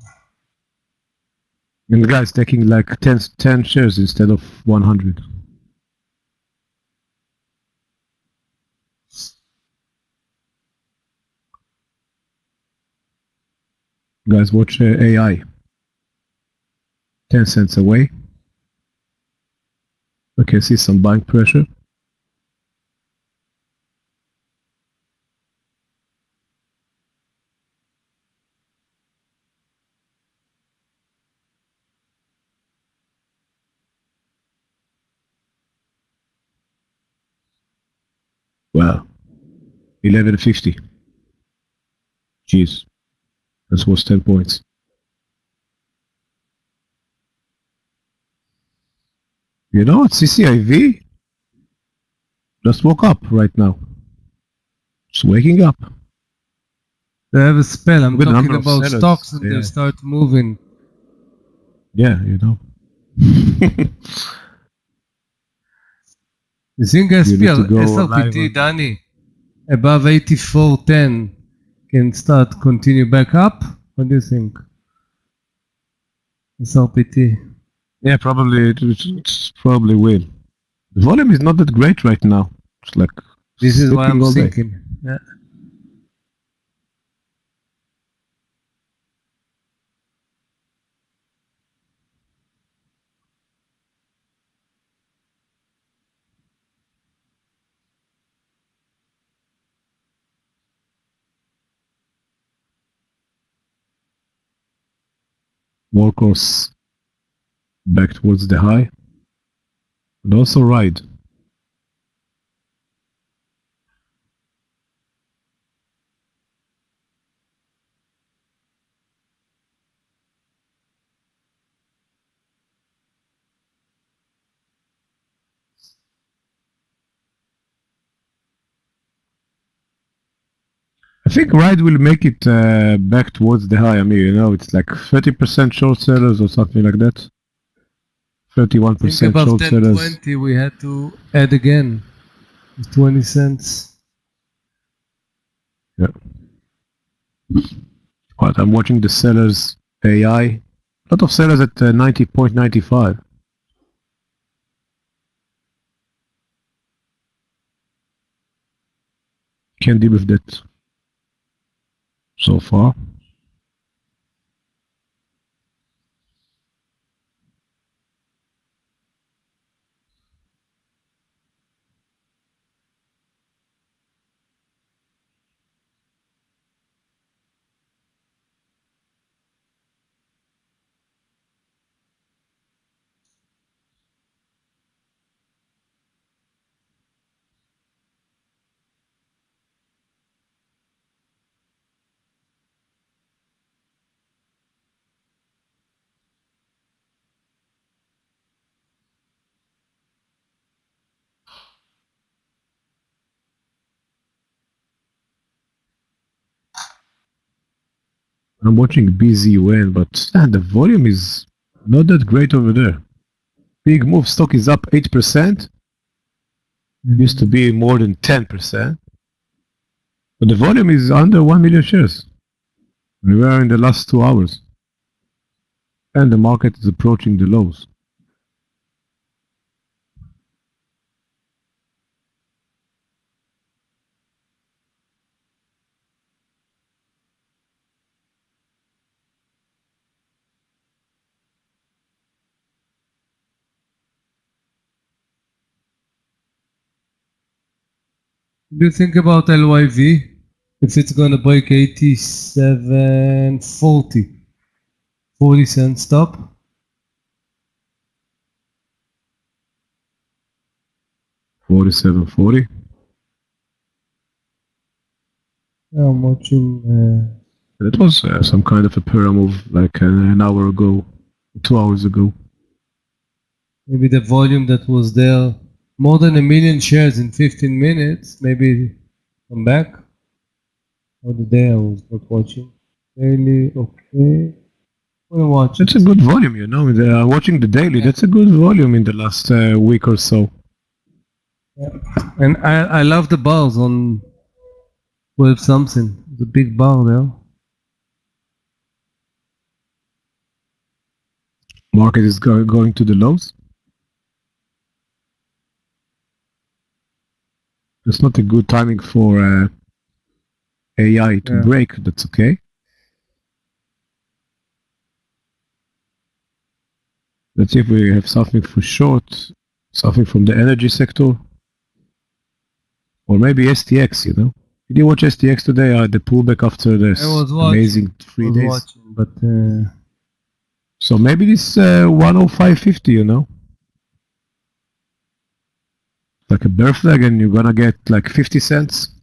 And the guy's taking like 10 shares instead of 100. Guys, watch AI. 10 cents away. I can see some buying pressure. Wow. 1150. Jeez. That was 10 points. You know what? CCIV just woke up right now. Just waking up. They have a spell. I'm Look at the talking number of about sellers. stocks and Yeah. they start moving. Yeah, you know. You think You need to go live SRPT, on- Danny, above 84.10 can start continue back up? What do you think? SRPT. Yeah, probably it probably will. The volume is not that great right now. It's like This is what sitting I'm all day. thinking. Yeah. Workhorse back towards the high. And also ride. I think ride will make it back towards the high. I mean, you know, it's like 30% short sellers or something like that. 31% Think above short sellers. 1020 we had to add again 20 cents. Yeah. But I'm watching the sellers AI. A lot of sellers at 90.95. Can't deal with that so far. I'm watching BZUN, but the volume is not that great over there. Big move stock is up 8%. Used to be more than 10%. But the volume is under 1 million shares. We were in the last 2 hours. And the market is approaching the lows. What do you think about LYV? If it's gonna break 87.40, 40 cent stop. $47.40. Yeah, I'm watching. It was some kind of a pyramid move like an hour ago, 2 hours ago. Maybe the volume that was there, more than 1 million shares in 15 minutes. Maybe come back. Or the day I was not watching. Daily, okay. Wanna watch That's it. a good volume, you know. Watching the daily, that's a good volume in the last week or so. And I love the bars on 12 something. The big bar there. Market is going to the lows. It's not a good timing for AI to break. That's okay. Let's see if we have something for short, something from the energy sector, or maybe STX. You know, did you watch STX today? The pullback after this amazing 3 days. Watching, but So maybe this 105.50. You know, like a bear flag, and you're gonna get like 50 cents.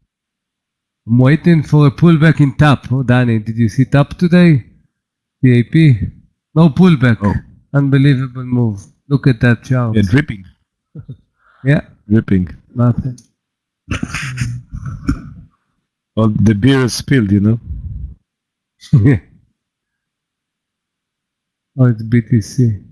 I'm waiting for a pullback in TAP. Oh, Danny, did you see TAP today? TAP? No pullback. Oh. Unbelievable move. Look at that chart. Yeah, dripping. Yeah, Dripping. nothing. Well, the beer is spilled, you know. Yeah. Oh, it's BTC.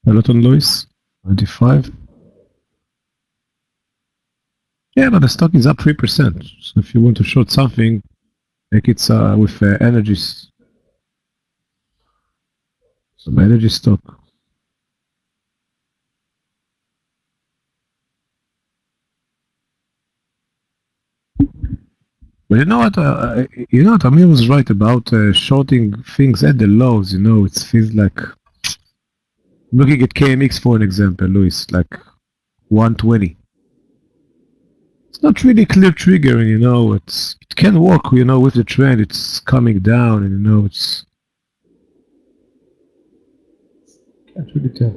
Peloton Lewis, 95. Yeah, but the stock is up 3%. So if you want to short something, like it's with energy, some energy stock. But you know what? Amir was right about shorting things at the lows. You know, it feels like looking at KMX for an example, Louis, like 120. It's not really clear triggering. You know, it can work. You know, with the trend, it's coming down, and you know, it's. Can't really tell.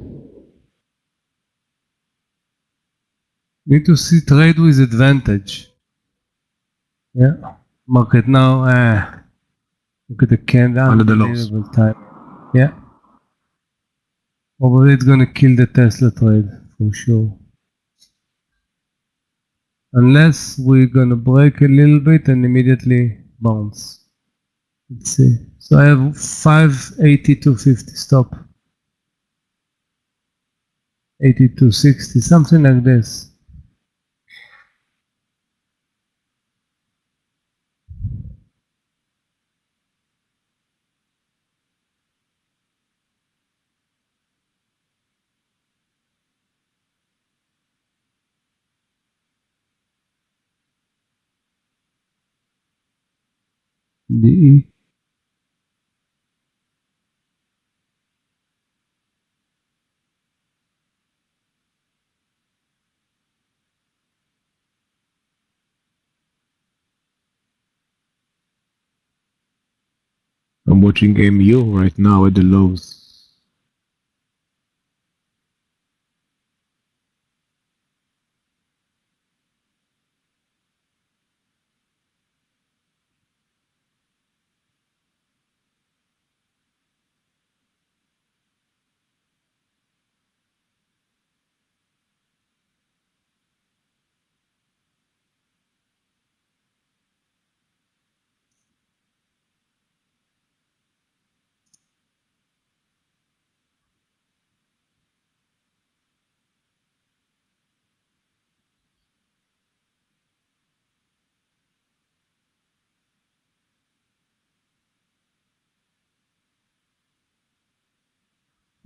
Need to see trade with advantage. Yeah. Market now. Look at the candle. Under the lows. Unbelievable time. Yeah. Probably it's gonna kill the Tesla trade for sure. Unless we're gonna break a little bit and immediately bounce. Let's see. So I have 582.50 stop. 82.60, something like this. DE. I'm watching MU right now at the lows.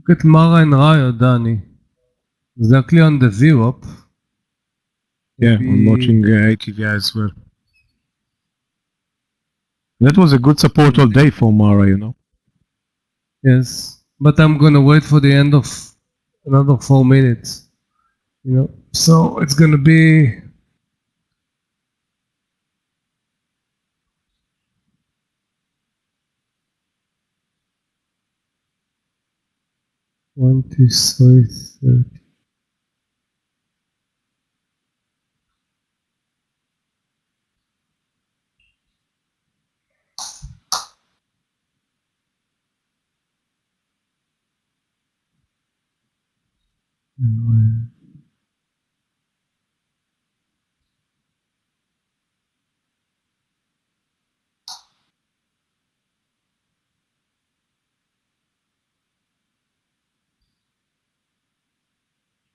Look at Mara and Ryo, Danny. Exactly on the VWAP. Yeah, I'm watching ATVI as well. That was a good support all day for Mara, you know. Yes, but I'm gonna wait for the end of another 4 minutes. You know, so it's gonna be one, two, three, 30.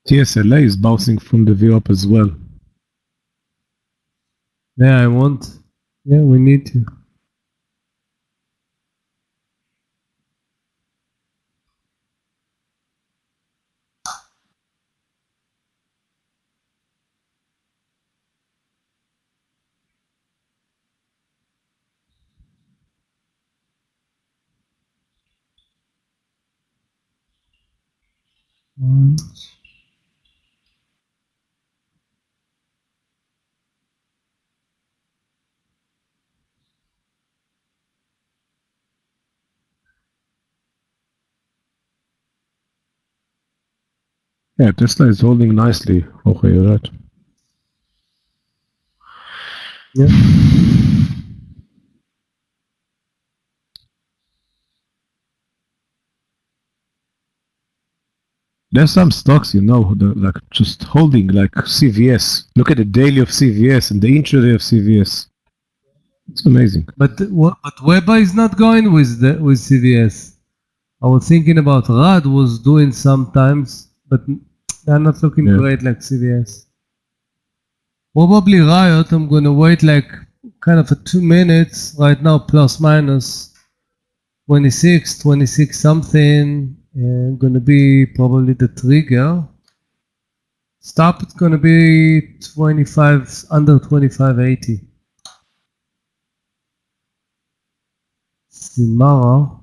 TSLA is bouncing from the VWAP as well. Yeah, I want. Yeah, we need to. Yeah, Tesla is holding nicely. Okay, you're right. Yeah. There's some stocks, you know, like just holding, like CVS. Look at the daily of CVS and the intraday of CVS. It's amazing. But what? But Weba is not going with CVS. I was thinking about Rad was doing sometimes, but they're not looking great like CVS. Probably Riot. I'm gonna wait like kind of a 2 minutes right now, plus minus 26 something. And gonna be probably the trigger. Stop. It's gonna be 25 under 25.80. Simara.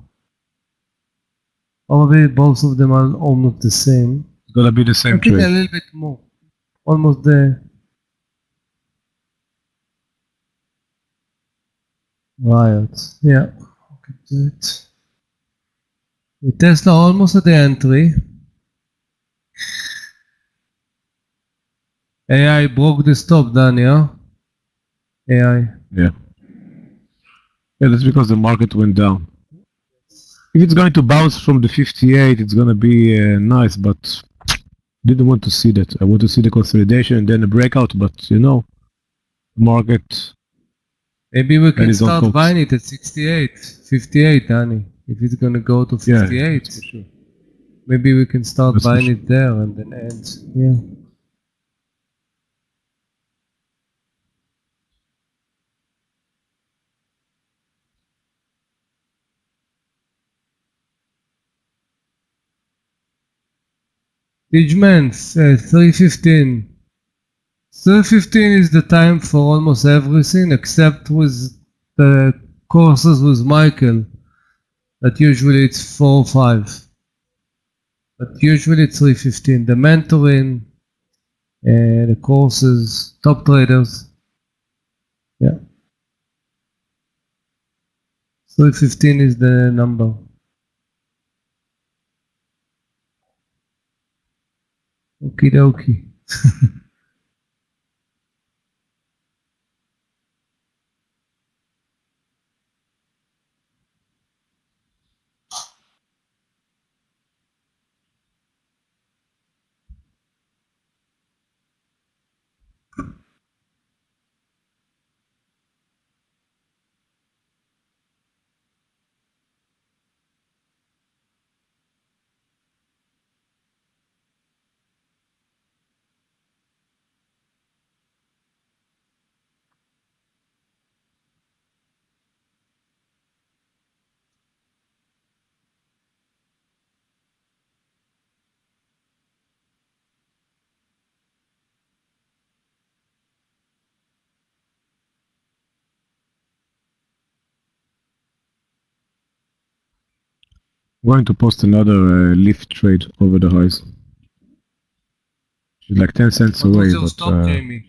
Probably both of them are almost the same. It's gonna be the same I think a trade. little bit more. Almost there. Riot. Yeah. Okay, do it. The Tesla almost at the entry. AI broke the stop, Daniel. AI. Yeah. Yeah, that's because the market went down. If it's going to bounce from the 58, it's gonna be nice, but didn't want to see that. I want to see the consolidation and then a breakout, but you know, market. Maybe we can is on start focus. buying it at 68, 58, Danny. If it's gonna go to 58, Yeah, that's for sure. maybe we can start That's for buying sure. it there and then end. Yeah. Pigments, 315. 315 is the time for almost everything except with the courses with Michael, that usually it's 4 or 5. But usually it's 315. The mentoring, the courses, top traders. Yeah. 315 is the number. Okie dokie. I'm going to post another lift trade over the highs. It's like 10 cents What away, was your but stop, Jamie?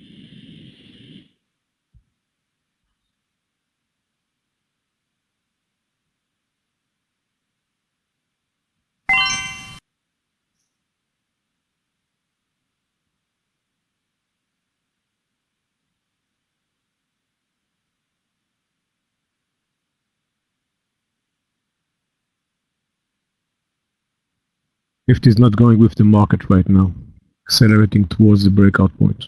Lift is not going with the market right now, accelerating towards the breakout point.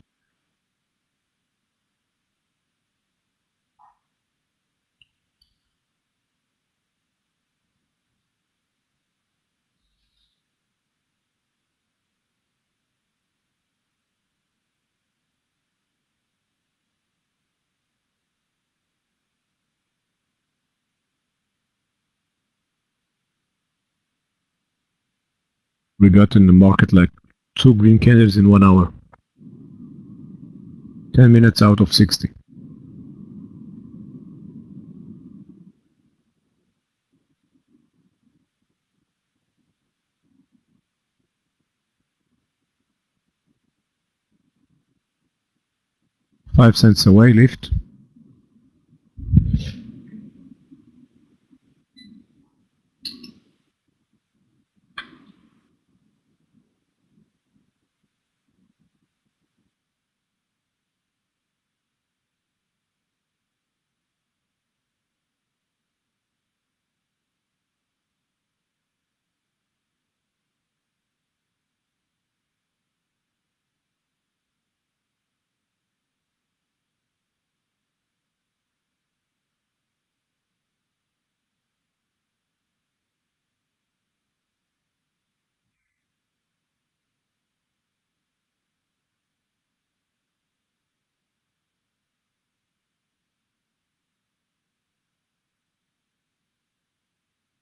We got in the market like 2 green candles in 1 hour. 10 minutes out of 60. $0.05 away, lift.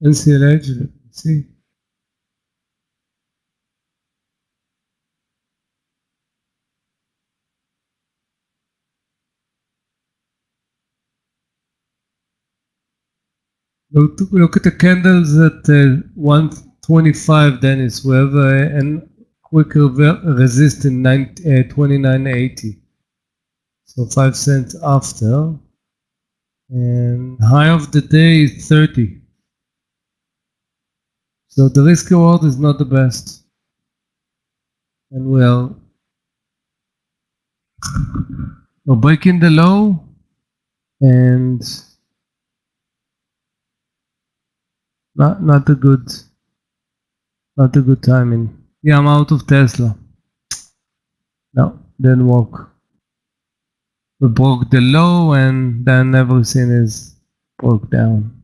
NCLH, let's see. Look at the candles at 125, Dennis. We have a quick resist in 29.80. So 5 cents after. And high of the day is 30. So the risk reward is not the best. And we're breaking the low and not a good timing. Yeah, I'm out of Tesla. No, didn't work. We broke the low and then everything is broke down.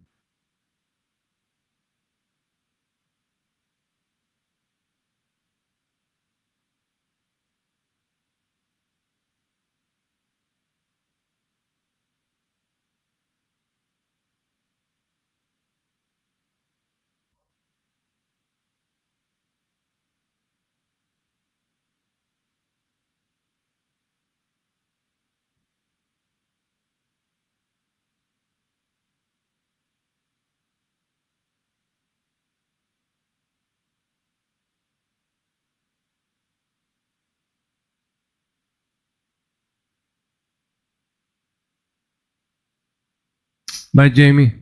Bye, Jamie.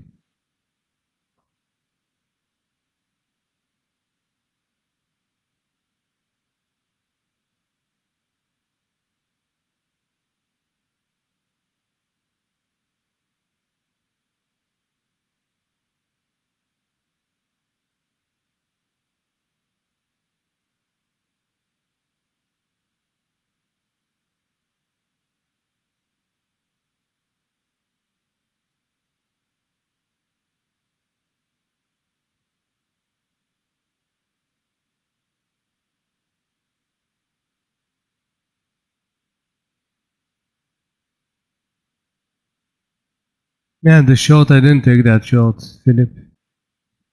Yeah, the short, I didn't take that short, Philip.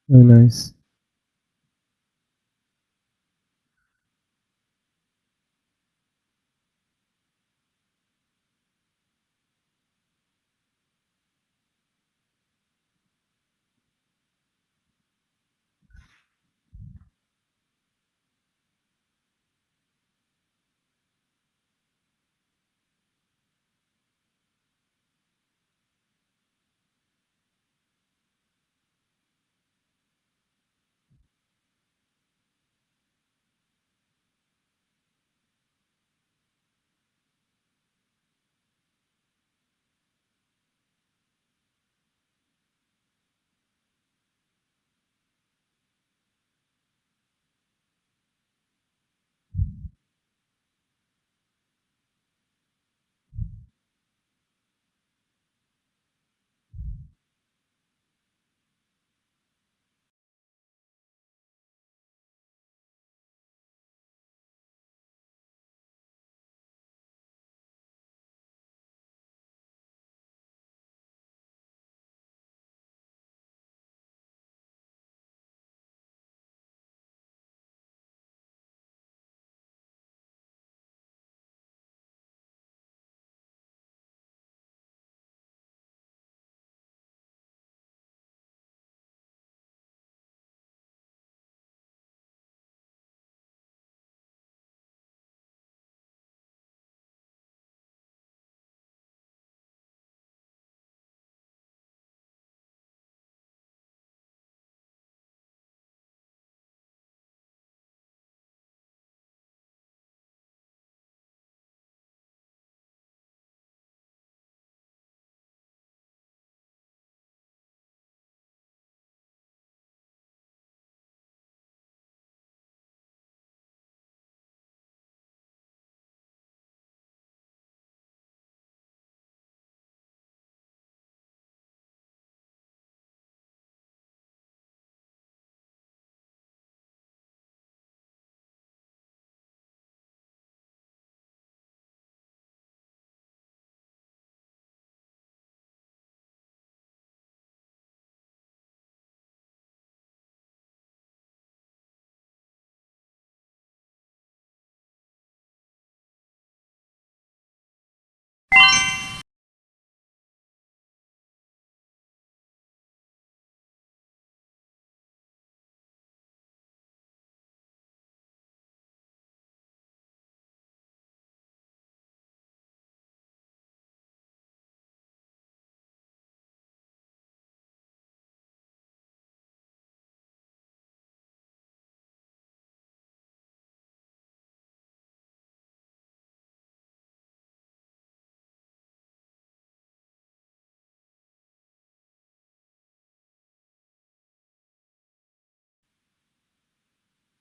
Very nice.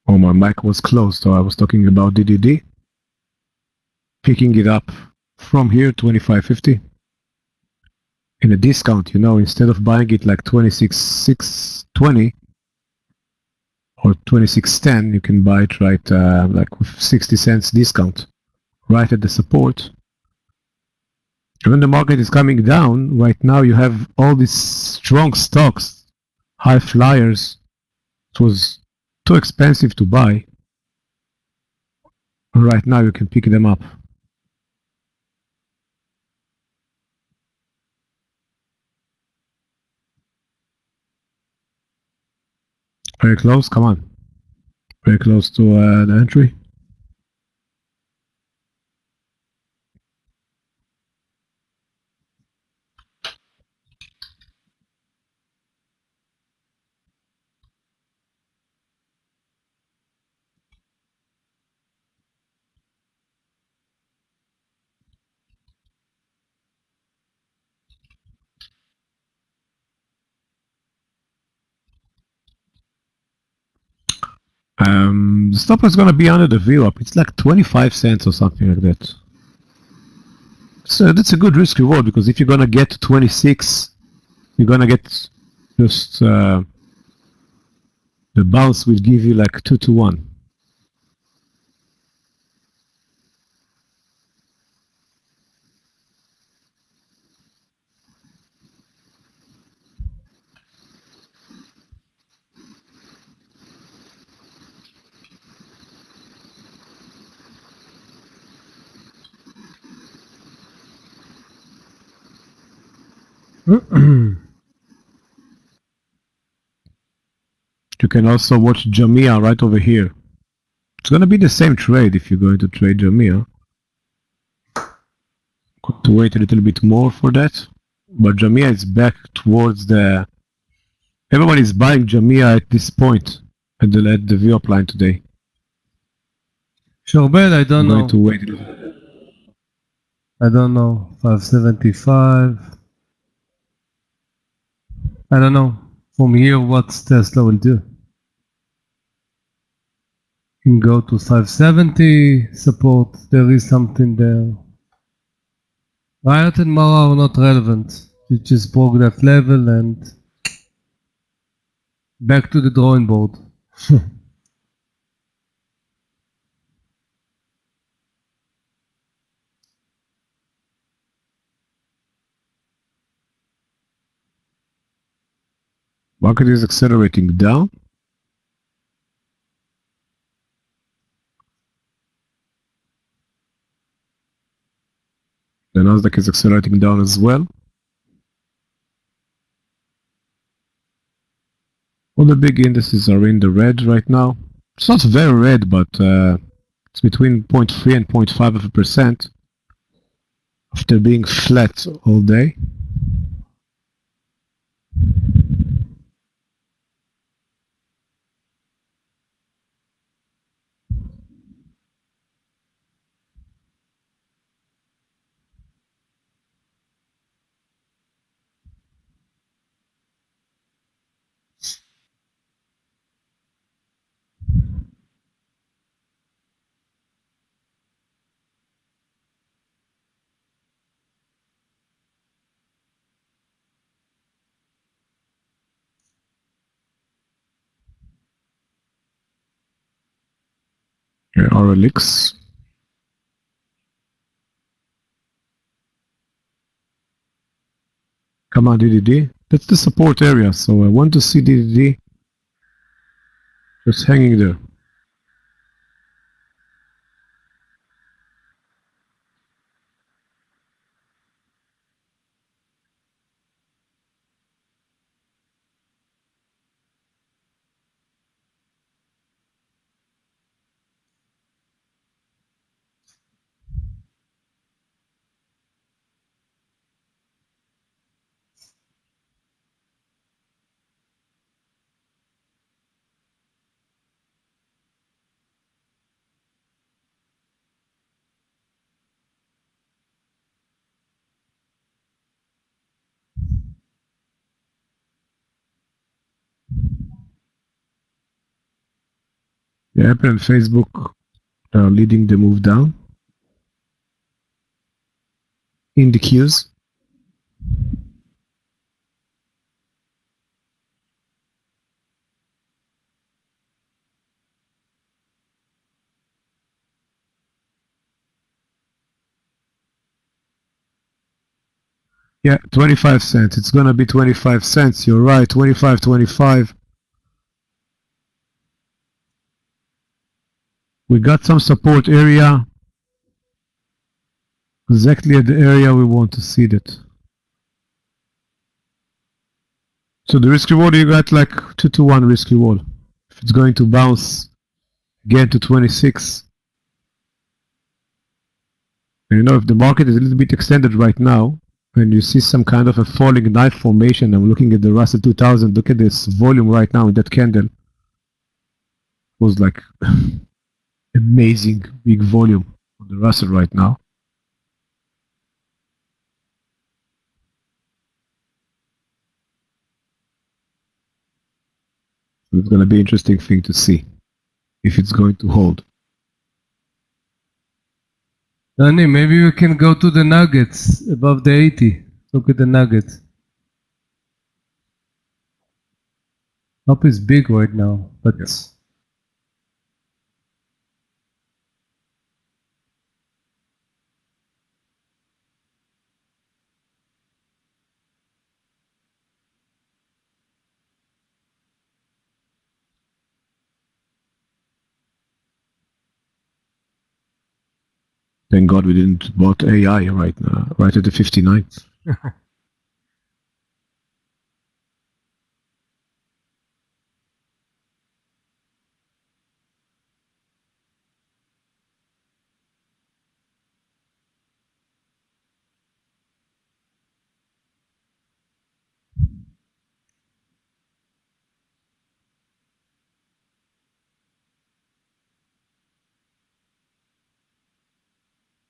Oh, my mic was closed, so I was talking about DDD. Picking it up from here, 25.50. In a discount, instead of buying it like 26,620 or 26.10, you can buy it right like with 60 cents discount right at the support. When the market is coming down, right now you have all these strong stocks, high flyers. It was too expensive to buy. Right now you can pick them up. Very close, come on. Very close to the entry. The stop is gonna be under the VWAP. It's like 25 cents or something like that. So that's a good risk reward, because if you're gonna get to 26, you're gonna get just the bounce will give you like 2 to 1. You can also watch Jamia right over here. It's gonna be the same trade if you're going to trade Jamia. Got to wait a little bit more for that. But Jamia is back towards the... Everyone is buying Jamia at this point at the VWAP line today. Shorbel, I I'm don't going know. to wait a little. I don't know. 575. I don't know. From here, what Tesla will do. You can go to 570 support. There is something there. Riot and Mara are not relevant. You just broke that level and back to the drawing board. Market is accelerating down. The Nasdaq is accelerating down as well. All the big indices are in the red right now. It's not very red, but it's between 0.3 and 0.5% after being flat all day. Here, RLX. Come on, DDD. That's the support area, so I want to see DDD just hanging there. The Apple and Facebook are leading the move down in the queues. Yeah, 25 cents. It's gonna be 25 cents. You're right, 25.25. We got some support area. Exactly at the area we want to see that. So the risk reward, you got like 2 to 1 risk reward. If it's going to bounce again to 26. And you know, if the market is a little bit extended right now, and you see some kind of a falling knife formation, I'm looking at the Russell 2000, look at this volume right now in that candle. It was like amazing big volume on the Russell right now. So it's going to be an interesting thing to see. if it's going to hold. Danny, maybe we can go to the nuggets above the 80. Look at the nuggets. Up is big right now, but Thank God we didn't bought AI right now, right at the 59th.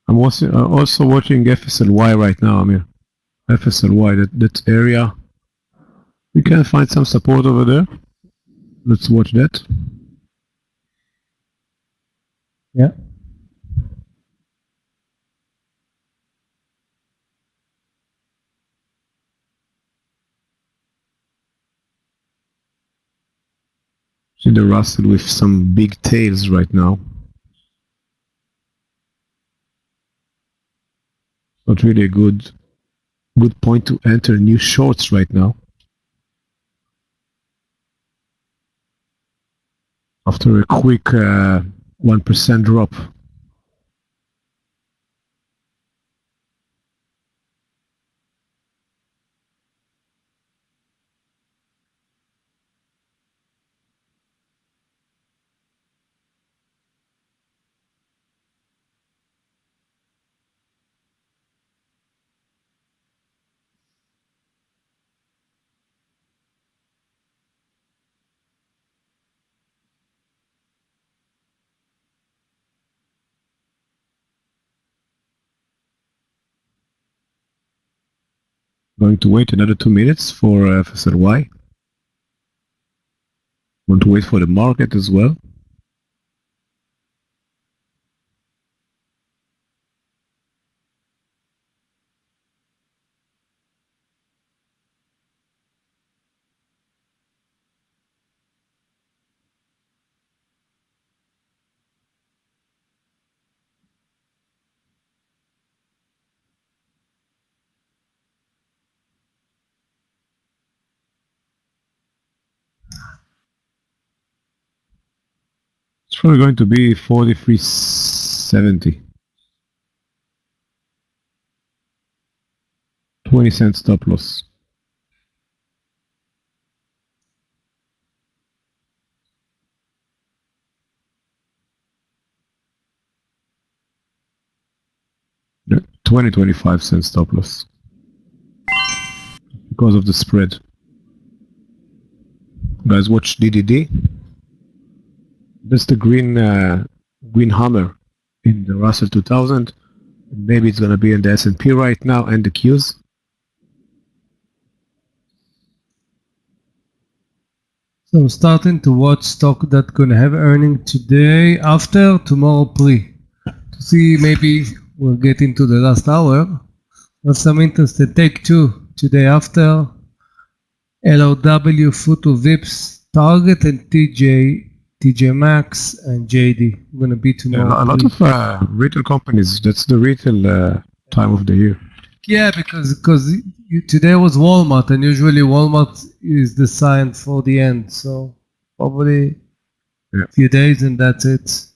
I'm also watching FSLY right now, Amir. FSLY, that area. We can find some support over there. Let's watch that. yeah. See the Russell with some big tails right now. Not really a good point to enter new shorts right now. After a quick 1% drop. Going to wait another 2 minutes for FSLY. Want to wait for the market as well. It's probably going to be 43.70. 20-cent stop loss. Yeah, 25 cent stop loss. Because of the spread. Guys, watch DDD. That's the green hammer in the Russell 2000. Maybe it's gonna be in the S&P right now and the Qs. So I'm starting to watch stock that's gonna have earning today, after, tomorrow pre. To see maybe we'll get into the last hour. Have some interested take two today after. LOW, Futu Vips, Target and TJ Maxx and JD. We're gonna be tomorrow. Yeah, a lot of retail companies. That's the retail time of the year. Yeah, because today was Walmart, and usually Walmart is the sign for the end. So probably a few days and that's it.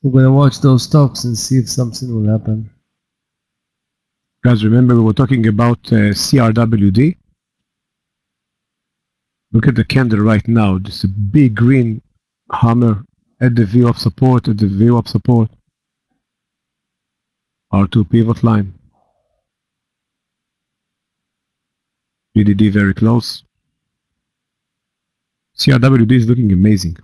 We're gonna watch those stocks and see if something will happen. Guys, remember we were talking about CRWD. Look at the candle right now. Just a big green hammer at the view of support. At the view of support. R2 pivot line. BDD very close. CRWD is looking amazing.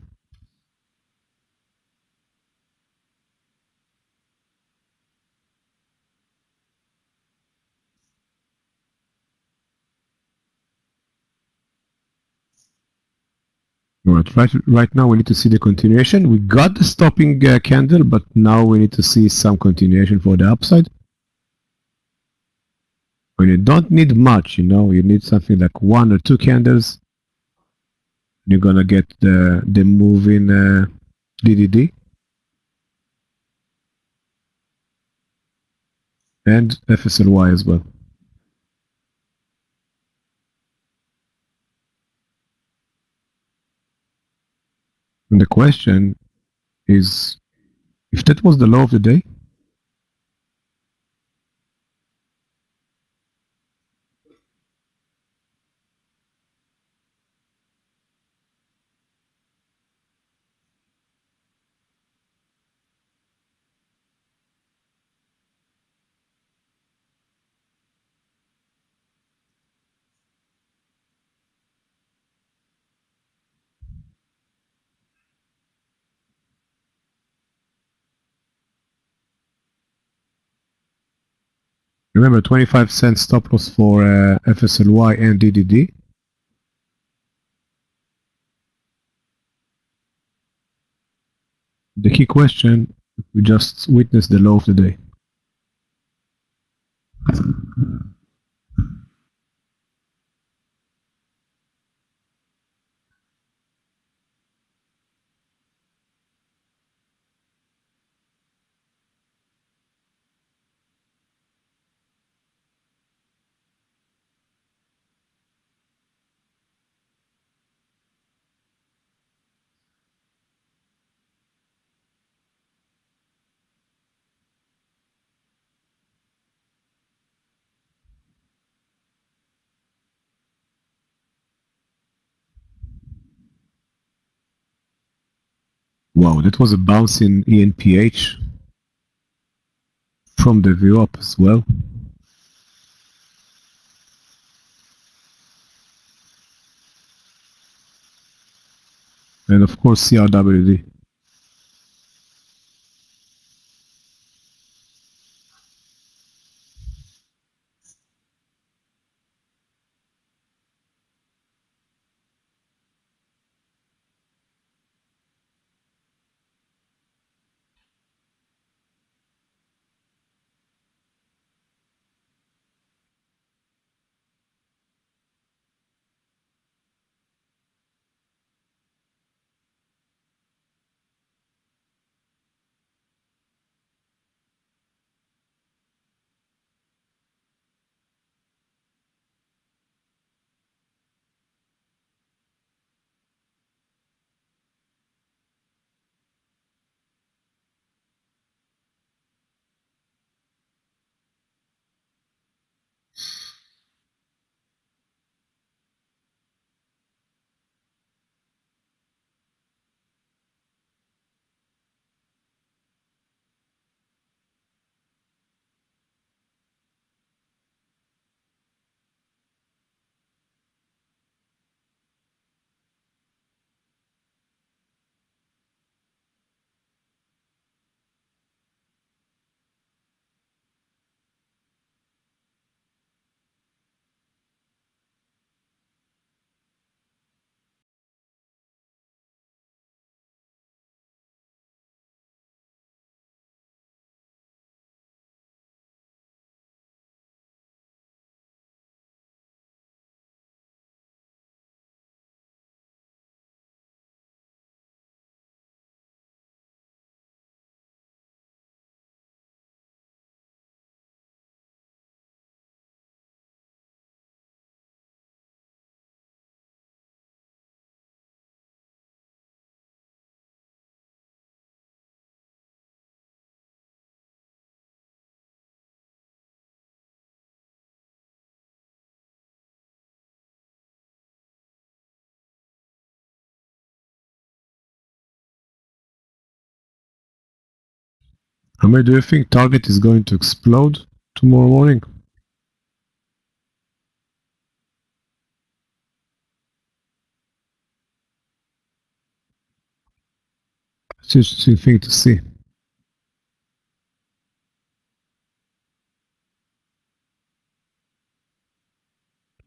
Right now we need to see the continuation. We got the stopping candle, but now we need to see some continuation for the upside. When you don't need much, you need something like 1 or 2 candles. You're gonna get the move in DDD and FSLY as well. And the question is, if that was the low of the day, remember 25 cents stop loss for FSLY and DDD. The key question, we just witnessed the low of the day. Wow, that was a bounce in ENPH from the view up as well. And of course CRWD. Amir, do you think target is going to explode tomorrow morning? It's an interesting thing to see.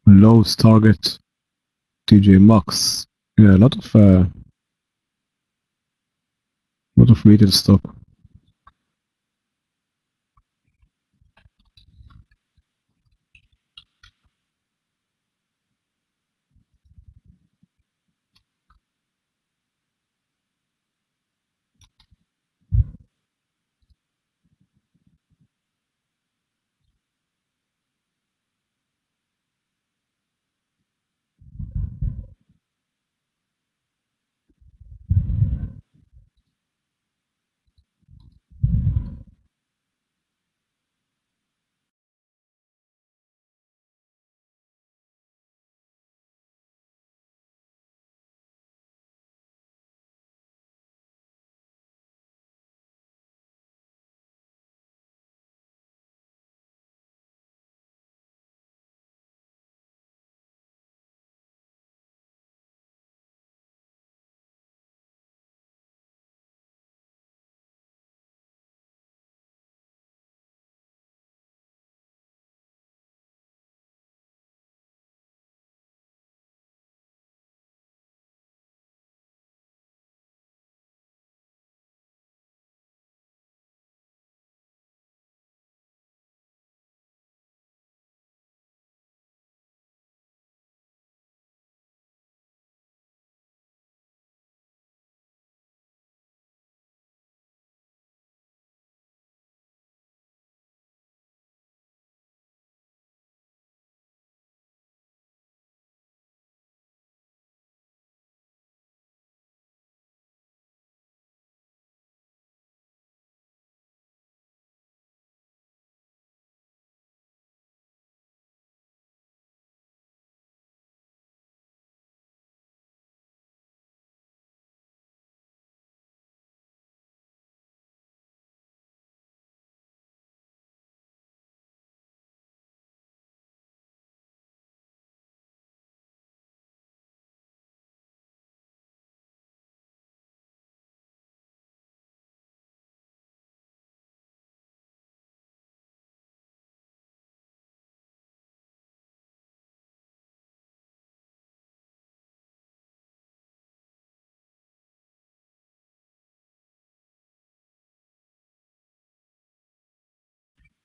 Lows target TJ Maxx Yeah, a lot of retail stock.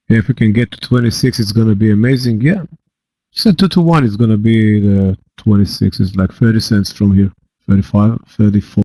If we can get to 26, it's gonna be amazing. Yeah. So 2 to 1 is gonna be the 26. It's like 30 cents from here. 35, 34.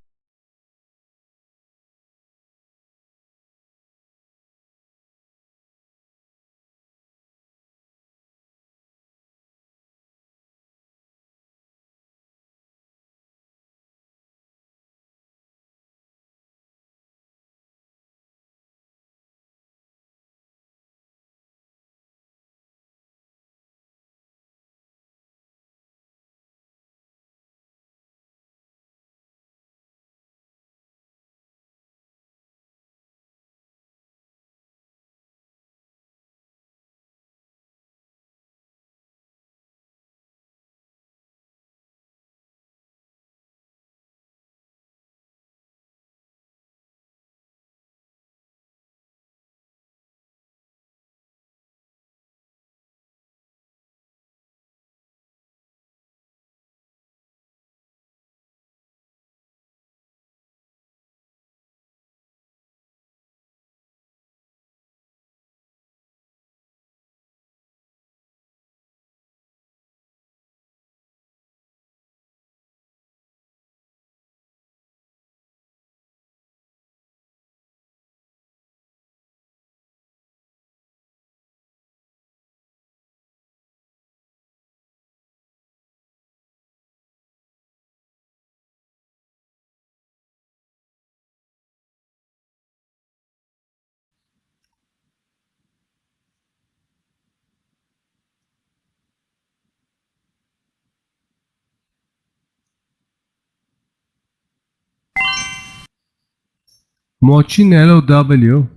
I'm watching LOW.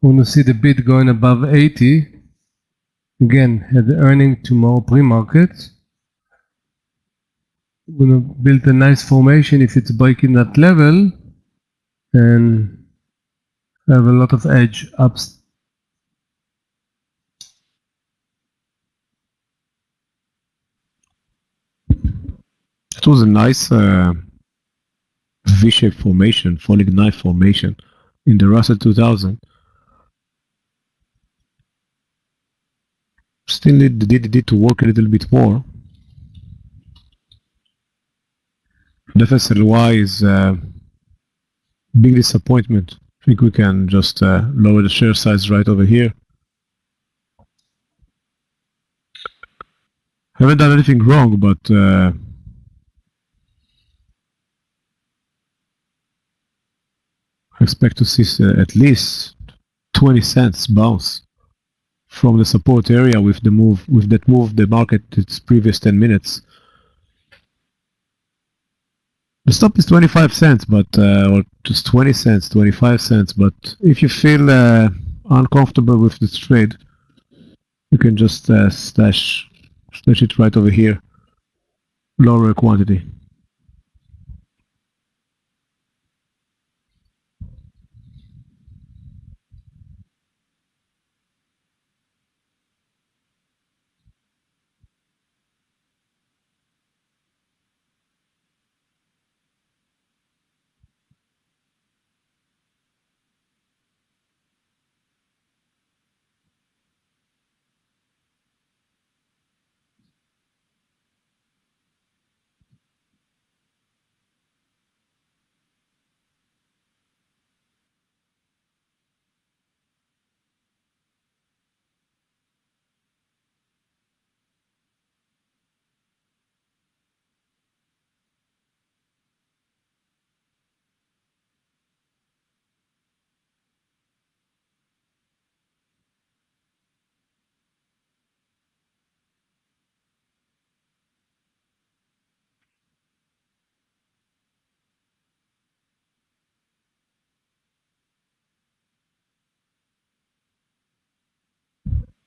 Want to see the bid going above 80. Again, had the earning tomorrow pre-market. We're gonna build a nice formation if it's breaking that level and have a lot of edge ups. was a nice V-shaped formation, falling knife formation in the Russell 2000. Still need the DDD to work a little bit more. The FSLY is big disappointment. I think we can just lower the share size right over here. Haven't done anything wrong, but I expect to see at least 20 cents bounce from the support area with the move, with that move the market its previous 10 minutes. The stop is 25 cents, but or just 20 cents, 25 cents. But if you feel uncomfortable with this trade, you can just stash it right over here, lower quantity.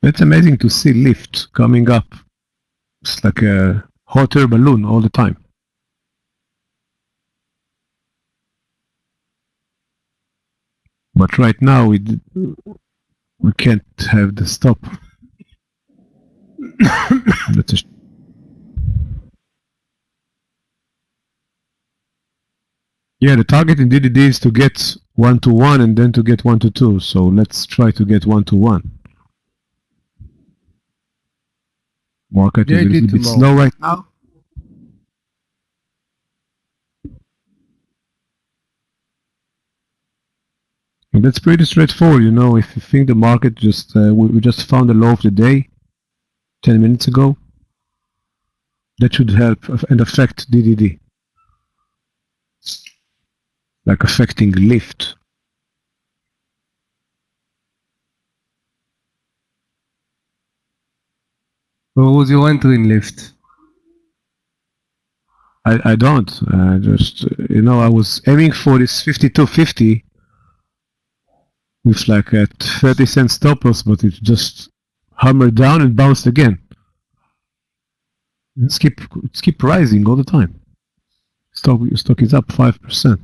It's amazing to see lift coming up. It's like a hot air balloon all the time. But right now we can't have the stop. That's yeah, the target in DDD is to get 1 to 1 and then to get 1 to 2. So let's try to get 1 to 1. Market is a little bit slow right now. And that's pretty straightforward, you know. If you think the market just we just found the low of the day 10 minutes ago, that should help and affect DDD, like affecting lift. What was your entry in lift? I don't. Just you know, I was aiming for this 52.50 with like a 30-cent stop loss, but it just hammered down and bounced again. It's keep rising all the time. Stock is up 5%.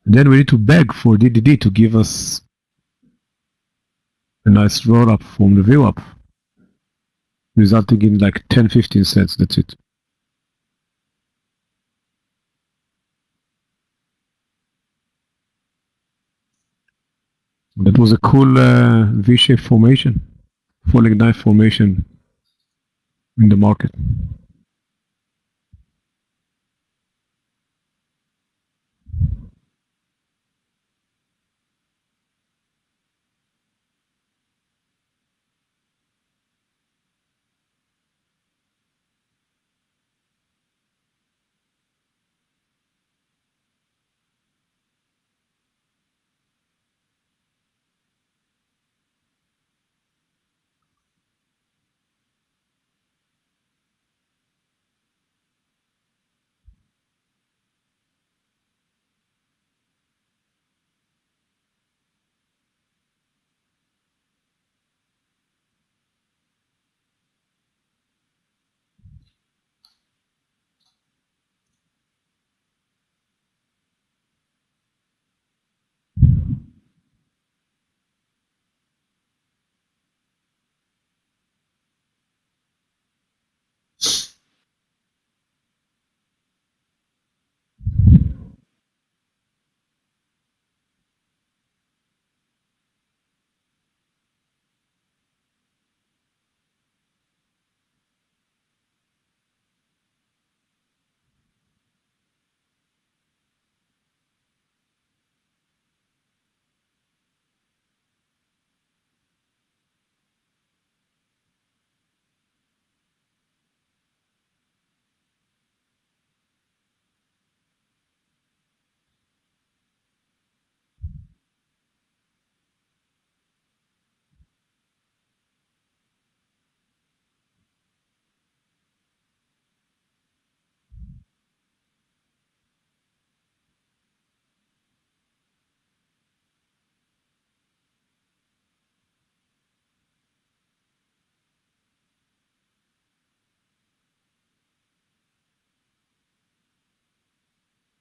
Then we need to beg for DDD to give us a nice roll up from the view up, resulting in like 10-15 cents. That's it. That was a cool V-shaped formation, falling knife formation in the market.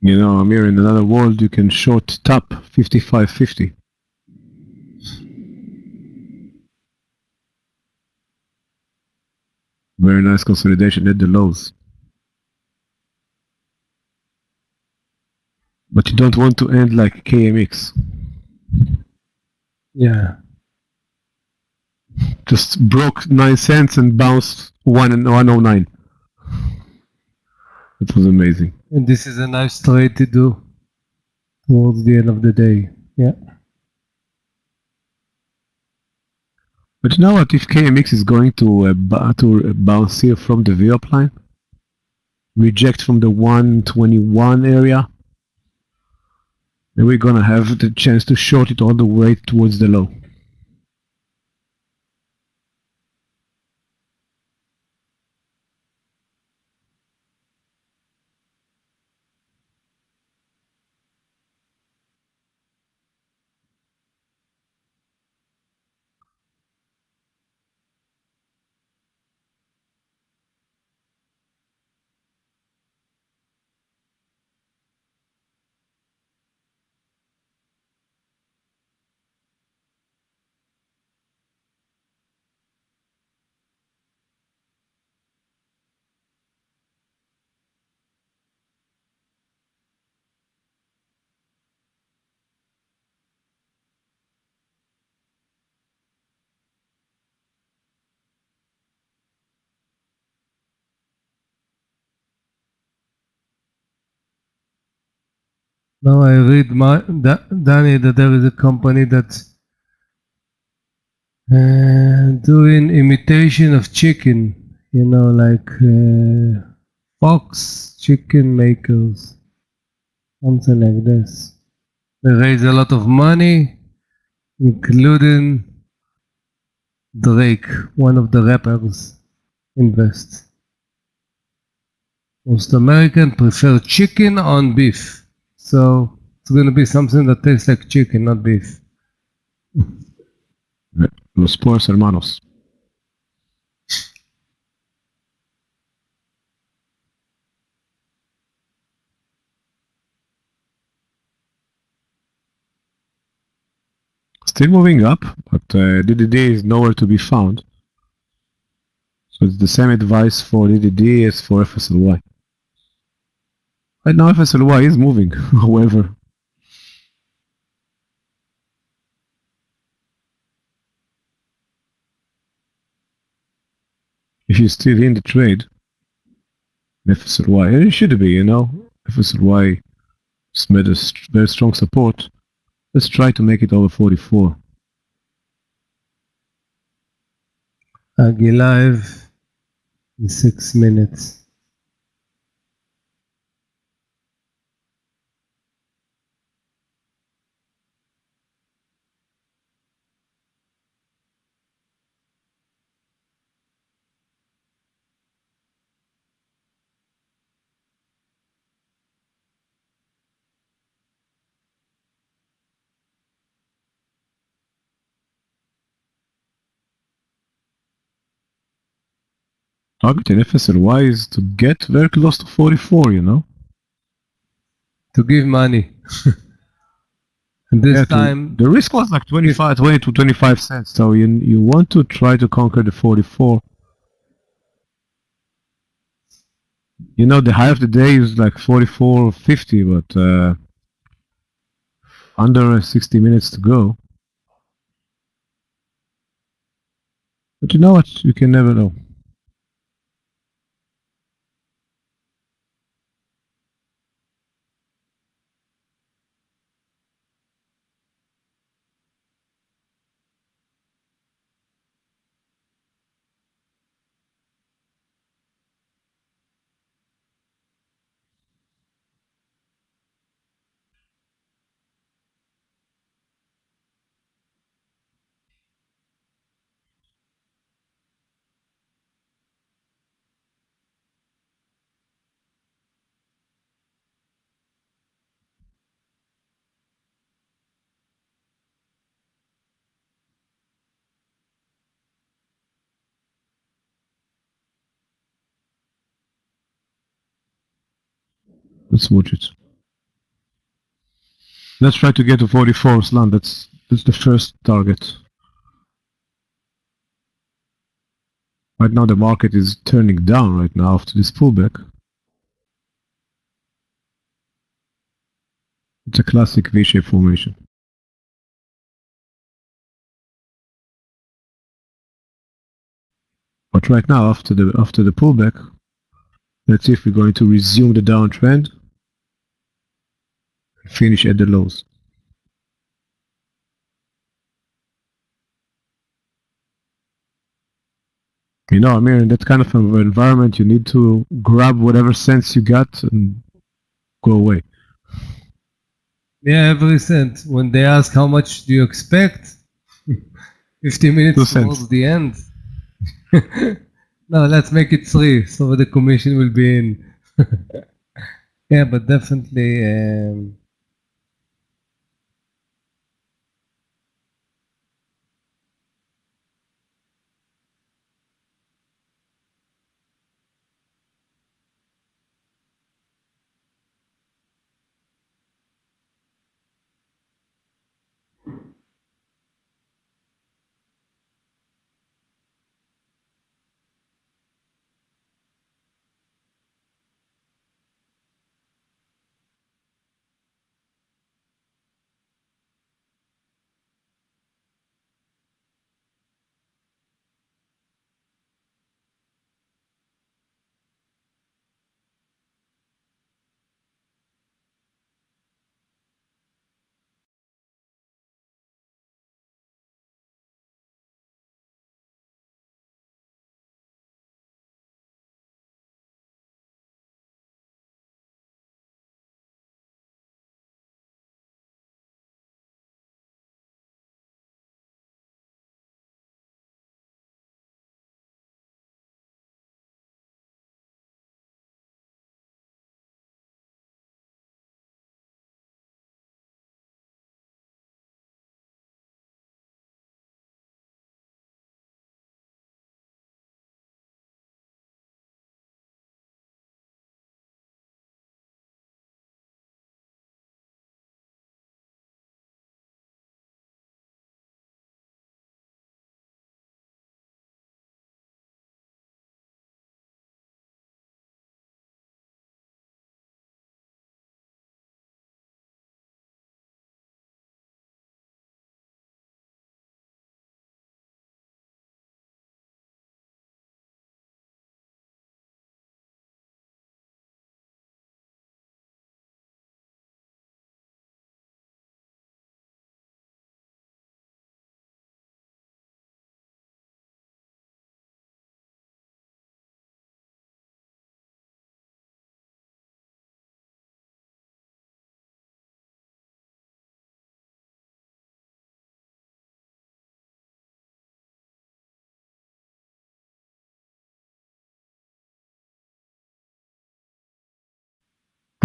You know, Amir, in another world, you can short top 55.50. Very nice consolidation at the lows. But you don't want to end like KMX. Yeah. Just broke 9 cents and bounced 109. It was amazing. And this is a nice trade to do towards the end of the day. Yeah. But you know what? If KMX is going to bounce here from the V upline, reject from the 121 area, then we're gonna have the chance to short it all the way towards the low. Now I read Danny, that there is a company that's doing imitation of chicken, you know, like fox chicken makers, something like this. They raise a lot of money, including Drake, one of the rappers, invest. Most Americans prefer chicken on beef. So it's going to be something that tastes like chicken, not beef. Los pobres hermanos. Still moving up, but DDD is nowhere to be found. So it's the same advice for DDD as for FSLY. Right now FSLY is moving, however. If you're still in the trade, FSLY, and it should be, you know, FSLY has made a very strong support. Let's try to make it over 44. Agi live in 6 minutes. Target in FSLY is to get very close to 44, you know? To give money. And this time, the risk was like 20 to 25 cents, so you want to try to conquer the 44. You know, the high of the day is like 44.50, but under 60 minutes to go. But you know what? You can never know. Let's watch it. Let's try to get to 44, Islam. That's the first target. Right now the market is turning down right now after this pullback. It's a classic V-shaped formation. But right now, after the pullback, let's see if we're going to resume the downtrend and finish at the lows. You know, Amir, in that kind of environment, you need to grab whatever sense you got and go away. Yeah, every cent. When they ask how much do you expect, 50 minutes 2 cents. towards the end. No, let's make it 3, so the commission will be in. Yeah, but definitely.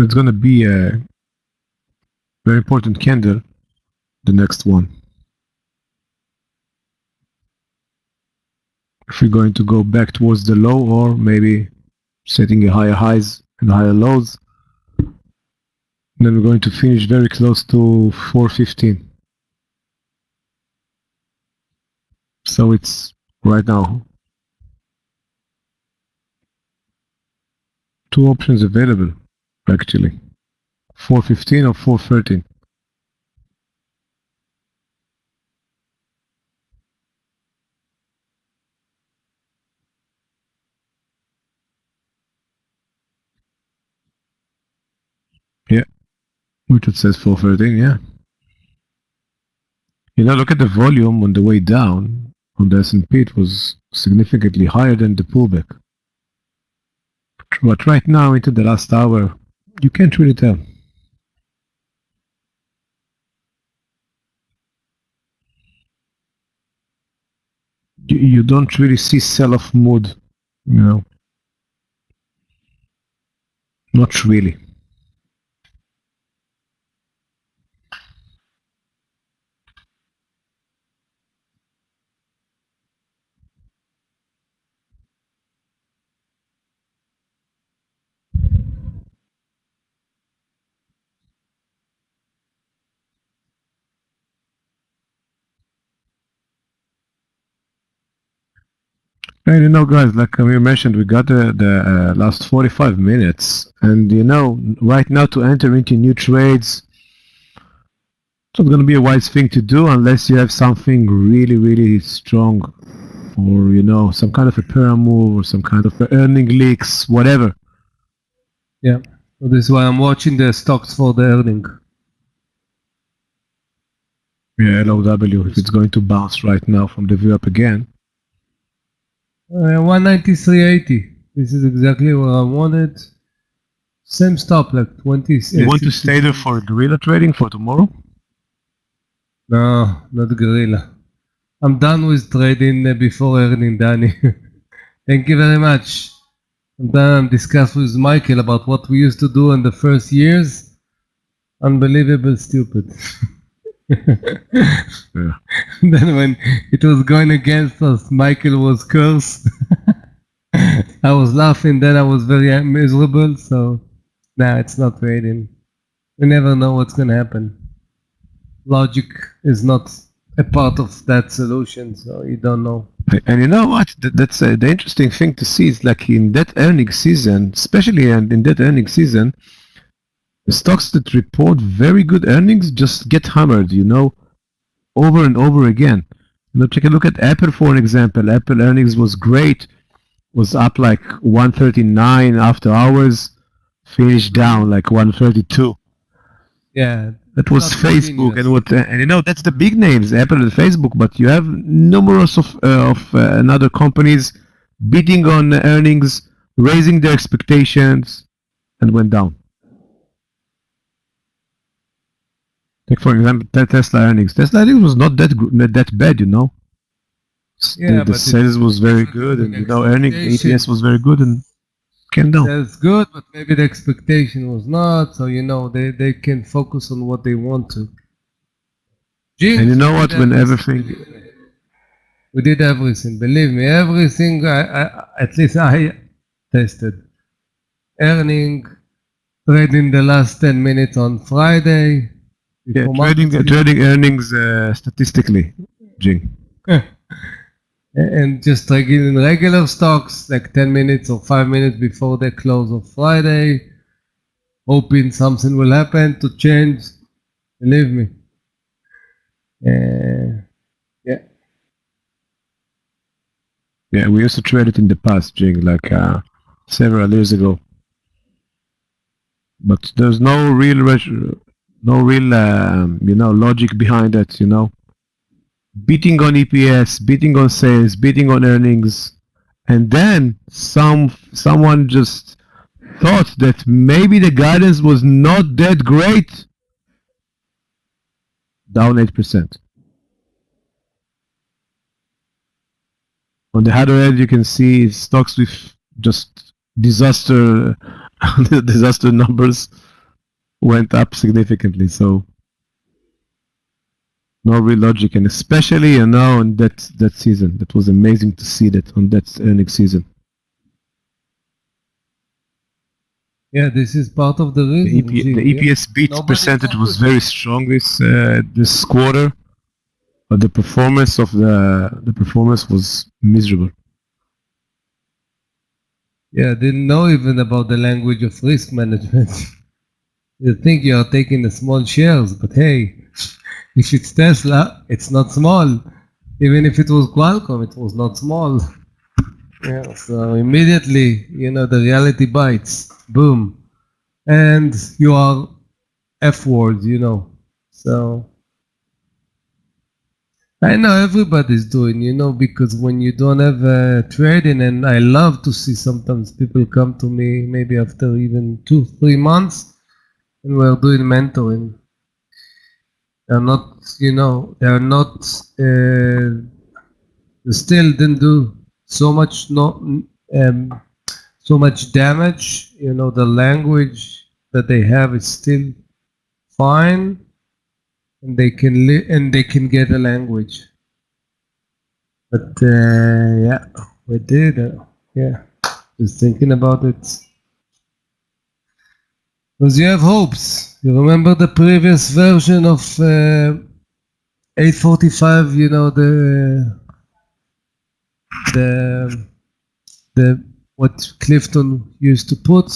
It's going to be a very important candle, the next one. If we're going to go back towards the low or maybe setting a higher highs and higher lows, then we're going to finish very close to 415. So it's right now 2 options available actually, 415 or 413. Yeah, which it says 413, yeah. You know, look at the volume on the way down on the S&P. It was significantly higher than the pullback. But right now into the last hour, you can't really tell. You don't really see sell-off mood, you know. Not really. And you know, guys, like Amir mentioned, we got the last 45 minutes, and you know, right now to enter into new trades, it's not going to be a wise thing to do unless you have something really, really strong, or you know, some kind of a para move or some kind of earning leaks, whatever. Yeah. So this is why I'm watching the stocks for the earning. Yeah, LOW, if it's going to bounce right now from the view up again. 193.80. This is exactly what I wanted. Same stop, like 20. You want to stay there for guerrilla trading for tomorrow? No, not gorilla. I'm done with trading before earning, Danny. Thank you very much. I'm done. Discussed with Michael about what we used to do in the first years. Unbelievable stupid. Yeah. Then when it was going against us, Michael was cursed. I was laughing, then I was very miserable, so nah, it's not trading. We never know what's gonna happen. Logic is not a part of that solution, so you don't know. And you know what? That's the interesting thing to see is like in that earnings season, especially in that earnings season, the stocks that report very good earnings just get hammered, you know, over and over again. You know, take a look at Apple for an example. Apple earnings was great, was up like 139 after hours, finished down like 132. Yeah, That was not Facebook, continuous. and you know that's the big names, Apple and Facebook. But you have numerous of another companies bidding on earnings, raising their expectations, and went down. Take for example Tesla earnings. Tesla earnings was not that bad, you know. Yeah, The but sales was very good, and you know earning ATS was very good, and came down. That's good, but maybe the expectation was not, so you know they can focus on what they want to. Jinx, And you know we what? did When everything. everything, We did everything, believe me, everything at least I tested. Earning, trading the last 10 minutes on Friday. yeah, before market trading earnings statistically, Jing. and just trading in regular stocks, like 10 minutes or 5 minutes before the close of Friday, hoping something will happen to change. Believe me. Yeah. Yeah, we used to trade it in the past, Jing, like several years ago. But there's no real, you know, logic behind it. You know, beating on EPS, beating on sales, beating on earnings, and then someone just thought that maybe the guidance was not that great. Down 8%. On the other end, you can see stocks with just disaster numbers went up significantly. So no real logic, and especially you know on that season, that was amazing to see that on that earnings season. Yeah, this is part of the reason. The EPS beat Nobody percentage was focused. very strong this quarter, but the performance of the performance was miserable. Yeah, didn't know even about the language of risk management. You think you are taking the small shares, but hey, if it's Tesla, it's not small. Even if it was Qualcomm, it was not small. Yeah, so immediately, you know, the reality bites. Boom. And you are F words, you know. So I know everybody's doing, you know, because when you don't have trading, and I love to see sometimes people come to me maybe after even 2-3 months, and we're doing mentoring. They're not, you know, they're not, they still didn't do so much, so much damage. You know, the language that they have is still fine, and they can get a language. But yeah, we did. Yeah, just thinking about it. Because you have hopes. You remember the previous version of 845, you know, the what Clifton used to put.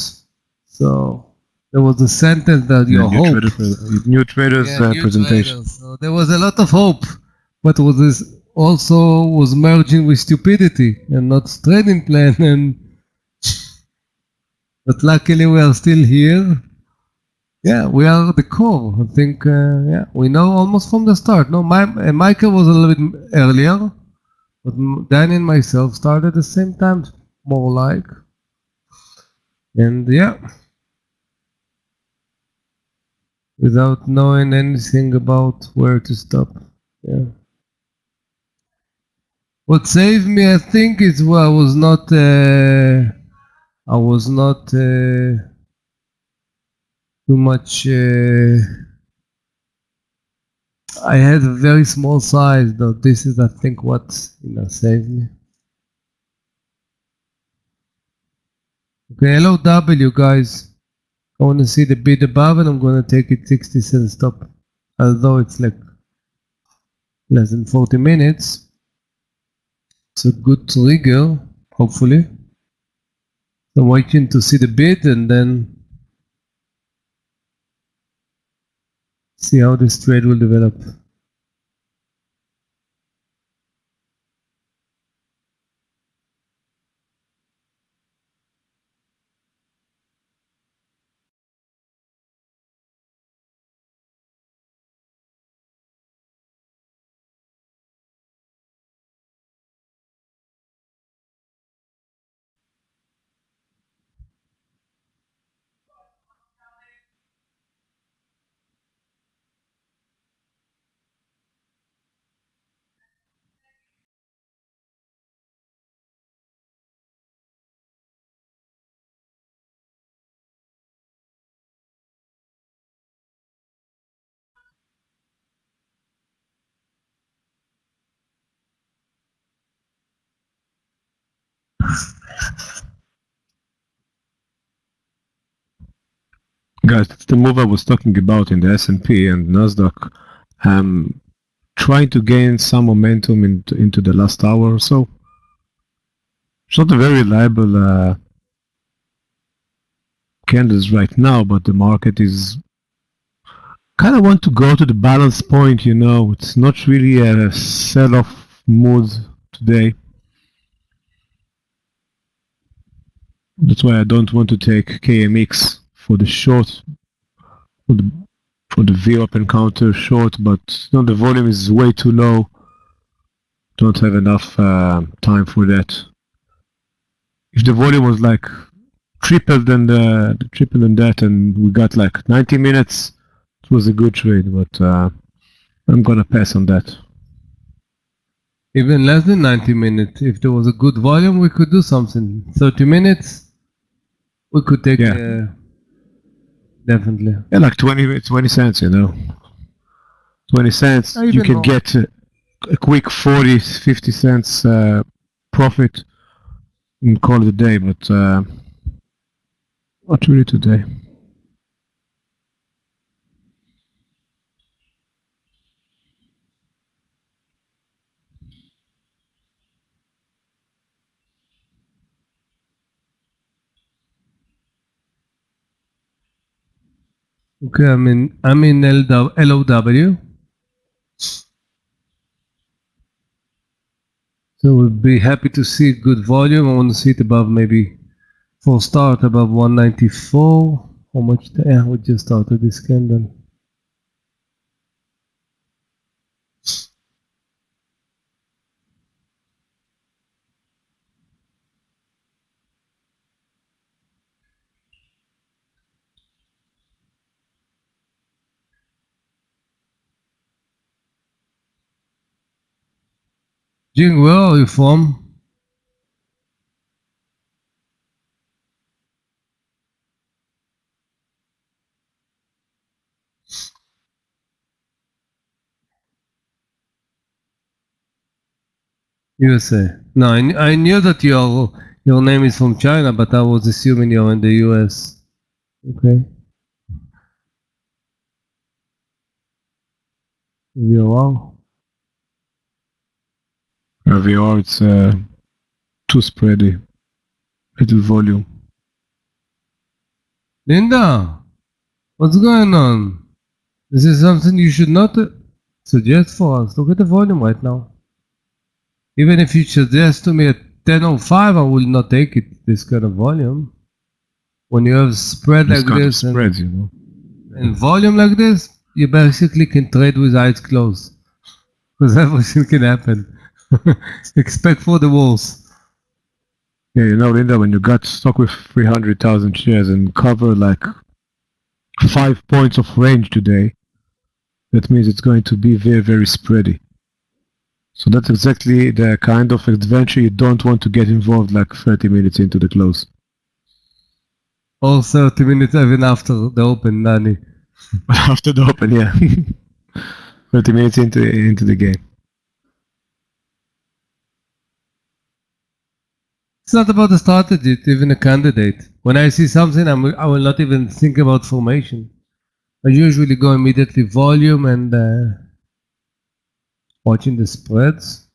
So there was a sentence that your hope. New traders New presentation. traders. So there was a lot of hope, but also was merging with stupidity and not trading plan. But luckily we are still here. Yeah, we are the core. I think, we know almost from the start. No, Michael was a little bit earlier, but Danny and myself started at the same time, more like. And without knowing anything about where to stop. Yeah. What saved me, I think, is I was not too much. I had a very small size, though. This is, I think, what saved me. Okay, LOW, guys. I want to see the bid above, and I'm going to take it 60 cents stop. Although it's like less than 40 minutes. It's a good trigger, hopefully. I'm waiting to see the bid and then see how this trade will develop. Guys, it's the move I was talking about in the S&P and Nasdaq. Trying to gain some momentum into the last hour or so. It's not a very reliable candles right now, but the market is kind of want to go to the balance point. It's not really a sell-off mood today. That's why I don't want to take KMX for the short, for the V open counter short, but the volume is way too low. Don't have enough time for that. If the volume was like triple than that, and we got like 90 minutes, it was a good trade. But I'm gonna pass on that. Even less than 90 minutes. If there was a good volume, we could do something. 30 minutes, we could take. Definitely. Yeah, like 20 cents. 20 cents. You can get a quick 40, 50 cents profit and call it a day, but not really today. Okay, I'm in LOW. So we'll be happy to see good volume. I want to see it above maybe for start above 194. How much? Yeah, we just started this candle. Jing, where are you from? USA. No, I knew that your name is from China, but I was assuming you're in the US. Okay. VOR. VOR, it's too spready. little volume. Linda, what's going on? This is something you should not suggest for us. Look at the volume right now. Even if you suggest to me at 10:05, I will not take it, this kind of volume. When you have spread This like kind of this spreads, you know. and volume like this, you basically can trade with eyes closed. Because everything can happen. Expect for the worst. Yeah, you know, Linda, when you got stuck with 300,000 shares and cover like 5 points of range today, that means it's going to be very, very spready. So that's exactly the kind of adventure you don't want to get involved like 30 minutes into the close. Or 30 minutes even after the open, Nani. After the open, yeah. 30 minutes into the game. It's not about the strategy, it's even a candidate. When I see something, I will not even think about formation. I usually go immediately volume and watching the spreads.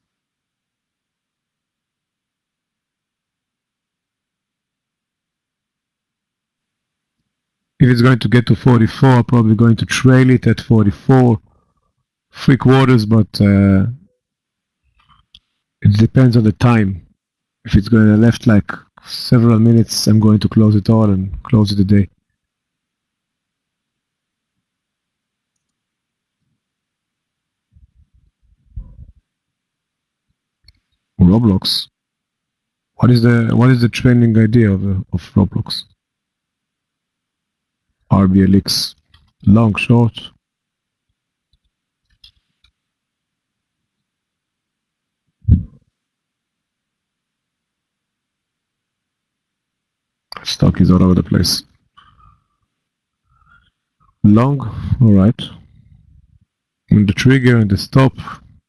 If it's going to get to 44, I'm probably going to trail it at 44, 3/4, but it depends on the time. If it's going to left like several minutes, I'm going to close it all and close it today. Roblox. What is the trending idea of Roblox? RBLX, long, short. Stock is all over the place. Long, all right. And the trigger and the stop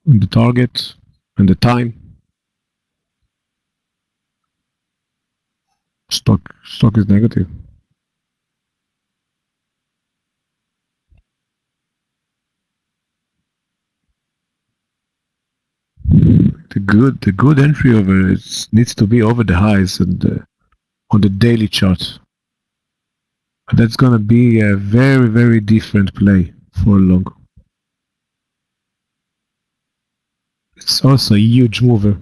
and the target and the time. Stock is negative. The good entry over it needs to be over the highs and on the daily chart. That's gonna be a very, very different play for long. It's also a huge mover.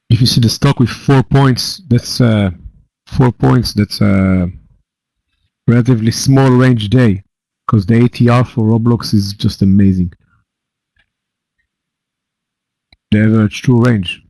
If you see the stock with 4 points, that's 4 points. That's a relatively small range day, because the ATR for Roblox is just amazing. The average true range.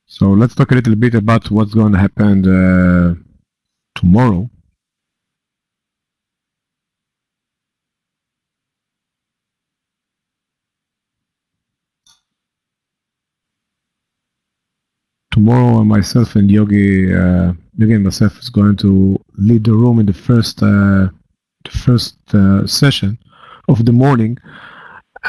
So let's talk a little bit about what's going to happen tomorrow. Tomorrow, myself and Yogi and myself is going to lead the room in the first session of the morning,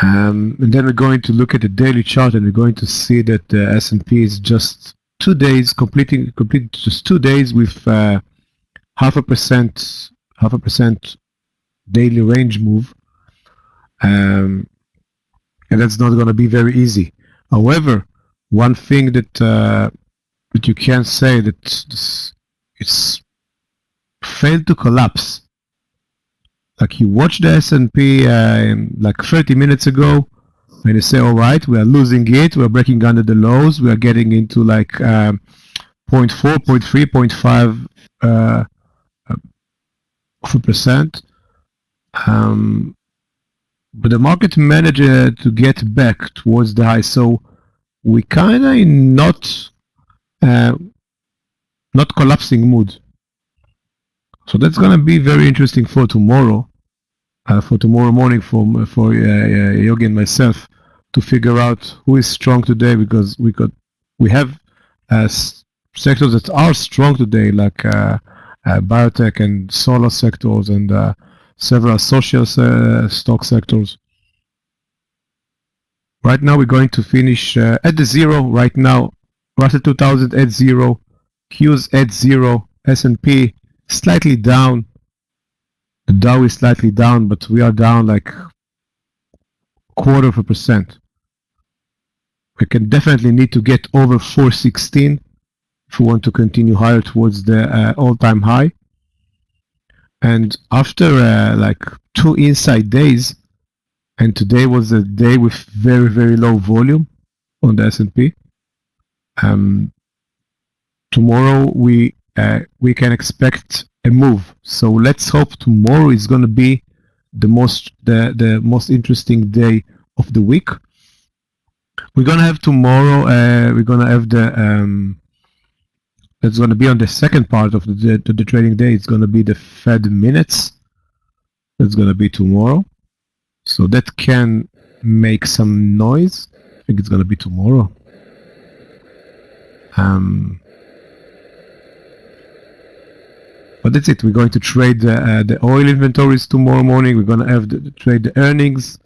and then we're going to look at the daily chart, and we're going to see that the S&P is just 2 days completing just 2 days with 0.5% daily range move, and that's not going to be very easy. However, one thing that you can say that it's failed to collapse. Like you watch the S&P like 30 minutes ago, and you say, all right, we are losing it, we are breaking under the lows, we are getting into like 0.4, 0.3, 0.5 of a percent. But the market managed to get back towards the high, so we kind of not collapsing mood. So that's gonna be very interesting for tomorrow morning for Yogi and myself to figure out who is strong today, because we have sectors that are strong today, like biotech and solar sectors and several social stock sectors. Right now we're going to finish at the zero. Right now, Russell 2000 at zero, Q's at zero, S&P slightly down. The Dow is slightly down, but we are down like 0.25%. We can definitely need to get over 416 if we want to continue higher towards the all-time high. And after like 2 inside days, and today was a day with very, very low volume on the S&P. Tomorrow we can expect a move. So let's hope tomorrow is going to be the most interesting day of the week. We're going to have tomorrow. We're going to have the. It's going to be on the second part of the trading day. It's going to be the Fed minutes. That's going to be tomorrow. So that can make some noise. I think it's going to be tomorrow. But that's it. We're going to trade the oil inventories tomorrow morning. We're going to have trade the earnings.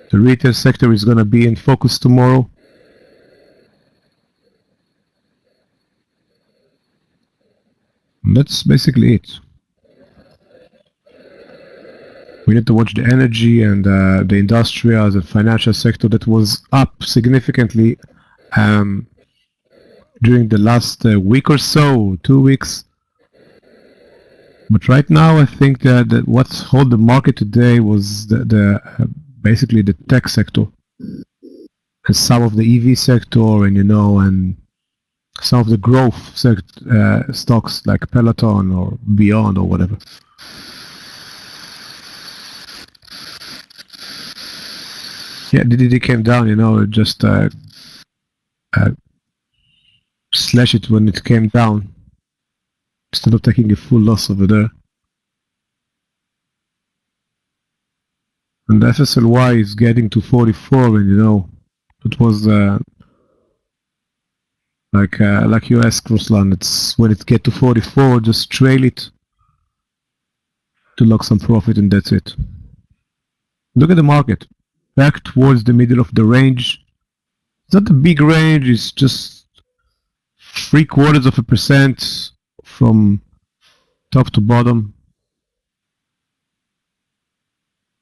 The retail sector is going to be in focus tomorrow. And that's basically it. We need to watch the energy and the industrials and financial sector that was up significantly during the last week or so, 2 weeks. But right now, I think that what held the market today was basically the tech sector and some of the EV sector, and and some of the growth stocks like Peloton or Beyond or whatever. Yeah, DDD came down, just slash it when it came down instead of taking a full loss over there. And the FSLY is getting to 44, and it was like you asked, Ruslan, it's when it get to 44, just trail it to lock some profit, and that's it. Look at the market. Back towards the middle of the range. It's not a big range, it's just 0.75% from top to bottom.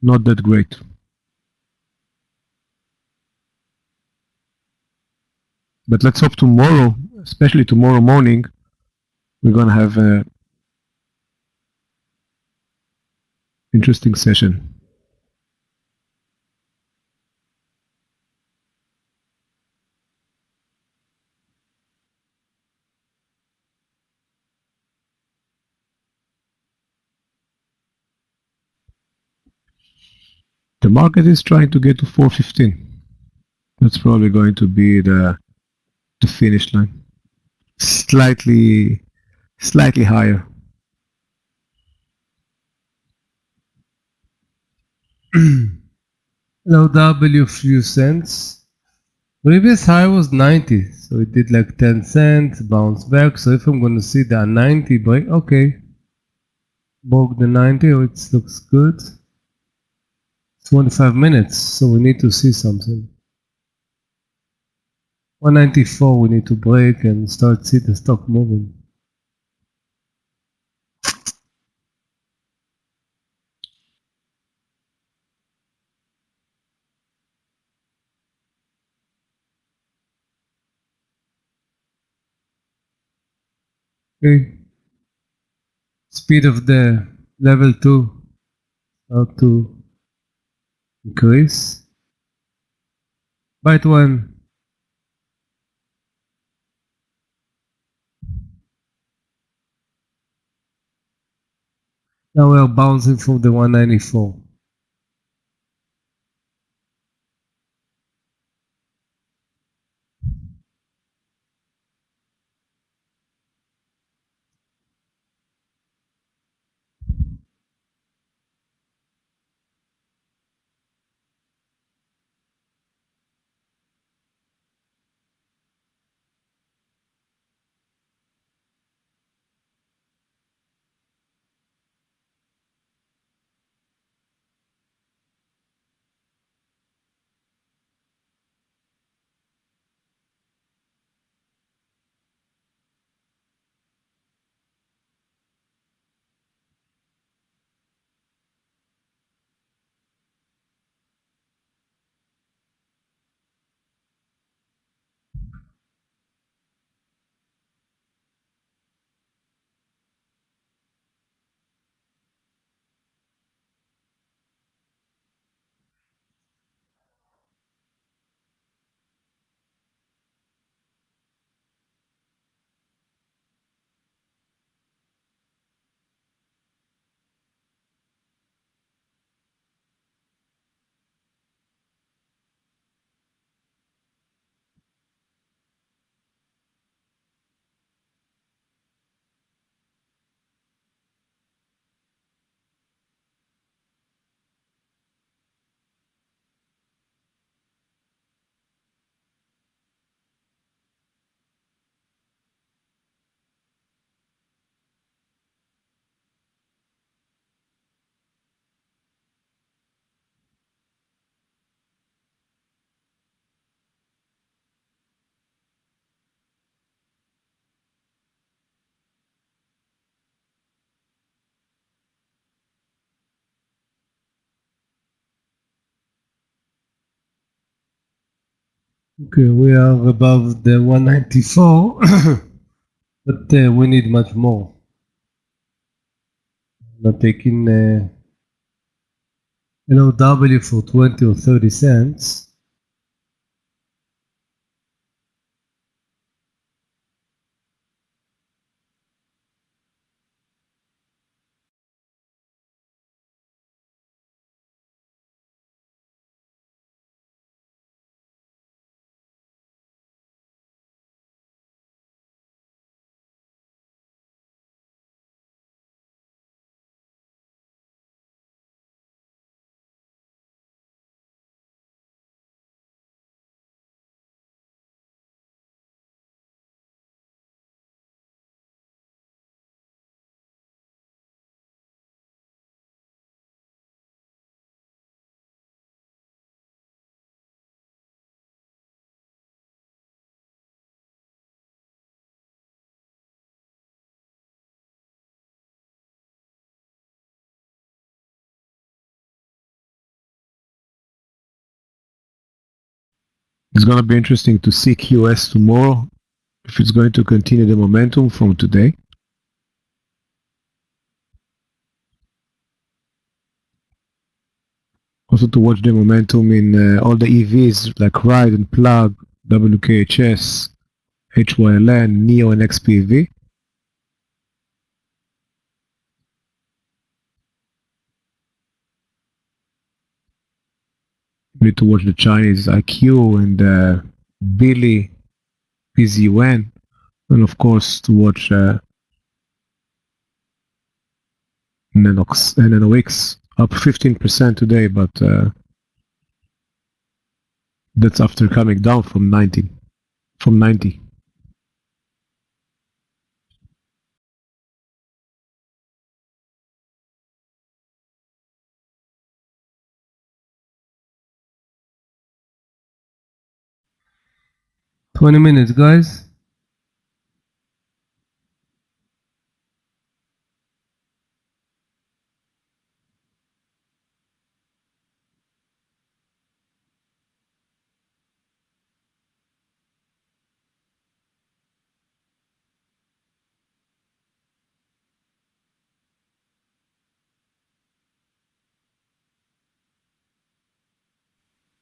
Not that great. But let's hope tomorrow, especially tomorrow morning, we're going to have an interesting session. The market is trying to get to 415. That's probably going to be the finish line. Slightly higher. Hello, W, few cents. Previous high was 90, so it did like 10 cents, bounce back. So if I'm going to see that 90 break, okay. Broke the 90, oh, it looks good. 25 minutes, so we need to see something. 194 we need to break and start see the stock moving. Okay. Speed of the level 2 start to increase. Byte 1. Now we are bouncing from the 194. Okay, we are above the 194, but we need much more. Not taking W for 20 or 30 cents. It's going to be interesting to see QS tomorrow, if it's going to continue the momentum from today. Also to watch the momentum in all the EVs like Ride and Plug, WKHS, HYLN, NEO and XPV. We need to watch the Chinese IQ and Billy, PZUN, and of course to watch NanoX up 15% today, but that's after coming down from 90. 20 minutes, guys.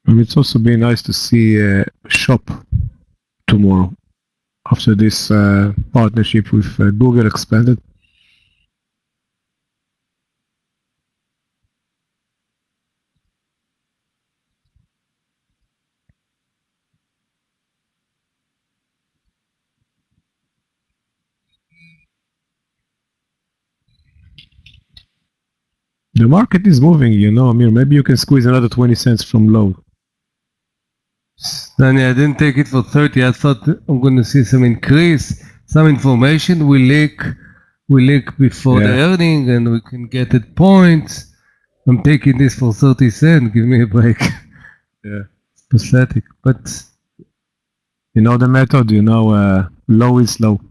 And it's also been nice to see Shop tomorrow after this partnership with Google expanded. The market is moving, Amir. Maybe you can squeeze another 20 cents from low. Danny, I didn't take it for 30. I thought I'm going to see some increase, some information will leak before the earning, and we can get at points. I'm taking this for 30 cents. Give me a break. Yeah. It's pathetic, but You know the method, low is low.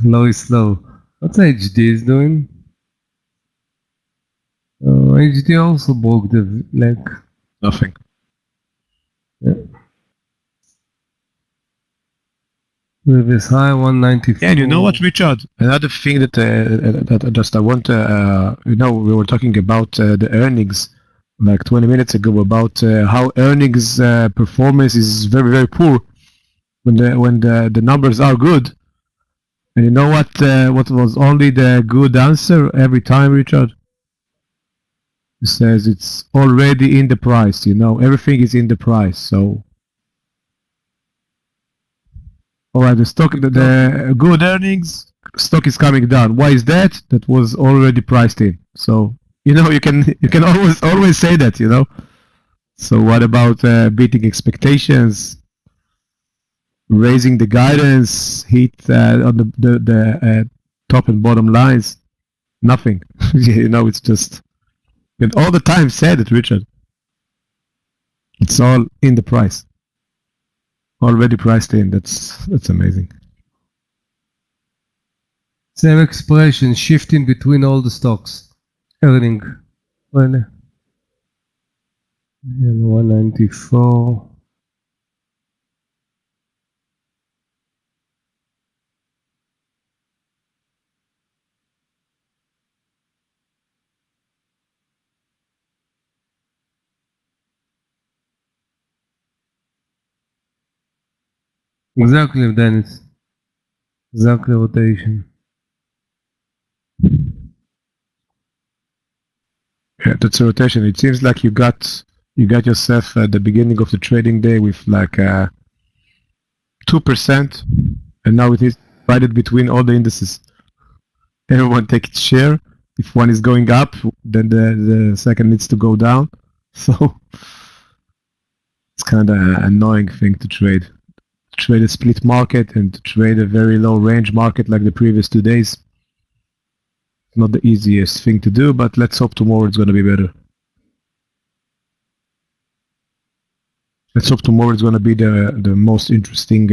low is slow. What's HD is doing? HD also broke the leg. Nothing. Yeah. With this high 194. Yeah, and you know what, Richard? Another thing that I want, we were talking about the earnings like 20 minutes ago about how earnings performance is very, very poor when the numbers are good. And you know what was only the good answer every time, Richard? It says it's already in the price, everything is in the price. So, all right, the good earnings, stock is coming down. Why is that? That was already priced in. So, you can always say that, So what about beating expectations, raising the guidance, hit on the top and bottom lines? Nothing. It's just, and all the time said it, Richard. It's all in the price. Already priced in. That's amazing. Same expression, shifting between all the stocks. Earning. Well, 194. Exactly, Dennis. Exactly rotation. Yeah, that's a rotation. It seems like you got yourself at the beginning of the trading day with like 2%, and now it is divided between all the indices. Everyone takes its share. If one is going up, then the second needs to go down. So it's kind of an annoying thing to trade. Trade a split market and to trade a very low range market like the previous 2 days. Not the easiest thing to do, but let's hope tomorrow it's going to be better. Let's hope tomorrow is going to be the most interesting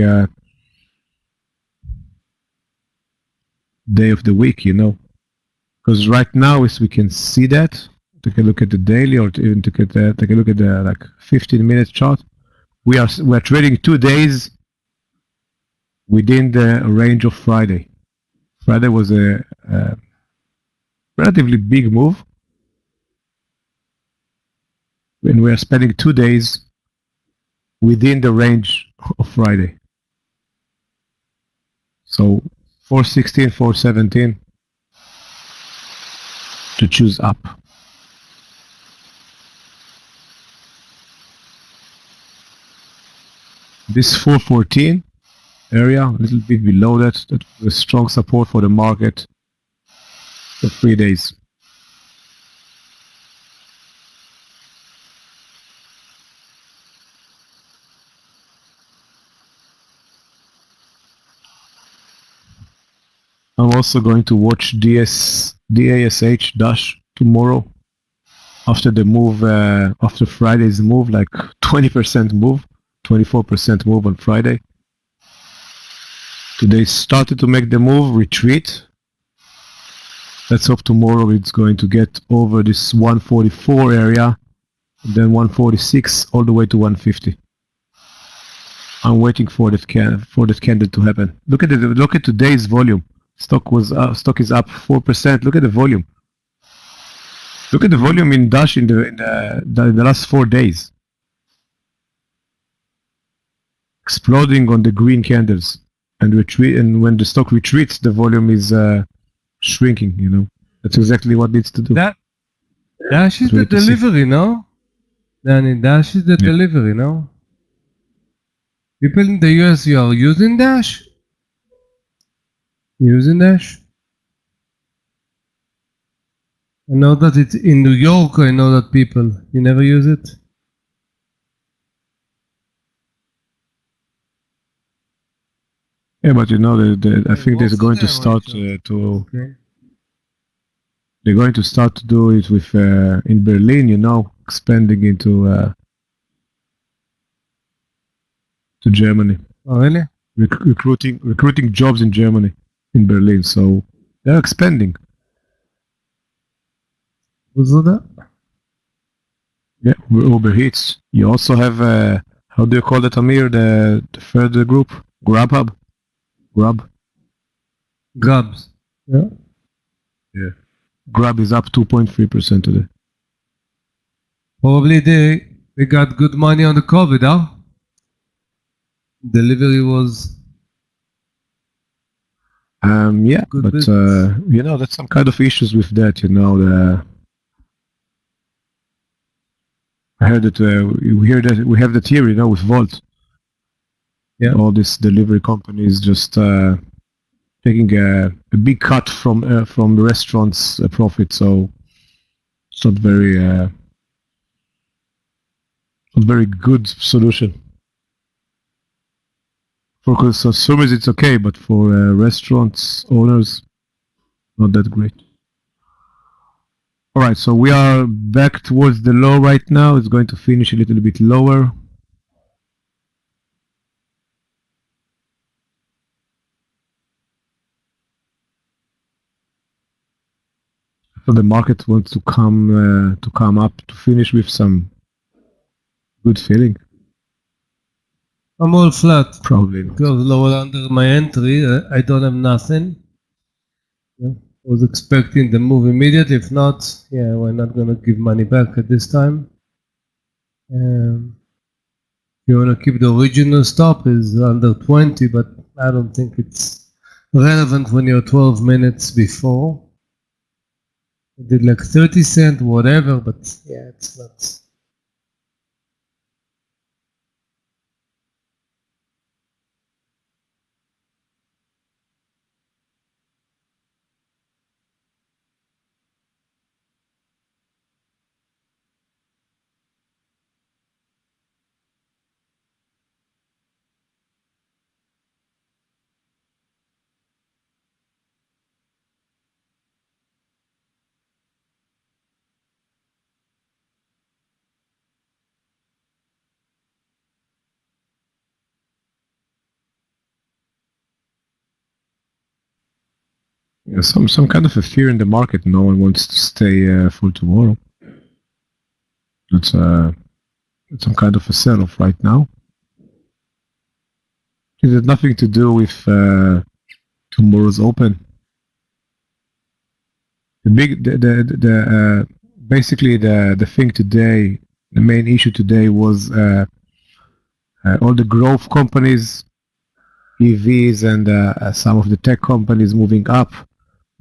day of the week, because right now, as we can see that, take a look at the daily, or even take a look at the like 15-minute chart. We are trading 2 days within the range of Friday. Friday was a relatively big move, and we are spending 2 days within the range of Friday. So 416, 417 to choose up. This 414 area, a little bit below that was strong support for the market for 3 days. I'm also going to watch DASH Dash tomorrow after the move, after Friday's move, like 20% move, 24% move on Friday. Today started to make the move, retreat. Let's hope tomorrow it's going to get over this 144 area, and then 146 all the way to 150. I'm waiting for that candle to happen. Look at today's volume. Stock is up 4%. Look at the volume. Look at the volume in Dash in the last 4 days. Exploding on the green candles and retreat. And when the stock retreats, the volume is shrinking. That's exactly what needs to do. Dash is the delivery, no? Danny, Dash is the delivery, no? People in the US, you are using Dash? Using Dash? I know that it's in New York. I know that people, you never use it. Yeah, but you know, I think they're Also going to there, start Richard. to. Okay. They're going to start to do it with in Berlin. You know, expanding into to Germany, Oh, really? recruiting jobs in Germany, in Berlin. So they're expanding. What's that? Yeah, Uber Eats. You also have how do you call it, Amir? The third group, Grubhub. Grub. Grabs. Yeah. Yeah. Grub is up 2.3% today. Probably they got good money on the COVID, huh? Delivery was Yeah, good but business. you know, that's some kind of issues with that. You know, I heard that we have the theory, you know, with Volt. Yeah. All these delivery companies just taking a big cut from the restaurants' profit. So it's not very good solution. For consumers, it's okay, but for restaurants owners, not that great. All right, so we are back towards the low right now. It's going to finish a little bit lower. So the market wants to come up to finish with some good feeling. I'm all flat. Probably not. Goes lower under my entry. I don't have nothing. Yeah. I was expecting the move immediately. If not, yeah, we're not gonna give money back at this time. You wanna keep the original stop is under 20, but I don't think it's relevant when you're 12 minutes before. I did like 30 cent, whatever, but yeah, it's not. Yeah, some kind of a fear in the market. No one wants to stay for tomorrow. It's some kind of a sell-off right now. It has nothing to do with tomorrow's open. Basically the thing today, the main issue today was all the growth companies, EVs, and some of the tech companies moving up,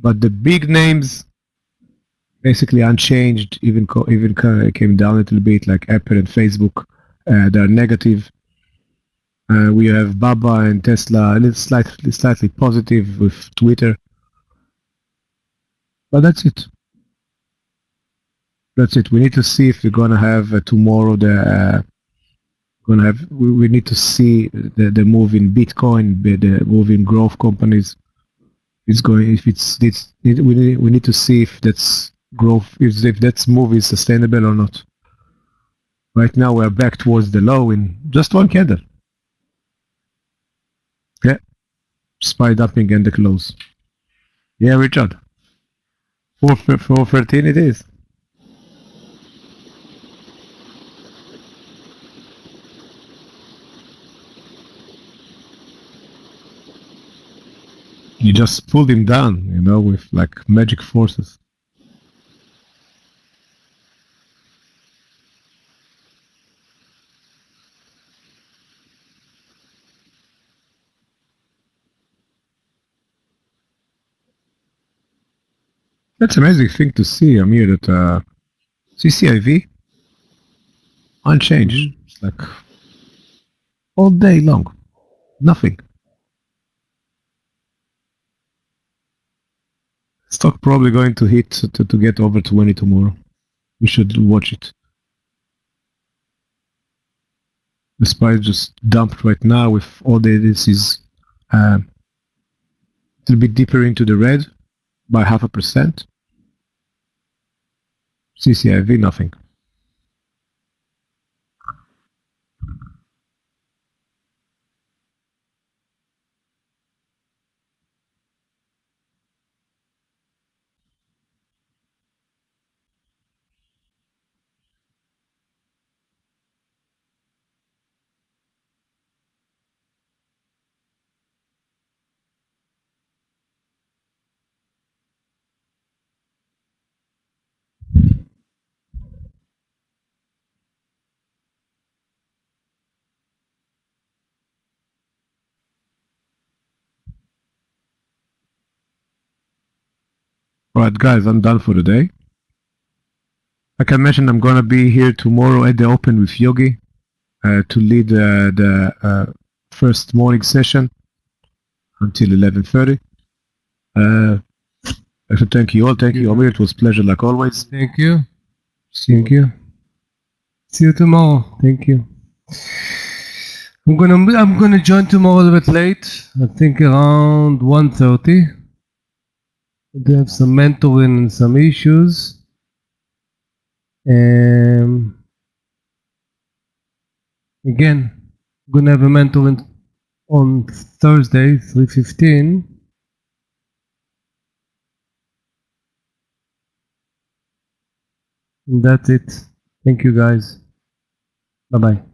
but the big names basically unchanged, even came down a little bit, like Apple and Facebook. They're negative. We have Baba and Tesla a little slightly positive with Twitter, but that's it. That's it. We need to see if we're gonna have tomorrow we need to see the move in Bitcoin, the move in growth companies. We need to see if that's growth, if that move is sustainable or not. Right now we're back towards the low in just one candle. Yeah, SPY dumping and the close. Yeah, Richard. 413 it is. You just pulled him down, you know, with like magic forces. That's an amazing thing to see, Amir, that CCIV unchanged. It's like all day long. Nothing. Stock probably going to hit to get over 20 tomorrow. We should watch it. The price just dumped right now with all the indices a little bit deeper into the red by 0.5%. CCIV, nothing. Alright guys, I'm done for the day. Like I mentioned, I'm gonna be here tomorrow at the Open with Yogi to lead the first morning session until 11:30. I should thank you all. Thank you, Meir. It was a pleasure like always. Thank you. Thank you. See you tomorrow. Thank you. I'm gonna join tomorrow a little bit late. I think around 1:30. I do have some mentoring and some issues. Again, I'm gonna have a mentoring on Thursday, 3:15. And that's it. Thank you guys. Bye bye.